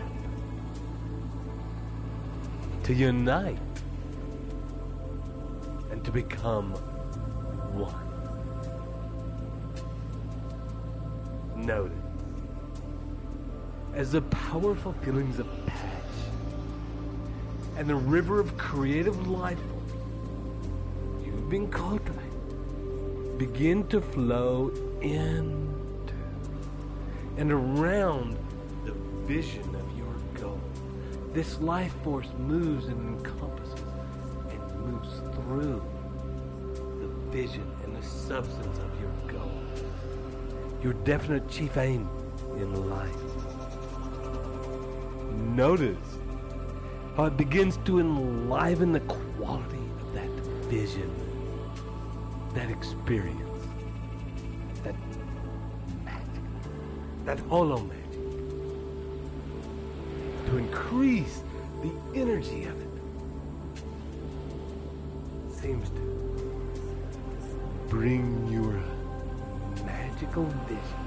to unite, and to become one. Notice as the powerful feelings of passion and the river of creative life force you've been cultivating begin to flow into and around the vision of your goal. This life force moves and encompasses and moves through the vision and the substance of your goal, your definite chief aim in life. Notice how it begins to enliven the quality of that vision, that experience, that magic, that holo magic, to increase the energy of it. Seems to bring your magical vision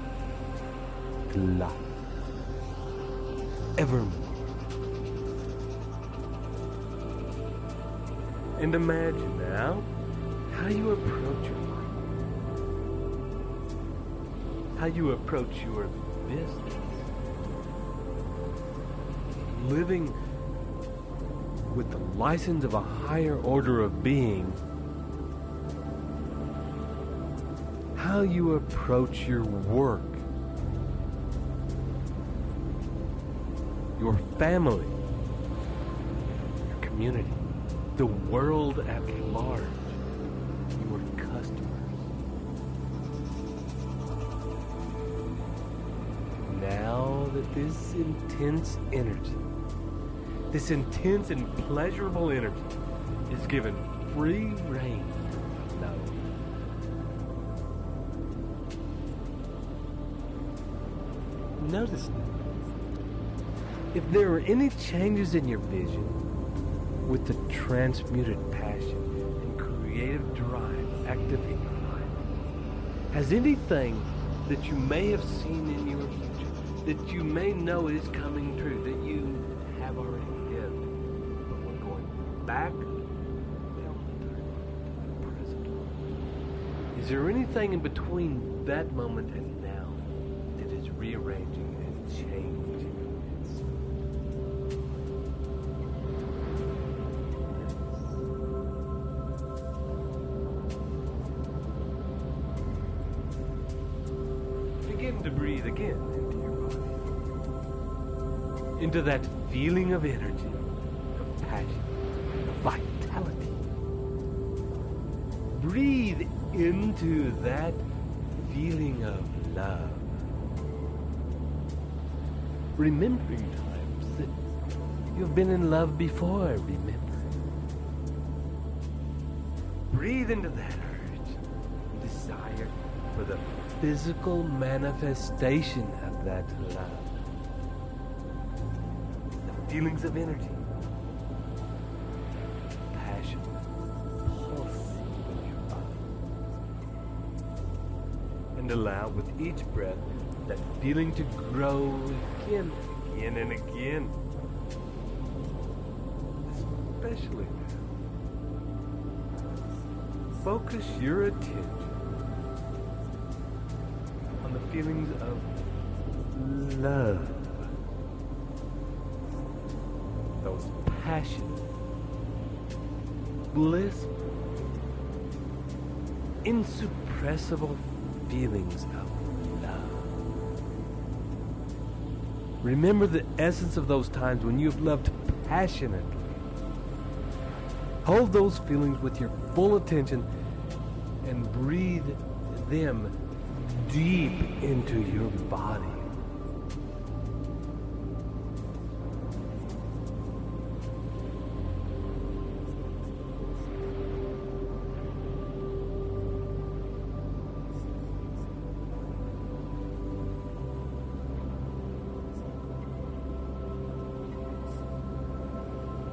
to life evermore. And imagine now how you approach your life, how you approach your business, living with the license of a higher order of being, how you approach your work, your family, your community, the world at large, your customers. Now that this intense energy, this intense and pleasurable energy is given free rein to flow. Notice that if there are any changes in your vision with the transmuted passion and creative drive active in your life, has anything that you may have seen in your future, that you may know is coming true, that you have already lived, but we're going back down the present moment. Is there anything in between that moment and now that is rearranging and changing? Begin to breathe again into your body, into that feeling of energy, of passion, of vitality. Breathe into that feeling of love. Remembering times that you've been in love before, remember. Breathe into that urge and desire for the physical manifestation of that love. The feelings of energy, passion, pulsing in your body. And allow with each breath that feeling to grow again and again. Especially now. Focus your attention on the feelings of love. Those passionate, blissful, insuppressible feelings of love. Remember the essence of those times when you have loved passionately. Hold those feelings with your full attention and breathe them deep into your body.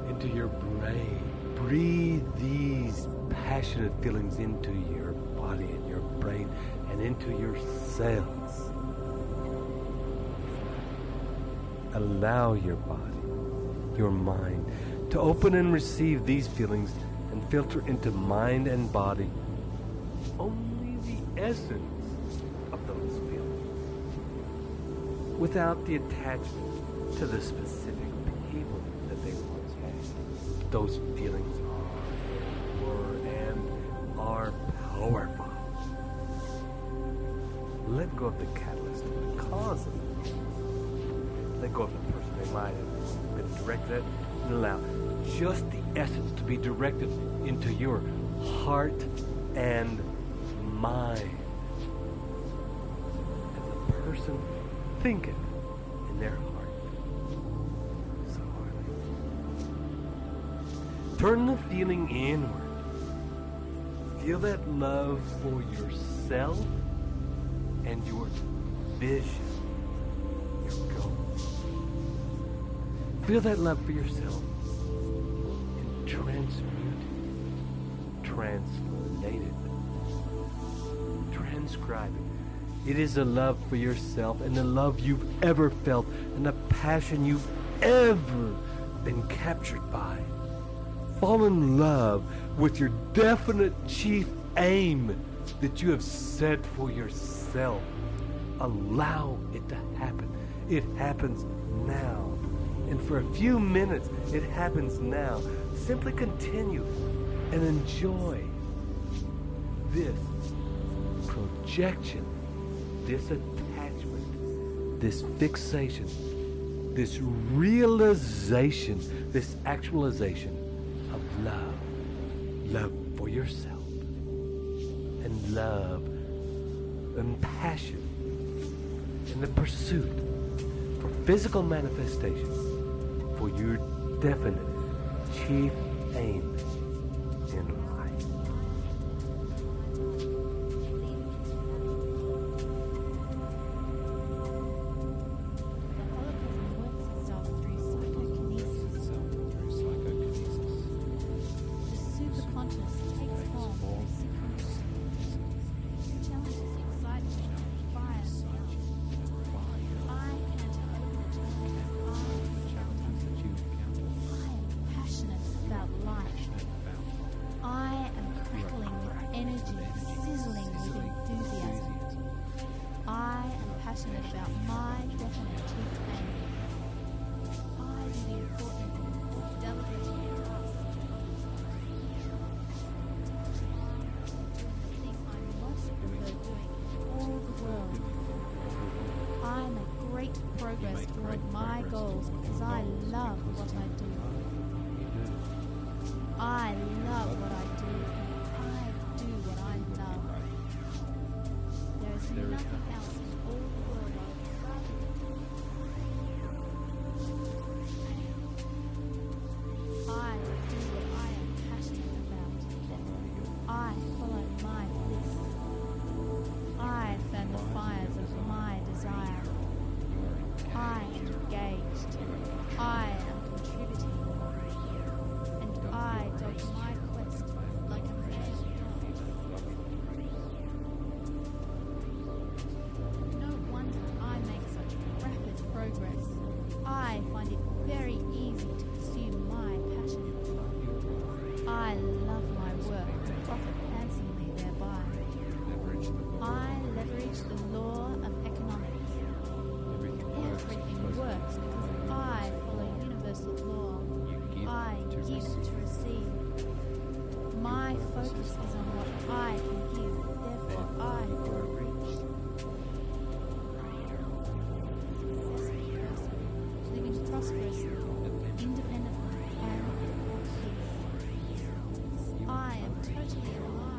Into your brain. Breathe these passionate feelings into your body and your brain and into your cells. Allow your body, your mind, to open and receive these feelings and filter into mind and body only the essence of those feelings, without the attachment to the specific people that they once had. Those feelings were and are powerful. Let go of the catalyst, the cause of it. Let go of the person they might have been directed at, and allow just the essence to be directed into your heart and mind. And the person think it in their heart. So hardly. Turn the feeling inward. Feel that love for yourself and your vision, your goals. Feel that love for yourself and transmute it, translate it, transcribe it. It is a love for yourself and the love you've ever felt and the passion you've ever been captured by. Fall in love with your definite chief aim that you have set for yourself. Allow it to happen. It happens now. And for a few minutes, it happens now. Simply continue and enjoy this projection, this attachment, this fixation, this realization, this actualization of love. Love for yourself. And love and passion in the pursuit for physical manifestation for your definite chief aim in life. Progress toward my goals because I love what I do. I love what I do. I do what I love. There is nothing else in all the world I would rather do. I do what I am passionate about. I follow my bliss. I fan the fires of my desire. I am engaged. I am contributing. And I dog my quest like a mad dog. No wonder I make such rapid progress. I find it very easy to pursue my passion. I love my work and profit handsomely thereby. I leverage the law of economics. Everything works because I follow universal law. I give to receive. My focus is on what I can give, therefore I grow rich. Successful person, living prosperously, independently, and at peace. I am totally alive.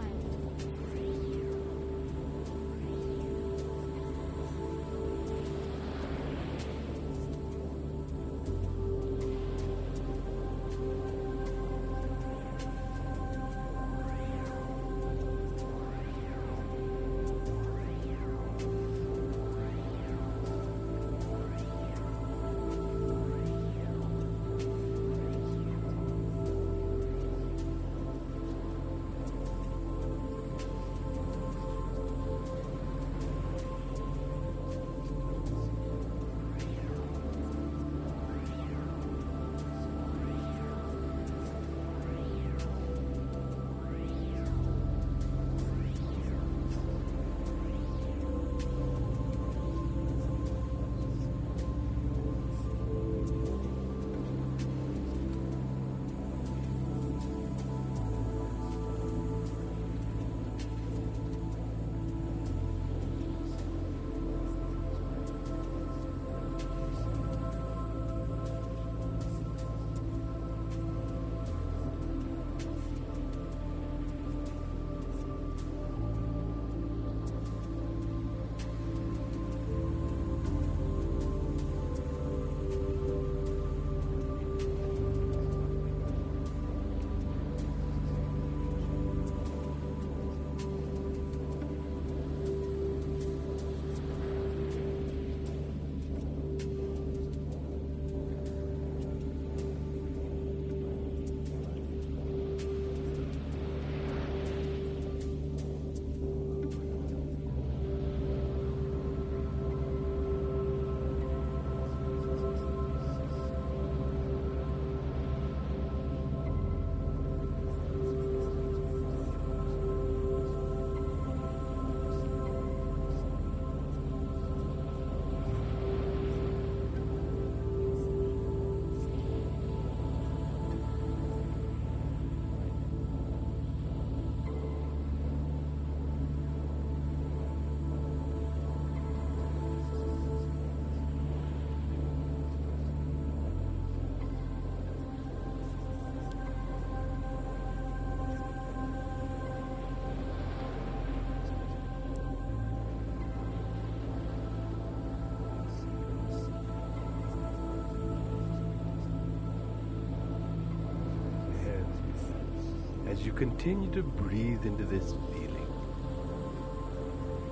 As you continue to breathe into this feeling,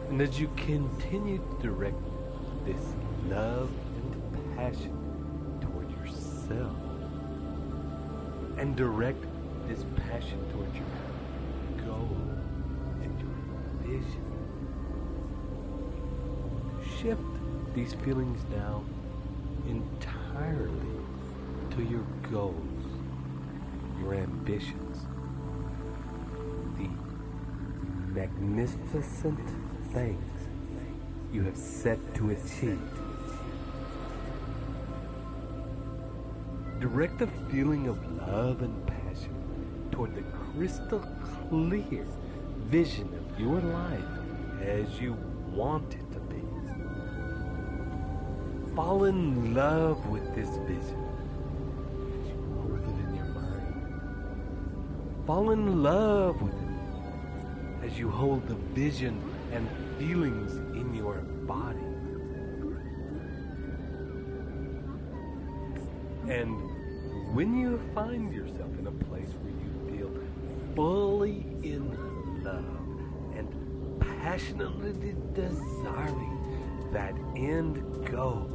and as you continue to direct this love and passion toward yourself, and direct this passion towards your goal and your vision, shift these feelings now entirely to your goals, your ambitions, the magnificent things you have set to achieve. Direct the feeling of love and passion toward the crystal clear vision of your life as you want it to be. Fall in love with this vision as you hold it in your mind. Fall in love with it as you hold the vision and feelings in your body. And when you find yourself in a place where you feel fully in love and passionately desiring that end goal,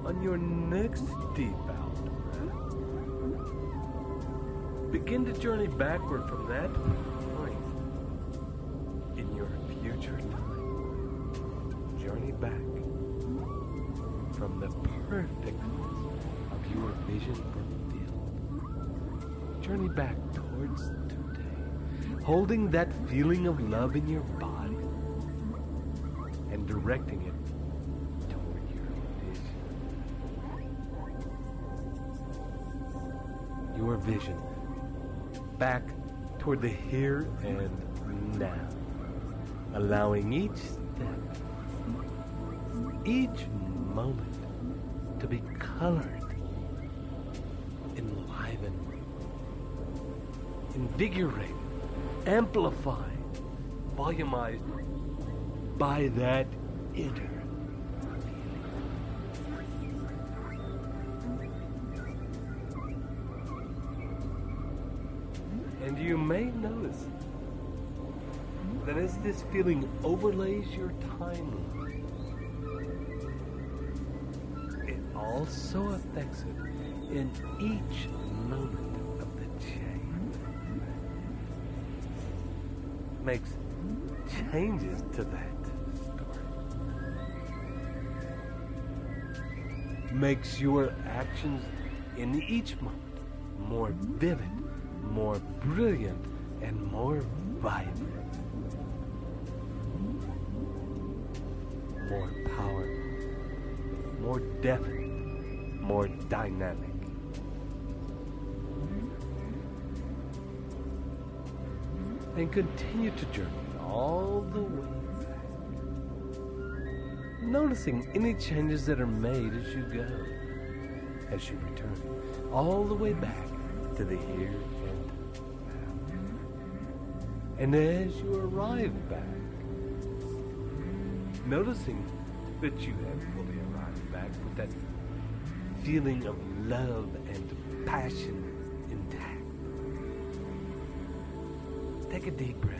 on your next deep out breath, begin to journey backward from that point in your future time. Journey back from the perfectness of your vision fulfilled. Journey back towards today, holding that feeling of love in your body and directing it toward your vision. Your vision back toward the here and now, allowing each step, each moment to be colored, enlivened, invigorated, amplified, volumized by that inner feeling. And you may notice that as this feeling overlays your timeline, it also affects it in each moment of the chain. Makes changes to that story. Makes your actions in each moment more vivid, more brilliant, and more vibrant. More powerful, more definite, more dynamic. And continue to journey all the way back, noticing any changes that are made as you go, as you return, all the way back to the here and now. And as you arrive back, noticing that you have fully arrived back with that feeling of love and passion intact. Take a deep breath.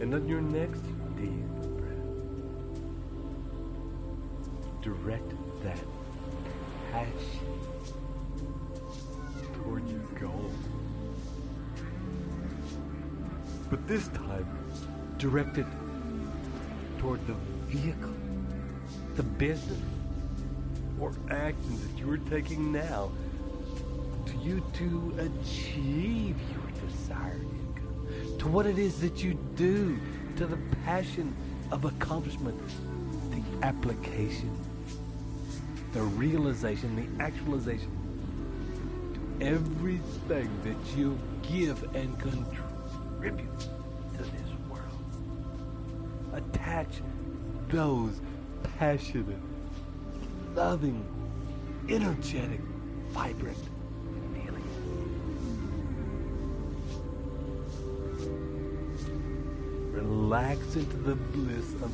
And on your next deep breath, direct that passion toward your goal. But this time, direct it toward the vehicle, the business, or action that you are taking now to you to achieve your desired income, to what it is that you do, to the passion of accomplishment, the application, the realization, the actualization, to everything that you give and contribute to this world. Attach those passionate, loving, energetic, vibrant feelings. Relax into the bliss of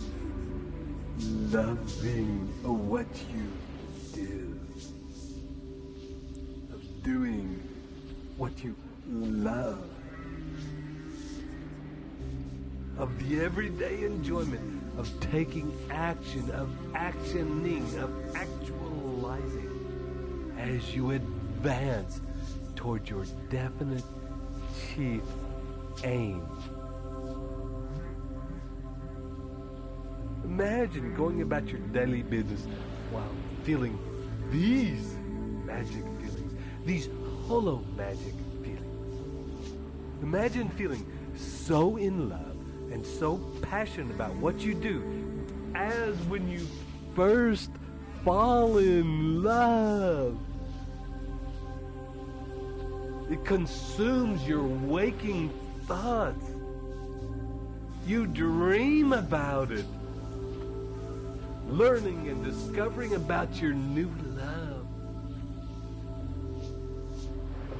loving what you do, of doing what you love, of the everyday enjoyment of taking action, of actioning, of actualizing as you advance toward your definite chief aim. Imagine going about your daily business while feeling these magic feelings, these hollow magic feelings. Imagine feeling so in love and so passionate about what you do as when you first fall in love. It consumes your waking thoughts. You dream about it, learning and discovering about your new love,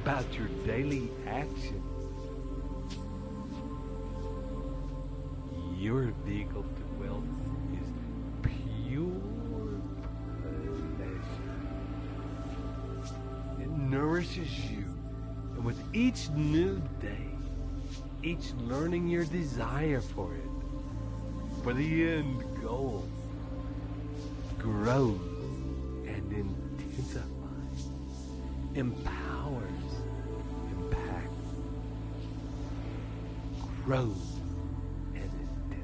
about your daily actions. Your vehicle to wealth is pure pleasure. It nourishes you, and with each new day, each learning your desire for it, for the end goal, grows and intensifies, empowers, impacts, grows and intensifies.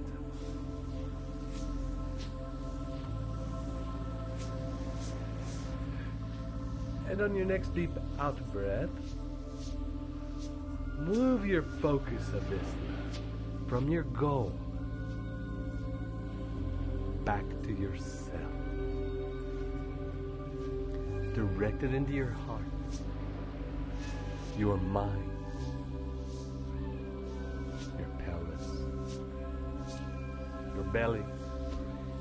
And on your next deep out breath, move your focus of this from your goal back to yourself. Direct it into your heart, your mind, your pelvis, your belly,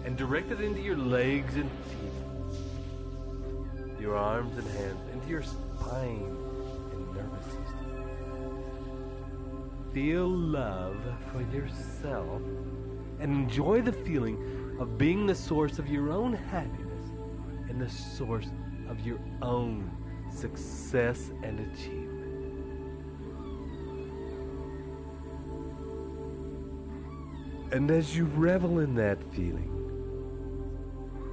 and direct it into your legs and feet, your arms and hands, into your spine and nervous system. Feel love for yourself and enjoy the feeling of being the source of your own happiness and the source of your own success and achievement. And as you revel in that feeling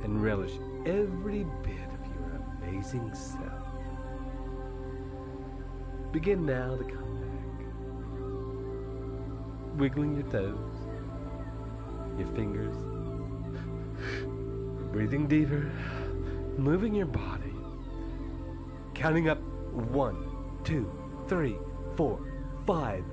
and relish every bit of your amazing self, begin now to come back, wiggling your toes, your fingers, breathing deeper, moving your body, counting up 1, 2, 3, 4, 5.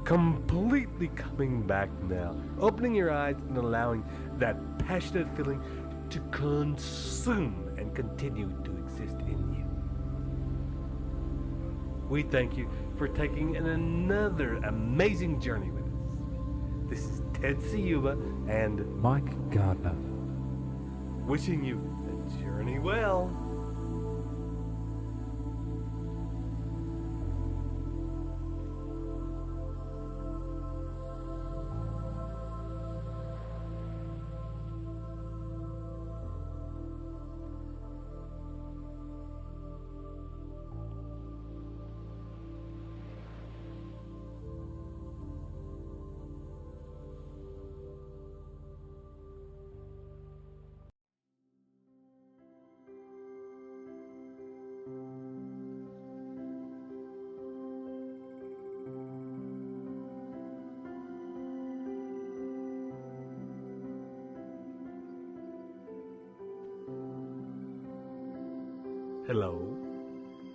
Completely coming back now, opening your eyes and allowing that passionate feeling to consume and continue to exist in you. We thank you for taking another amazing journey with us. This is Ted Ciuba and Mike Gardner, wishing you the journey well. Hello,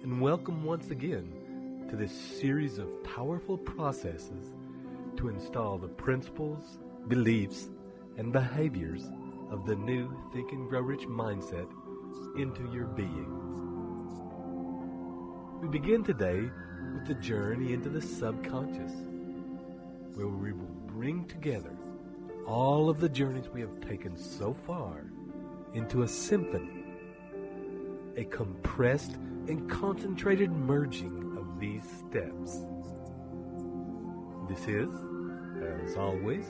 and welcome once again to this series of powerful processes to install the principles, beliefs, and behaviors of the new Think and Grow Rich mindset into your beings. We begin today with the journey into the subconscious, where we will bring together all of the journeys we have taken so far into a symphony, a compressed and concentrated merging of these steps. This is, as always,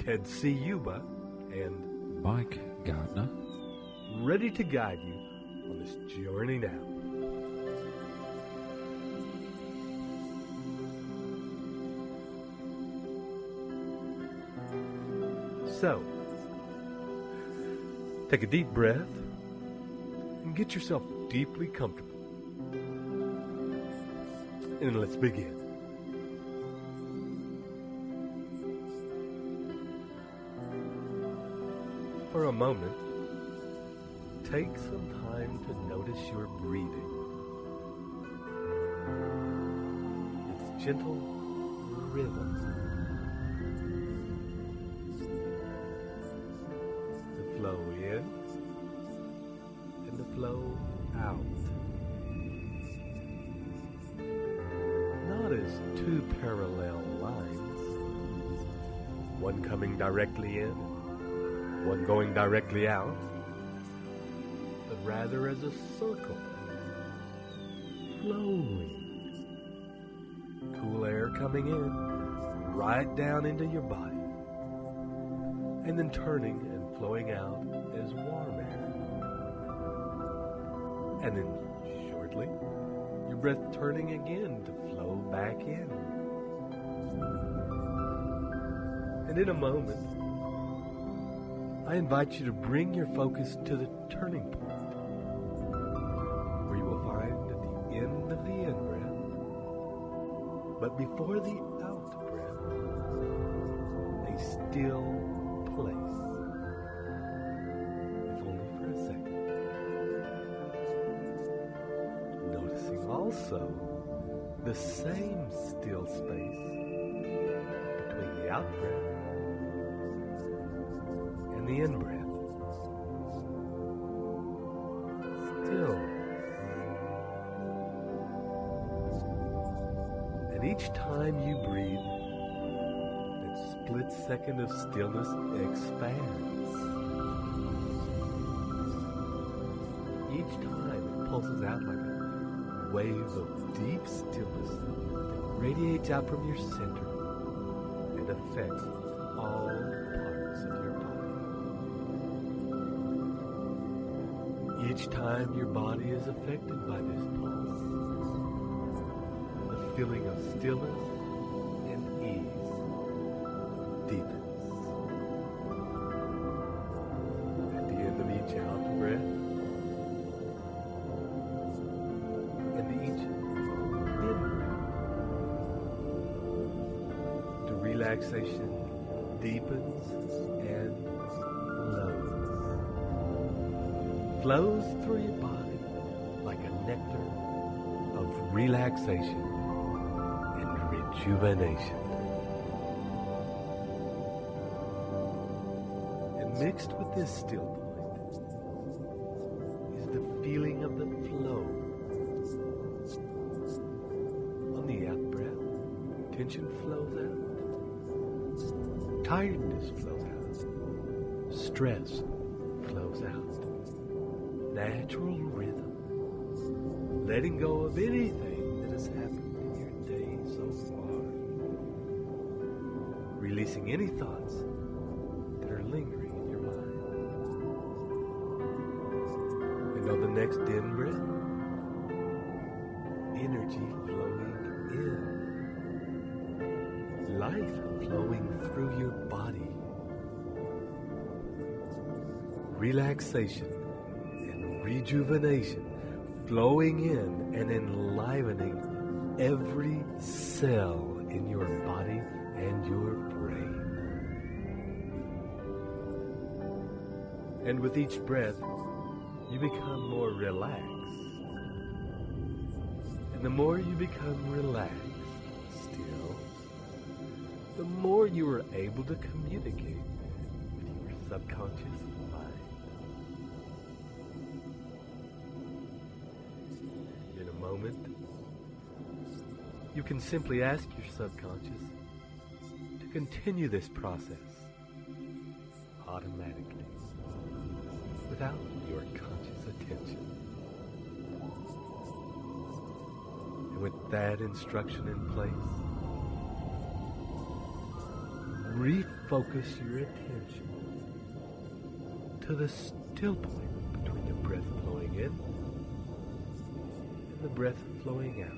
Ted Ciuba and Mike Gardner, ready to guide you on this journey now. So, take a deep breath and get yourself deeply comfortable. And let's begin. For a moment, take some time to notice your breathing. Its gentle rhythm. The flow in and the flow out. Not as two parallel lines, one coming directly in, one going directly out, but rather as a circle, flowing. Cool air coming in, right down into your body, and then turning and flowing out as warm air. And then shortly, your breath turning again to flow back in. And in a moment, I invite you to bring your focus to the turning point, where you will find at the end of the in-breath, but before the out-breath, a still place, if only for a second. Noticing also the same still space between the out-breath and the in-breath. Still. And each time you breathe, that split second of stillness expands. Each time it pulses out like a wave of deep stillness that radiates out from your center and affects all parts of your body. Each time your body is affected by this pulse, the feeling of stillness and ease deepens. At the end of each out breath and each in breath, the relaxation deepens and flows through your body like a nectar of relaxation and rejuvenation. And mixed with this still point is the feeling of the flow. On the out breath, tension flows out, tiredness flows out, stress flows out. Natural rhythm, letting go of anything that has happened in your day so far, releasing any thoughts that are lingering in your mind. And on the next in breath, energy flowing in, life flowing through your body, relaxation, rejuvenation flowing in and enlivening every cell in your body and your brain. And with each breath, you become more relaxed. And the more you become relaxed still, the more you are able to communicate with your subconscious mind. Moment, you can simply ask your subconscious to continue this process automatically without your conscious attention. And with that instruction in place, refocus your attention to the still point between the breath flowing in the breath flowing out,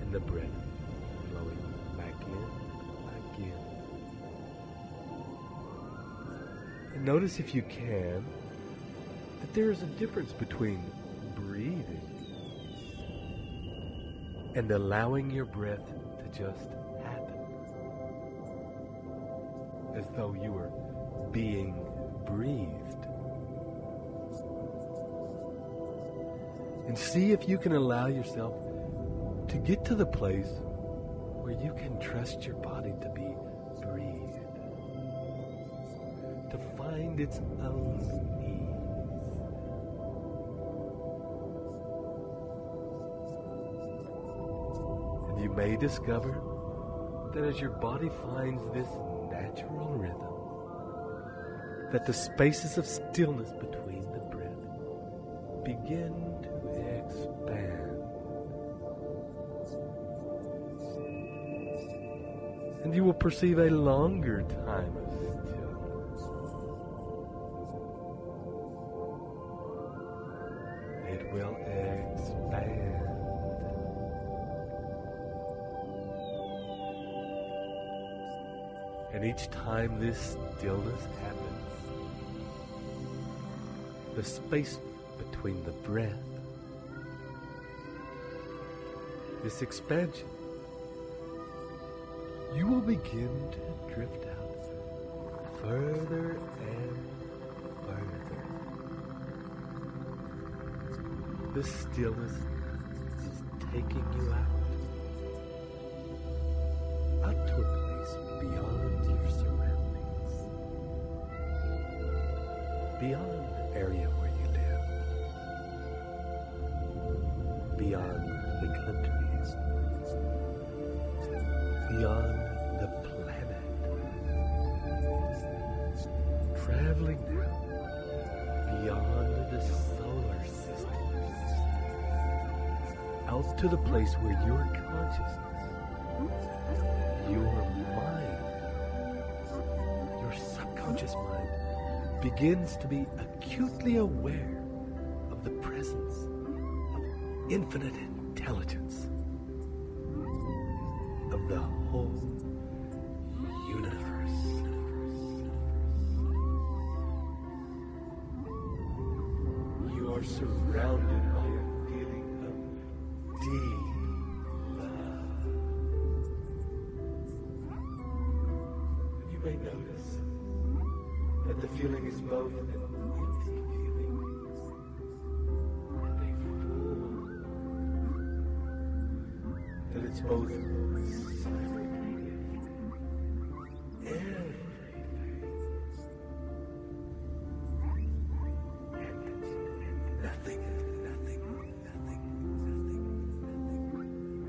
and the breath flowing back in again. And notice, if you can, that there is a difference between breathing and allowing your breath to just happen, as though you were being breathed. And see if you can allow yourself to get to the place where you can trust your body to be breathed. to find its own ease. And you may discover that as your body finds this natural rhythm, that the spaces of stillness between the breath begin to expand. And you will perceive a longer time of stillness. It will expand. And each time this stillness happens, the space between the breath, this expansion, you will begin to drift out further and further. The stillness is taking you out to a place beyond your surroundings, beyond the area where you live, beyond the countries, beyond the planet, traveling now beyond the solar system, out to the place where your consciousness, your mind, your subconscious mind begins to be acutely aware of the presence of infinite intelligence, of the whole universe. You are surrounded by a feeling of deep love. You may notice that the feeling is both an empty feeling and a full. That it's both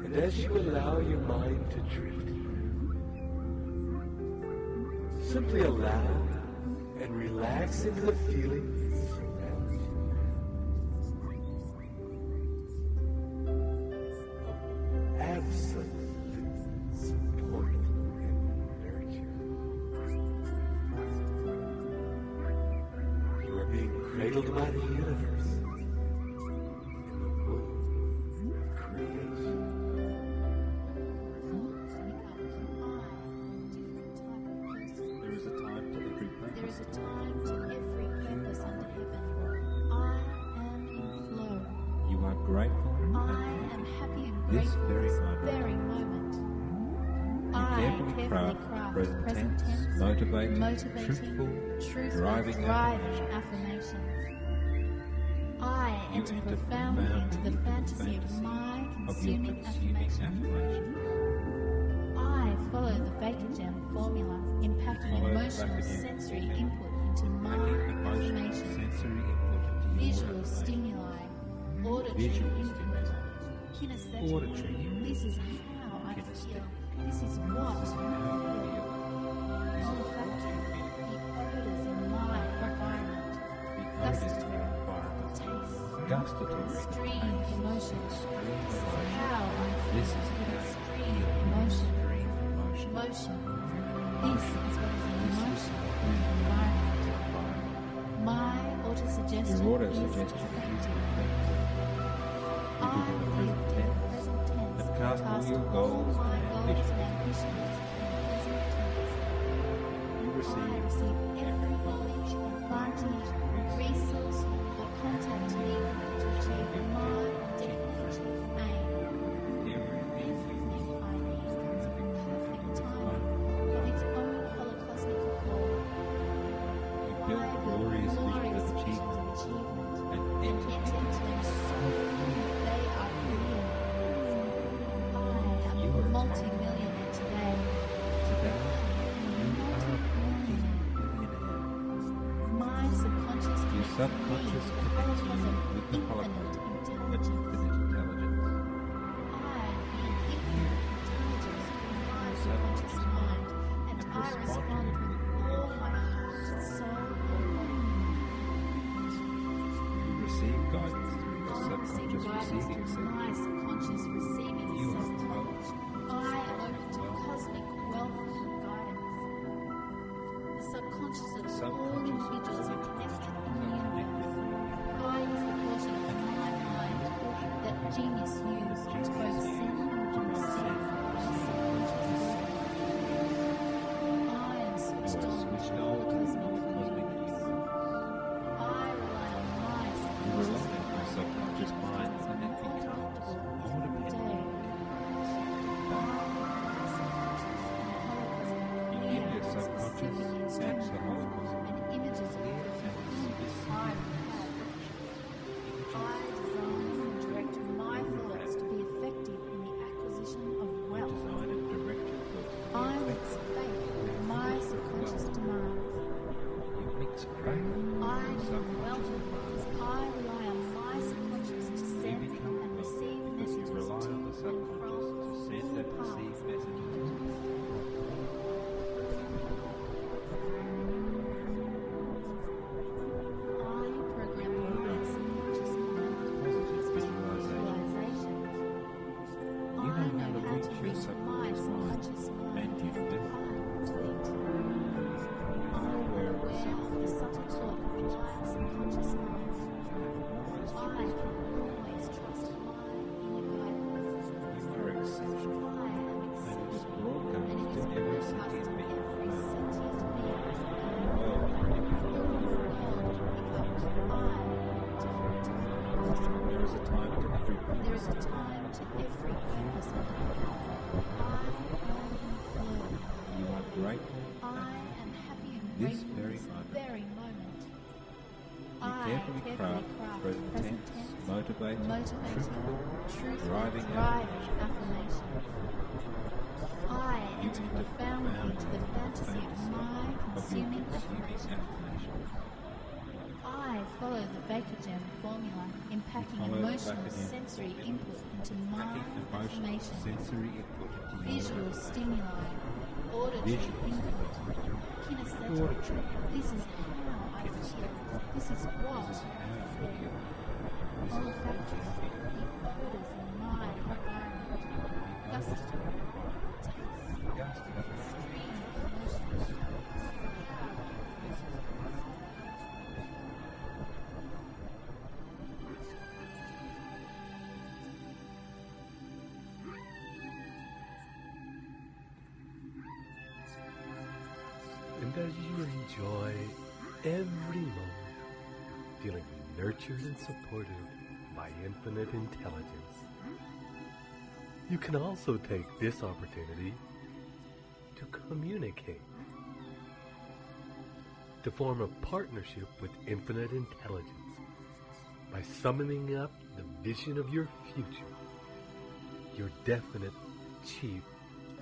and as you allow your mind to drift, simply allow and relax into the feeling that surrounds you. Of absolute support and nurture. You are being cradled by the universe in the womb of creation. There is a time to every purpose. There is a time to every purpose under heaven. I am in flow. You are grateful I am happy and this grateful very this moment. very moment. You I carefully craft present tense, motivating, truthful, driving affirmations. I enter profoundly into the fantasy of my consuming affirmation. I follow the Baker-Jam formula, impacting emotional sensory input into my affirmation. Visual stimuli, auditory input, kinesthetic. This is how I feel. This is what I feel. Olfactory, the odors in my environment. Gustatory, extreme emotion. This is how I feel. This is extreme emotion. Emotion. This is what is an emotion environment. My autosuggestion is effective. I feel in present tense. Cast all your goals my and goals ambitions. and ambitions in present tense. You I receive receive every knowledge, advantage, resource, or contact needed to achieve my definitive aim. Everything I need comes in perfect time of its own holocosmic form. you build glorious vision of achievement and enter into them so fully they are real. I am a multi-millionaire today. today. You are multi-millionaire. subconscious connects you with the holocaust and infinite intelligence. Subconscious mind, and I respond with all my heart, soul, and body. You receive guidance through your subconscious receiving set. My subconscious receiving You are set. closed. I am open to cosmic wealth and guidance. The subconscious of all individuals are connected in the universe. I use the portion of my mind that genius used to both send and receive. I am switched on to cosmic use. I rely on my You rely on your subconscious mind and it becomes more dependent. You give your subconscious and the Holocaust and images of clear and specific I design and direct my thoughts to be effective in the acquisition of wealth. design and direct your thoughts. I mix faith with my subconscious demands. You mix faith I am wealth because I rely on my subconscious to send and receive you messages rely to on the and subconscious to from send the and receive past. messages. I program my subconscious mind Positive with visualization. visualizations. You know how to reach your my subconscious mind, subconscious mind. and you do. You are aware of The subtle talk of my subconscious mind. always I always trust my inner guidance. you are exceptional, I am and it exceptional. is broadcast to every sentient being on Every earth. sentient being. The world already becomes There is a time to every There is a time to every purpose of life. I am in flow. You are grateful I am happy and This grateful very this moment. very moment. You carefully craft present tense, motivating, truthful, driving affirmation. I You enter enter profoundly into the fantasy of my consuming affirmation. I follow the Baker-Jam formula, impacting Follow the emotional Baker-Jam sensory formula, input into my Packing emotional affirmation. sensory input into your Visual stimuli, auditory Visual input, kinesthetic. auditory. This is how I feel. This is what This is I how you feel. feel. This is what Olfactory, you feel. the odors in my environment. Gustatory, taste, Gusty. stream of emotions. And as you enjoy every moment, feeling nurtured and supported by infinite intelligence, you can also take this opportunity to communicate, to form a partnership with infinite intelligence by summoning up the vision of your future, your definite chief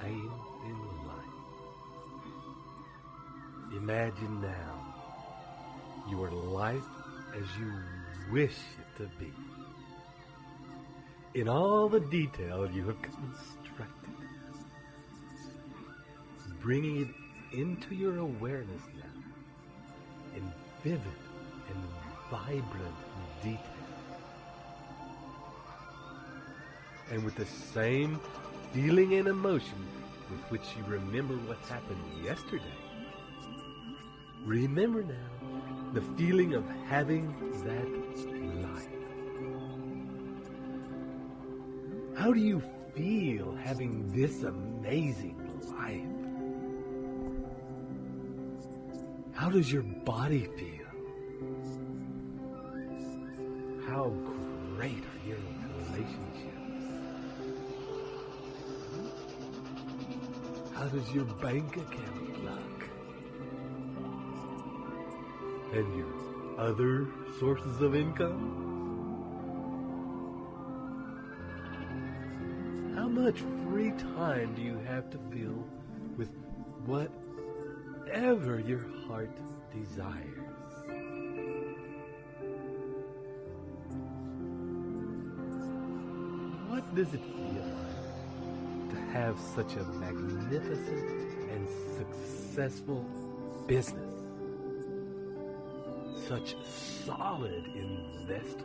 aim in life. Imagine now your life as you wish it to be. In all the detail you have constructed, bringing it into your awareness now in vivid and vibrant detail. And with the same feeling and emotion with which you remember what happened yesterday, remember now the feeling of having that life. How do you feel having this amazing life? How does your body feel? How great are your relationships? How does your bank account look? And your other sources of income? How much free time do you have to fill with whatever your heart desires? does it feel like to have such a magnificent and successful business? Such solid investment.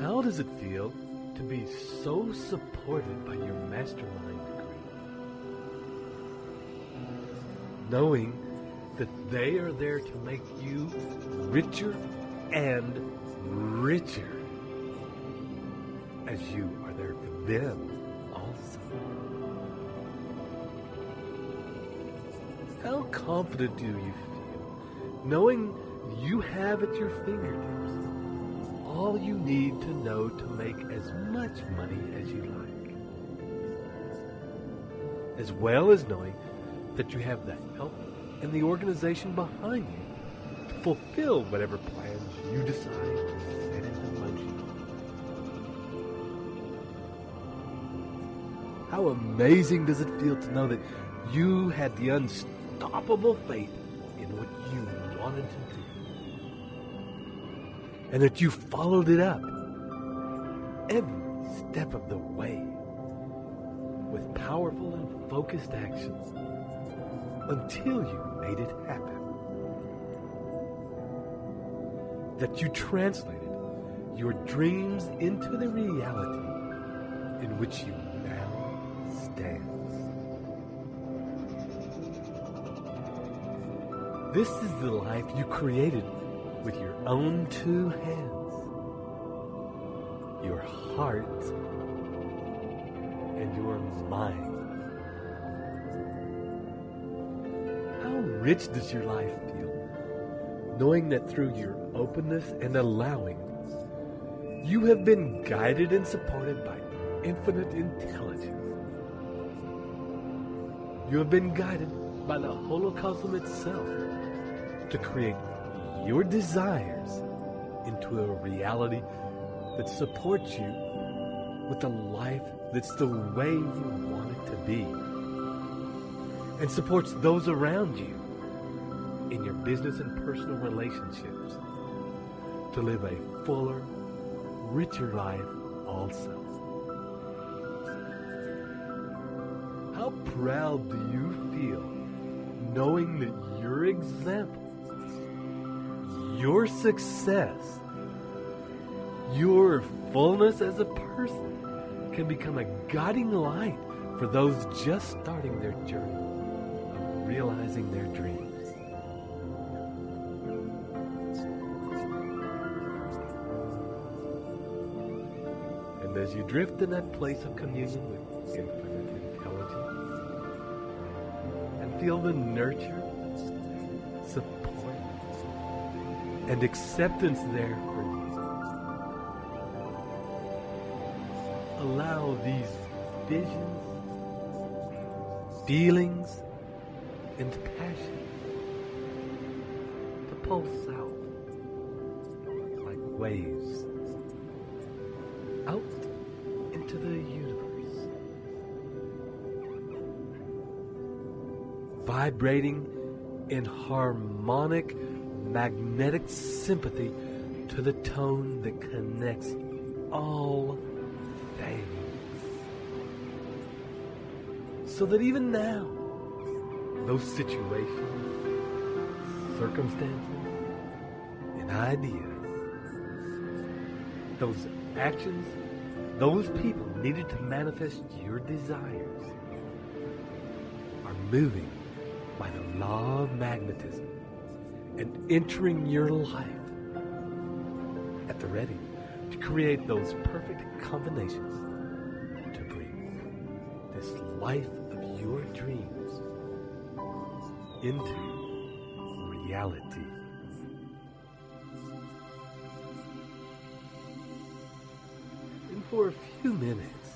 How does it feel to be so supported by your mastermind degree? Knowing that they are there to make you richer and richer, as you are there for them also. How confident do you feel knowing you have at your fingertips all you need to know to make as much money as you like, as well as knowing that you have the help and the organization behind you to fulfill whatever plans you decide to set into motion? How amazing does it feel to know that you had the unstoppable faith in what you wanted to do, and that you followed it up every step of the way with powerful and focused actions until you made it happen. That you translated your dreams into the reality in which you now stand. This is the life you created with your own two hands, your heart and your mind. How rich does your life feel, knowing that through your openness and allowing, you have been guided and supported by infinite intelligence. You have been guided by the holocosm itself to create your desires into a reality that supports you with a life that's the way you want it to be, and supports those around you in your business and personal relationships to live a fuller, richer life also. How proud do you feel knowing that your example, your success, your fullness as a person can become a guiding light for those just starting their journey of realizing their dreams? And as you drift in that place of communion with infinite intelligence and feel the nurture, support, and acceptance there for you, allow these visions, feelings, and passion to pulse out like waves out into the universe, vibrating in harmonic magnetic sympathy to the tone that connects all things. So that even now, those situations, circumstances, and ideas, those actions, those people needed to manifest your desires, are moving by the law of magnetism and entering your life at the ready to create those perfect combinations to bring this life of your dreams into reality. And for a few minutes,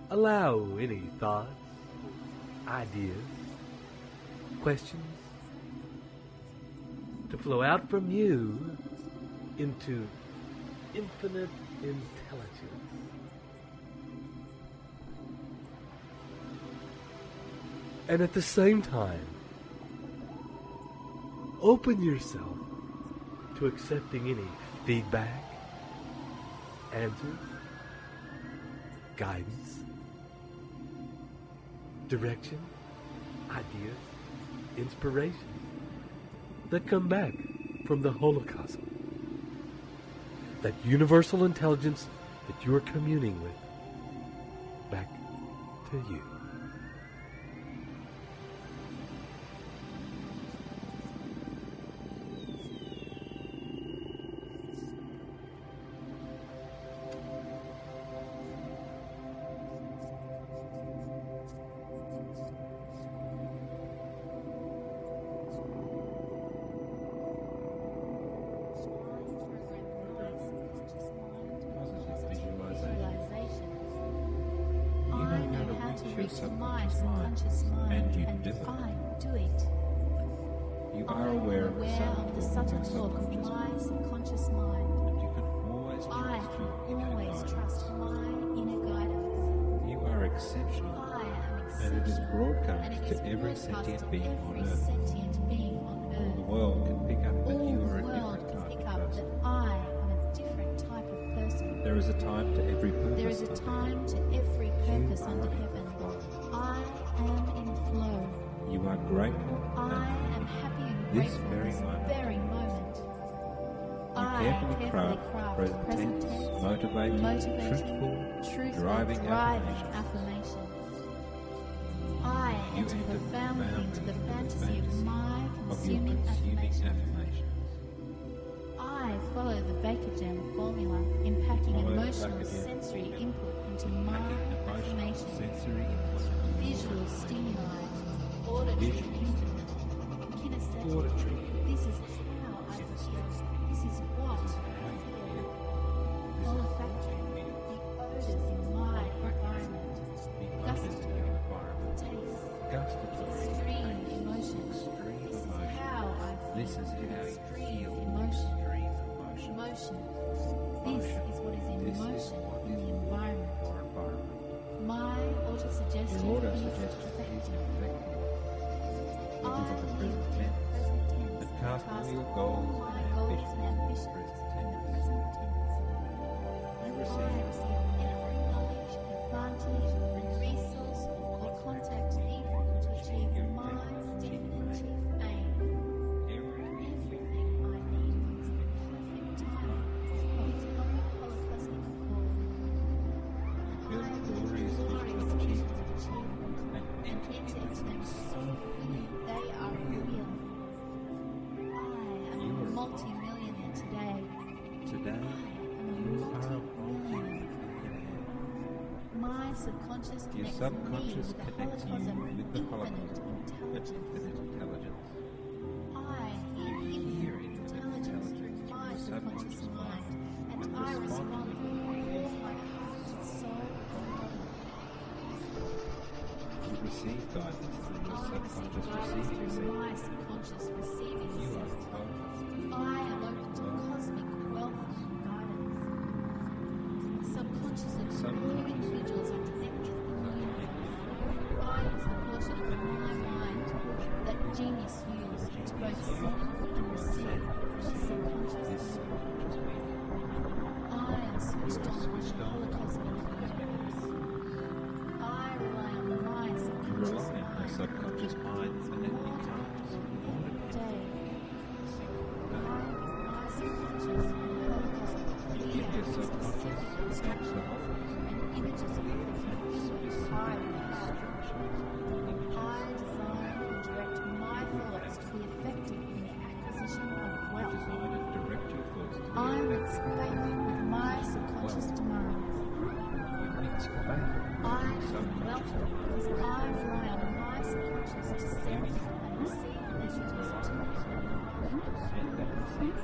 allow any thoughts, ideas, questions to flow out from you into infinite intelligence. And at the same time, open yourself to accepting any feedback, answers, guidance, direction, ideas, inspirations that come back from the holocosm. That universal intelligence that you are communing with back to you. My subconscious mind, and I do it. You are aware of the subtle talk of my subconscious mind. You can always I trust my inner guidance. You are exceptional. I am exceptional. And it is broadcast to every sentient being on Earth. All the world can pick up that you are a different type of person. I am a different type of person. There is a time to every purpose. There is a time to every purpose under heaven. I am in flow. You are grateful. I am happy and this grateful very this moment. very moment. You carefully craft present tense, motivating, truthful, driving affirmations. I enter profoundly into the fantasy of my consuming affirmations. I follow the Baker Jam formula, impacting emotional sensory input into my affirmations. Visual stimuli, auditory input, kinesthetic. This is how I feel. This is what I feel. Olfactory, the odors in my environment. Gustatory, taste. Extreme emotions. This is how I feel. This is how you feel. Emotion. This is what is in motion in the environment. My autosuggestion is effective. I live in the present tense. And cast all your all goals my and goals and ambitions in the present tense. You I receive receive every knowledge, advantage, resource, or contact needed to achieve my definitive aim. Everything I need is the perfect time of its holocosmic call. feel I the live glorious in vision of glorious achievement. visions of achievement And and enter into them so fully they are real. I am a multi-millionaire today. Today, you are a multi-millionaire. My subconscious Your connects subconscious me connects you with the holocosm with infinite intelligence. I hear infinite intelligence through my subconscious mind, and I respond with all my heart, soul, and body. You receive guidance through your I subconscious receive receiving guidance through center. my subconscious receiving You are center. well. I am open to cosmic wealth and guidance. Subconscious and new individuals are connected in the universe. I use the portion of my mind that genius used to both send and receive the subconscious. I am switched on the holocosmic universe. I rely on my You subconscious rely on your mind. subconscious mind and it becomes Day. My subconscious and holocosmic You give your subconscious instructions the holocosm. and images of everything I have. I design and direct my thoughts to be effective in the acquisition of wealth. Design and direct your thoughts to I be mix faith with my subconscious demands. You mix faith I with am wealth because I rely on my subconscious to send and receive messages to me. Send and receive.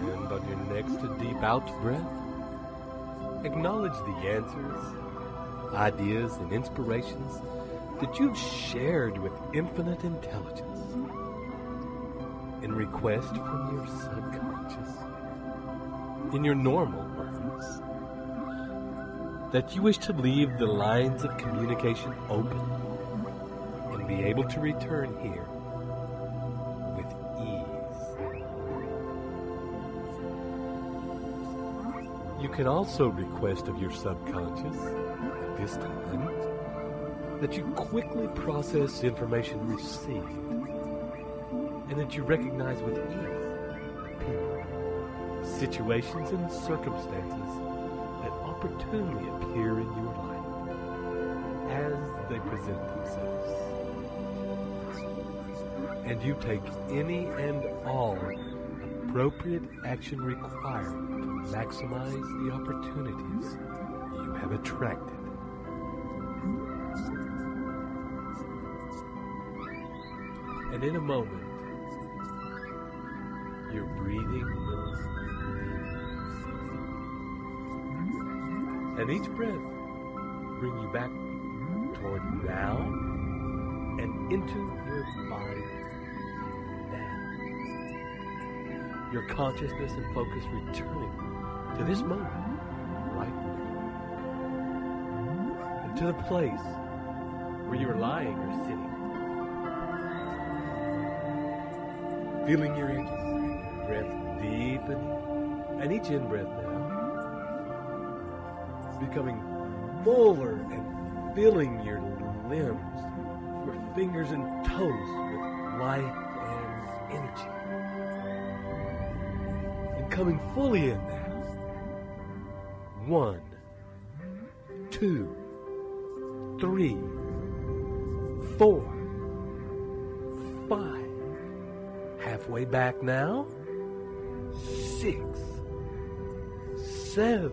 And on your next deep out breath, acknowledge the answers, ideas, and inspirations that you've shared with infinite intelligence in request from your subconscious, in your normal words, that you wish to leave the lines of communication open and be able to return here with ease. You can also request of your subconscious at this time that you quickly process information received and that you recognize with ease people, situations, and circumstances that opportunely appear in your life as they present themselves. And you take any and all appropriate action required to maximize the opportunities you have attracted. And in a moment, your breathing will deepen. And each breath bring you back toward now and into your body now. Your consciousness and focus returning to this moment right now. And to the place where you're lying or sitting. Feeling your edges, breath deepening, and each in-breath now becoming fuller and filling your limbs, your fingers and toes with life and energy. And coming fully in now. 1, 2, 3, 4, 5. Halfway back now. 6, 7.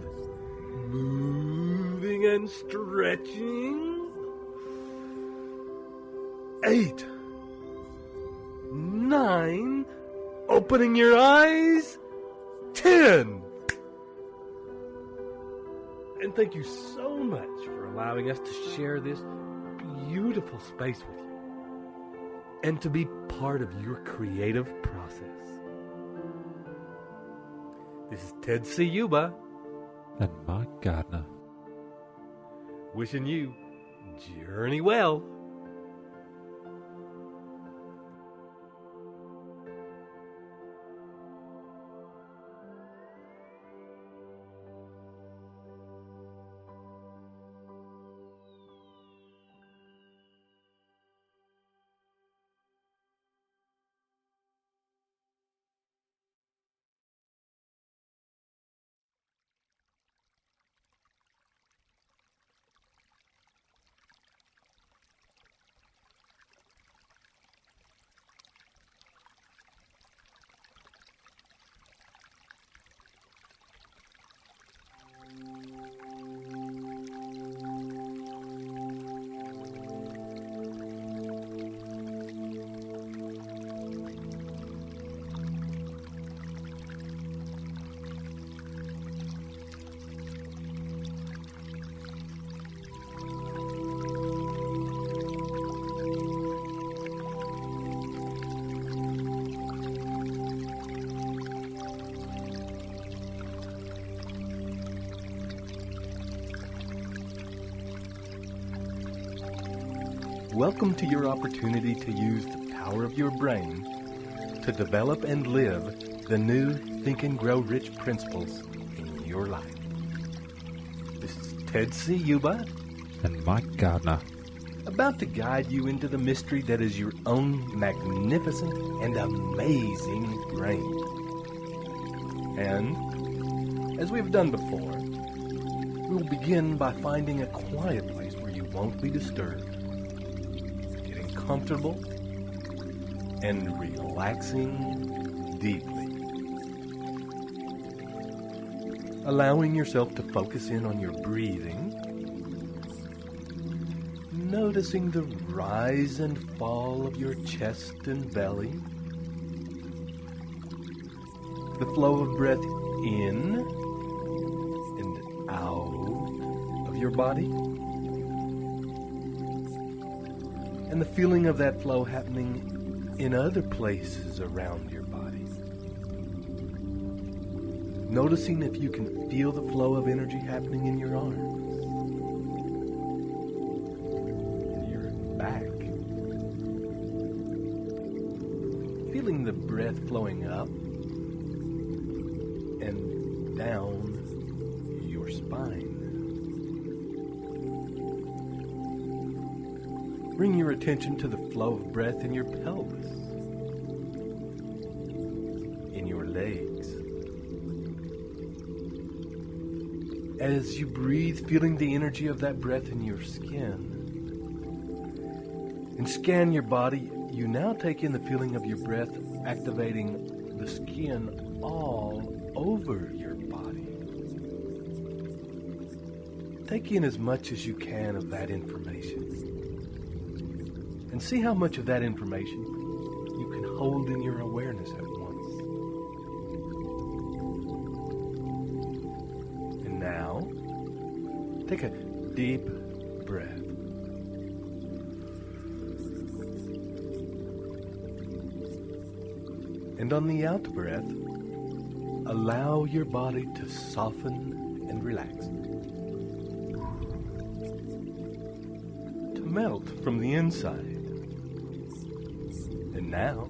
Moving and stretching. 8, 9. Opening your eyes. 10. And thank you so much for allowing us to share this beautiful space with you and to be part of your creative process. This is Ted Ciuba and Mike Gardner, wishing you journey well. Welcome to your opportunity to use the power of your brain to develop and live the new Think and Grow Rich principles in your life. This is Ted Ciuba and Mike Gardner, about to guide you into the mystery that is your own magnificent and amazing brain. And, as we've done before, we'll begin by finding a quiet place where you won't be disturbed, getting comfortable and relaxing deeply. Allowing yourself to focus in on your breathing, noticing the rise and fall of your chest and belly, the flow of breath in and out of your body, and the feeling of that flow happening in other places around your body. Noticing if you can feel the flow of energy happening in your arms, in your back. Feeling the breath flowing up and down your spine. Bring your attention to the flow of breath in your pelvis, in your legs. As you breathe, feeling the energy of that breath in your skin. And scan your body, you now take in the feeling of your breath activating the skin all over your body. Take in as much as you can of that information. And see how much of that information you can hold in your awareness at once. And now, take a deep breath. And on the out breath, allow your body to soften and relax. To melt from the inside. And now,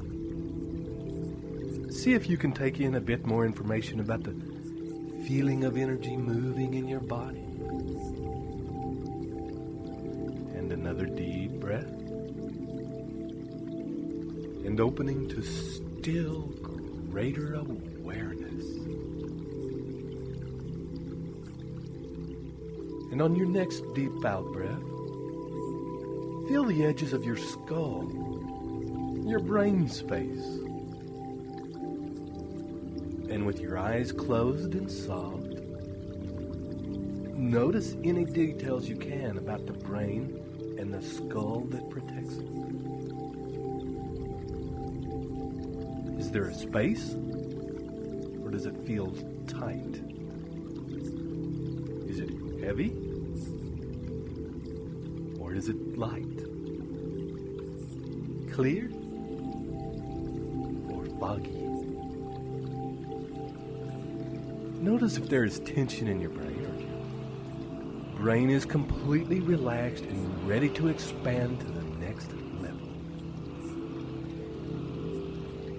see if you can take in a bit more information about the feeling of energy moving in your body. And another deep breath. And opening to still greater awareness. And on your next deep out breath, feel the edges of your skull, your brain space. And with your eyes closed and soft, notice any details you can about the brain and the skull that protects it. Is there a space? Or does it feel tight? Is it heavy? Or is it light? Clear? Or foggy? Notice if there is tension in your brain, or your brain is completely relaxed and ready to expand to the next level.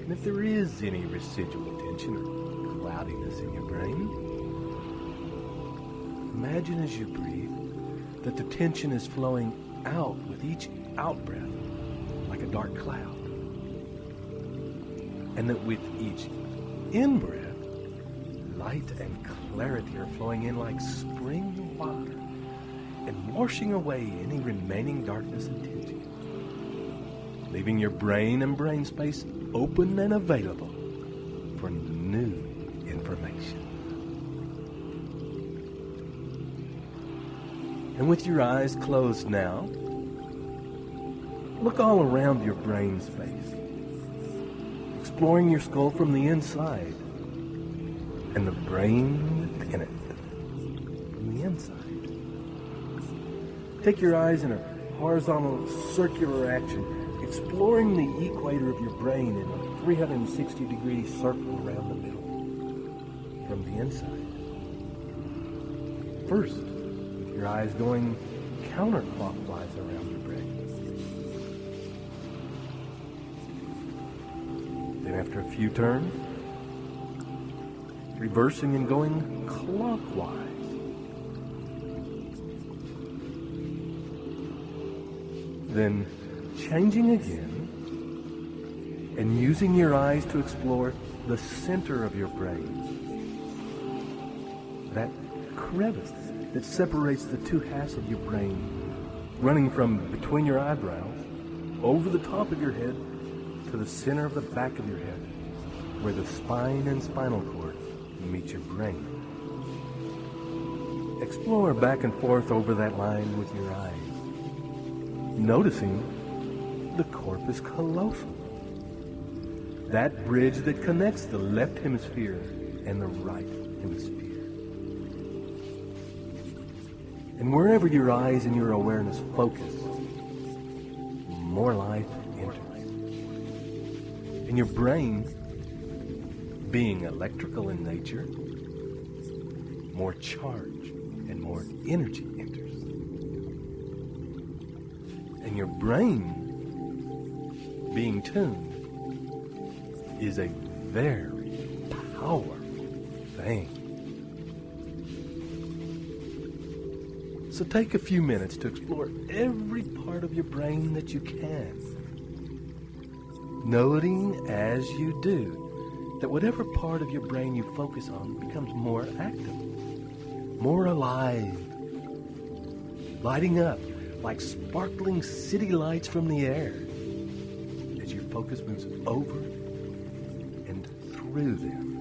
And if there is any residual tension or cloudiness in your brain, imagine as you breathe that the tension is flowing out with each out breath like a dark cloud. And that with each in-breath, light and clarity are flowing in like spring water and washing away any remaining darkness and tension, leaving your brain and brain space open and available for new information. And with your eyes closed now, look all around your brain space, exploring your skull from the inside and the brain within it from the inside. Take your eyes in a horizontal circular action, exploring the equator of your brain in a 360-degree circle around the middle from the inside. First, with your eyes going counterclockwise around your brain. Then after a few turns, reversing and going clockwise. Then changing again and using your eyes to explore the center of your brain. That crevice that separates the two halves of your brain, running from between your eyebrows, over the top of your head, to the center of the back of your head, where the spine and spinal cord meet your brain. Explore back and forth over that line with your eyes, noticing the corpus callosum, that bridge that connects the left hemisphere and the right hemisphere. And wherever your eyes and your awareness focus, more life enters. And your brain, being electrical in nature, more charge and more energy enters. And your brain, being tuned, is a very powerful thing. So take a few minutes to explore every part of your brain that you can, noting as you do that whatever part of your brain you focus on becomes more active, more alive, lighting up like sparkling city lights from the air as your focus moves over and through them.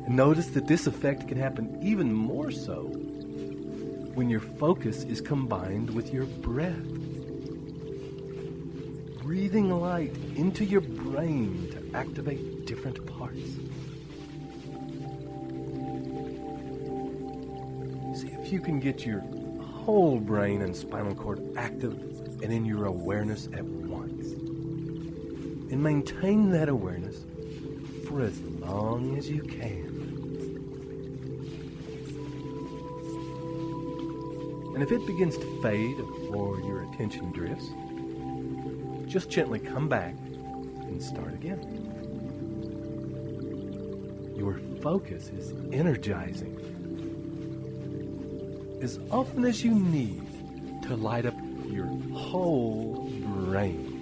And notice that this effect can happen even more so when your focus is combined with your breath. Breathing light into your brain to activate different parts. See if you can get your whole brain and spinal cord active and in your awareness at once. And maintain that awareness for as long as you can. And if it begins to fade or your attention drifts, just gently come back and start again. Your focus is energizing as often as you need to light up your whole brain.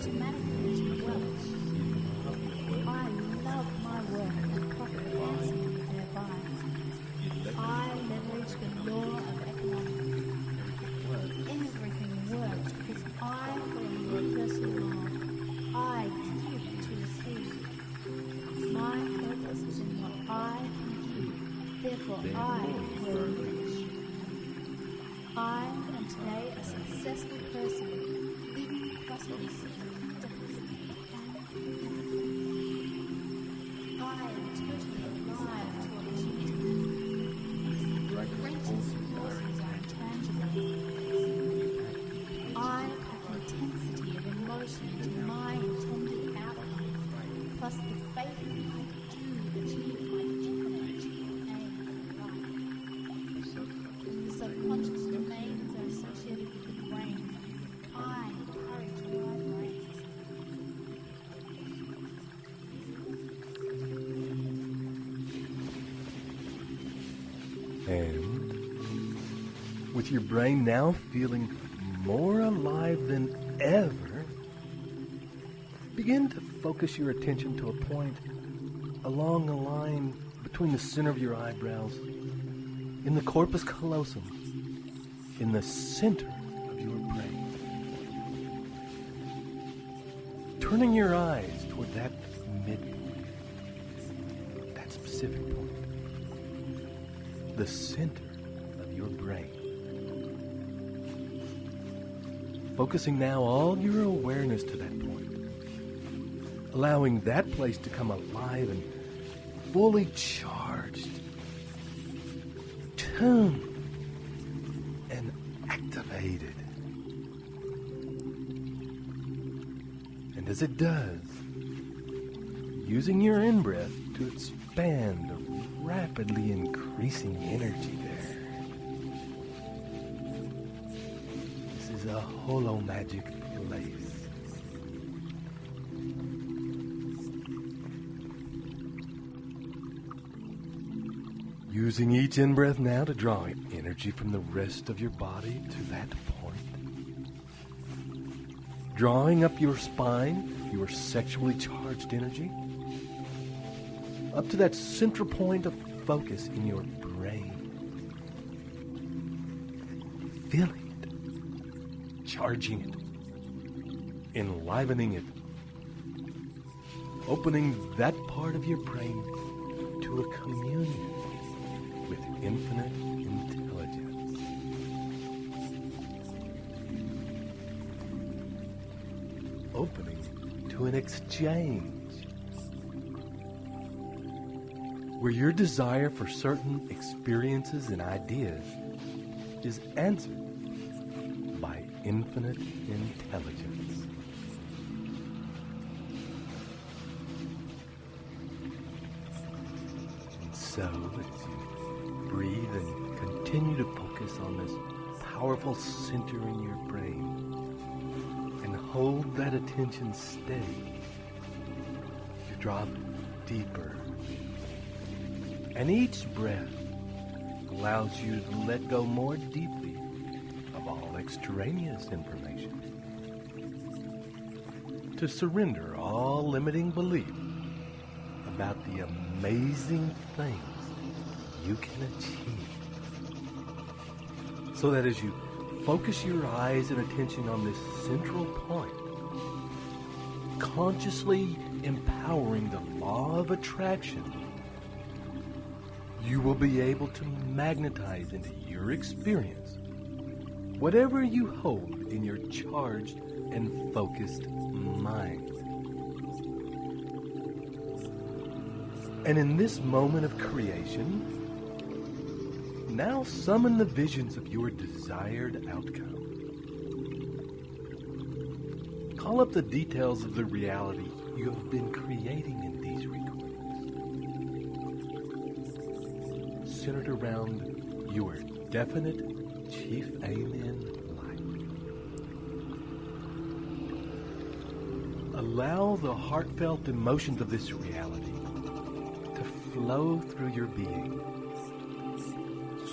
automatically into wealth. I love my work and profit handsomely thereby. I leverage the law of economics. Everything works because I follow your personal law. I give to receive. My purpose is in what I can give. Therefore, I will reach. I am today a successful person, living prosperous, I am totally alive to opportunity. Greatest forces are intangible. I pack intensity of emotion into my intended outcome, plus the faith that I do achieve my definite aim in life. The subconscious domains are associated with the brain. I encourage my brain. And with your brain now feeling more alive than ever, begin to focus your attention to a point along the line between the center of your eyebrows, in the corpus callosum, in the center of your brain. Turning your eyes toward that midpoint, that specific point, the center of your brain. Focusing now all your awareness to that point, allowing that place to come alive and fully charged, tuned, and activated. And as it does, using your in-breath to expand the rapidly increasing energy there. This is a holo magic place. Using each in-breath now to draw energy from the rest of your body to that point. Drawing up your spine, your sexually charged energy, up to that central point of focus in your brain. Feeling it, charging it, enlivening it, opening that part of your brain to a communion with infinite intelligence. Opening to an exchange where your desire for certain experiences and ideas is answered by infinite intelligence. And so, as you breathe and continue to focus on this powerful center in your brain and hold that attention steady, you drop deeper. And each breath allows you to let go more deeply of all extraneous information, to surrender all limiting belief about the amazing things you can achieve, so that as you focus your eyes and attention on this central point, consciously empowering the law of attraction, you will be able to magnetize into your experience whatever you hold in your charged and focused mind. And in this moment of creation, now summon the visions of your desired outcome. Call up the details of the reality you have been creating in these recordings, centered around your definite chief aim in life. Allow the heartfelt emotions of this reality to flow through your being.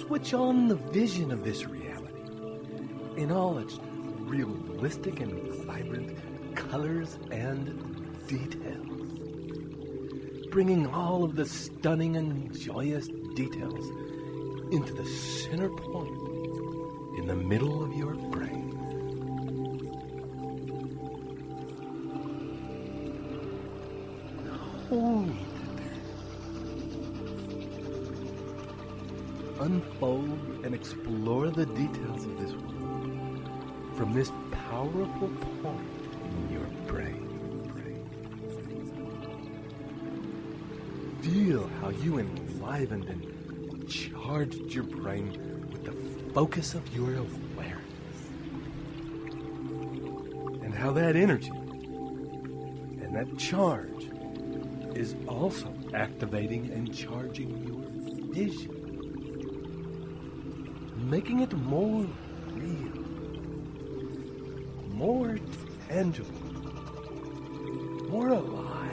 Switch on the vision of this reality in all its realistic and vibrant colors and details, bringing all of the stunning and joyous details into the center point in the middle of your brain. Hold there. Unfold and explore the details of this world from this powerful point in your brain. Feel how you enlivened and charged your brain with the focus of your awareness. And how that energy and that charge is also activating and charging your vision, making it more real, more tangible, more alive.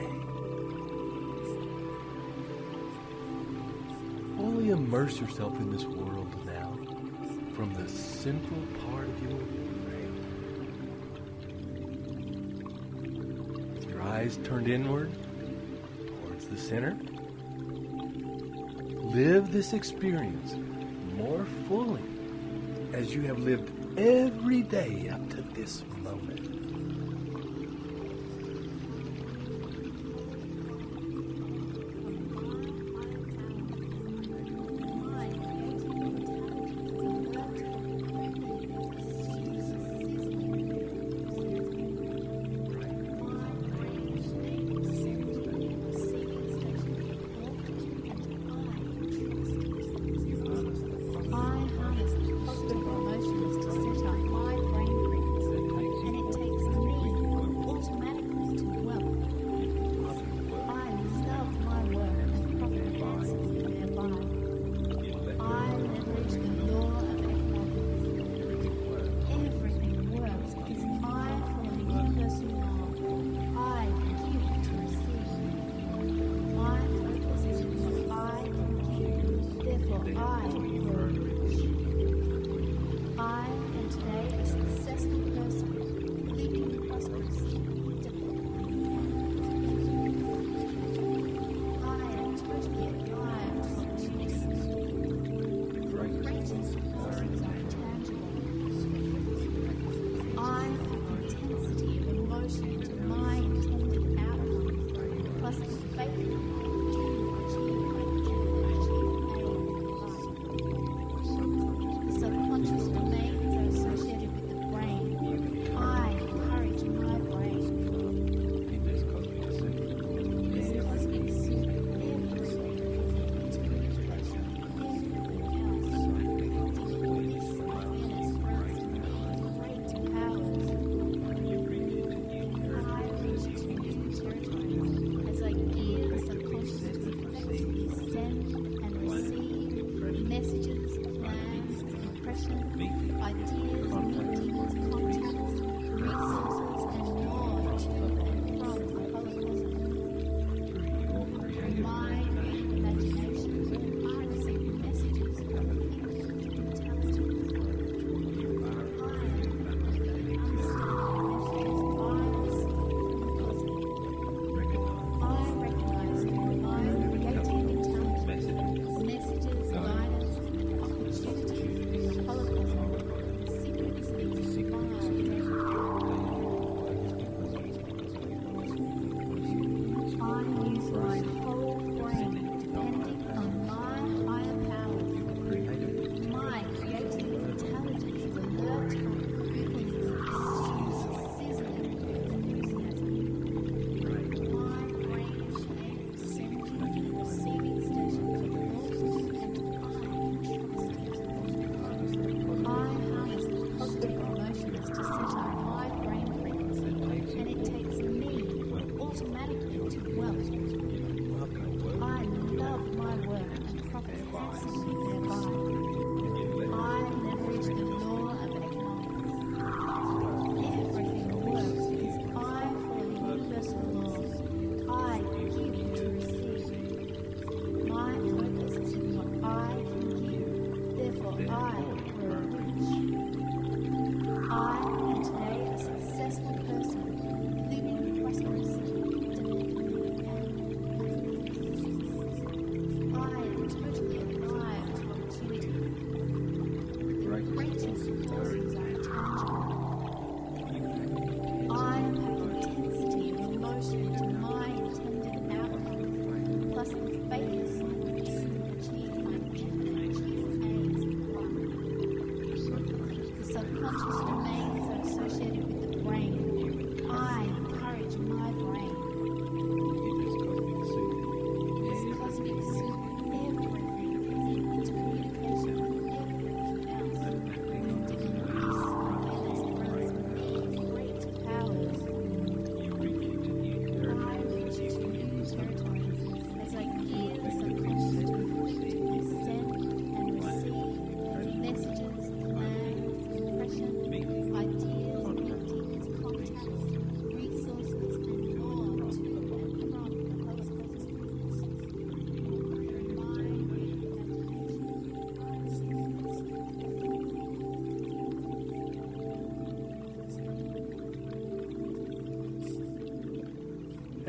Fully immerse yourself in this world now from the central part of your brain. With your eyes turned inward towards the center, live this experience more fully as you have lived every day up to this moment. I harness positive emotions to set up my brain frequency, and it takes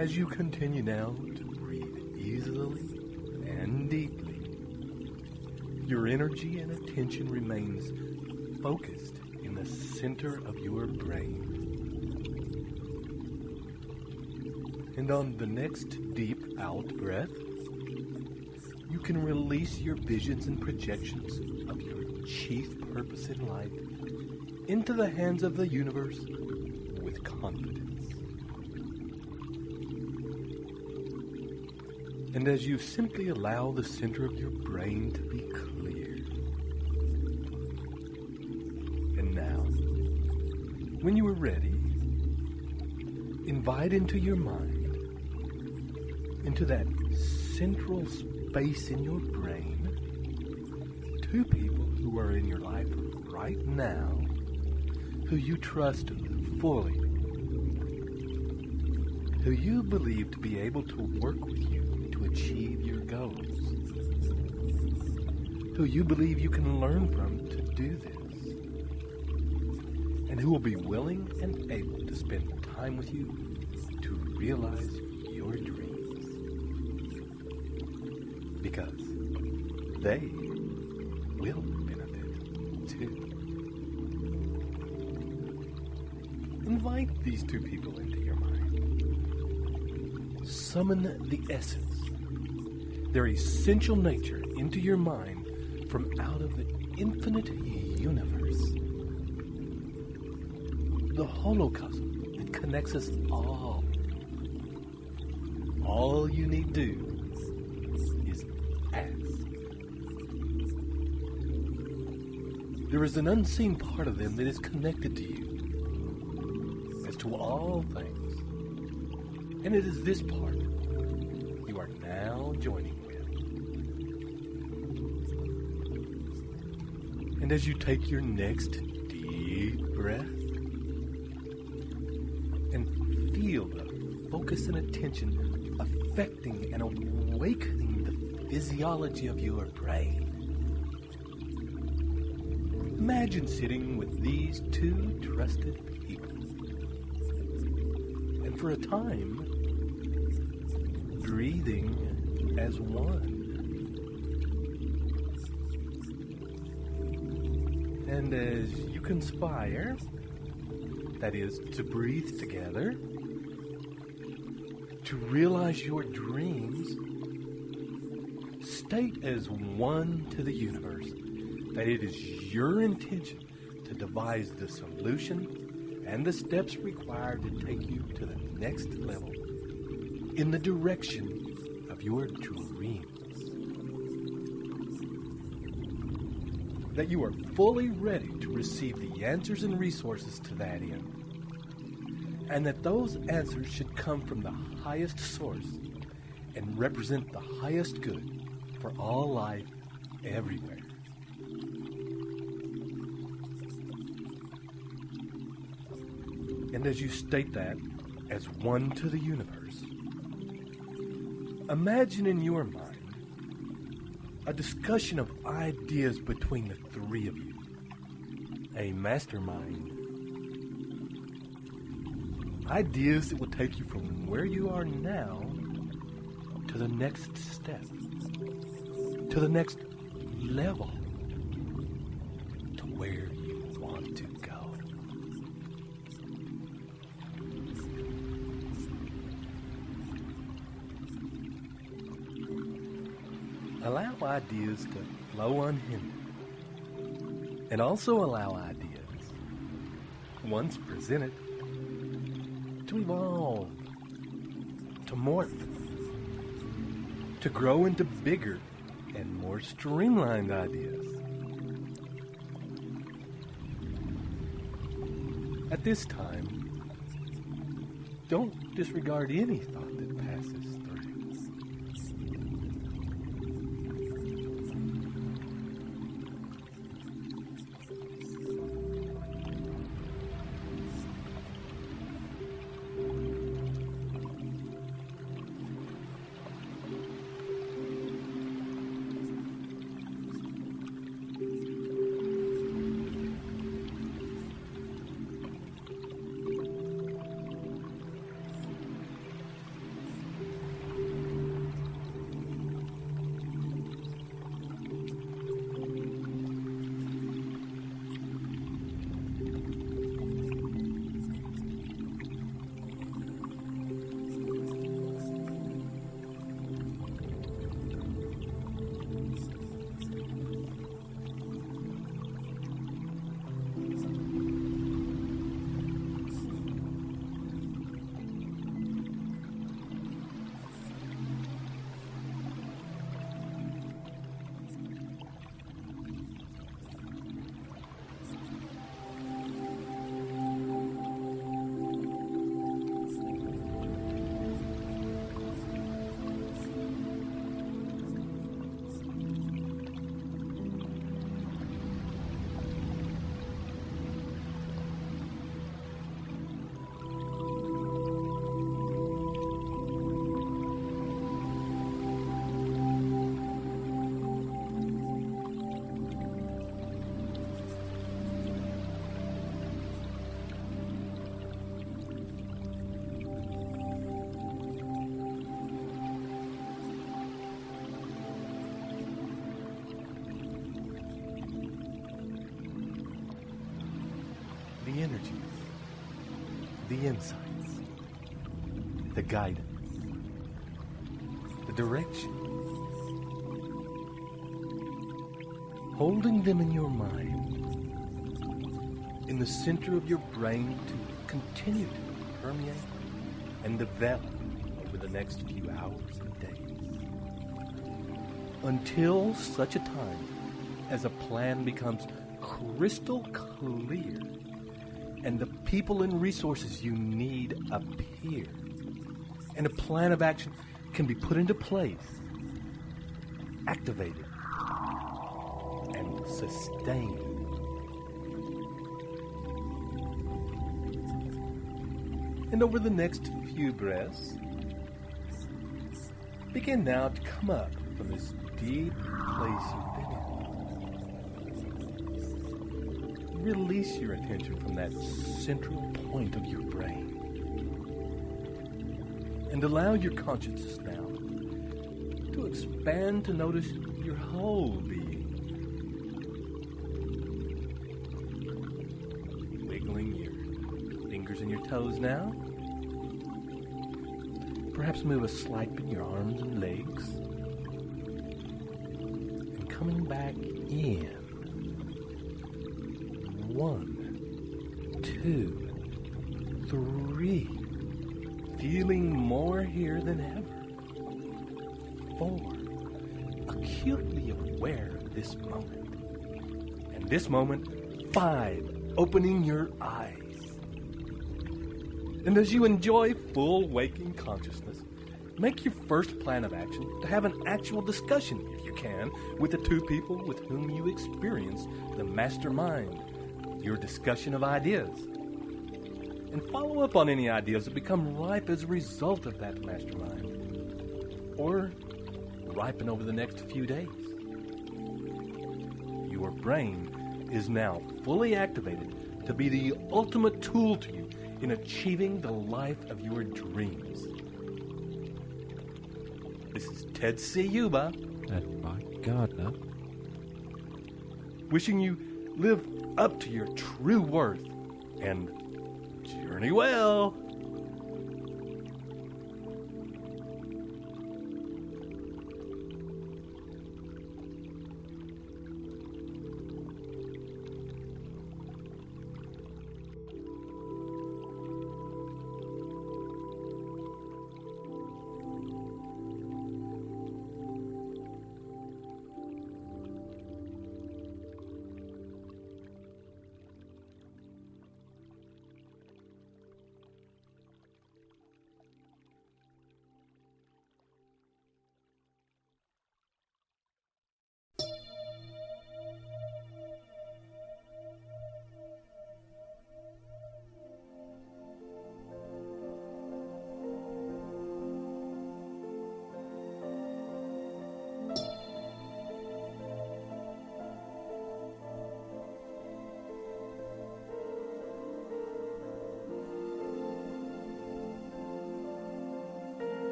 As you continue now to breathe easily and deeply, your energy and attention remains focused in the center of your brain. And on the next deep out breath, you can release your visions and projections of your chief purpose in life into the hands of the universe with confidence. And as you simply allow the center of your brain to be clear. And now, when you are ready, invite into your mind, into that central space in your brain, two people who are in your life right now, who you trust fully, who you believe to be able to work with you to achieve your goals, who you believe you can learn from to do this, and who will be willing and able to spend time with you to realize your dreams. Because they will benefit too. Invite these two people into your mind. Summon the essence, their essential nature, into your mind from out of the infinite universe. The holocosm that connects us all. All you need do is ask. There is an unseen part of them that is connected to you as to all things. And it is this part you are now joining with. And as you take your next deep breath and feel the focus and attention affecting and awakening the physiology of your brain, imagine sitting with these two trusted people, and for a time, breathing as one. And as you conspire, that is, to breathe together, to realize your dreams, state as one to the universe that it is your intention to devise the solution and the steps required to take you to the next level in the direction of your dreams. That you are fully ready to receive the answers and resources to that end. And that those answers should come from the highest source and represent the highest good for all life everywhere. And as you state that as one to the universe, imagine in your mind a discussion of ideas between the three of you. A mastermind. Ideas that will take you from where you are now to the next step, to the next level, to where you want to go. Allow ideas to flow unhindered, and also allow ideas, once presented, to evolve, to morph, to grow into bigger and more streamlined ideas. At this time, don't disregard any thought that passes through. energies, the insights, the guidance, the direction. Holding them in your mind, in the center of your brain to continue to permeate and develop over the next few hours and days. Until such a time as a plan becomes crystal clear and the people and resources you need appear, and a plan of action can be put into place, activated, and sustained. And over the next few breaths, begin now to come up from this deep place you've been in. Release your attention from that central point of your brain. And allow your consciousness now to expand to notice your whole being. Wiggling your fingers and your toes now. Perhaps move a slight bit in your arms and legs. And coming back in. 1, 2, 3. Feeling more here than ever. 4. Acutely aware of this moment. And this moment, 5. Opening your eyes. And as you enjoy full waking consciousness, make your first plan of action to have an actual discussion, if you can, with the two people with whom you experience the mastermind, your discussion of ideas. And follow up on any ideas that become ripe as a result of that mastermind, or ripen over the next few days. Your brain is now fully activated to be the ultimate tool to you in achieving the life of your dreams. This is Ted Ciuba and Mike Gardner, wishing you live up to your true worth and journey well.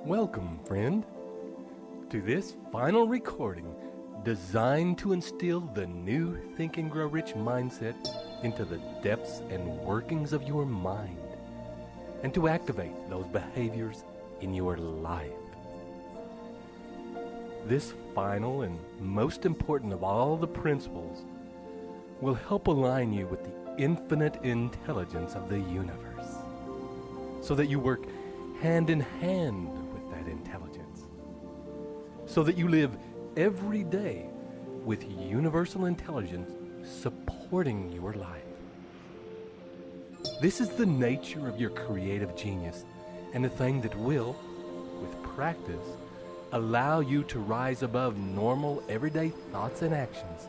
Welcome, friend, to this final recording designed to instill the new Think and Grow Rich mindset into the depths and workings of your mind and to activate those behaviors in your life. This final and most important of all the principles will help align you with the infinite intelligence of the universe so that you work hand in hand with that intelligence, so that you live every day with universal intelligence supporting your life. This is the nature of your creative genius, and a thing that will, with practice, allow you to rise above normal everyday thoughts and actions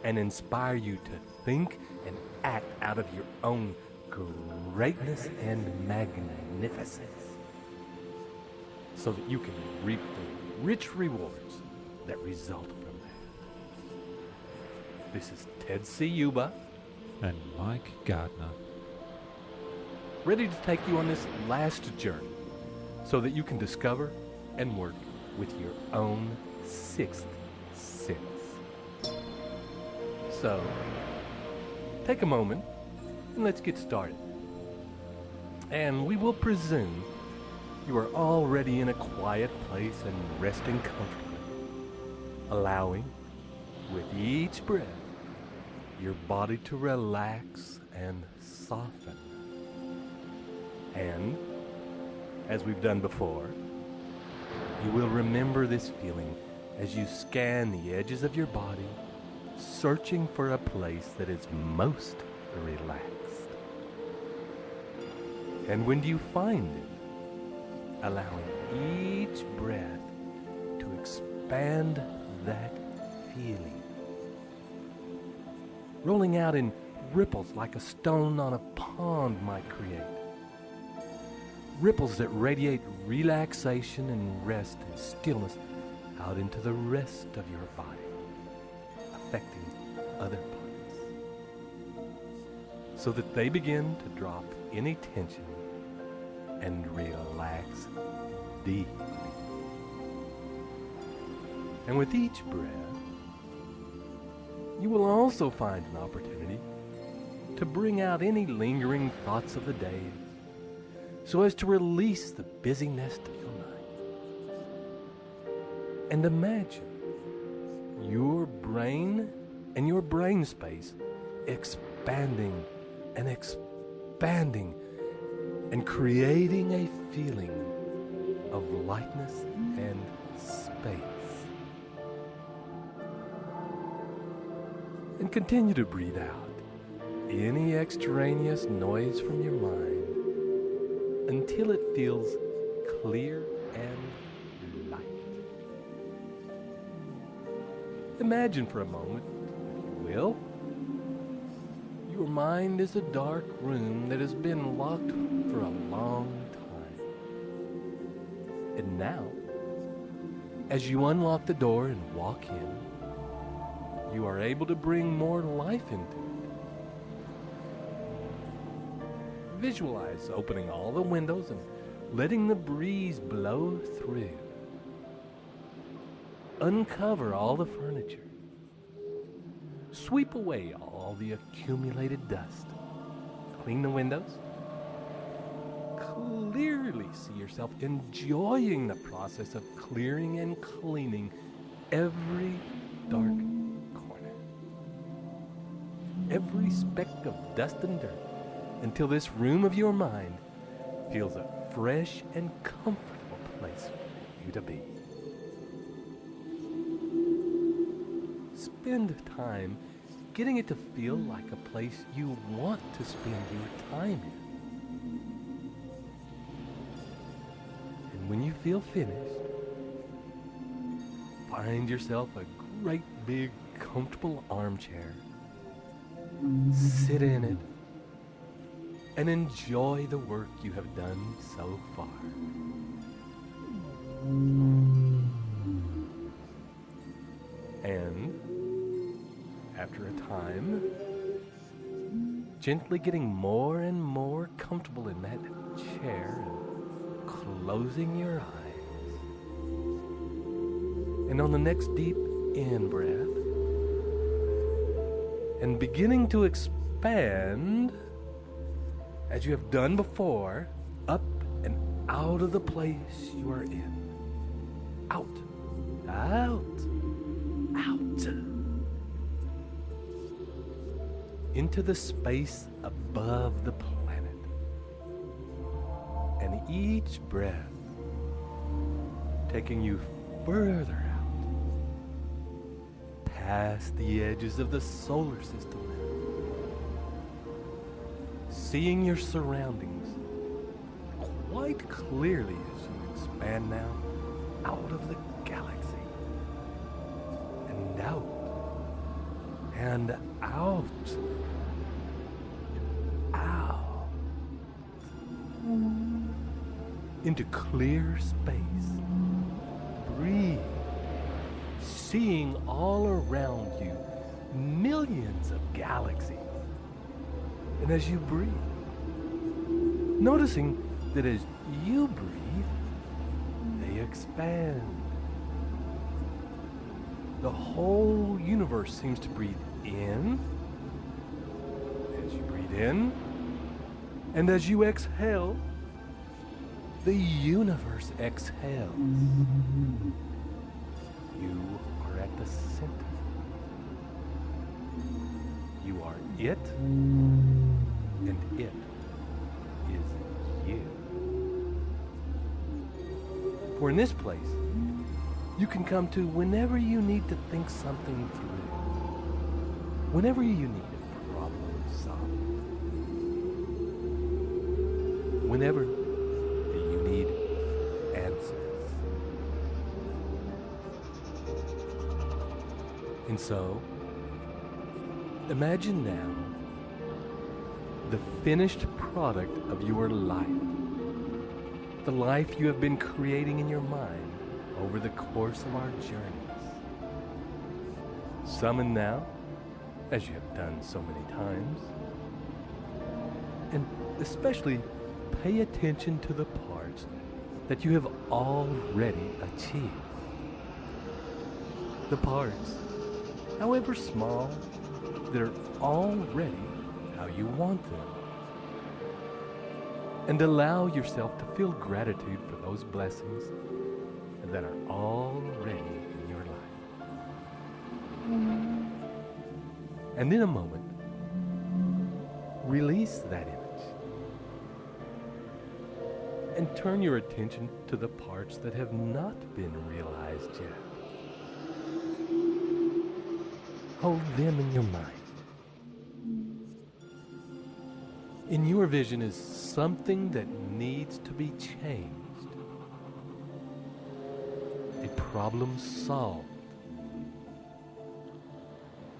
and inspire you to think and act out of your own greatness and magnificence so that you can reap the rich rewards that result from that. This is Ted Ciuba and Mike Gardner, ready to take you on this last journey so that you can discover and work with your own sixth sense. So, take a moment and let's get started. And we will presume you are already in a quiet place and resting comfortably, allowing, with each breath, your body to relax and soften. And, as we've done before, you will remember this feeling as you scan the edges of your body, searching for a place that is most relaxed. And when you find it, allowing each breath to expand that feeling, rolling out in ripples like a stone on a pond might create. Ripples that radiate relaxation and rest and stillness out into the rest of your body, affecting other parts, so that they begin to drop any tension and relax deeply. And with each breath, you will also find an opportunity to bring out any lingering thoughts of the day, so as to release the busyness of your mind. And imagine your brain and your brain space expanding and expanding and creating a feeling of lightness and space. And continue to breathe out any extraneous noise from your mind until it feels clear and light. Imagine for a moment, if you will, your mind is a dark room that has been locked for a long time. And now, as you unlock the door and walk in, you are able to bring more life into it. Visualize opening all the windows and letting the breeze blow through. Uncover all the furniture. Sweep away all the accumulated dust. Clean the windows. Clearly see yourself enjoying the process of clearing and cleaning every dark corner, every speck of dust and dirt, until this room of your mind feels a fresh and comfortable place for you to be. Spend time getting it to feel like a place you want to spend your time in. And when you feel finished, find yourself a great big comfortable armchair. Sit in it and enjoy the work you have done so far. And after a time, gently getting more and more comfortable in that chair and closing your eyes. And on the next deep in-breath, and beginning to expand, as you have done before, up and out of the place you are in. Out, out, out. Into the space above the planet. And each breath taking you further out, past the edges of the solar system. Seeing your surroundings quite clearly as you expand now out of the galaxy and out and out, out into clear space. Breathe, seeing all around you millions of galaxies. And as you breathe, noticing that as you breathe, they expand. The whole universe seems to breathe in, as you breathe in, and as you exhale, the universe exhales. You are at the center. You are it, and it is you. For in this place, you can come to whenever you need to think something through, whenever you need a problem solved, whenever you need answers. And so, imagine now the finished product of your life, the life you have been creating in your mind over the course of our journeys. Summon now, as you have done so many times, and especially pay attention to the parts that you have already achieved. The parts, however small, that are already how you want them. And allow yourself to feel gratitude for those blessings that are already in your life. And in a moment, release that image and turn your attention to the parts that have not been realized yet. Hold them in your mind. In your vision is something that needs to be changed. A problem solved.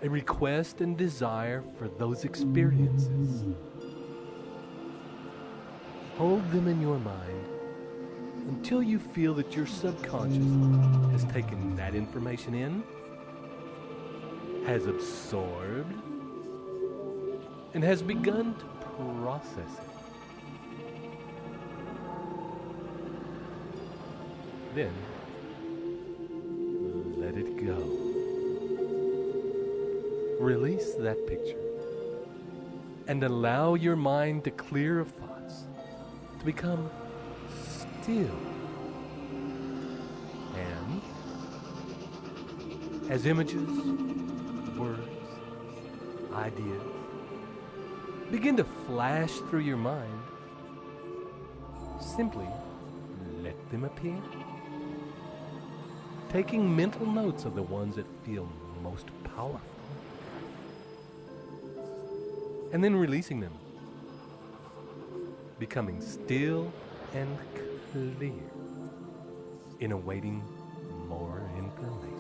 A request and desire for those experiences. Hold them in your mind until you feel that your subconscious has taken that information in, has absorbed, and has begun to process it. Then, let it go. Release that picture and allow your mind to clear of thoughts, to become still. And as images, words, ideas begin to flash through your mind, simply let them appear. Taking mental notes of the ones that feel most powerful. And then releasing them. Becoming still and clear in awaiting more information.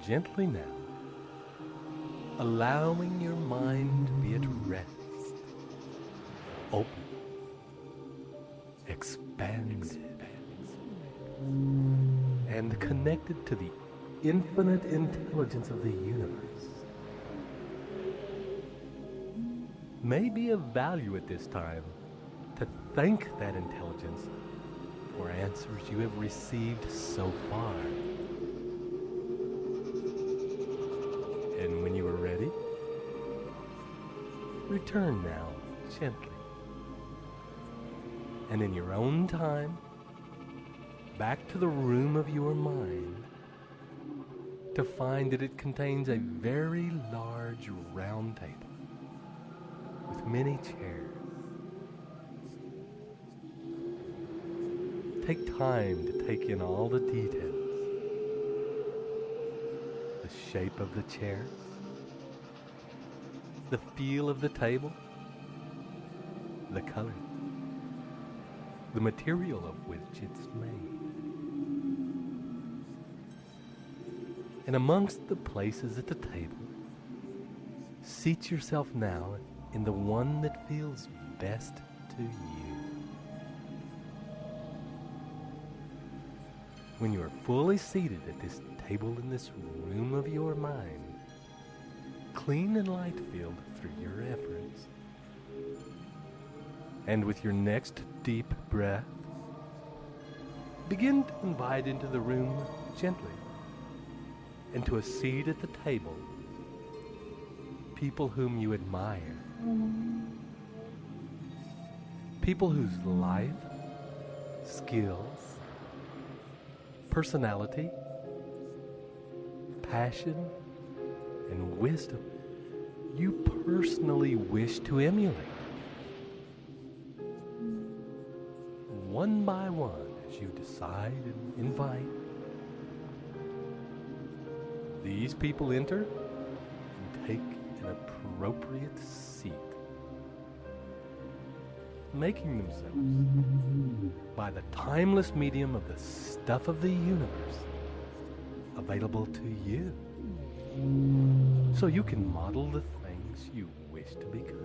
gently now, allowing your mind to be at rest, open, expanded, and connected to the infinite intelligence of the universe. May be of value at this time to thank that intelligence for answers you have received so far. And when you are ready, return now gently, and in your own time, back to the room of your mind, to find that it contains a very large round table with many chairs. Take time to take in all the details. The shape of the chairs, the feel of the table, the color, the material of which it's made. And amongst the places at the table, seat yourself now in the one that feels best to you. When you are fully seated at this table in this room of your mind, clean and light-filled through your efforts, and with your next deep breath, begin to invite into the room gently, and to a seat at the table, people whom you admire, people whose life, skills, personality, passion, and wisdom you personally wish to emulate. One by one, as you decide and invite, these people enter and take an appropriate seat, making themselves, by the timeless medium of the stuff of the universe, available to you, so you can model the things you wish to become.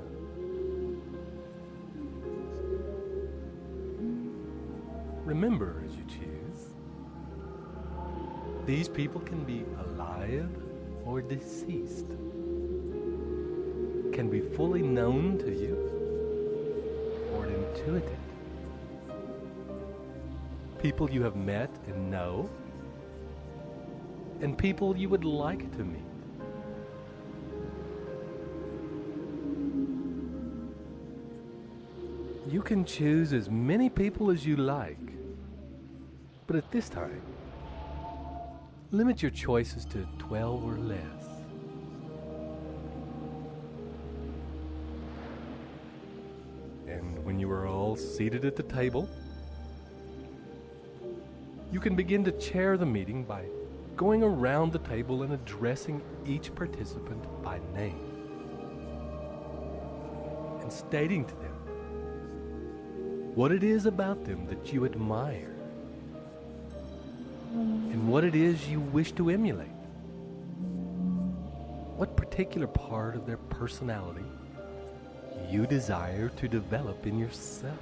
Remember, as you choose, these people can be alive or deceased, can be fully known to you or intuitive, people you have met and know, and people you would like to meet. You can choose as many people as you like, but at this time, limit your choices to 12 or less. And when you are all seated at the table, you can begin to chair the meeting by going around the table and addressing each participant by name and stating to them what it is about them that you admire and what it is you wish to emulate. What particular part of their personality you desire to develop in yourself.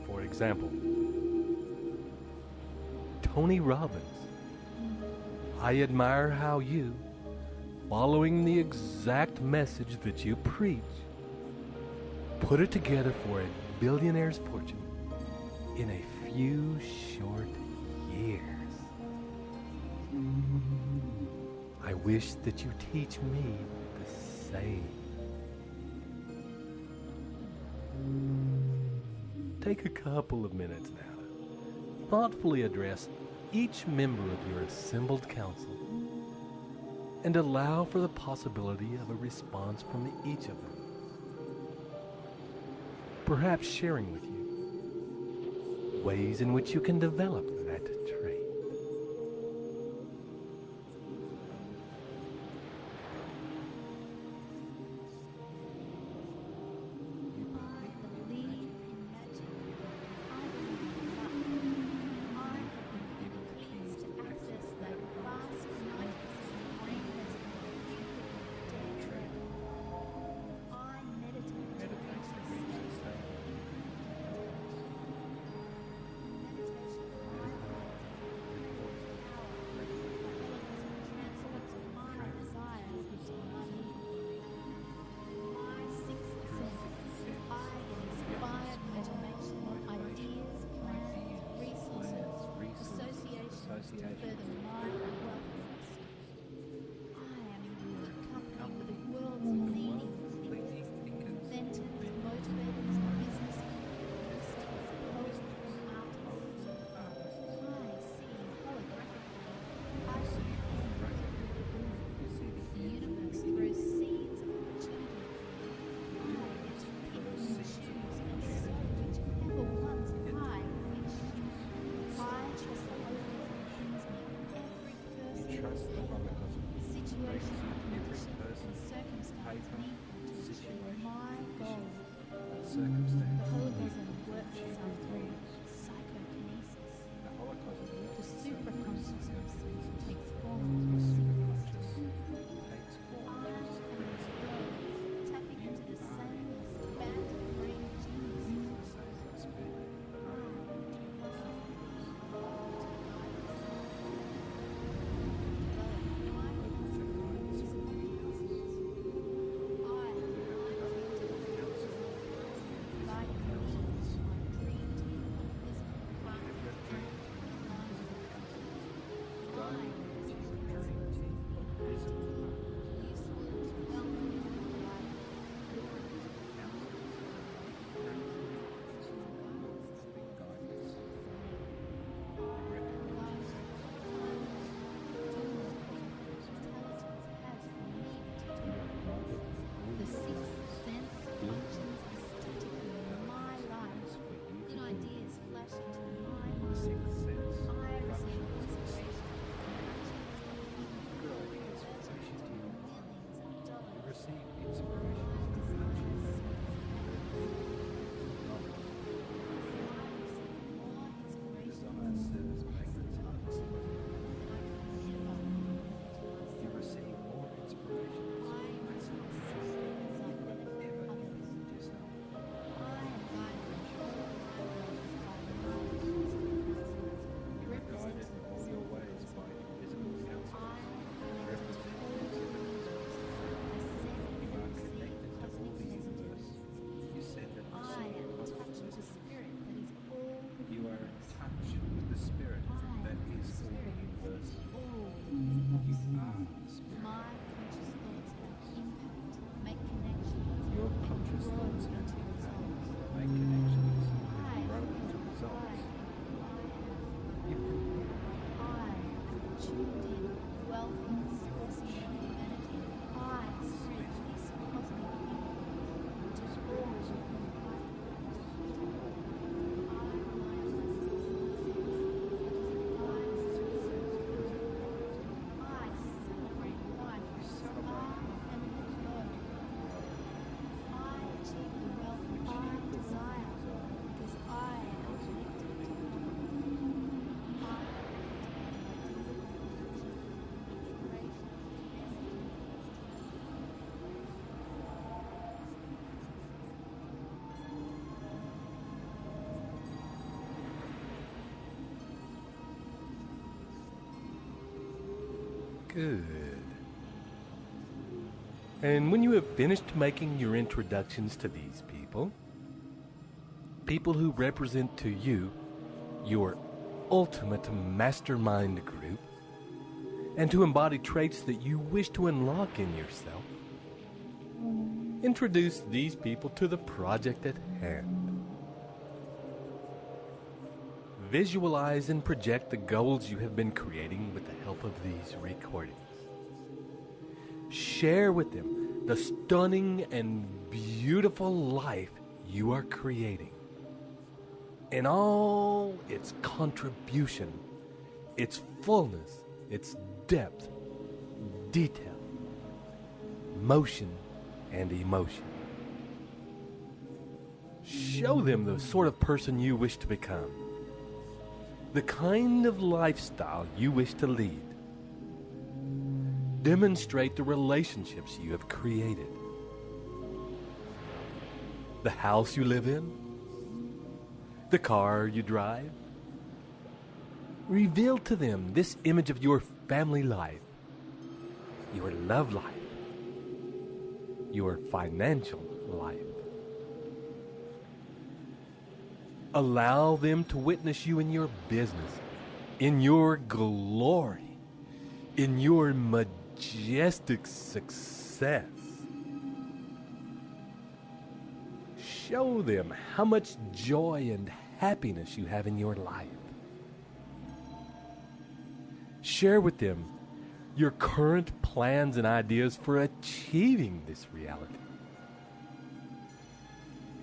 For example, Tony Robbins, I admire how you, following the exact message that you preach, put it together for a billionaire's fortune in a few short years. I wish that you teach me the same. Take a couple of minutes now to thoughtfully address each member of your assembled council and allow for the possibility of a response from each of them, perhaps sharing with you ways in which you can develop that trait. paper, situation, my goal. circumstance, The holocosm works achievement itself through goals. psychokinesis. The Holocaust The works superconsciousness takes form. the superconscious takes form. I am tapping into the same expanded brain genius. The sixth sense functions aesthetically in my life. New ideas flash into my mind. I receive inspiration. Receive inspiration. Desire serves magnetism. You receive more inspiration. Guided in all your ways by invisible counsel. You are connected to all the universe. You send and receive consciousness. You are in touch with the spirit that is all the universe. You are the spirit. Your conscious thoughts have impact, make connections, grow into results. You Good. And when you have finished making your introductions to these people, people who represent to you your ultimate mastermind group, and to embody traits that you wish to unlock in yourself, introduce these people to the project at hand. Visualize and project the goals you have been creating with the help of these recordings. Share with them the stunning and beautiful life you are creating in all its contribution, its fullness, its depth, detail, motion, and emotion. Show them the sort of person you wish to become, the kind of lifestyle you wish to lead. Demonstrate the relationships you have created, the house you live in, the car you drive. Reveal to them this image of your family life, your love life, your financial life. Allow them to witness you in your business, in your glory, in your majestic success. Show them how much joy and happiness you have in your life. Share with them your current plans and ideas for achieving this reality.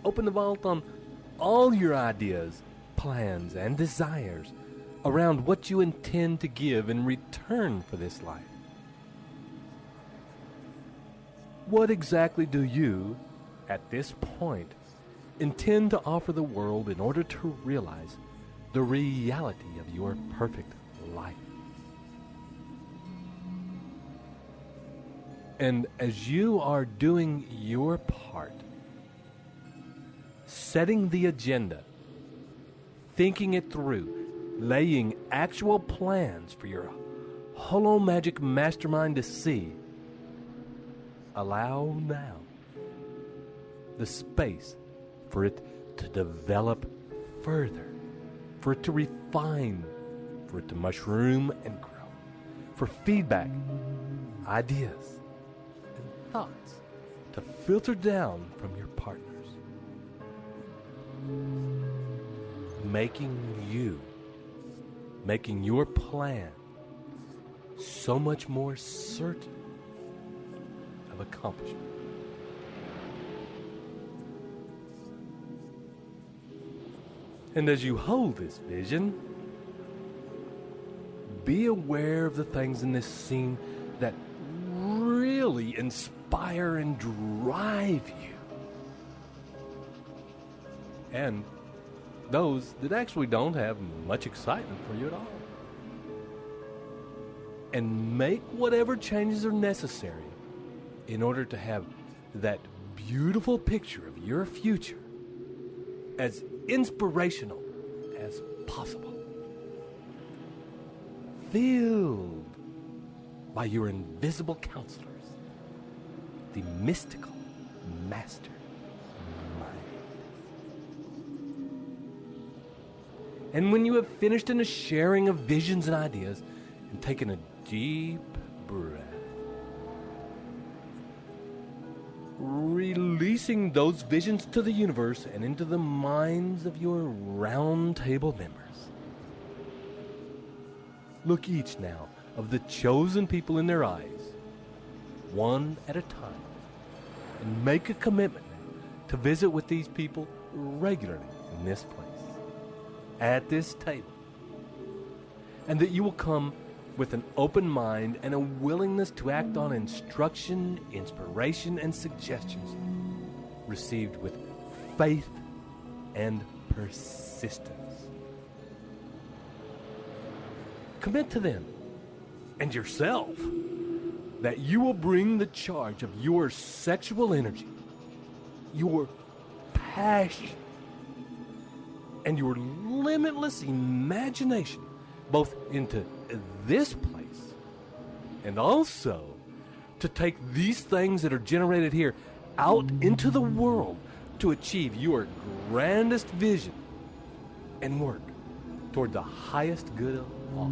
Open the vault on all your ideas, plans, and desires around what you intend to give in return for this life. What exactly do you, at this point, intend to offer the world in order to realize the reality of your perfect life? And as you are doing your part, setting the agenda, thinking it through, laying actual plans for your holo magic mastermind to see, allow now the space for it to develop further, for it to refine, for it to mushroom and grow, for feedback, ideas, and thoughts to filter down from your partners, making your plan so much more certain of accomplishment. And as you hold this vision, be aware of the things in this scene that really inspire and drive you, and those that actually don't have much excitement for you at all. And make whatever changes are necessary in order to have that beautiful picture of your future as inspirational as possible, filled by your invisible counselors, the mystical master mind. And when you have finished in a sharing of visions and ideas and taken a deep breath, releasing those visions to the universe and into the minds of your round table members, look each now of the chosen people in their eyes, one at a time, and make a commitment to visit with these people regularly in this place, at this table, and that you will come with an open mind and a willingness to act on instruction, inspiration, and suggestions received with faith and persistence. Commit to them and yourself that you will bring the charge of your sexual energy, your passion, and your limitless imagination both into this place and also to take these things that are generated here out into the world to achieve your grandest vision and work toward the highest good of all.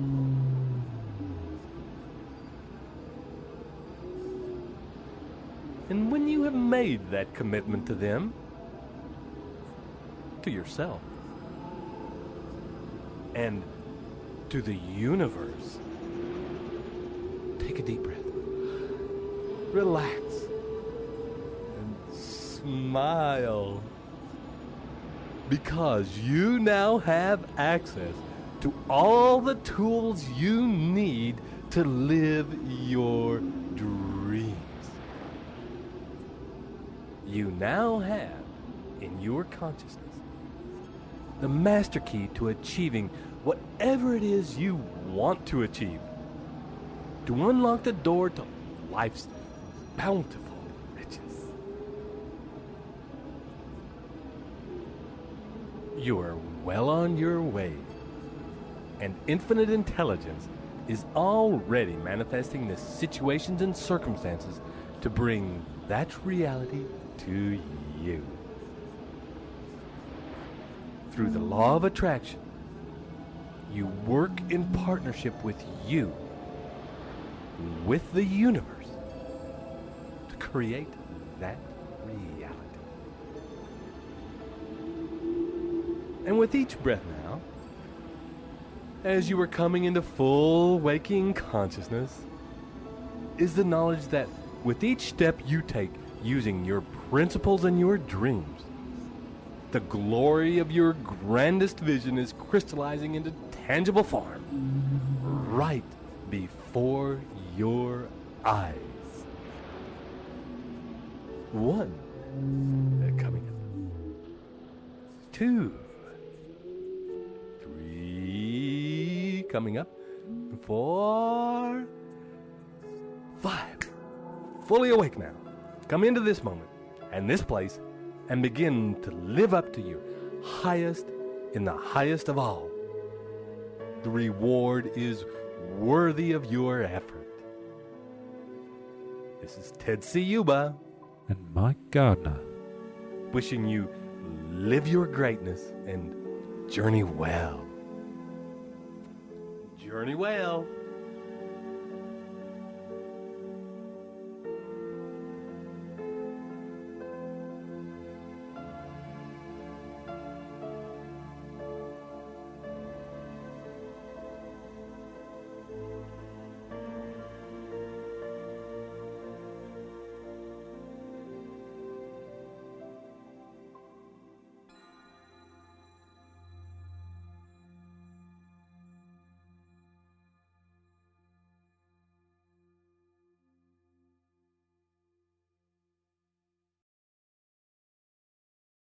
And when you have made that commitment to them, to yourself, and to the universe, take a deep breath, relax, and smile, because you now have access to all the tools you need to live your dreams. You now have in your consciousness the master key to achieving whatever it is you want to achieve, to unlock the door to life's bountiful riches. You are well on your way, and infinite intelligence is already manifesting the situations and circumstances to bring that reality to you. Through the law of attraction, you work in partnership with you, with the universe, to create that reality. And with each breath now, as you are coming into full waking consciousness, is the knowledge that with each step you take using your principles and your dreams, the glory of your grandest vision is crystallizing into tangible form right before your eyes. 1. Coming up. 2. 3. Coming up. 4. 5. Fully awake now. Come into this moment and this place and begin to live up to your highest in the highest of all. The reward is worthy of your effort. This is Ted Ciuba and Mike Gardner, wishing you live your greatness and journey well. Journey well.